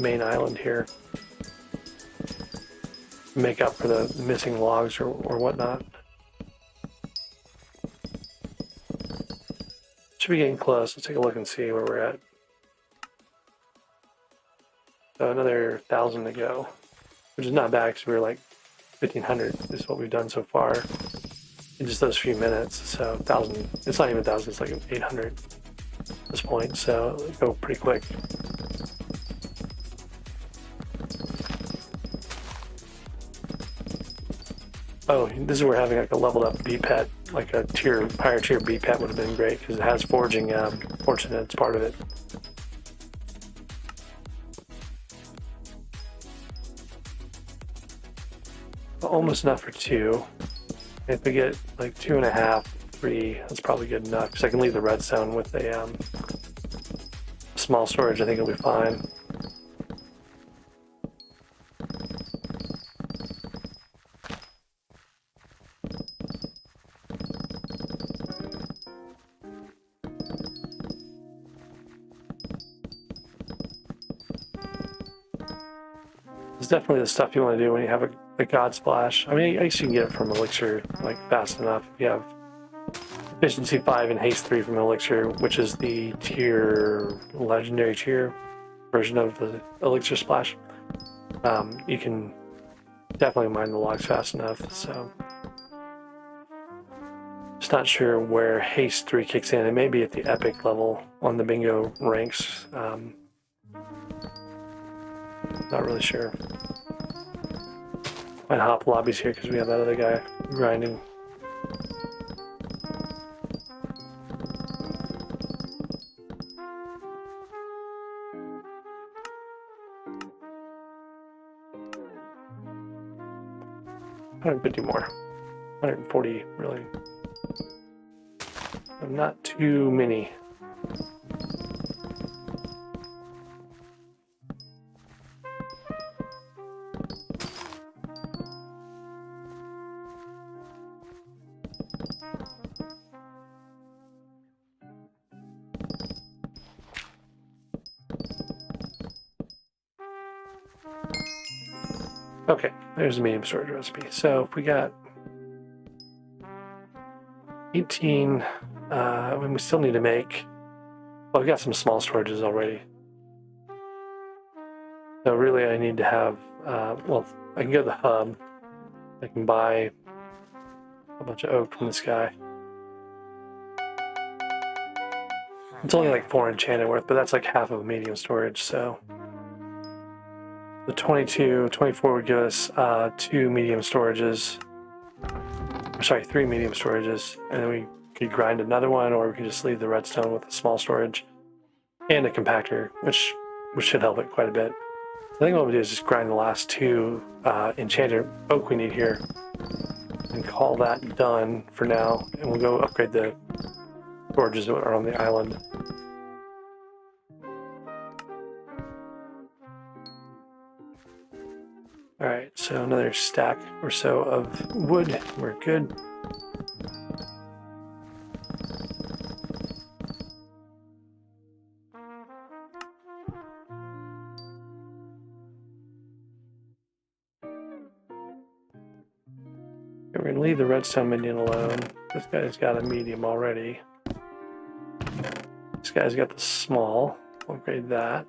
main island here. make up for the missing logs or whatnot. Should be getting close. Let's take a look and see where we're at. So another 1,000 to go, which is not bad because we were like 1,500 is what we've done so far in just those few minutes. So 1,000, it's not even 1,000, it's like 800 at this point. So it'll go pretty quick. Oh, this is where having like a leveled up B pet, like a higher tier B pet would have been great because it has foraging, fortune, it's part of it. Almost enough for 2. If we get like 2.5, 3, that's probably good enough because I can leave the redstone with a small storage. I think it'll be fine. It's definitely the stuff you want to do when you have a God Splash. I mean, I guess you can get it from Elixir like fast enough. If you have Efficiency 5 and Haste 3 from Elixir, which is the legendary tier version of the Elixir Splash, you can definitely mine the logs fast enough. So, just not sure where Haste 3 kicks in. It may be at the epic level on the bingo ranks. Not really sure. Might hop lobbies here because we have that other guy grinding. $150 more. 140 really. Not too many. Okay, there's a medium storage recipe. So if we got 18, we still need to make, well, we got some small storages already. So really I need to have, well, I can go to the hub. I can buy a bunch of oak from this guy. It's only like 4 enchanted worth, but that's like half of a medium storage, so. The 24 would give us 2 medium storages. Sorry, 3 medium storages, and then we could grind another one, or we could just leave the redstone with a small storage and a compactor, which should help it quite a bit. So I think what we'll do is just grind the last 2 enchanted oak we need here, and call that done for now, and we'll go upgrade the storages that are on the island. Alright, so another stack or so of wood. We're good. We're going to leave the redstone minion alone. This guy's got a medium already. This guy's got the small. We'll upgrade that.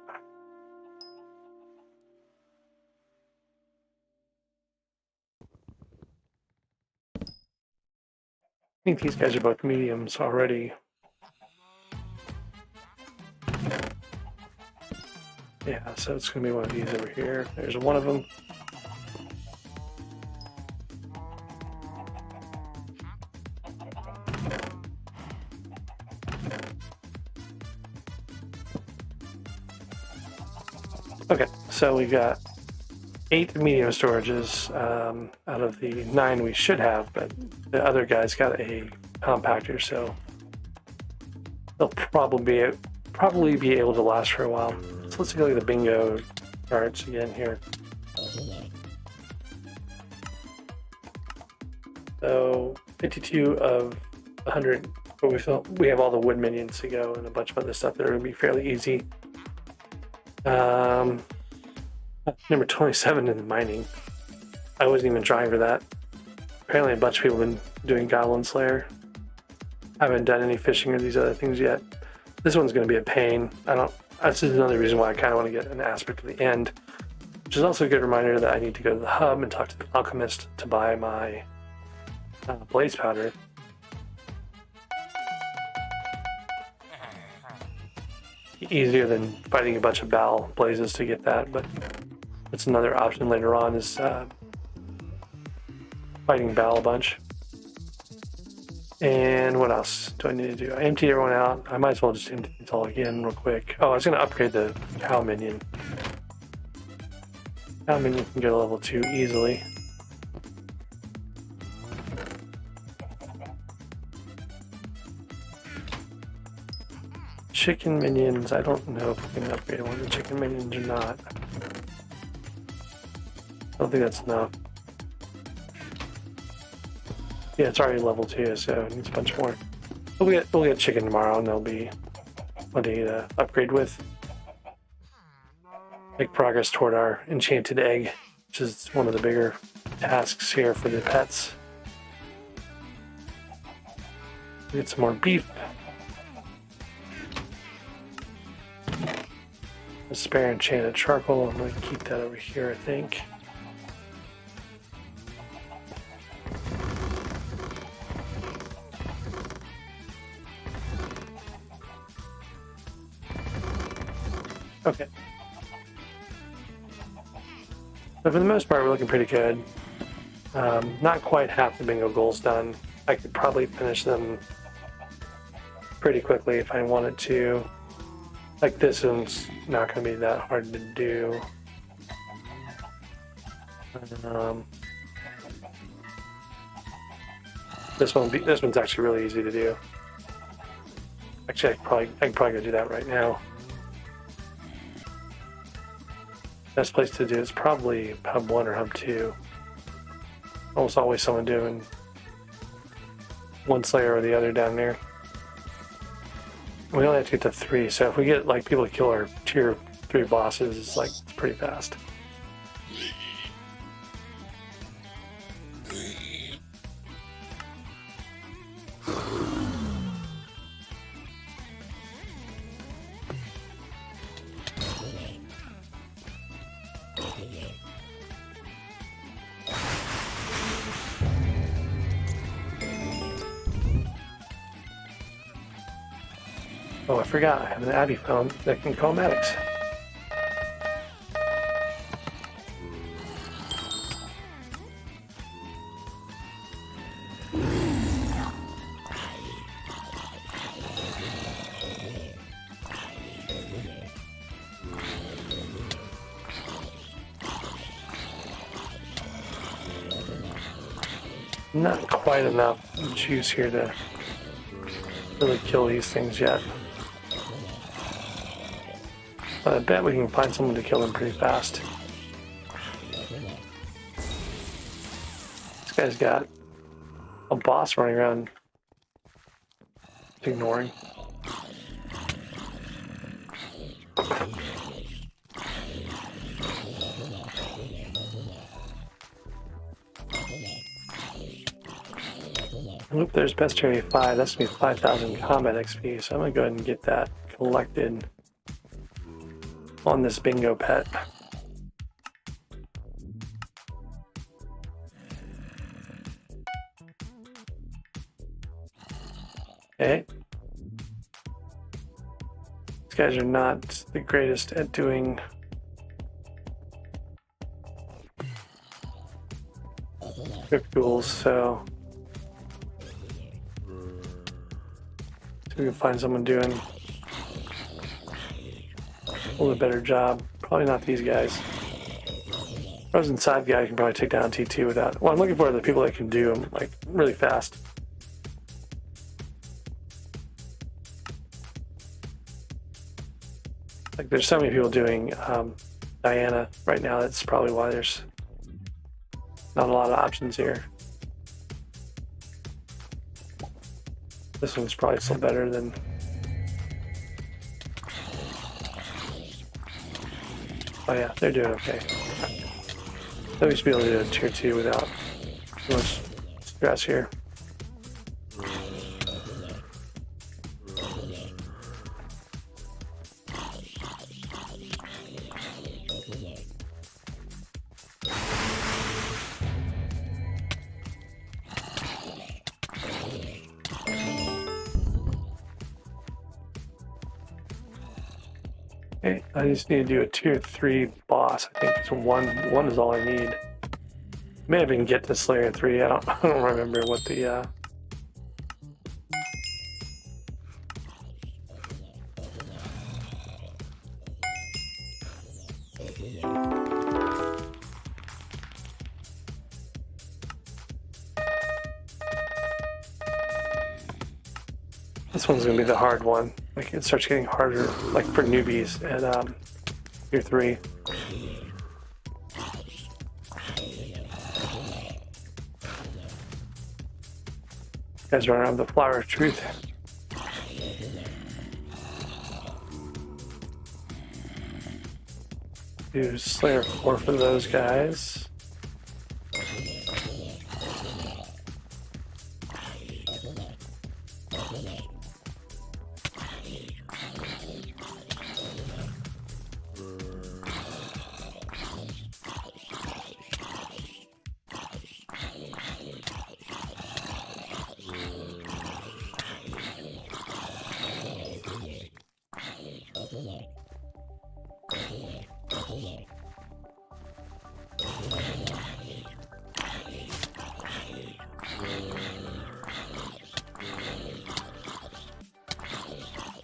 I think these guys are both mediums already. Yeah, so it's going to be one of these over here. There's one of them. Okay, so we've got 8 medium storages out of the 9 we should have, but the other guy's got a compactor, so they'll probably be able to last for a while. So let's take a look at the bingo charts again here. So 52 of 100, but we have all the wood minions to go and a bunch of other stuff that are going to be fairly easy. Number 27 in the mining. I wasn't even trying for that. Apparently a bunch of people have been doing Goblin Slayer. I haven't done any fishing or these other things yet. This one's going to be a pain. That's just another reason why I kind of want to get an aspect at the end. Which is also a good reminder that I need to go to the hub and talk to the alchemist to buy my blaze powder. Easier than fighting a bunch of Bal blazes to get that, but that's another option later on, is fighting Bal a bunch. And what else do I need to do? I emptied everyone out. I might as well just empty it all again real quick. Oh, I was going to upgrade the cow minion. Cow minion can go to level 2 easily. Chicken minions, I don't know if we can upgrade one of the chicken minions or not. I don't think that's enough. Yeah, it's already level 2, so it needs a bunch more. We'll get chicken tomorrow, and there'll be plenty to upgrade with. Make progress toward our enchanted egg, which is one of the bigger tasks here for the pets. Get some more beef. A spare enchanted charcoal. I'm going to keep that over here, I think. Okay. So for the most part, we're looking pretty good. Not quite half the bingo goals done. I could probably finish them pretty quickly if I wanted to. Like this one's not going to be that hard to do. This one's actually really easy to do. Actually, I can probably go do that right now. Best place to do is probably Hub 1 or Hub 2. Almost always someone doing one Slayer or the other down there. We only have to get to 3, so if we get like people to kill our tier 3 bosses, it's pretty fast. Oh, I forgot, I have an Abbey phone that can call medics. Not quite enough juice here to really kill these things yet. But I bet we can find someone to kill them pretty fast. This guy's got a boss running around ignoring. Oop, there's Bestiary 5. That's going to be 5,000 combat XP, so I'm going to go ahead and get that collected on this bingo pet. Okay. These guys are not the greatest at doing quick duels, so we can find someone doing a little better job. Probably not these guys. Frozen side guy can probably take down T2 without. Well, I'm looking for the people that can do them like really fast. Like there's so many people doing Diana right now. That's probably why there's not a lot of options here. This one's probably still better than. Oh yeah, they're doing okay. So we should be able to do a tier 2 without too much stress here. Okay, I just need to do a tier 3 boss. I think it's one is all I need. May have even get to Slayer 3. I don't remember what the This one's gonna be the hard one. Like it starts getting harder, like for newbies at tier 3. Guys run around the Flower of Truth. Do Slayer 4 for those guys.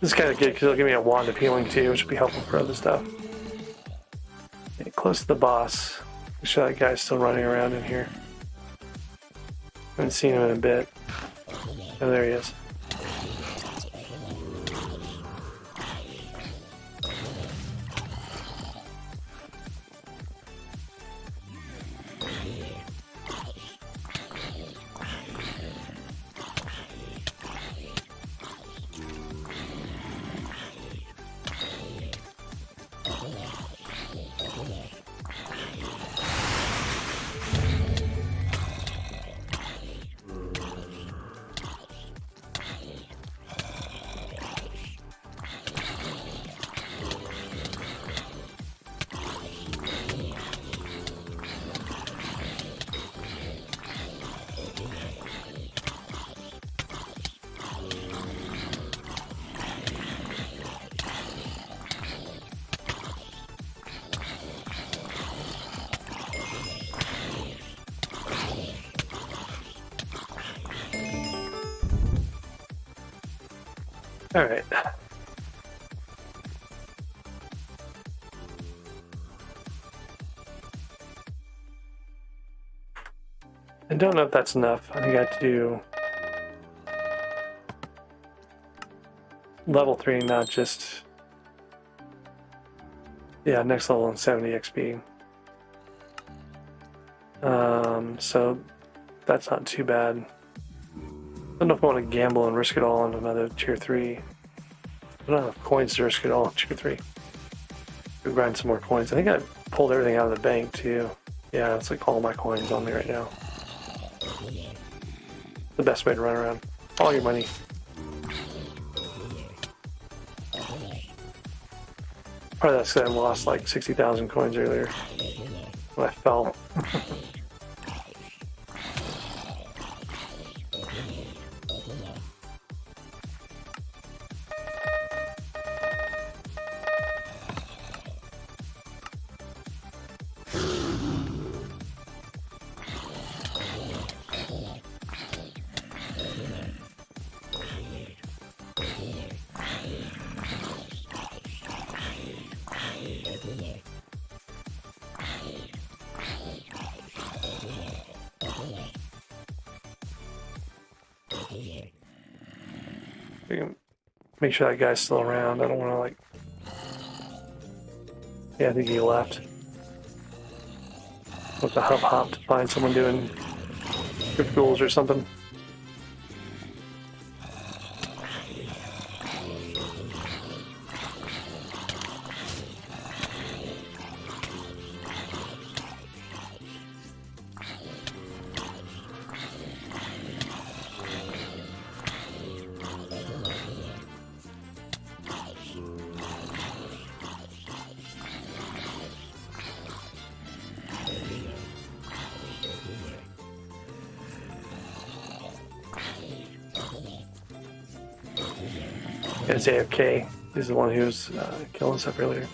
This is kind of good because it'll give me a wand of healing too, which will be helpful for other stuff. Okay, close to the boss. Make sure that guy's still running around in here. Haven't seen him in a bit. Oh, there he is. All right. I don't know if that's enough. I think I have to do level 3, not just, yeah, next level and 70 XP. So that's not too bad. I don't know if I want to gamble and risk it all on another tier 3. I don't have coins to risk it all on tier 3. We'll grind some more coins. I think I pulled everything out of the bank too. Yeah, it's like all my coins on me right now. The best way to run around. All your money. Probably that's because I lost like 60,000 coins earlier when I fell. Make sure that guy's still around. I don't want to like... Yeah, I think he left. With the hop to find someone doing rituals or something. It's AFK. He's the one who was killing us up earlier.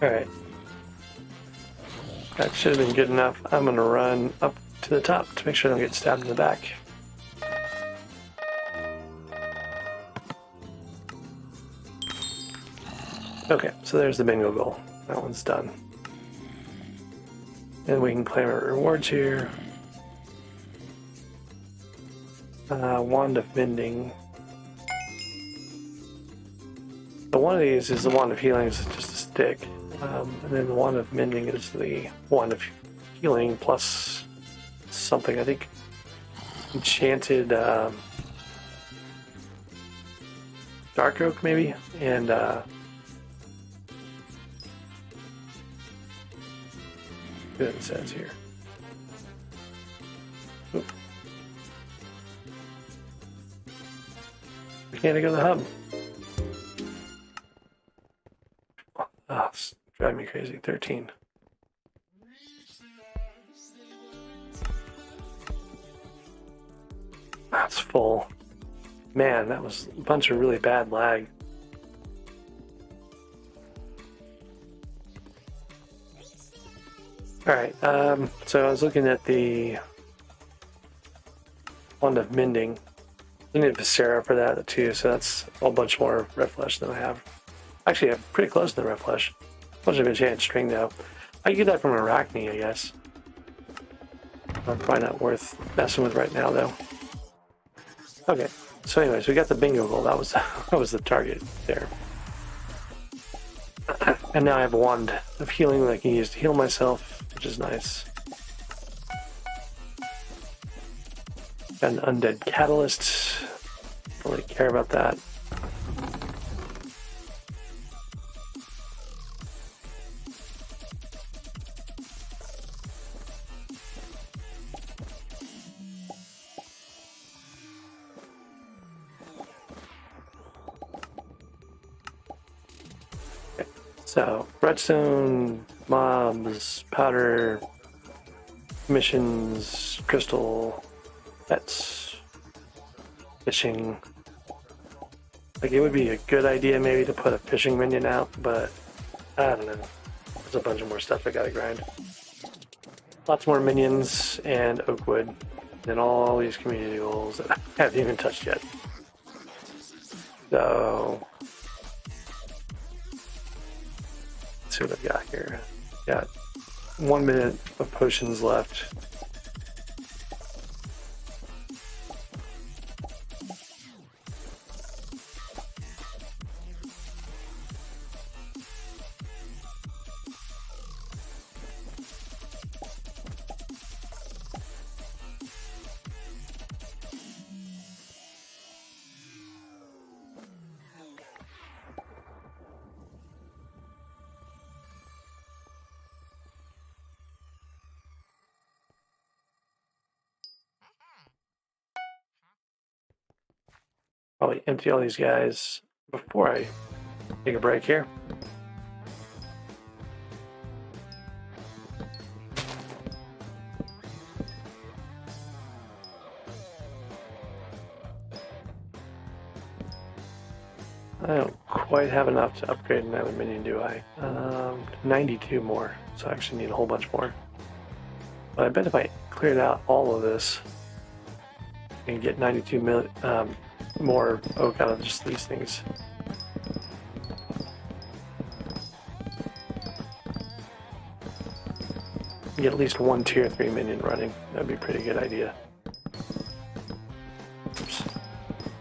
Alright. That should have been good enough. I'm going to run up to the top to make sure I don't get stabbed in the back. Okay, so there's the bingo goal. That one's done. And we can claim our rewards here. Wand of Mending. So one of these is the Wand of Healing, it's just a stick. And then the Wand of Mending is the Wand of Healing plus something, I think, enchanted Dark Oak maybe, and good it says here. Oop. We can't go to the hub. Oh, it's driving me crazy. 13. That's full. Man, that was a bunch of really bad lag. Alright, so I was looking at the Wand of Mending. I need Viscera for that too, so that's a bunch more red flesh than I have. Actually, I'm pretty close to the red flesh. Bunch of enchanted string though. I can get that from Arachne, I guess. Probably not worth messing with right now though. Okay, so anyways, we got the bingo goal. That was the target there. And now I have a wand of healing that I can use to heal myself, which is nice. Got an undead catalyst. Don't really care about that. So, redstone, mobs, powder, missions, crystal, pets, fishing. Like, it would be a good idea maybe to put a fishing minion out, but I don't know. There's a bunch of more stuff I gotta grind. Lots more minions and oak wood, and all these community goals that I haven't even touched yet. So, see what I've got here. Got 1 minute of potions left. Probably empty all these guys before I take a break here. I don't quite have enough to upgrade another minion, do I? 92 more, so I actually need a whole bunch more. But I bet if I cleared out all of this, I can get 92 more oak out of just these things. Get at least one tier 3 minion running. That'd be a pretty good idea. Oops.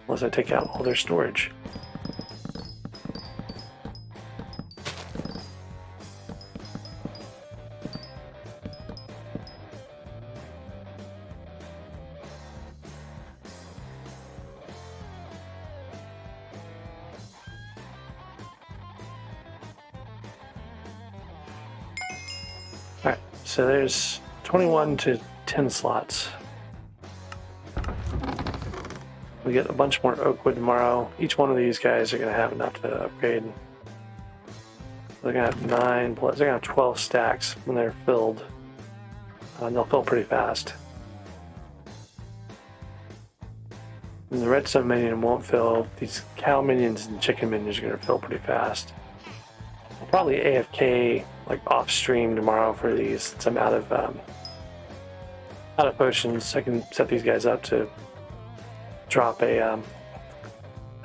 Unless I take out all their storage. so there's 21 to 10 slots. We get a bunch more oak wood tomorrow. Each one of these guys are going to have enough to upgrade. They're going to have 9 plus, they're going to have 12 stacks when they're filled. And they'll fill pretty fast. And the redstone minion won't fill. These cow minions and chicken minions are going to fill pretty fast. I'll probably AFK like off stream tomorrow for these since I'm out of potions. I can set these guys up to drop a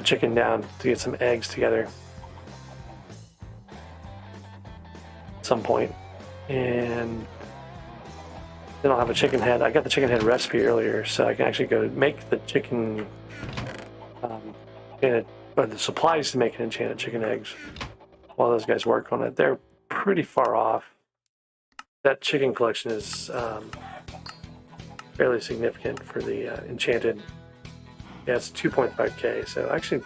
chicken down to get some eggs together at some point. And then I'll have a chicken head. I got the chicken head recipe earlier, so I can actually go make the chicken or the supplies to make an enchanted chicken eggs while those guys work on it. They're pretty far off. That chicken collection is fairly significant for the enchanted. Yeah, it's 2.5k. So actually,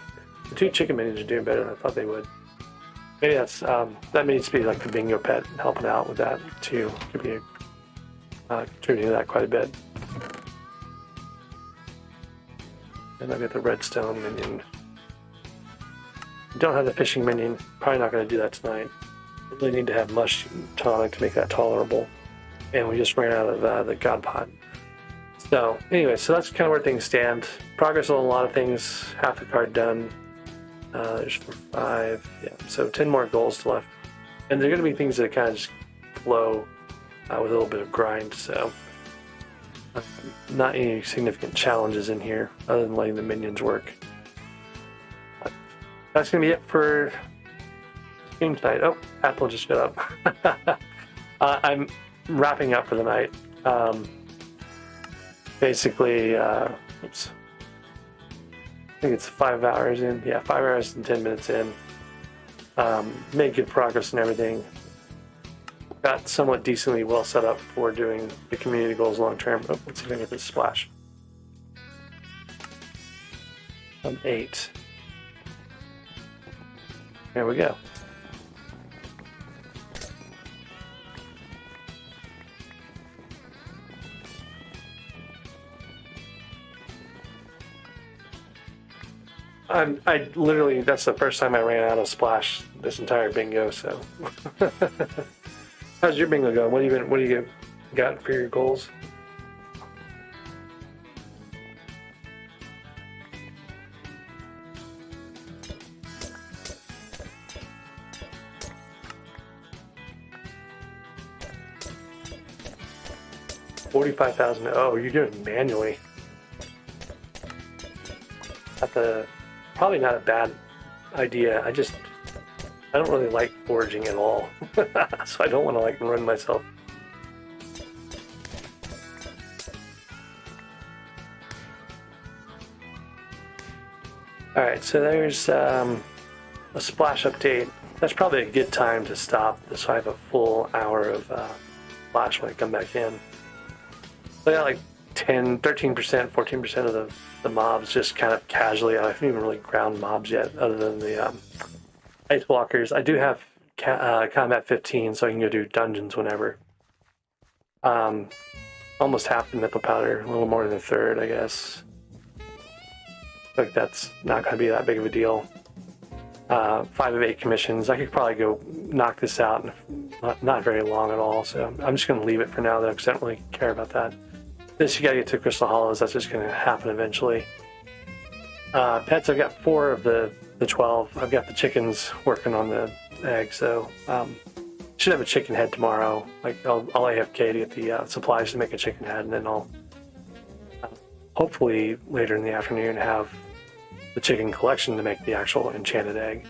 the 2 chicken minions are doing better than I thought they would. Maybe that's that needs to be like the bingo pet helping out with that too. Could be contributing to that quite a bit. And I've got the redstone minion. Don't have the fishing minion. Probably not going to do that tonight. Really need to have mush tonic to make that tolerable. And we just ran out of the god pot. So anyway, so that's kind of where things stand. Progress on a lot of things. Half the card done. There's 5. Yeah, so 10 more goals left. And they're going to be things that kind of just flow with a little bit of grind. So not any significant challenges in here other than letting the minions work. But that's going to be it for stream tonight. Oh, Apple just shut up. I'm wrapping up for the night. Basically, oops. I think it's 5 hours in. Yeah, 5 hours and 10 minutes in. Made good progress and everything. Got somewhat decently well set up for doing the community goals long term. Oh, let's see if I can get this splash. 8. There we go. I literally, that's the first time I ran out of splash this entire bingo, so. How's your bingo going? What do you got for your goals? $45,000. Oh, you're doing it manually. Probably not a bad idea. I don't really like foraging at all. So I don't want to like run myself. Alright, so there's a splash update. That's probably a good time to stop so I have a full hour of splash when I come back in. So I got like 10, 13%, 14% of the mobs just kind of casually. I haven't even really ground mobs yet other than the ice walkers. I do have combat 15, so I can go do dungeons whenever. Almost half the nipple powder, a little more than a third, I guess. Like that's not going to be that big of a deal. 5 of 8 commissions. I could probably go knock this out in not very long at all. So I'm just going to leave it for now, though, because I don't really care about that. This, you got to get to Crystal Hollows. That's just going to happen eventually. Pets, I've got 4 of the 12. I've got the chickens working on the eggs, so should have a chicken head tomorrow. Like I'll AFK to get the supplies to make a chicken head, and then I'll hopefully later in the afternoon have the chicken collection to make the actual enchanted egg.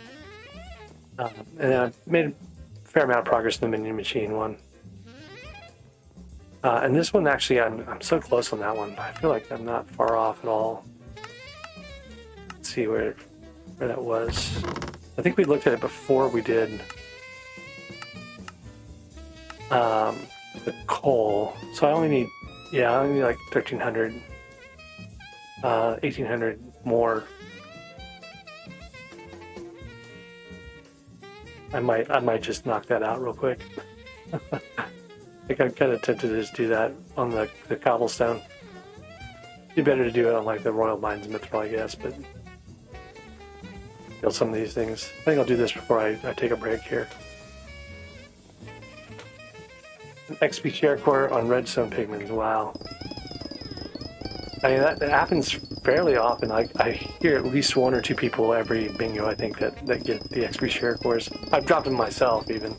And then I've made a fair amount of progress in the minion machine one. And this one actually, I'm so close on that one. I feel like I'm not far off at all. Let's see where that was. I think we looked at it before we did the coal. So I only need like 1,300, 1,800 more. I might just knock that out real quick. think I'm kind of tempted to just do that on the cobblestone. It'd be better to do it on like the Royal Mines Mithril, I guess, but build some of these things. I think I'll do this before I take a break here. An XP share core on redstone pigments. Wow. I mean, that happens fairly often. I hear at least 1 or 2 people every bingo, I think, that get the XP share cores. I've dropped them myself, even.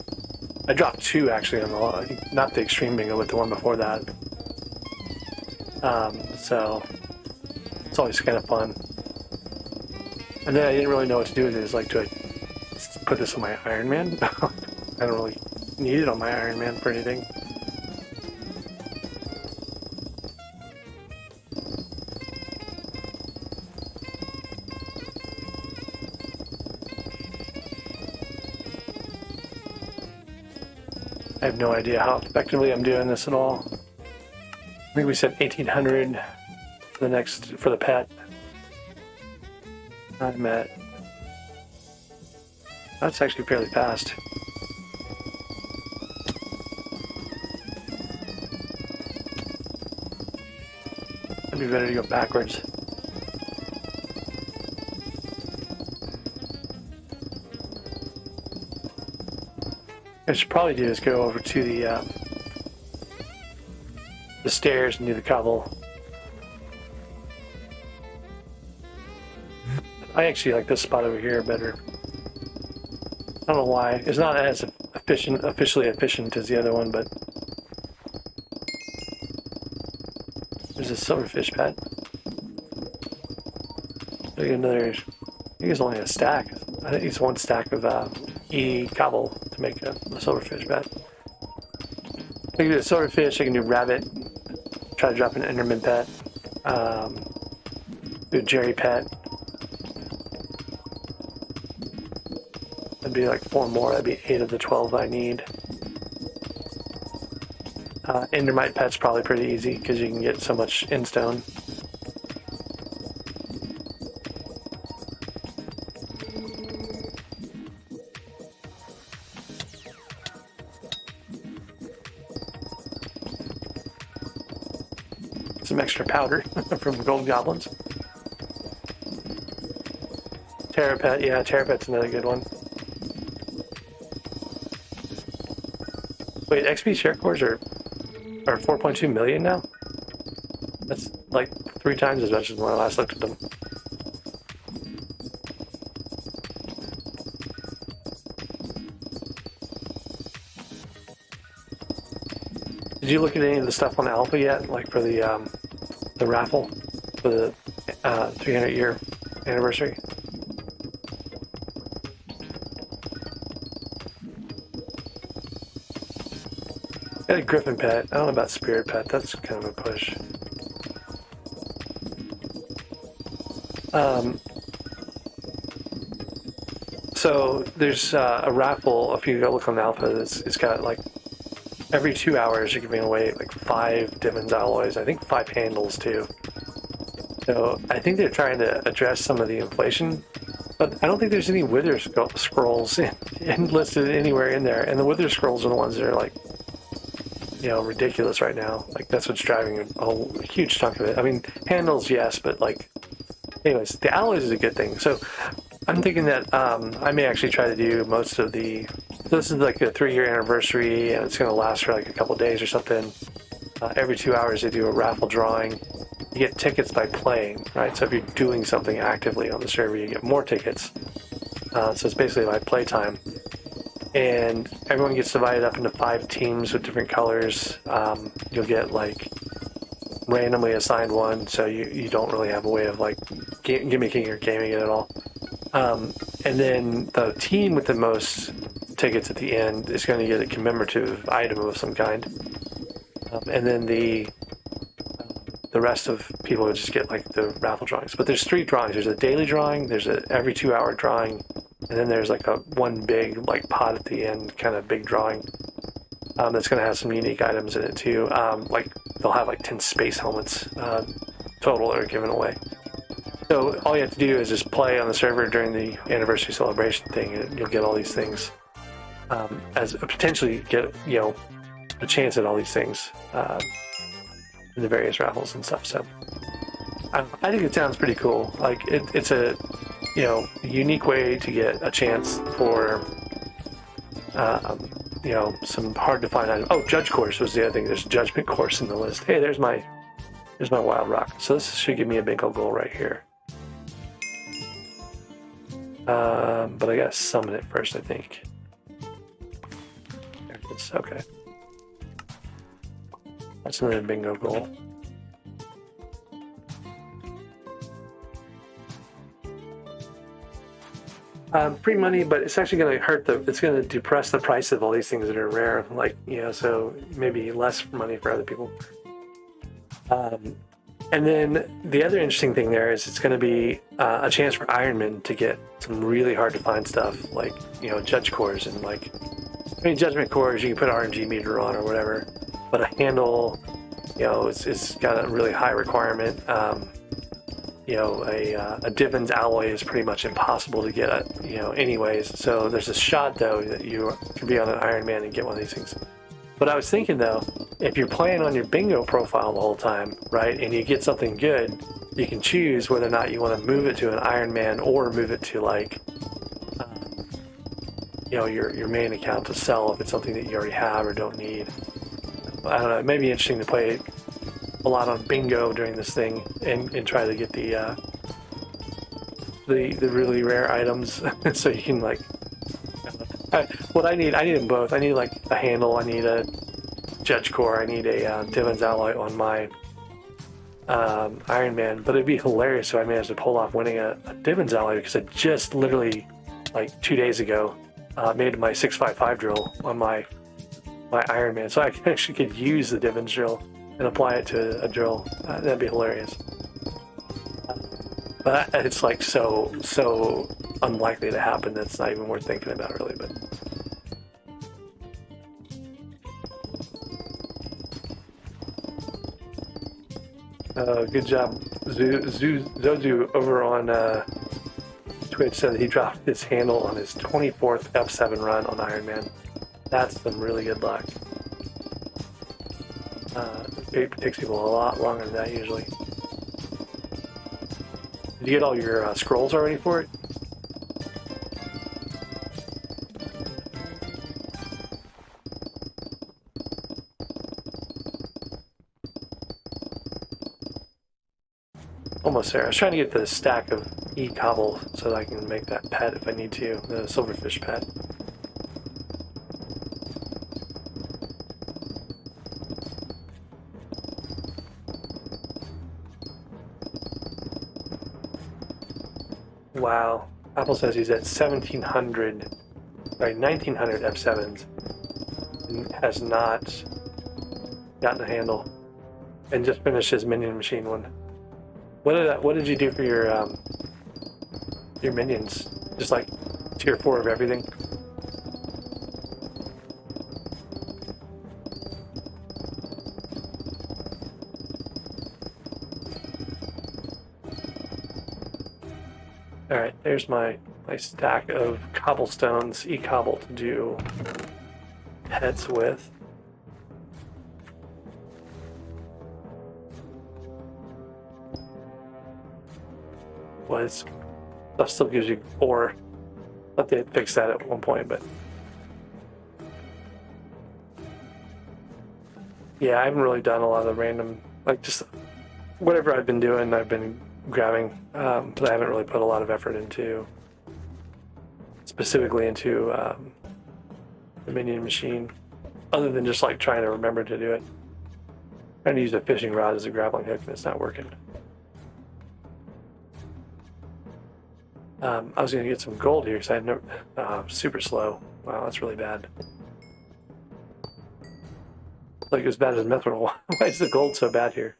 I dropped 2, actually, on the, not the extreme bingo, but the one before that. So, it's always kind of fun. And then I didn't really know what to do with it. It's like, do I put this on my Iron Man? I don't really need it on my Iron Man for anything. I have no idea how effectively I'm doing this at all. I think we said 1800 for the pet. I'm at... That's actually fairly fast. It'd be better to go backwards. What I should probably do is go over to the stairs and do the cobble. I actually like this spot over here better. I don't know why. It's not as officially efficient as the other one, but there's a silverfish pet. There's another. I think it's only a stack. I think it's 1 stack of cobble to make a silverfish pet. I can do a silverfish. I can do rabbit. Try to drop an enderman pet. Do a Jerry pet. That'd be like 4 more. That'd be 8 of the 12 I need. Endermite pet's probably pretty easy because you can get so much endstone. Some extra powder from gold goblins. Terrapet, yeah, Terrapet's another good one. Wait, XP share cores are 4.2 million now? That's like 3 times as much as when I last looked at them. Did you look at any of the stuff on Alpha yet? Like for the raffle for the 300-year anniversary? Got a griffin pet. I don't know about spirit pet. That's kind of a push. So there's a raffle. If you go look on the Alpha, it's got like every 2 hours you're giving away like 5 Diamond alloys. I think 5 handles too. So I think they're trying to address some of the inflation, but I don't think there's any wither scrolls listed anywhere in there. And the wither scrolls are the ones that are like, you know, ridiculous right now. Like that's what's driving a huge chunk of it. I mean, handles, yes, but like, anyways, the alloys is a good thing. So I'm thinking that I may actually try to do most of the. This is like a 3-year anniversary, and it's going to last for like a couple days or something. Every 2 hours, they do a raffle drawing. You get tickets by playing, right? So if you're doing something actively on the server, you get more tickets. So it's basically by playtime. And everyone gets divided up into 5 teams with different colors. You'll get like randomly assigned one, so you don't really have a way of like gimmicking or gaming it at all. And then the team with the most tickets at the end is going to get a commemorative item of some kind. And then the rest of people would just get like the raffle drawings. But there's 3 drawings. There's a daily drawing, there's a every 2-hour drawing, and then there's like a one big like pot at the end, kind of big drawing. That's going to have some unique items in it too. Like they'll have like 10 space helmets total that are given away. So all you have to do is just play on the server during the anniversary celebration thing, and you'll get all these things. As potentially get, you know, a chance at all these things in the various raffles and stuff. So I think it sounds pretty cool. Like it's a unique way to get a chance for some hard to find items. Oh, judge course was the other thing. There's judgment course in the list. Hey, there's my wild rock. So this should give me a bingo goal right here. But I gotta summon it first, I think. There it is. Okay. That's another bingo goal. Free money, but it's actually going to hurt it's going to depress the price of all these things that are rare, like, so maybe less money for other people. And then the other interesting thing there is it's going to be a chance for Ironman to get some really hard to find stuff, like, judge cores and judgment cores you can put RNG meter on or whatever, but a handle, it's got a really high requirement. A Divins alloy is pretty much impossible to get, anyways. So there's a shot, though, that you can be on an Iron Man and get one of these things. But I was thinking, though, if you're playing on your bingo profile the whole time, right, and you get something good, you can choose whether or not you want to move it to an Iron Man or move it to, your main account to sell if it's something that you already have or don't need. I don't know. It may be interesting to play a lot on bingo during this thing and try to get the really rare items so you can what I need them both. I need a handle, I need a judge core, I need a Divins alloy on my Iron Man. But it'd be hilarious if I managed to pull off winning a Divins alloy, because I just literally 2 days ago made my 655 drill on my Iron Man, so I actually could use the Divins drill and apply it to a drill. That'd be hilarious. But it's so unlikely to happen that it's not even worth thinking about, really. But good job, Zozu over on Twitch said that he dropped his handle on his 24th F7 run on Iron Man. That's some really good luck. It takes people a lot longer than that usually. Did you get all your scrolls already for it? Almost there. I was trying to get the stack of E-cobble so that I can make that pet if I need to, the silverfish pet. Wow. Apple says he's at 1900 F7s and has not gotten a handle and just finished his minion machine one. What did you do for your minions? Just tier 4 of everything? Alright, there's my stack of cobblestones, E-cobble to do pets with. That still gives you ore. I thought they had fixed that at one point, but yeah, I haven't really done a lot of the random, just whatever I've been doing, I've been grabbing, but I haven't really put a lot of effort specifically into the minion machine, other than just trying to remember to do it. I'm trying to use a fishing rod as a grappling hook and it's not working. I was going to get some gold here because I had no, super slow. Wow, that's really bad. As bad as mithril. Why is the gold so bad here?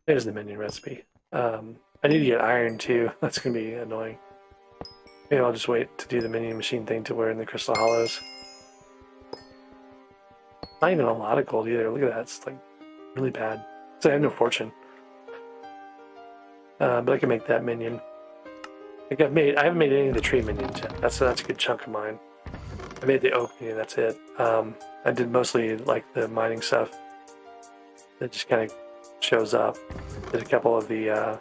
There's the minion recipe. I need to get iron too. That's going to be annoying. Maybe I'll just wait to do the minion machine thing till we're in the crystal hollows. Not even a lot of gold either. Look at that. It's really bad. So I have no fortune. But I can make that minion. I haven't made any of the tree minions yet. That's a good chunk of mine. I made the opening, that's it. I did mostly like the mining stuff that just kind of shows up. Did a couple of the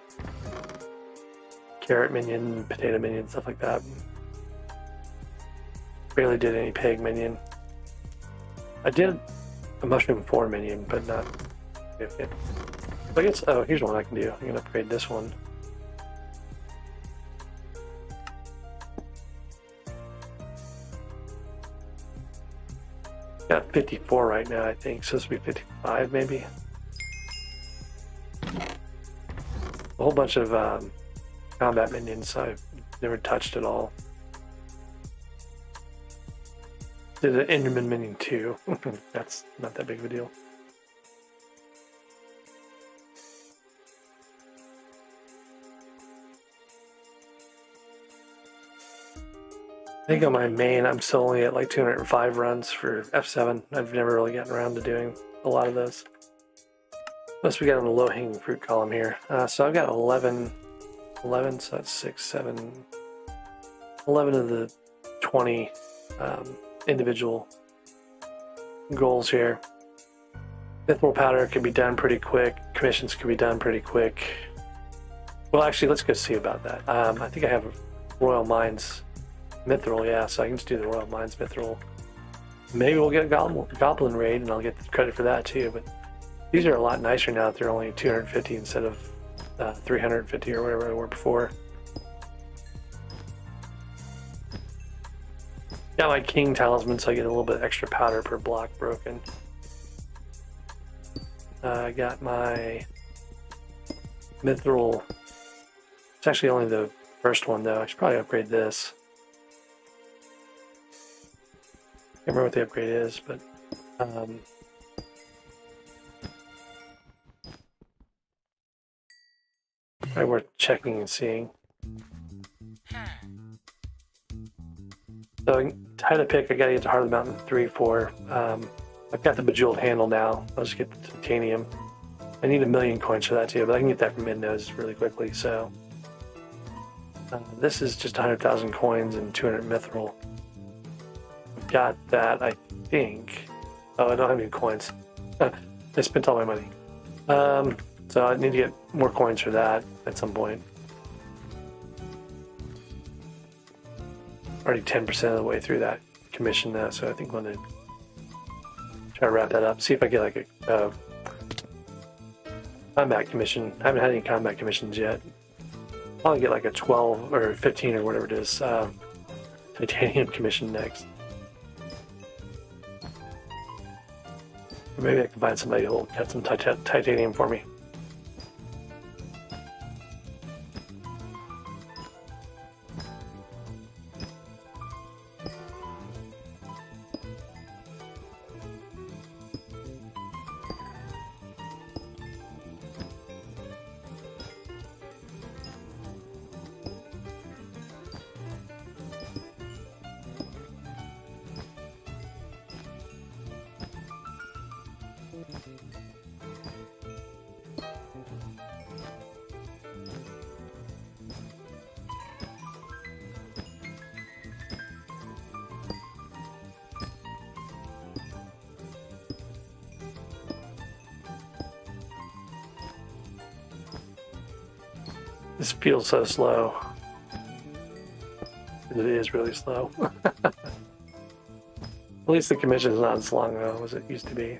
carrot minion, potato minion, stuff like that. Barely did any pig minion. I did a mushroom 4 minion, but not. Okay. I guess. Oh, here's one I can do. I'm gonna upgrade this one. Got 54 right now, I think. So this will be 55, maybe. A whole bunch of combat minions I've never touched at all. Did an Enderman minion too. That's not that big of a deal. I think on my main, I'm still only at like 205 runs for F7. I've never really gotten around to doing a lot of those. Plus we got on the low-hanging fruit column here. So I've got 11, so that's 6, 7, 11 of the 20 individual goals here. Mithril powder can be done pretty quick. Commissions can be done pretty quick. Well, actually, let's go see about that. I think I have Royal Mines Mithril, yeah, so I can just do the Royal Mines Mithril. Maybe we'll get a Goblin Raid, and I'll get the credit for that too, but these are a lot nicer now that they're only 250 instead of 350 or whatever they were before. Got my King Talisman, so I get a little bit extra powder per block broken. I got my Mithril. It's actually only the first one, though. I should probably upgrade this. Can't remember what the upgrade is, but probably worth checking and seeing. So how to pick, I gotta get to Heart of the Mountain 3, 4. I've got the Bejeweled Handle now. I'll just get the Titanium. I need 1,000,000 coins for that too, but I can get that from mid-nodes really quickly, so. This is just 100,000 coins and 200 mithril. I've got that, I think. Oh, I don't have any coins. I spent all my money. So I need to get more coins for that at some point. Already 10% of the way through that commission now, so I think I'm going to try to wrap that up. See if I get like a combat commission. I haven't had any combat commissions yet. I'll get like a 12 or 15 or whatever it is titanium commission next. Or maybe I can find somebody who'll cut some titanium for me. This feels so slow. It is really slow. At least the commission is not as long though as it used to be.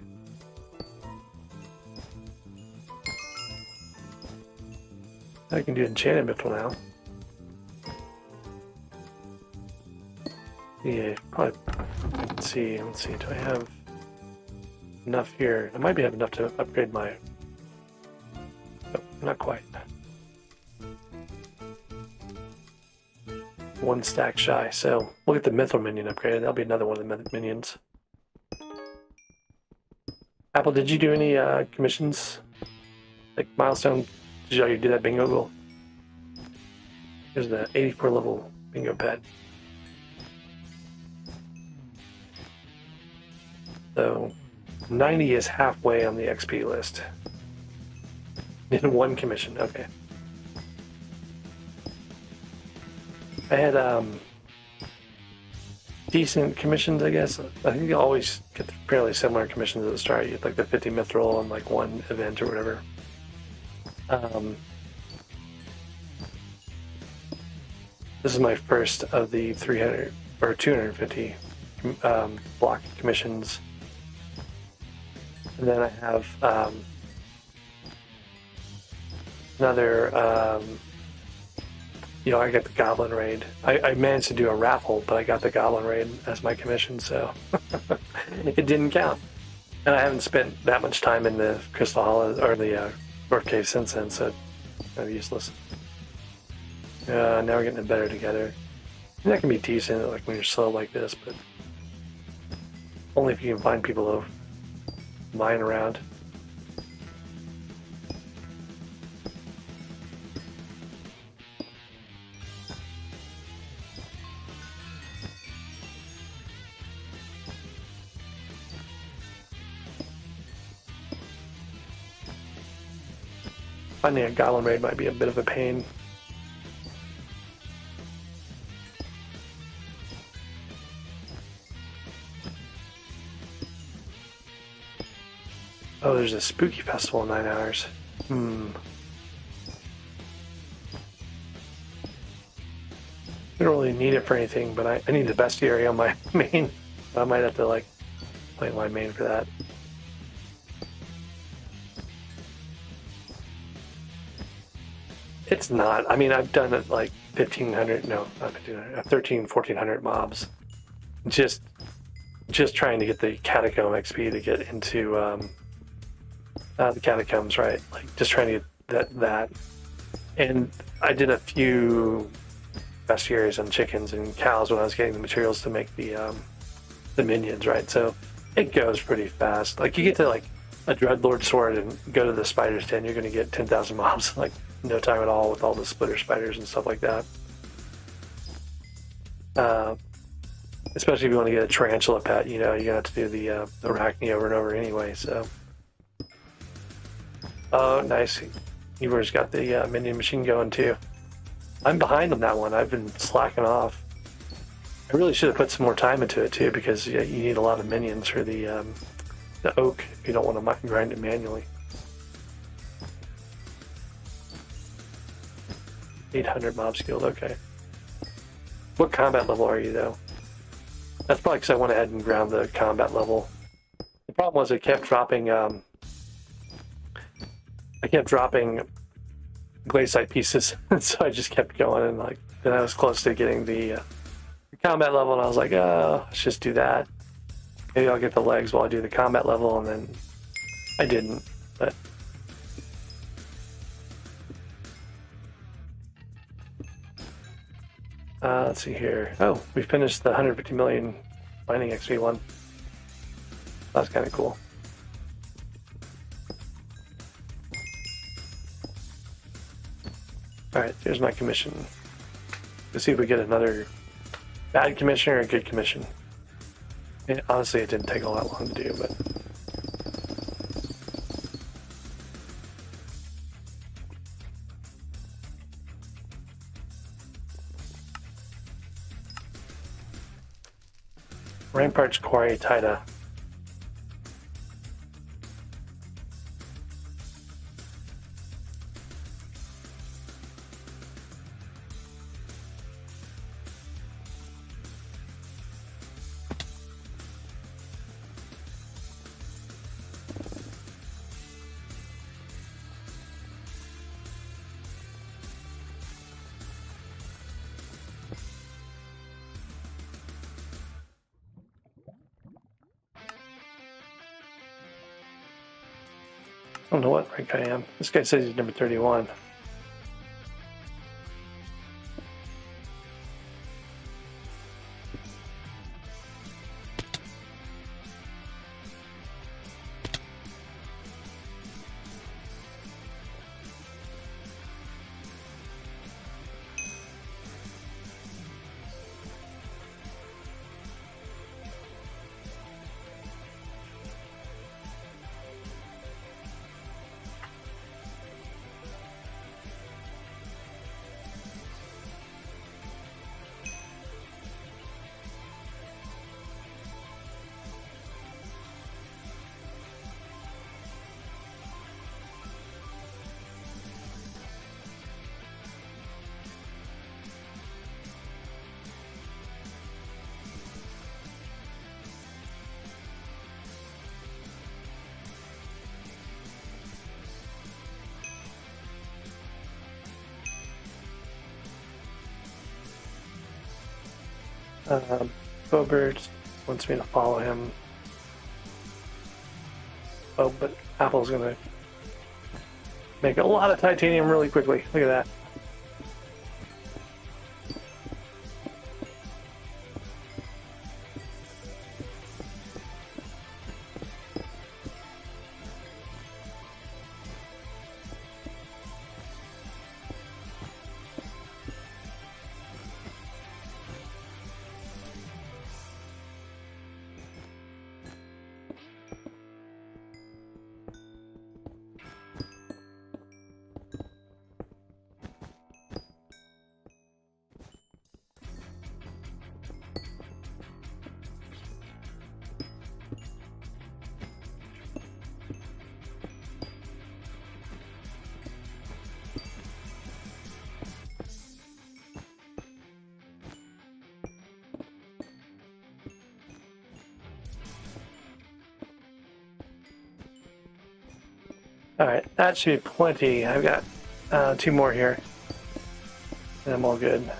I can do enchanted mithril now. Yeah, probably. Let's see. Do I have enough here? I might have enough to upgrade my. Oh, not quite. One stack shy, so we'll get the mithril minion upgraded. That'll be another one of the minions. Apple, did you do any commissions? Like milestone? Did you already do that bingo goal? Here's the 84 level bingo pet. So 90 is halfway on the XP list. In one commission, okay. I had decent commissions, I guess. I think you always get fairly similar commissions at the start. You get like the 50 mithril and like one event or whatever. This is my first of the 300 or 250 block commissions. And then I have another, I got the Goblin Raid. I managed to do a raffle, but I got the Goblin Raid as my commission, so it didn't count. And I haven't spent that much time in the Crystal Hollow or the North Cave since then, so it's kind of useless. Now we're getting it better together. And that can be decent, like when you're slow like this, but only if you can find people to mine around. Finding a Goblin Raid might be a bit of a pain. Oh, there's a spooky festival in 9 hours. I don't really need it for anything, but I need the bestiary on my main. I might have to like play my main for that. It's not. I mean, I've done it like 1,500, no, not 1,500, 1,1400 mobs. Just trying to get the catacomb XP to get into the catacombs, right? Like just trying to get that. And I did a few bestiaries on chickens and cows when I was getting the materials to make the minions, right? So it goes pretty fast. Like you get to like a Dreadlord sword and go to the spider's den, you're going to get 10,000 mobs, like no time at all with all the splitter spiders and stuff like that. Especially if you want to get a tarantula pet, you're going to have to do the arachne over and over anyway, so. Oh, nice. Eeyore's got the minion machine going too. I'm behind on that one. I've been slacking off. I really should have put some more time into it too, because you need a lot of minions for the oak if you don't want to grind it manually. 800 mob skilled, okay. What combat level are you though? That's probably because I went ahead and ground the combat level. The problem was I kept dropping glaciite pieces, so I just kept going, and like then I was close to getting the combat level, and I was like, oh, let's just do that. Maybe I'll get the legs while I do the combat level, and then I didn't. But let's see here. Oh, we finished the 150 million mining XP one. That's kind of cool. Alright, here's my commission. Let's see if we get another bad commission or a good commission. And honestly, it didn't take all that long to do, but... Ramparts Quarry Taida. I don't know what rank I am. This guy says he's number 31. Bobert wants me to follow him. Oh, but Apple's gonna make a lot of titanium really quickly. Look at that. Alright, that should be plenty. I've got 2 more here. And I'm all good.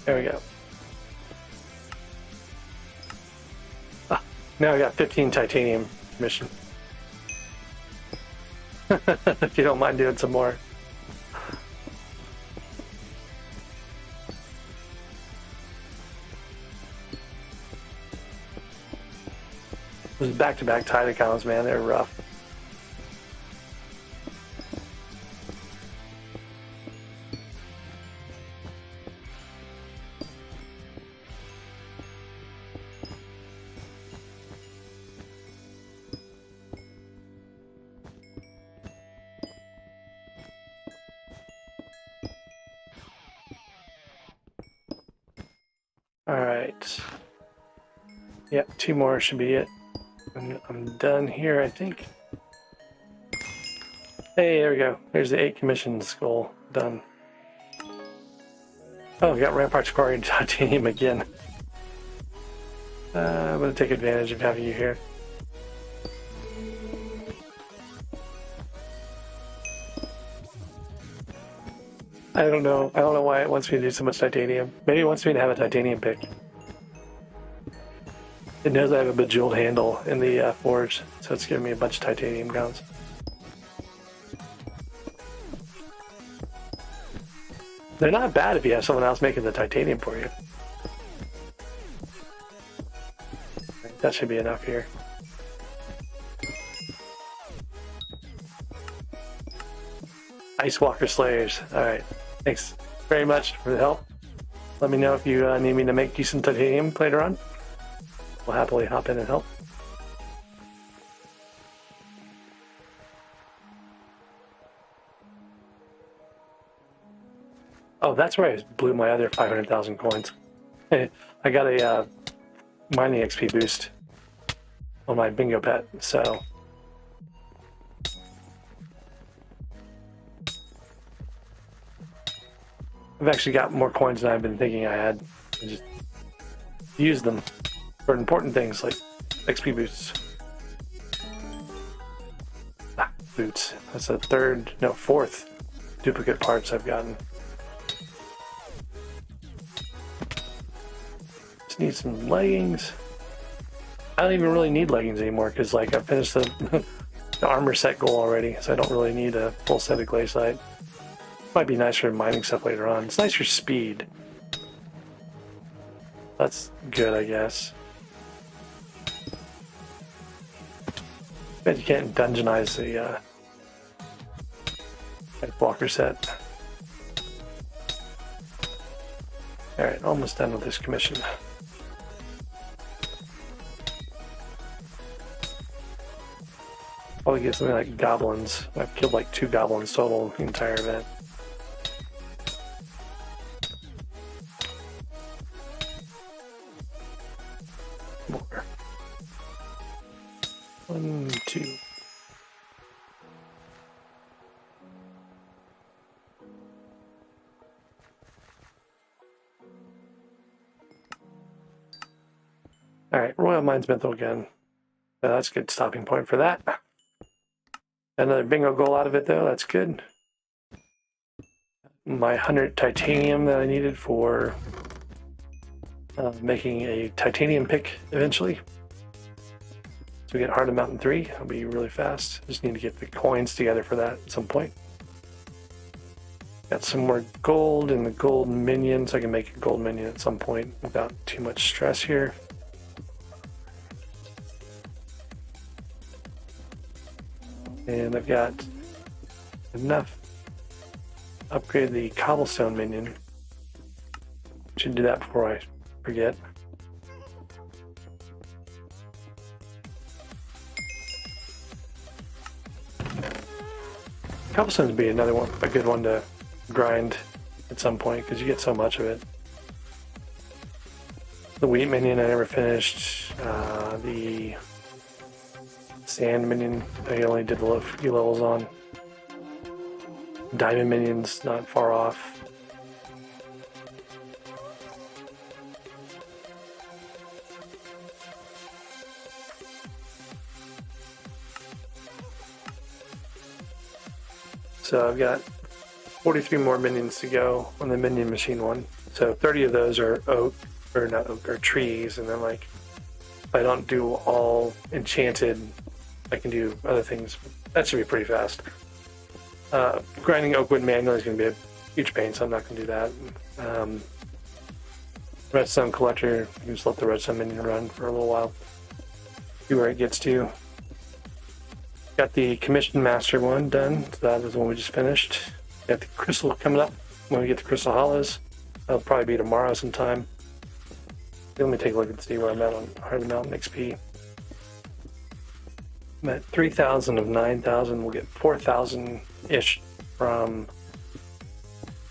There we go. Ah, now I got 15 titanium mission. If you don't mind doing some more. Those back-to-back tide accounts, man, they're rough. All right. Yep, 2 more should be it. I'm done here, I think. Hey, there we go. Here's the 8 commissions goal done. Oh, we got Ramparts Quarry titanium again. I'm going to take advantage of having you here. I don't know. I don't know why it wants me to do so much titanium. Maybe it wants me to have a titanium pick. It knows I have a bejeweled handle in the forge, so it's giving me a bunch of titanium guns. They're not bad if you have someone else making the titanium for you. That should be enough here. Ice Walker Slayers. Alright. Thanks very much for the help. Let me know if you need me to make you some titanium later on. We'll happily hop in and help. Oh, that's where I blew my other 500,000 coins. I got a mining XP boost on my bingo pet, so... I've actually got more coins than I've been thinking I had. I just use them for important things like XP boosts. Ah, boots. That's the 4th duplicate parts I've gotten. Just need some leggings. I don't even really need leggings anymore because like I finished the, the armor set goal already, so I don't really need a full set of glaciite. Might be nice for mining stuff later on. It's nice for speed. That's good, I guess. Bet you can't dungeonize the blocker set. Alright, almost done with this commission. Probably get something like goblins. I've killed like 2 goblins total the entire event. More. 1, 2. Alright, Royal Mines Menthol again. That's a good stopping point for that. Another bingo goal out of it though, that's good. my 100 titanium that I needed for making a titanium pick eventually. So we get Heart of Mountain 3. It'll be really fast. Just need to get the coins together for that at some point. Got some more gold in the gold minion, so I can make a gold minion at some point without too much stress here. And I've got enough to upgrade the cobblestone minion. Should do that before I forget. Cobblestone would be another one, a good one to grind at some point because you get so much of it. The wheat minion I never finished. The sand minion I only did the few levels on. Diamond minion's not far off. So I've got 43 more minions to go on the minion machine one. So 30 of those are oak, or not oak, or trees, and then like if I don't do all enchanted, I can do other things. That should be pretty fast. Grinding oak wood manually is going to be a huge pain, so I'm not going to do that. Redstone collector, you can just let the redstone minion run for a little while. See where it gets to. Got the commission master one done, so that was the one we just finished. Got the crystal coming up when we get the crystal hollows. That'll probably be tomorrow sometime. Let me take a look and see where I'm at on Heart of the Mountain XP. I'm at 3,000 of 9,000. We'll get 4,000-ish from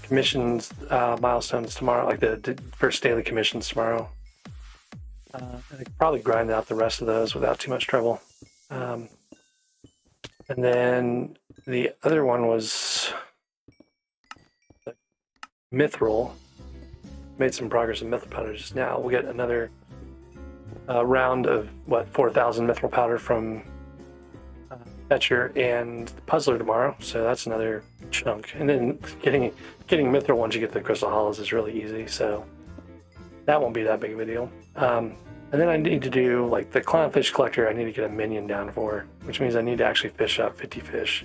commissions, milestones tomorrow, like the first daily commissions tomorrow. I could probably grind out the rest of those without too much trouble. And then the other one was the mithril. Made some progress in mithril powder just now. We'll get another round of, 4,000 mithril powder from Fetcher and the Puzzler tomorrow. So that's another chunk. And then getting mithril once you get the crystal hollows is really easy. So that won't be that big of a deal. And then I need to do, like, the clownfish collector, I need to get a minion down for, which means I need to actually fish up 50 fish.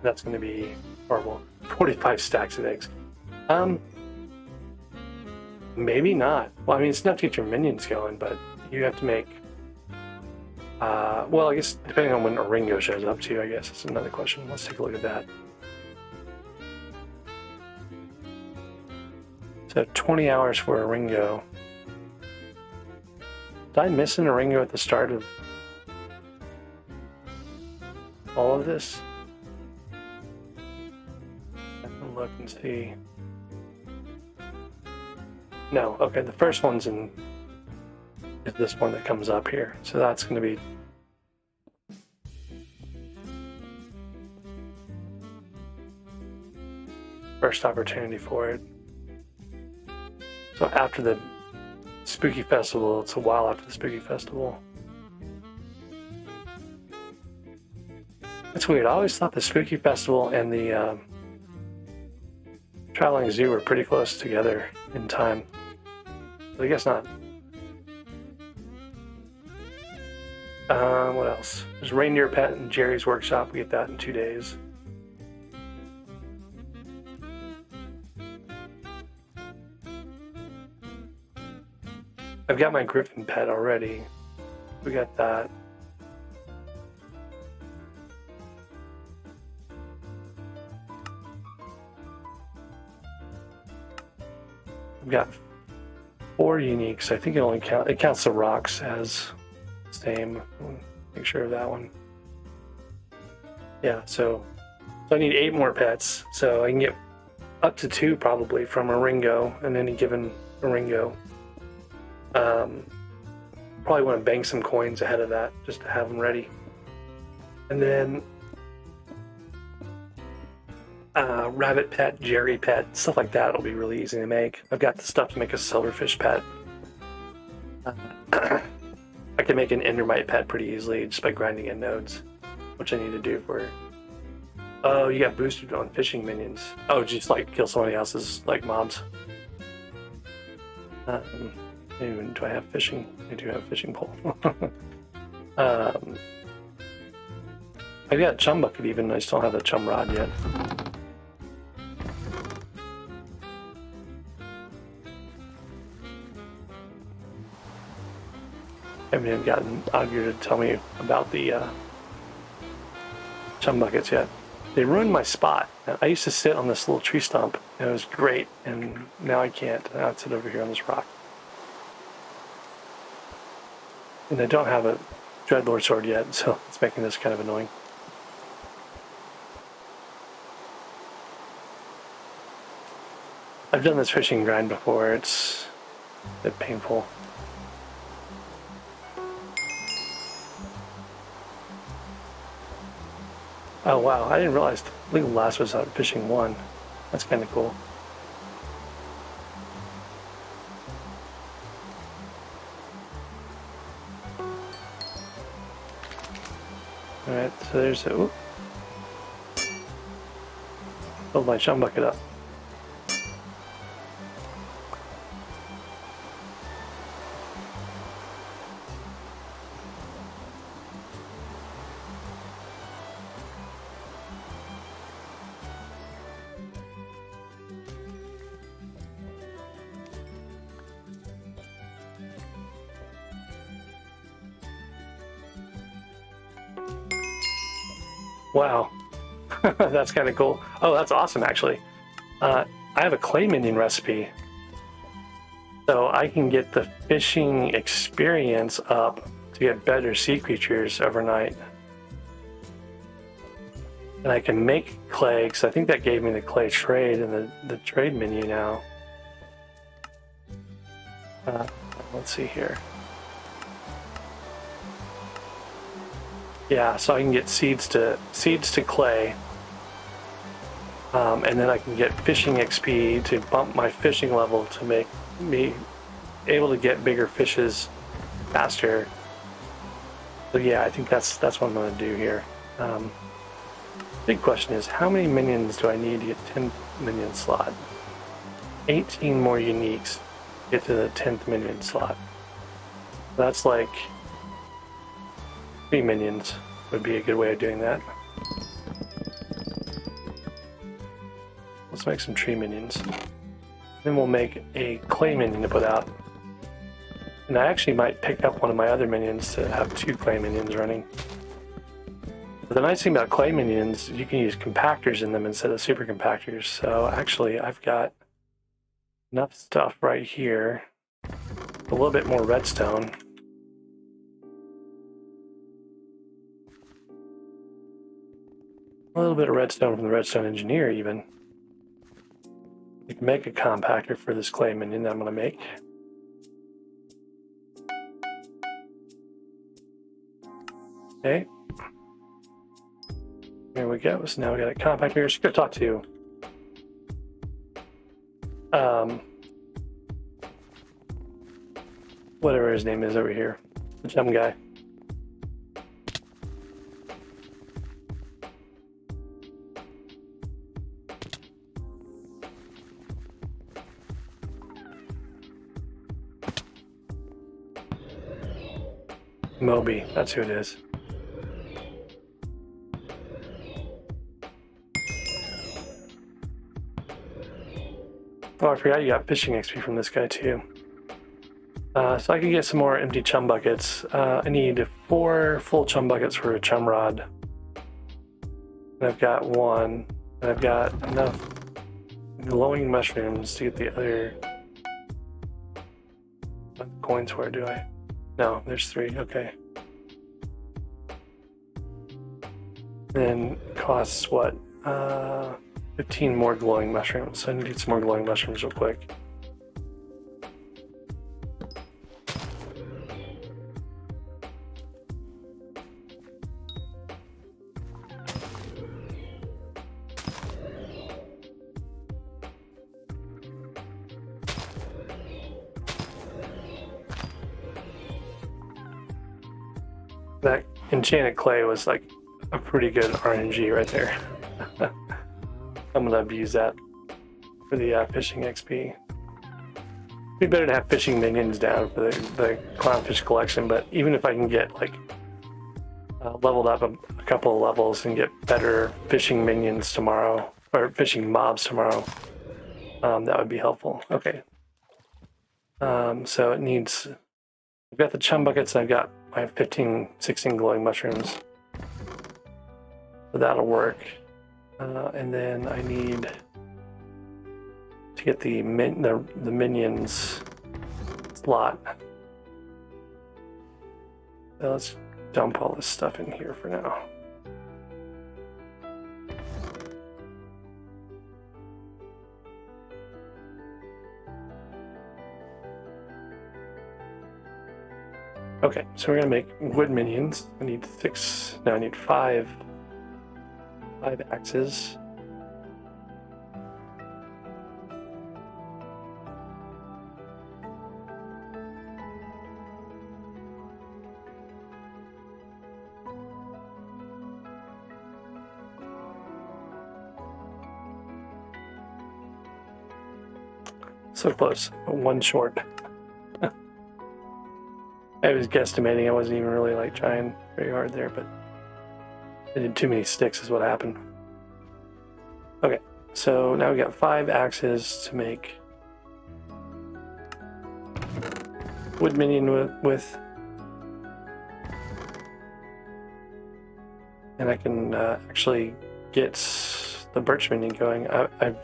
That's going to be horrible. 45 stacks of eggs. Maybe not. Well, I mean, it's enough to get your minions going, but you have to make... well, I guess depending on when Oringo shows up too, I guess that's another question. Let's take a look at that. So 20 hours for Oringo. Did I miss an Oringo at the start of all of this? I can look and see. No, okay, the first one's in is this one that comes up here. So that's going to be first opportunity for it. So after the Spooky Festival, it's a while after the Spooky Festival. That's weird. I always thought the Spooky Festival and the Traveling Zoo were pretty close together in time. But I guess not. What else? There's Reindeer Pet and Jerry's Workshop. We get that in 2 days. I've got my Griffin pet already. We got that. I've got 4 uniques. I think it only counts the rocks as same. Make sure of that one. Yeah, so I need 8 more pets. So I can get up to 2 probably from Oringo and any given Oringo. Probably want to bank some coins ahead of that just to have them ready. And then rabbit pet, Jerry pet, stuff like that will be really easy to make. I've got the stuff to make a silverfish pet. I can make an endermite pet pretty easily just by grinding in nodes, which I need to do for Oh, you got boosted on fishing minions. Oh, just like kill somebody else's like mobs. Do I have fishing? I do have a fishing pole. I've got chum bucket even. I still don't have the chum rod yet. I haven't even gotten Augur to tell me about the chum buckets yet. They ruined my spot. I used to sit on this little tree stump, and it was great, and now I can't. Now I sit over here on this rock. And I don't have a Dreadlord sword yet, so it's making this kind of annoying. I've done this fishing grind before. It's a bit painful. Oh wow, I didn't realize Legal Blast was out fishing 1. That's kind of cool. Alright, so there's a... Oop. Build my chum bucket up. Wow, that's kind of cool. Oh, that's awesome, actually. I have a clay minion recipe, so I can get the fishing experience up to get better sea creatures overnight. And I can make clay, because I think that gave me the clay trade in the trade menu now. Let's see here. Yeah, so I can get seeds to clay, and then I can get fishing XP to bump my fishing level to make me able to get bigger fishes faster. So yeah, I think that's what I'm going to do here. Big question is, how many minions do I need to get 10 minion slot? 18 more uniques to get to the 10th minion slot. That's like 3 minions would be a good way of doing that. Let's make some tree minions. Then we'll make a clay minion to put out. And I actually might pick up one of my other minions to have 2 clay minions running. But the nice thing about clay minions, you can use compactors in them instead of super compactors. So actually I've got enough stuff right here. A little bit more redstone. A little bit of redstone from the redstone engineer even. I can make a compactor for this clay minion that I'm going to make. Okay. There we go. So now we got a compactor here. Just go talk to whatever his name is over here. The gem guy. Moby, that's who it is. Oh, I forgot you got fishing XP from this guy too. So I can get some more empty chum buckets. I need 4 full chum buckets for a chum rod. And I've got 1. And I've got enough glowing mushrooms to get the other coins. Where do I? No, there's 3. Okay. Then it costs what? 15 more glowing mushrooms. So I need some more glowing mushrooms real quick. That enchanted clay was like a pretty good RNG right there. I'm gonna abuse that for the fishing XP. It'd be better to have fishing minions down for the clownfish collection, but even if I can get like leveled up a couple of levels and get better fishing minions tomorrow, or fishing mobs tomorrow, that would be helpful. Okay. So it needs, I've got the chum buckets and I've got my 16 glowing mushrooms. So that'll work. And then I need to get the minions slot. So let's dump all this stuff in here for now. Okay, so we're gonna make wood minions. I need 6. No, I need 5 axes. So close, but 1 short. I was guesstimating. I wasn't even really like trying very hard there, but I did too many sticks is what happened. Okay, so now we got 5 axes to make wood minion with. And I can actually get the birch minion going. I've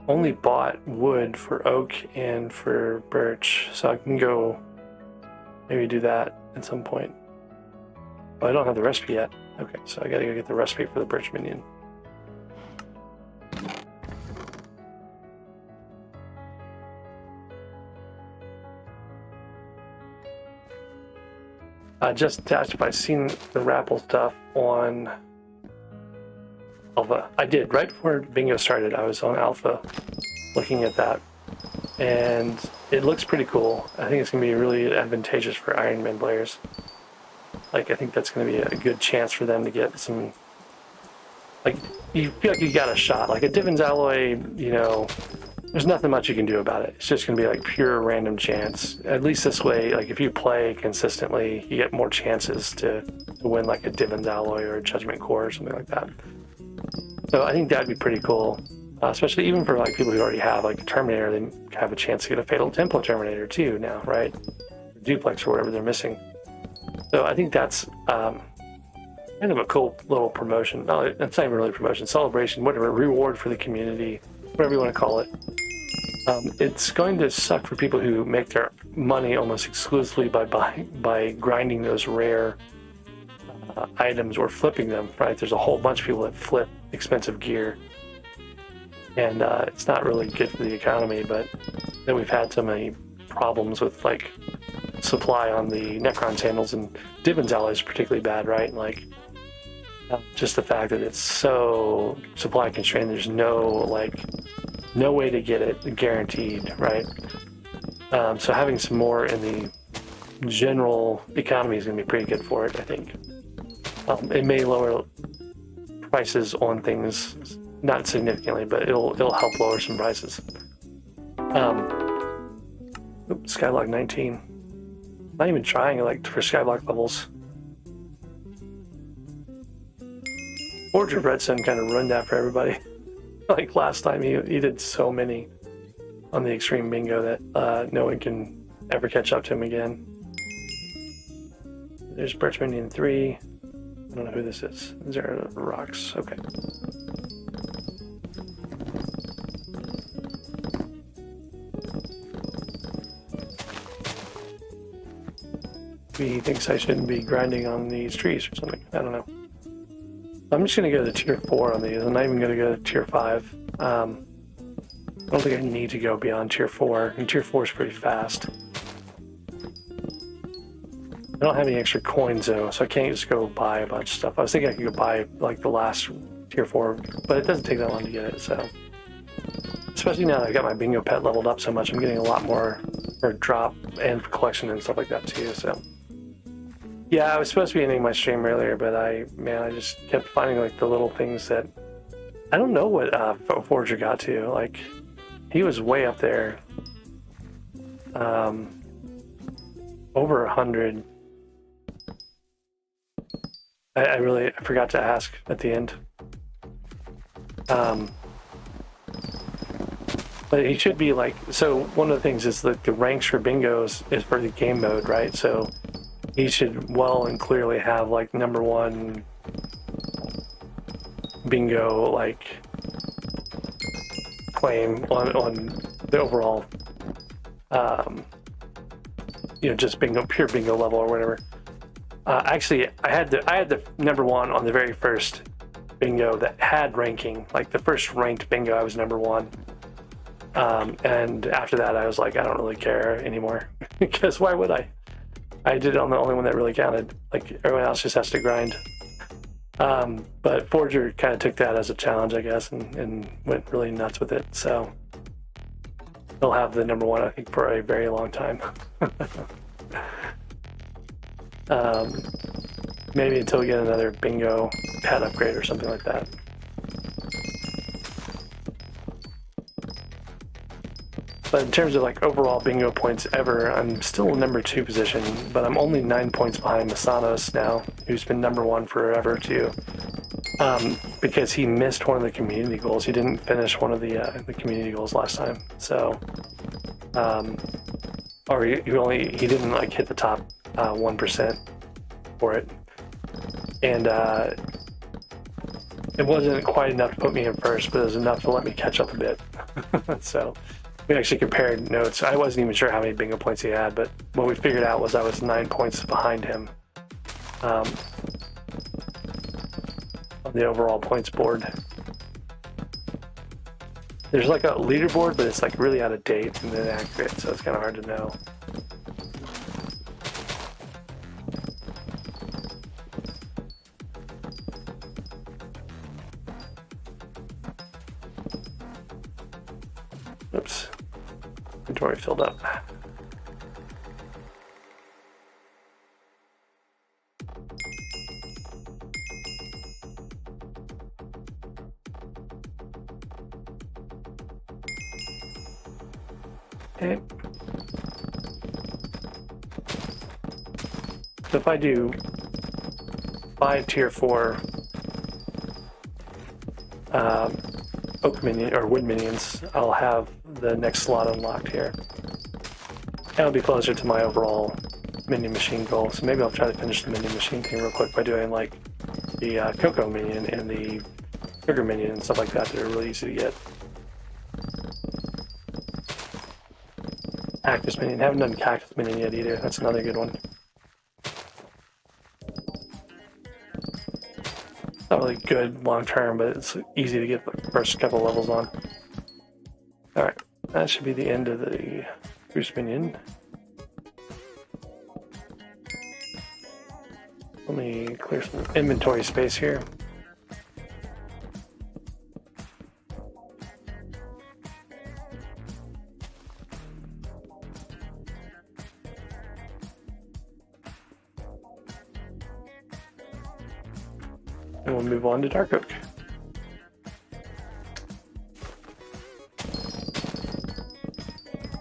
only bought wood for oak and for birch, so I can go maybe do that at some point. Oh, I don't have the recipe yet. Okay, so I gotta go get the recipe for the birch minion. Just attached, if I've seen the Rapple stuff on Alpha. I did, right before Bingo started, I was on Alpha looking at that. And it looks pretty cool. I think it's going to be really advantageous for Iron Man players. Like, I think that's going to be a good chance for them to get some... Like, you feel like you got a shot. Like, a Divins alloy, you know, there's nothing much you can do about it. It's just going to be, like, pure random chance. At least this way, like, if you play consistently, you get more chances to win, like, a Divins alloy or a Judgment Core or something like that. So I think that'd be pretty cool. Especially even for like people who already have like a Terminator, they have a chance to get a Fatal Tempo Terminator too now, right? Or Duplex or whatever they're missing. So I think that's kind of a cool little promotion. No, it's not even really a promotion, celebration, whatever, reward for the community, whatever you want to call it. It's going to suck for people who make their money almost exclusively by grinding those rare items or flipping them, right? There's a whole bunch of people that flip expensive gear. And it's not really good for the economy, but then we've had so many problems with like supply on the Necron sandals, and Divins alloys is particularly bad, right? Like just the fact that it's so supply constrained, there's no way to get it guaranteed, right? So having some more in the general economy is going to be pretty good for it, I think. It may lower prices on things. Not significantly, but it'll help lower some prices. Skyblock 19. Not even trying like for Skyblock levels. Forge of Redstone kind of ruined that for everybody. Like last time, he did so many on the Extreme Bingo that no one can ever catch up to him again. There's Birch Minion 3. I don't know who this is. These are rocks. Okay. He thinks I shouldn't be grinding on these trees or something. I don't know. I'm just going to go to tier 4 on these. I'm not even going to go to tier 5. I don't think I need to go beyond tier 4. And tier 4 is pretty fast. I don't have any extra coins though, so I can't just go buy a bunch of stuff. I was thinking I could go buy like the last tier 4, but it doesn't take that long to get it, so. Especially now that I've got my bingo pet leveled up so much, I'm getting a lot more for drop and for collection and stuff like that too, so. Yeah, I was supposed to be ending my stream earlier, but I just kept finding like the little things that I don't know what Forger got to. Like, he was way up there. Over 100. I forgot to ask at the end. But he should be like, so one of the things is that the ranks for bingos is for the game mode, right? So he should well and clearly have like #1 bingo like claim on the overall just pure bingo level or whatever. Actually, I had the #1 on the very first bingo that had ranking. Like the first ranked bingo, I was #1. And after that, I was like, I don't really care anymore because why would I? I did it on the only one that really counted. Like everyone else just has to grind. But Forger kind of took that as a challenge, I guess, and went really nuts with it. So he'll have the #1, I think, for a very long time. Maybe until we get another bingo pad upgrade or something like that. But in terms of like overall bingo points ever, I'm still in #2 position, but I'm only 9 points behind Masanos now, who's been #1 forever too. Because he missed one of the community goals. He didn't finish one of the community goals last time. So, or he didn't like hit the top 1% for it, and it wasn't quite enough to put me in first, but it was enough to let me catch up a bit. So we actually compared notes. I wasn't even sure how many bingo points he had, but what we figured out was I was 9 points behind him on the overall points board. There's like a leaderboard, but it's like really out of date and inaccurate, so it's kind of hard to know. Oops. Inventory filled up. Okay. So if I do 5 tier 4 oak minion or wood minions, I'll have the next slot unlocked here. And I'll be closer to my overall minion machine goal. So maybe I'll try to finish the minion machine thing real quick by doing like the cocoa minion and the sugar minion and stuff like that that are really easy to get. Cactus minion. Haven't done cactus minion yet either. That's another good one. Not really good long term, but it's easy to get the first couple levels on. Alright, that should be the end of the Goose Minion. Let me clear some inventory space here. And we'll move on to Dark Oak.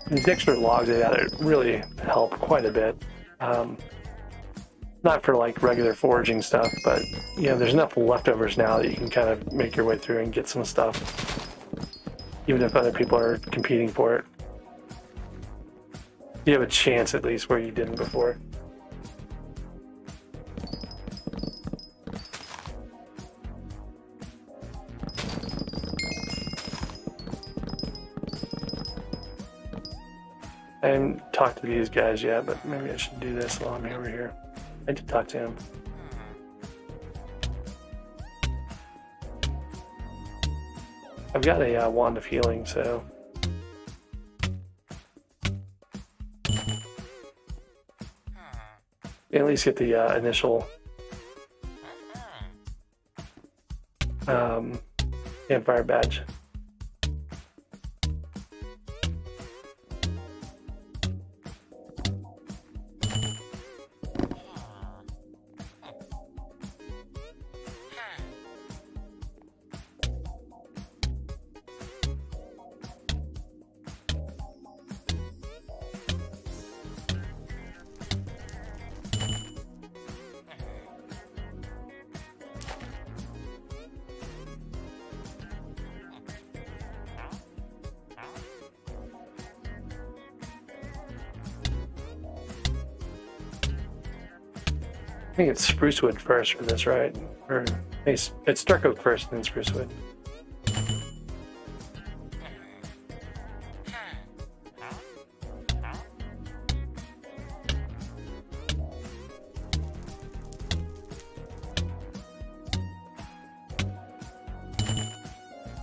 These extra logs they added really help quite a bit. Not for like regular foraging stuff, but there's enough leftovers now that you can kind of make your way through and get some stuff, even if other people are competing for it. You have a chance at least where you didn't before. I haven't talked to these guys yet, but maybe I should do this while I'm over here. I need to talk to him. I've got a wand of healing, so at least get the initial campfire badge. I think it's spruce wood first for this, right? Or it's dark oak first, and then spruce wood.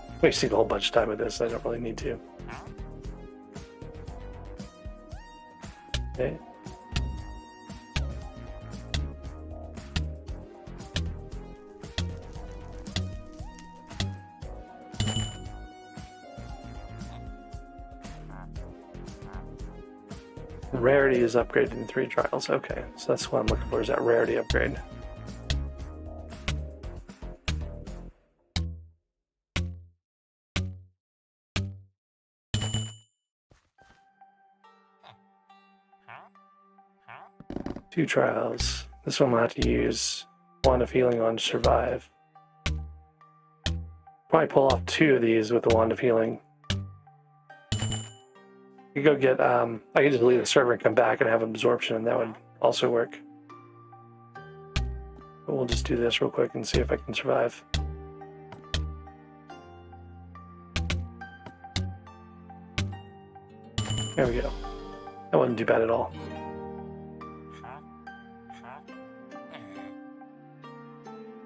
I'm wasting a whole bunch of time with this. I don't really need to. Okay. Rarity is upgraded in 3 trials. Okay, so that's what I'm looking for, is that rarity upgrade. Two trials. This one will have to use Wand of Healing on Survive. Probably pull off 2 of these with the Wand of Healing. You go get, I could just leave the server and come back and have absorption, and that would also work. But we'll just do this real quick and see if I can survive. There we go. That wasn't too bad at all.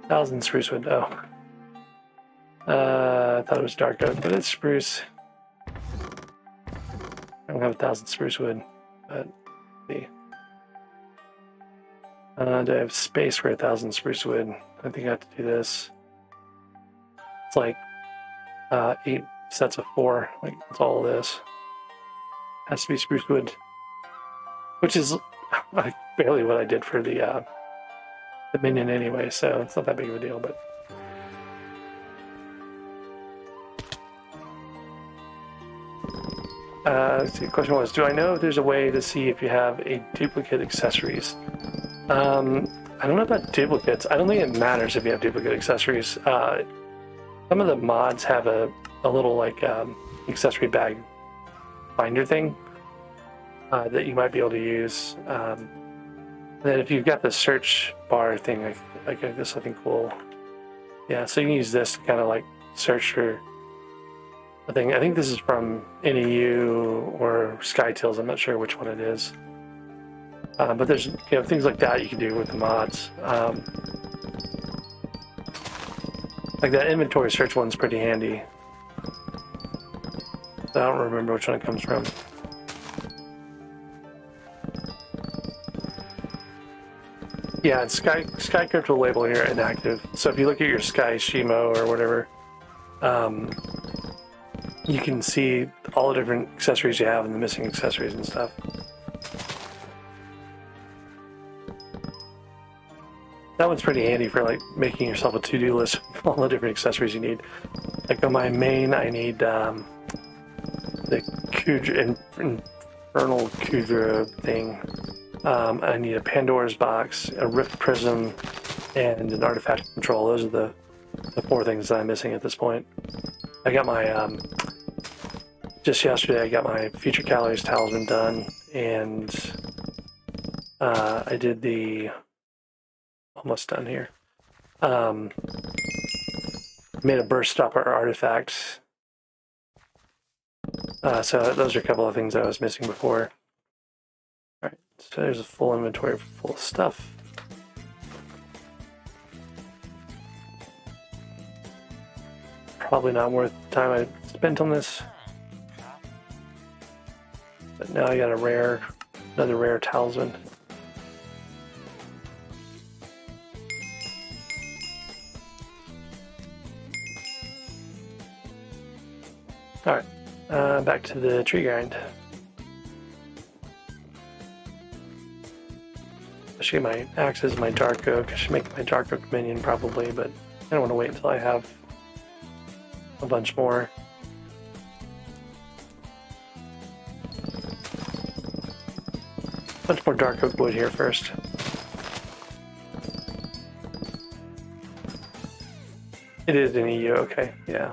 Thousand spruce wood. Oh. I thought it was dark oak, but it's spruce. I don't have 1,000 spruce wood, but let's see. Do I have space for 1,000 spruce wood? I think I have to do this. It's like 8 sets of 4. Like, that's all of this. Has to be spruce wood, which is barely what I did for the minion anyway, so it's not that big of a deal. But let's see, the question was, do I know if there's a way to see if you have a duplicate accessories? I don't know about duplicates. I don't think it matters if you have duplicate accessories. Some of the mods have a little like accessory bag finder thing that you might be able to use. Then if you've got the search bar thing, like this, I think will, yeah. So you can use this to kind of like search for a thing. I think this is from NEU or SkyTills. I'm not sure which one it is. But there's things like that you can do with the mods. Like that inventory search one's pretty handy. I don't remember which one it comes from. Yeah, it's Sky Crypto label here inactive. So if you look at your Sky Shimo or whatever, you can see all the different accessories you have and the missing accessories and stuff. That one's pretty handy for like making yourself a to-do list of all the different accessories you need. Like on my main, I need the Infernal Kudra thing. I need a Pandora's box, a Rift Prism, and an Artifact Control. Those are the 4 things that I'm missing at this point. I got my, just yesterday I got my Future Calories Talisman done, and I did the, almost done here. Made a Burst Stopper artifact. So those are a couple of things that I was missing before. Alright, so there's a full inventory full of stuff. Probably not worth the time I spent on this. But now I got another rare talisman. Alright, back to the tree grind. I should get my axes and my dark oak. I should make my dark oak minion probably, but I don't want to wait until I have a bunch more. Bunch more dark oak wood here first. It is an EU, okay, yeah.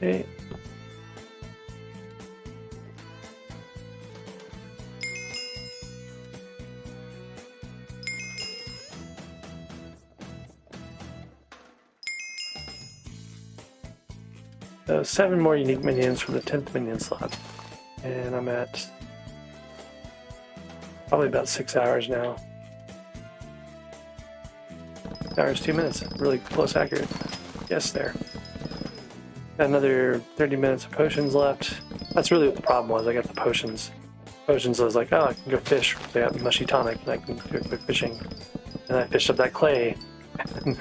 Okay. So 7 more unique minions for the 10th minion slot. And I'm at probably about 6 hours now. 6 hours, 2 minutes. Really close, accurate. Yes, there. Got another 30 minutes of potions left. That's really what the problem was. I got the potions. Potions, I was like, oh, I can go fish. I got mushy tonic and I can do quick fishing. And I fished up that clay. And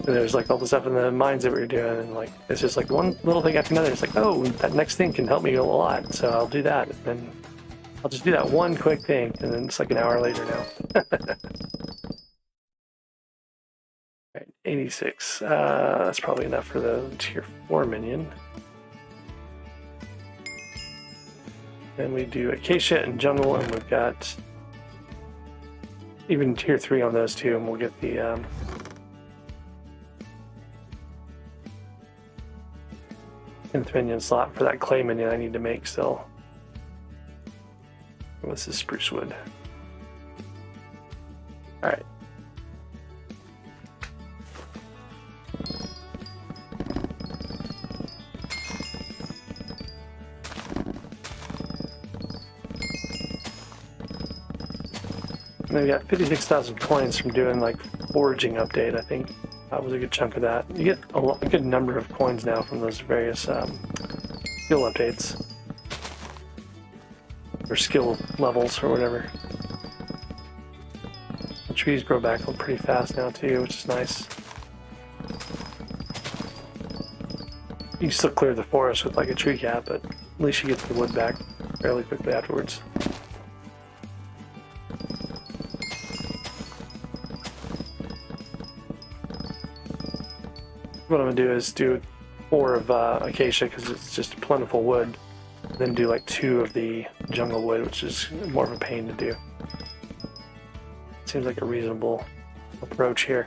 there's like all the stuff in the mines that we were doing, and like it's just like one little thing after another. It's like, oh, that next thing can help me a lot, so I'll do that. And then I'll just do that one quick thing, and then it's like an hour later now. Right, 86. That's probably enough for the tier 4 minion. Then we do Acacia and Jungle, and we've got even tier 3 on those two, and we'll get the 10th minion slot for that clay minion I need to make still. This is spruce wood. Alright. And then we got 56,000 coins from doing like foraging update. I think that was a good chunk of that. You get a good number of coins now from those various skill updates. Or skill levels or whatever. The trees grow back pretty fast now too, which is nice. You can still clear the forest with like a tree cap, but at least you get the wood back fairly quickly afterwards. What I'm going to do is do 4 of acacia because it's just plentiful wood. Then do like 2 of the jungle wood, which is more of a pain to do. Seems like a reasonable approach here.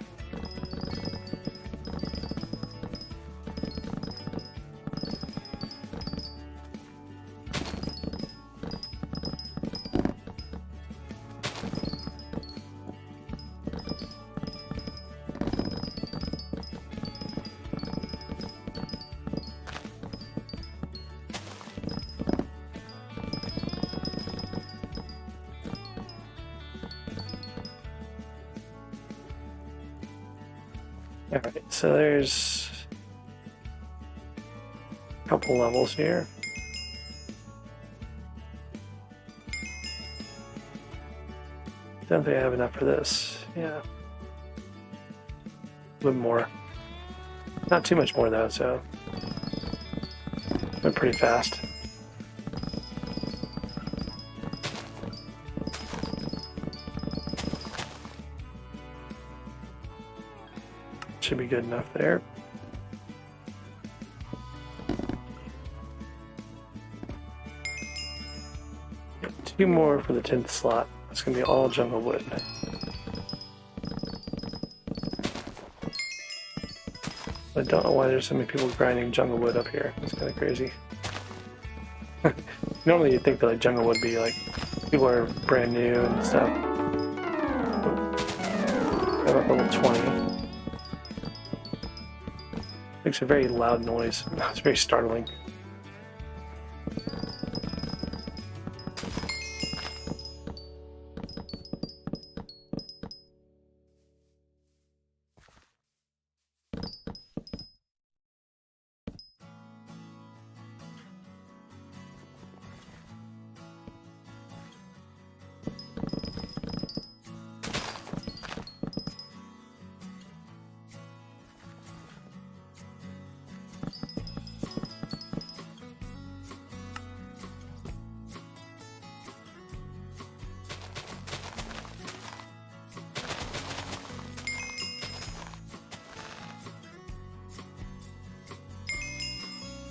Alright, so there's a couple levels here. Don't think I have enough for this. Yeah. A little more. Not too much more though, so went pretty fast. Should be good enough there. Two more for the 10th slot. It's going to be all jungle wood. I don't know why there's so many people grinding jungle wood up here. It's kind of crazy. Normally you'd think that like jungle would be like people are brand new and stuff. Got up level 20. Makes a very loud noise. It's very startling.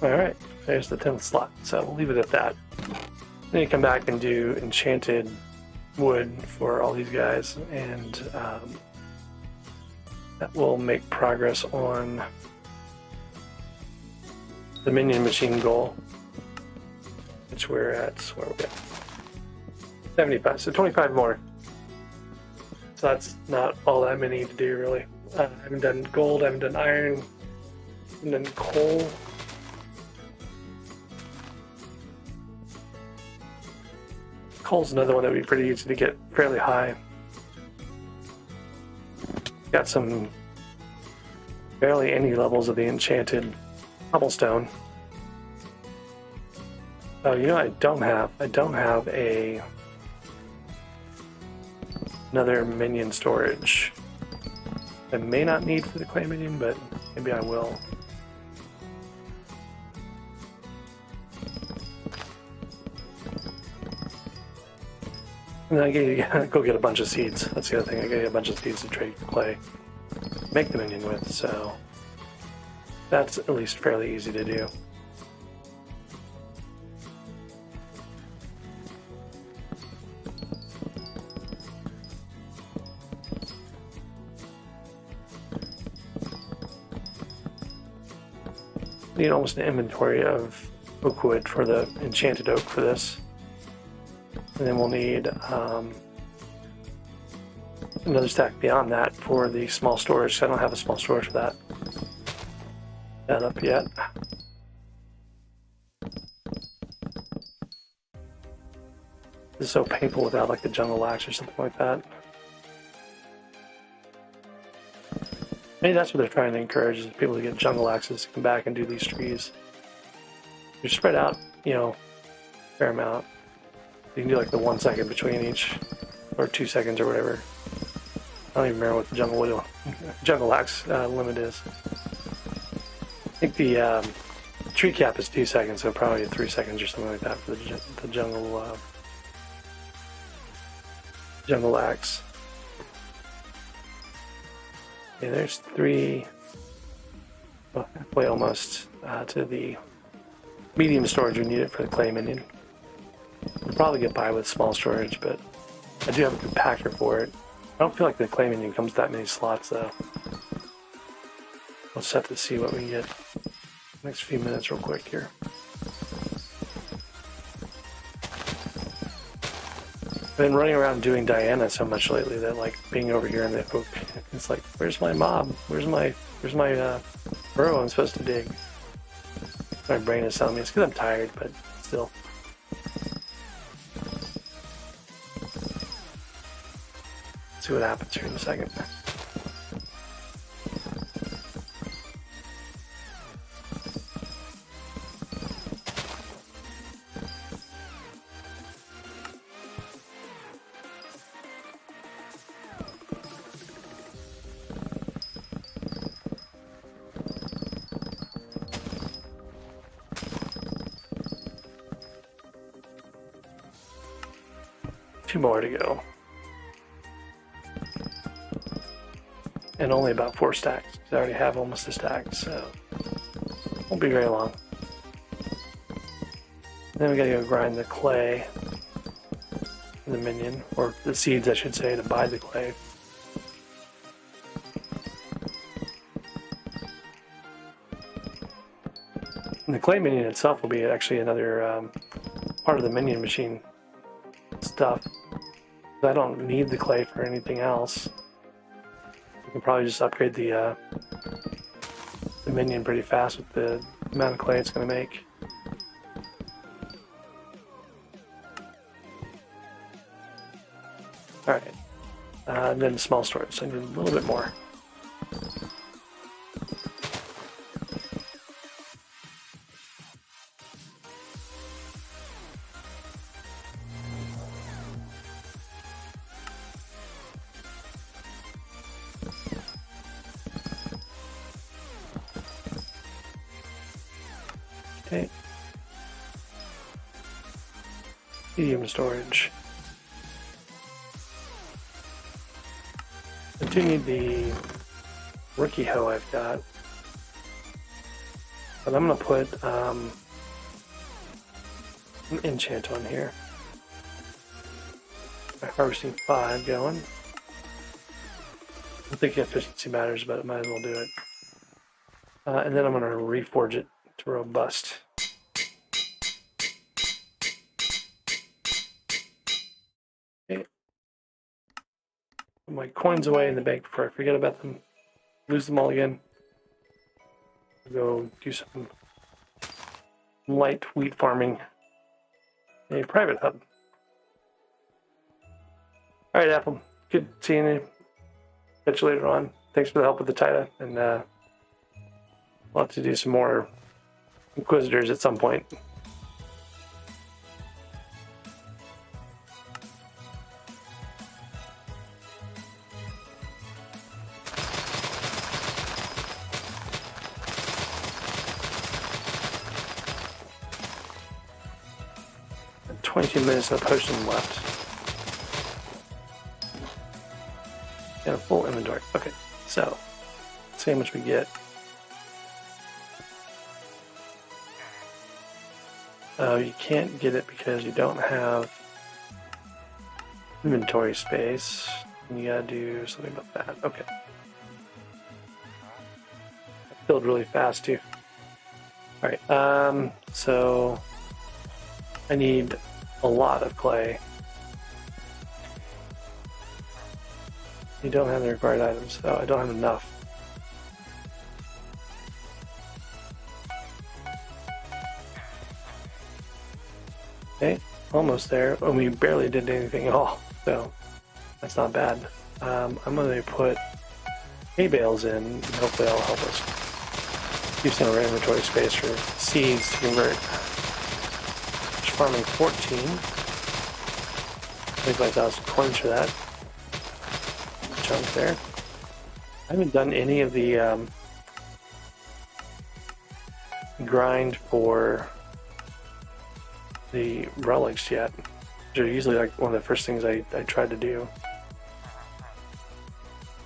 Alright, there's the 10th slot, so we'll leave it at that. Then you come back and do enchanted wood for all these guys, and that will make progress on the minion machine goal, which we're at, where we're at 75, so 25 more. So that's not all that many to do, really. I haven't done gold, I haven't done iron, I haven't done coal. Coal's another one that would be pretty easy to get fairly high. Got some barely any levels of the enchanted cobblestone. Oh, you know what I don't have? I don't have another minion storage. I may not need for the clay minion, but maybe I will. And then I gotta go get a bunch of seeds. That's the other thing. I gotta get a bunch of seeds to trade for clay. Make the minion with, so that's at least fairly easy to do. Need almost an inventory of oak wood for the enchanted oak for this. And then we'll need another stack beyond that for the small storage. So I don't have a small storage for that. That up yet. This is so painful without like the jungle axe or something like that. Maybe that's what they're trying to encourage, is people to get jungle axes to come back and do these trees. You're spread out, you know, a fair amount. You can do like the 1 second between each, or 2 seconds or whatever. I don't even remember what the jungle axe limit is. I think the tree cap is 2 seconds, so probably 3 seconds or something like that for the jungle axe. Okay, there's 3, well, halfway almost to the medium storage we needed for the clay minion. We'll probably get by with small storage, but I do have a compactor for it. I don't feel like the clay minion comes with that many slots, though. Let's have to see what we can get next few minutes real quick here. I've been running around doing Diana so much lately that, like, being over here in the oak, it's like, where's my mob? Where's my burrow I'm supposed to dig? My brain is telling me it's because I'm tired, but still. See what happens here in a second. Two more to go. And only about 4 stacks. I already have almost a stack, so won't be very long. Then we gotta go grind the clay for the minion, or the seeds I should say, to buy the clay. And the clay minion itself will be actually another part of the minion machine stuff. I don't need the clay for anything else. You can probably just upgrade the minion pretty fast with the amount of clay it's going to make. Alright, and then small storage, so I need a little bit more. Okay. Medium storage. I do need the rookie hoe I've got. But I'm gonna put an enchant on here. Harvesting 5 going. I don't think efficiency matters, but I might as well do it. And then I'm going to reforge it to robust. Okay. Put my coins away in the bank before I forget about them. Lose them all again. Go do some light wheat farming. A private hub. All right, Apple. Good seeing you. Catch you later on. Thanks for the help with the Tida, and we'll have to do some more Inquisitors at some point. And 22 minutes of potion left. And a full inventory. Okay, so let's see how much we get. Oh, you can't get it because you don't have inventory space. You gotta do something about that. Okay. I filled really fast too. Alright, so I need a lot of clay. You don't have the required items. Oh, I don't have enough. Okay, almost there. And we barely did anything at all, so that's not bad. I'm going to put hay bales in, and hopefully that'll help us keep some of our inventory space for seeds to convert. Just farming 14. 25,000 coins for that. Chunk there. I haven't done any of the grind for the relics yet. They're usually like one of the first things I try to do.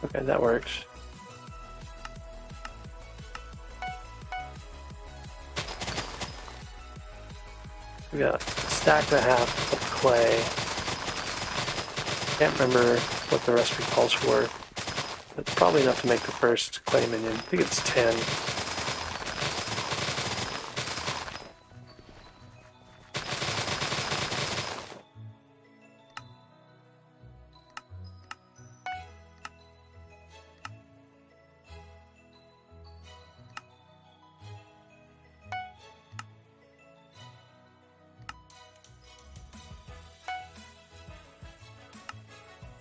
Okay, that works. We got a stack and a half of clay. Can't remember what the recipe calls for. It's probably enough to make the first clay minion. I think it's 10.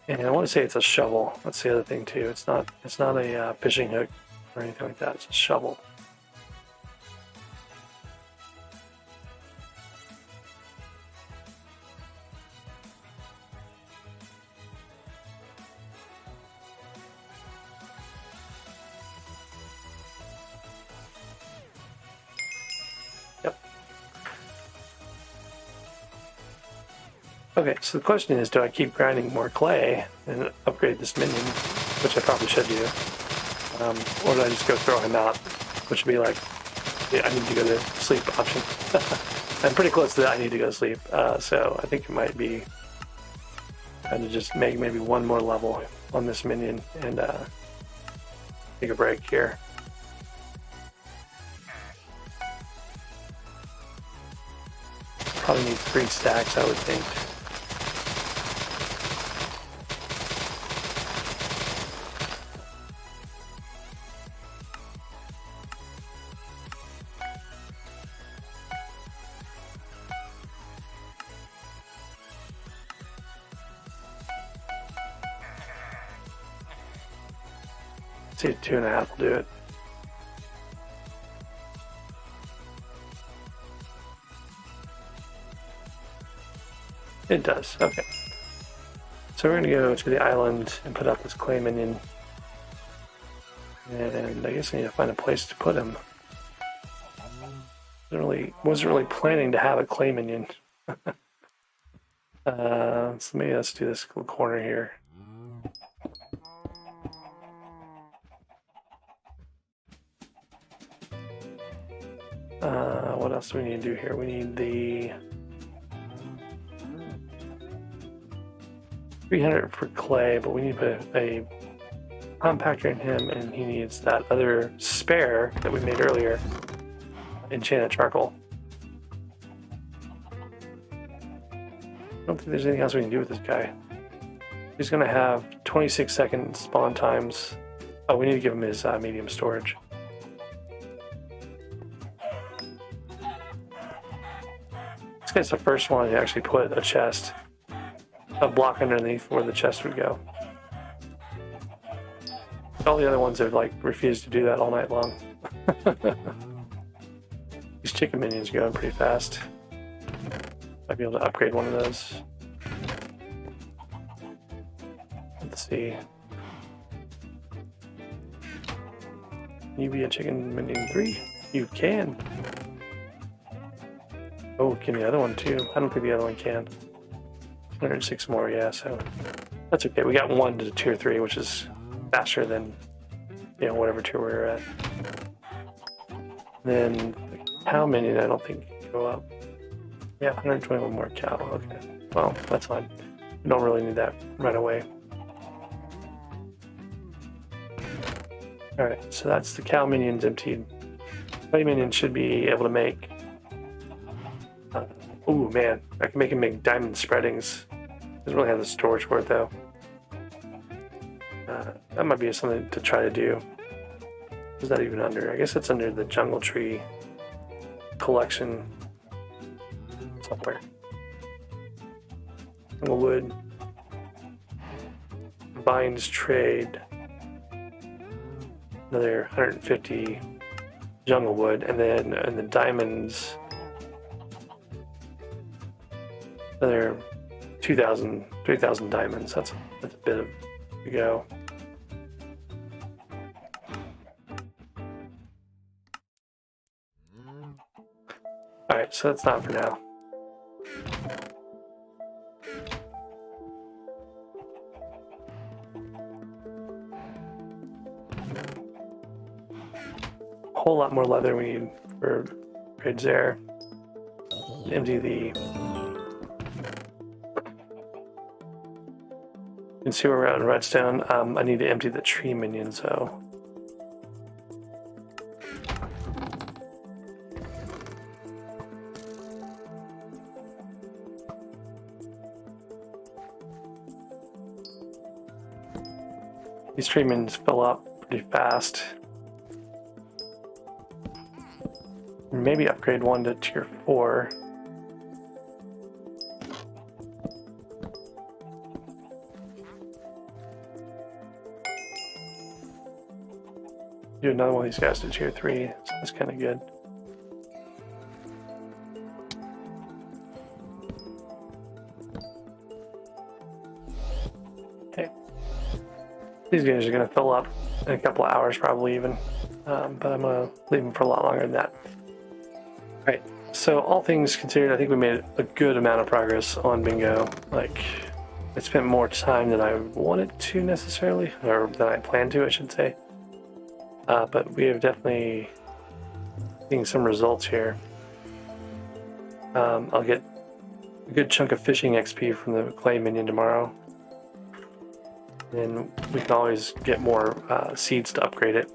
And I want to say it's a shovel. That's the other thing too. It's not a fishing hook or anything like that. It's a shovel. Yep. Okay, so the question is, do I keep grinding more clay and upgrade this minion, which I probably should do, or do I just go throw him out, which would be like, yeah, I need to go to sleep option. I'm pretty close to that. I need to go to sleep, so I think it might be time to just make maybe one more level on this minion and take a break here. Probably need 3 stacks, I would think. See, 2.5 will do it. It does, okay. So we're going to go to the island and put out this clay minion. And I guess I need to find a place to put him. Wasn't really planning to have a clay minion. So maybe let's do this little corner here. What else do we need to do here? We need the 300 for clay, but we need to put a compactor in him, and he needs that other spare that we made earlier, enchanted charcoal. I don't think there's anything else we can do with this guy. He's going to have 26-second spawn times. Oh, we need to give him his medium storage. This guy's the first one to actually put a chest, a block underneath where the chest would go. All the other ones have like refused to do that all night long. These chicken minions going pretty fast. Might be able to upgrade one of those. Let's see. Can you be a chicken minion 3? You can. Oh, can the other one too? I don't think the other one can. 106 more, yeah, so that's okay. We got one to tier 3, which is faster than, you know, whatever tier we were at. Then the cow minion, I don't think can go up. Yeah, 121 more cow. Okay, well, that's fine. We don't really need that right away. Alright, so that's the cow minions emptied. Clay minion should be able to make... ooh, man, I can make him make diamond spreadings. Doesn't really have the storage for it, though. That might be something to try to do. Is that even under? I guess it's under the jungle tree collection somewhere. Jungle wood. Vines trade. Another 150 jungle wood, and then the diamonds, another 2,000, 3,000 diamonds. That's a bit of to go. All right, so that's not for now. A whole lot more leather we need for upgrades there. Empty the consumer around redstone. I need to empty the tree minions though. These tree minions fill up pretty fast. Maybe upgrade one to tier 4. Do another one of these guys to tier 3. So that's kind of good. Okay. These guys are going to fill up in a couple of hours, probably even. But I'm going to leave them for a lot longer than that. Alright, so all things considered, I think we made a good amount of progress on Bingo. Like, I spent more time than I wanted to necessarily, or than I planned to, I should say. But we have definitely seen some results here. I'll get a good chunk of fishing XP from the clay minion tomorrow. And we can always get more seeds to upgrade it.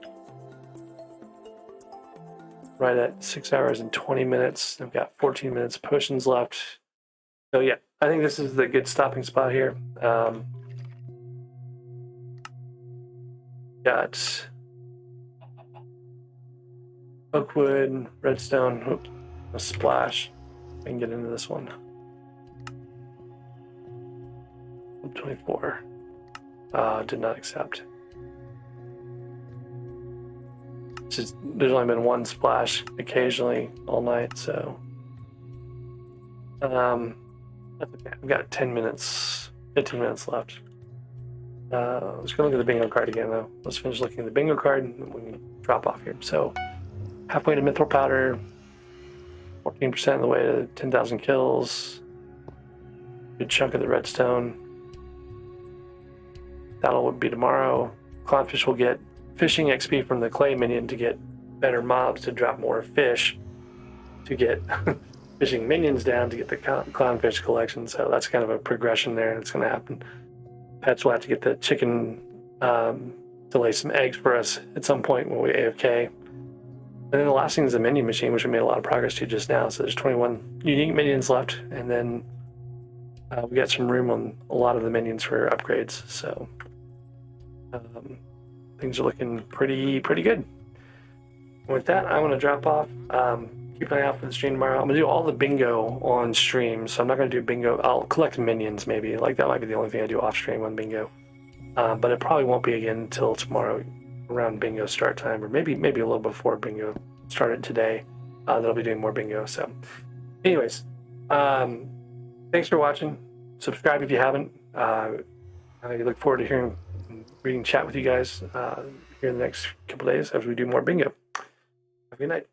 Right at 6 hours and 20 minutes. I've got 14 minutes of potions left. So yeah, I think this is the good stopping spot here. Got oakwood, redstone, oops, a splash. I can get into this one. 24. Did not accept. There's only been one splash occasionally all night, so that's okay. I've got 10 minutes, 15 minutes left. Let's go look at the bingo card again, though. Let's finish looking at the bingo card and we can drop off here. So, halfway to mithril powder, 14% of the way to 10,000 kills, good chunk of the redstone. That'll be tomorrow. Clownfish will get fishing XP from the clay minion to get better mobs to drop more fish. to get fishing minions down to get the clownfish collection. So that's kind of a progression there that's going to happen. Pets will have to get the chicken to lay some eggs for us at some point when we AFK. And then the last thing is the minion machine, which we made a lot of progress to just now. So there's 21 unique minions left, and then we got some room on a lot of the minions for upgrades. So things are looking pretty good. With that, I'm going to drop off. Keep an eye out for the stream tomorrow. I'm going to do all the bingo on stream, so I'm not going to do bingo. I'll collect minions maybe. Like, that might be the only thing I do off stream on bingo. But it probably won't be again until tomorrow around bingo start time, or maybe a little before bingo started today. They'll be doing more bingo. So anyways, thanks for watching. Subscribe if you haven't. I look forward to reading chat with you guys here in the next couple days as we do more bingo. Have a good night.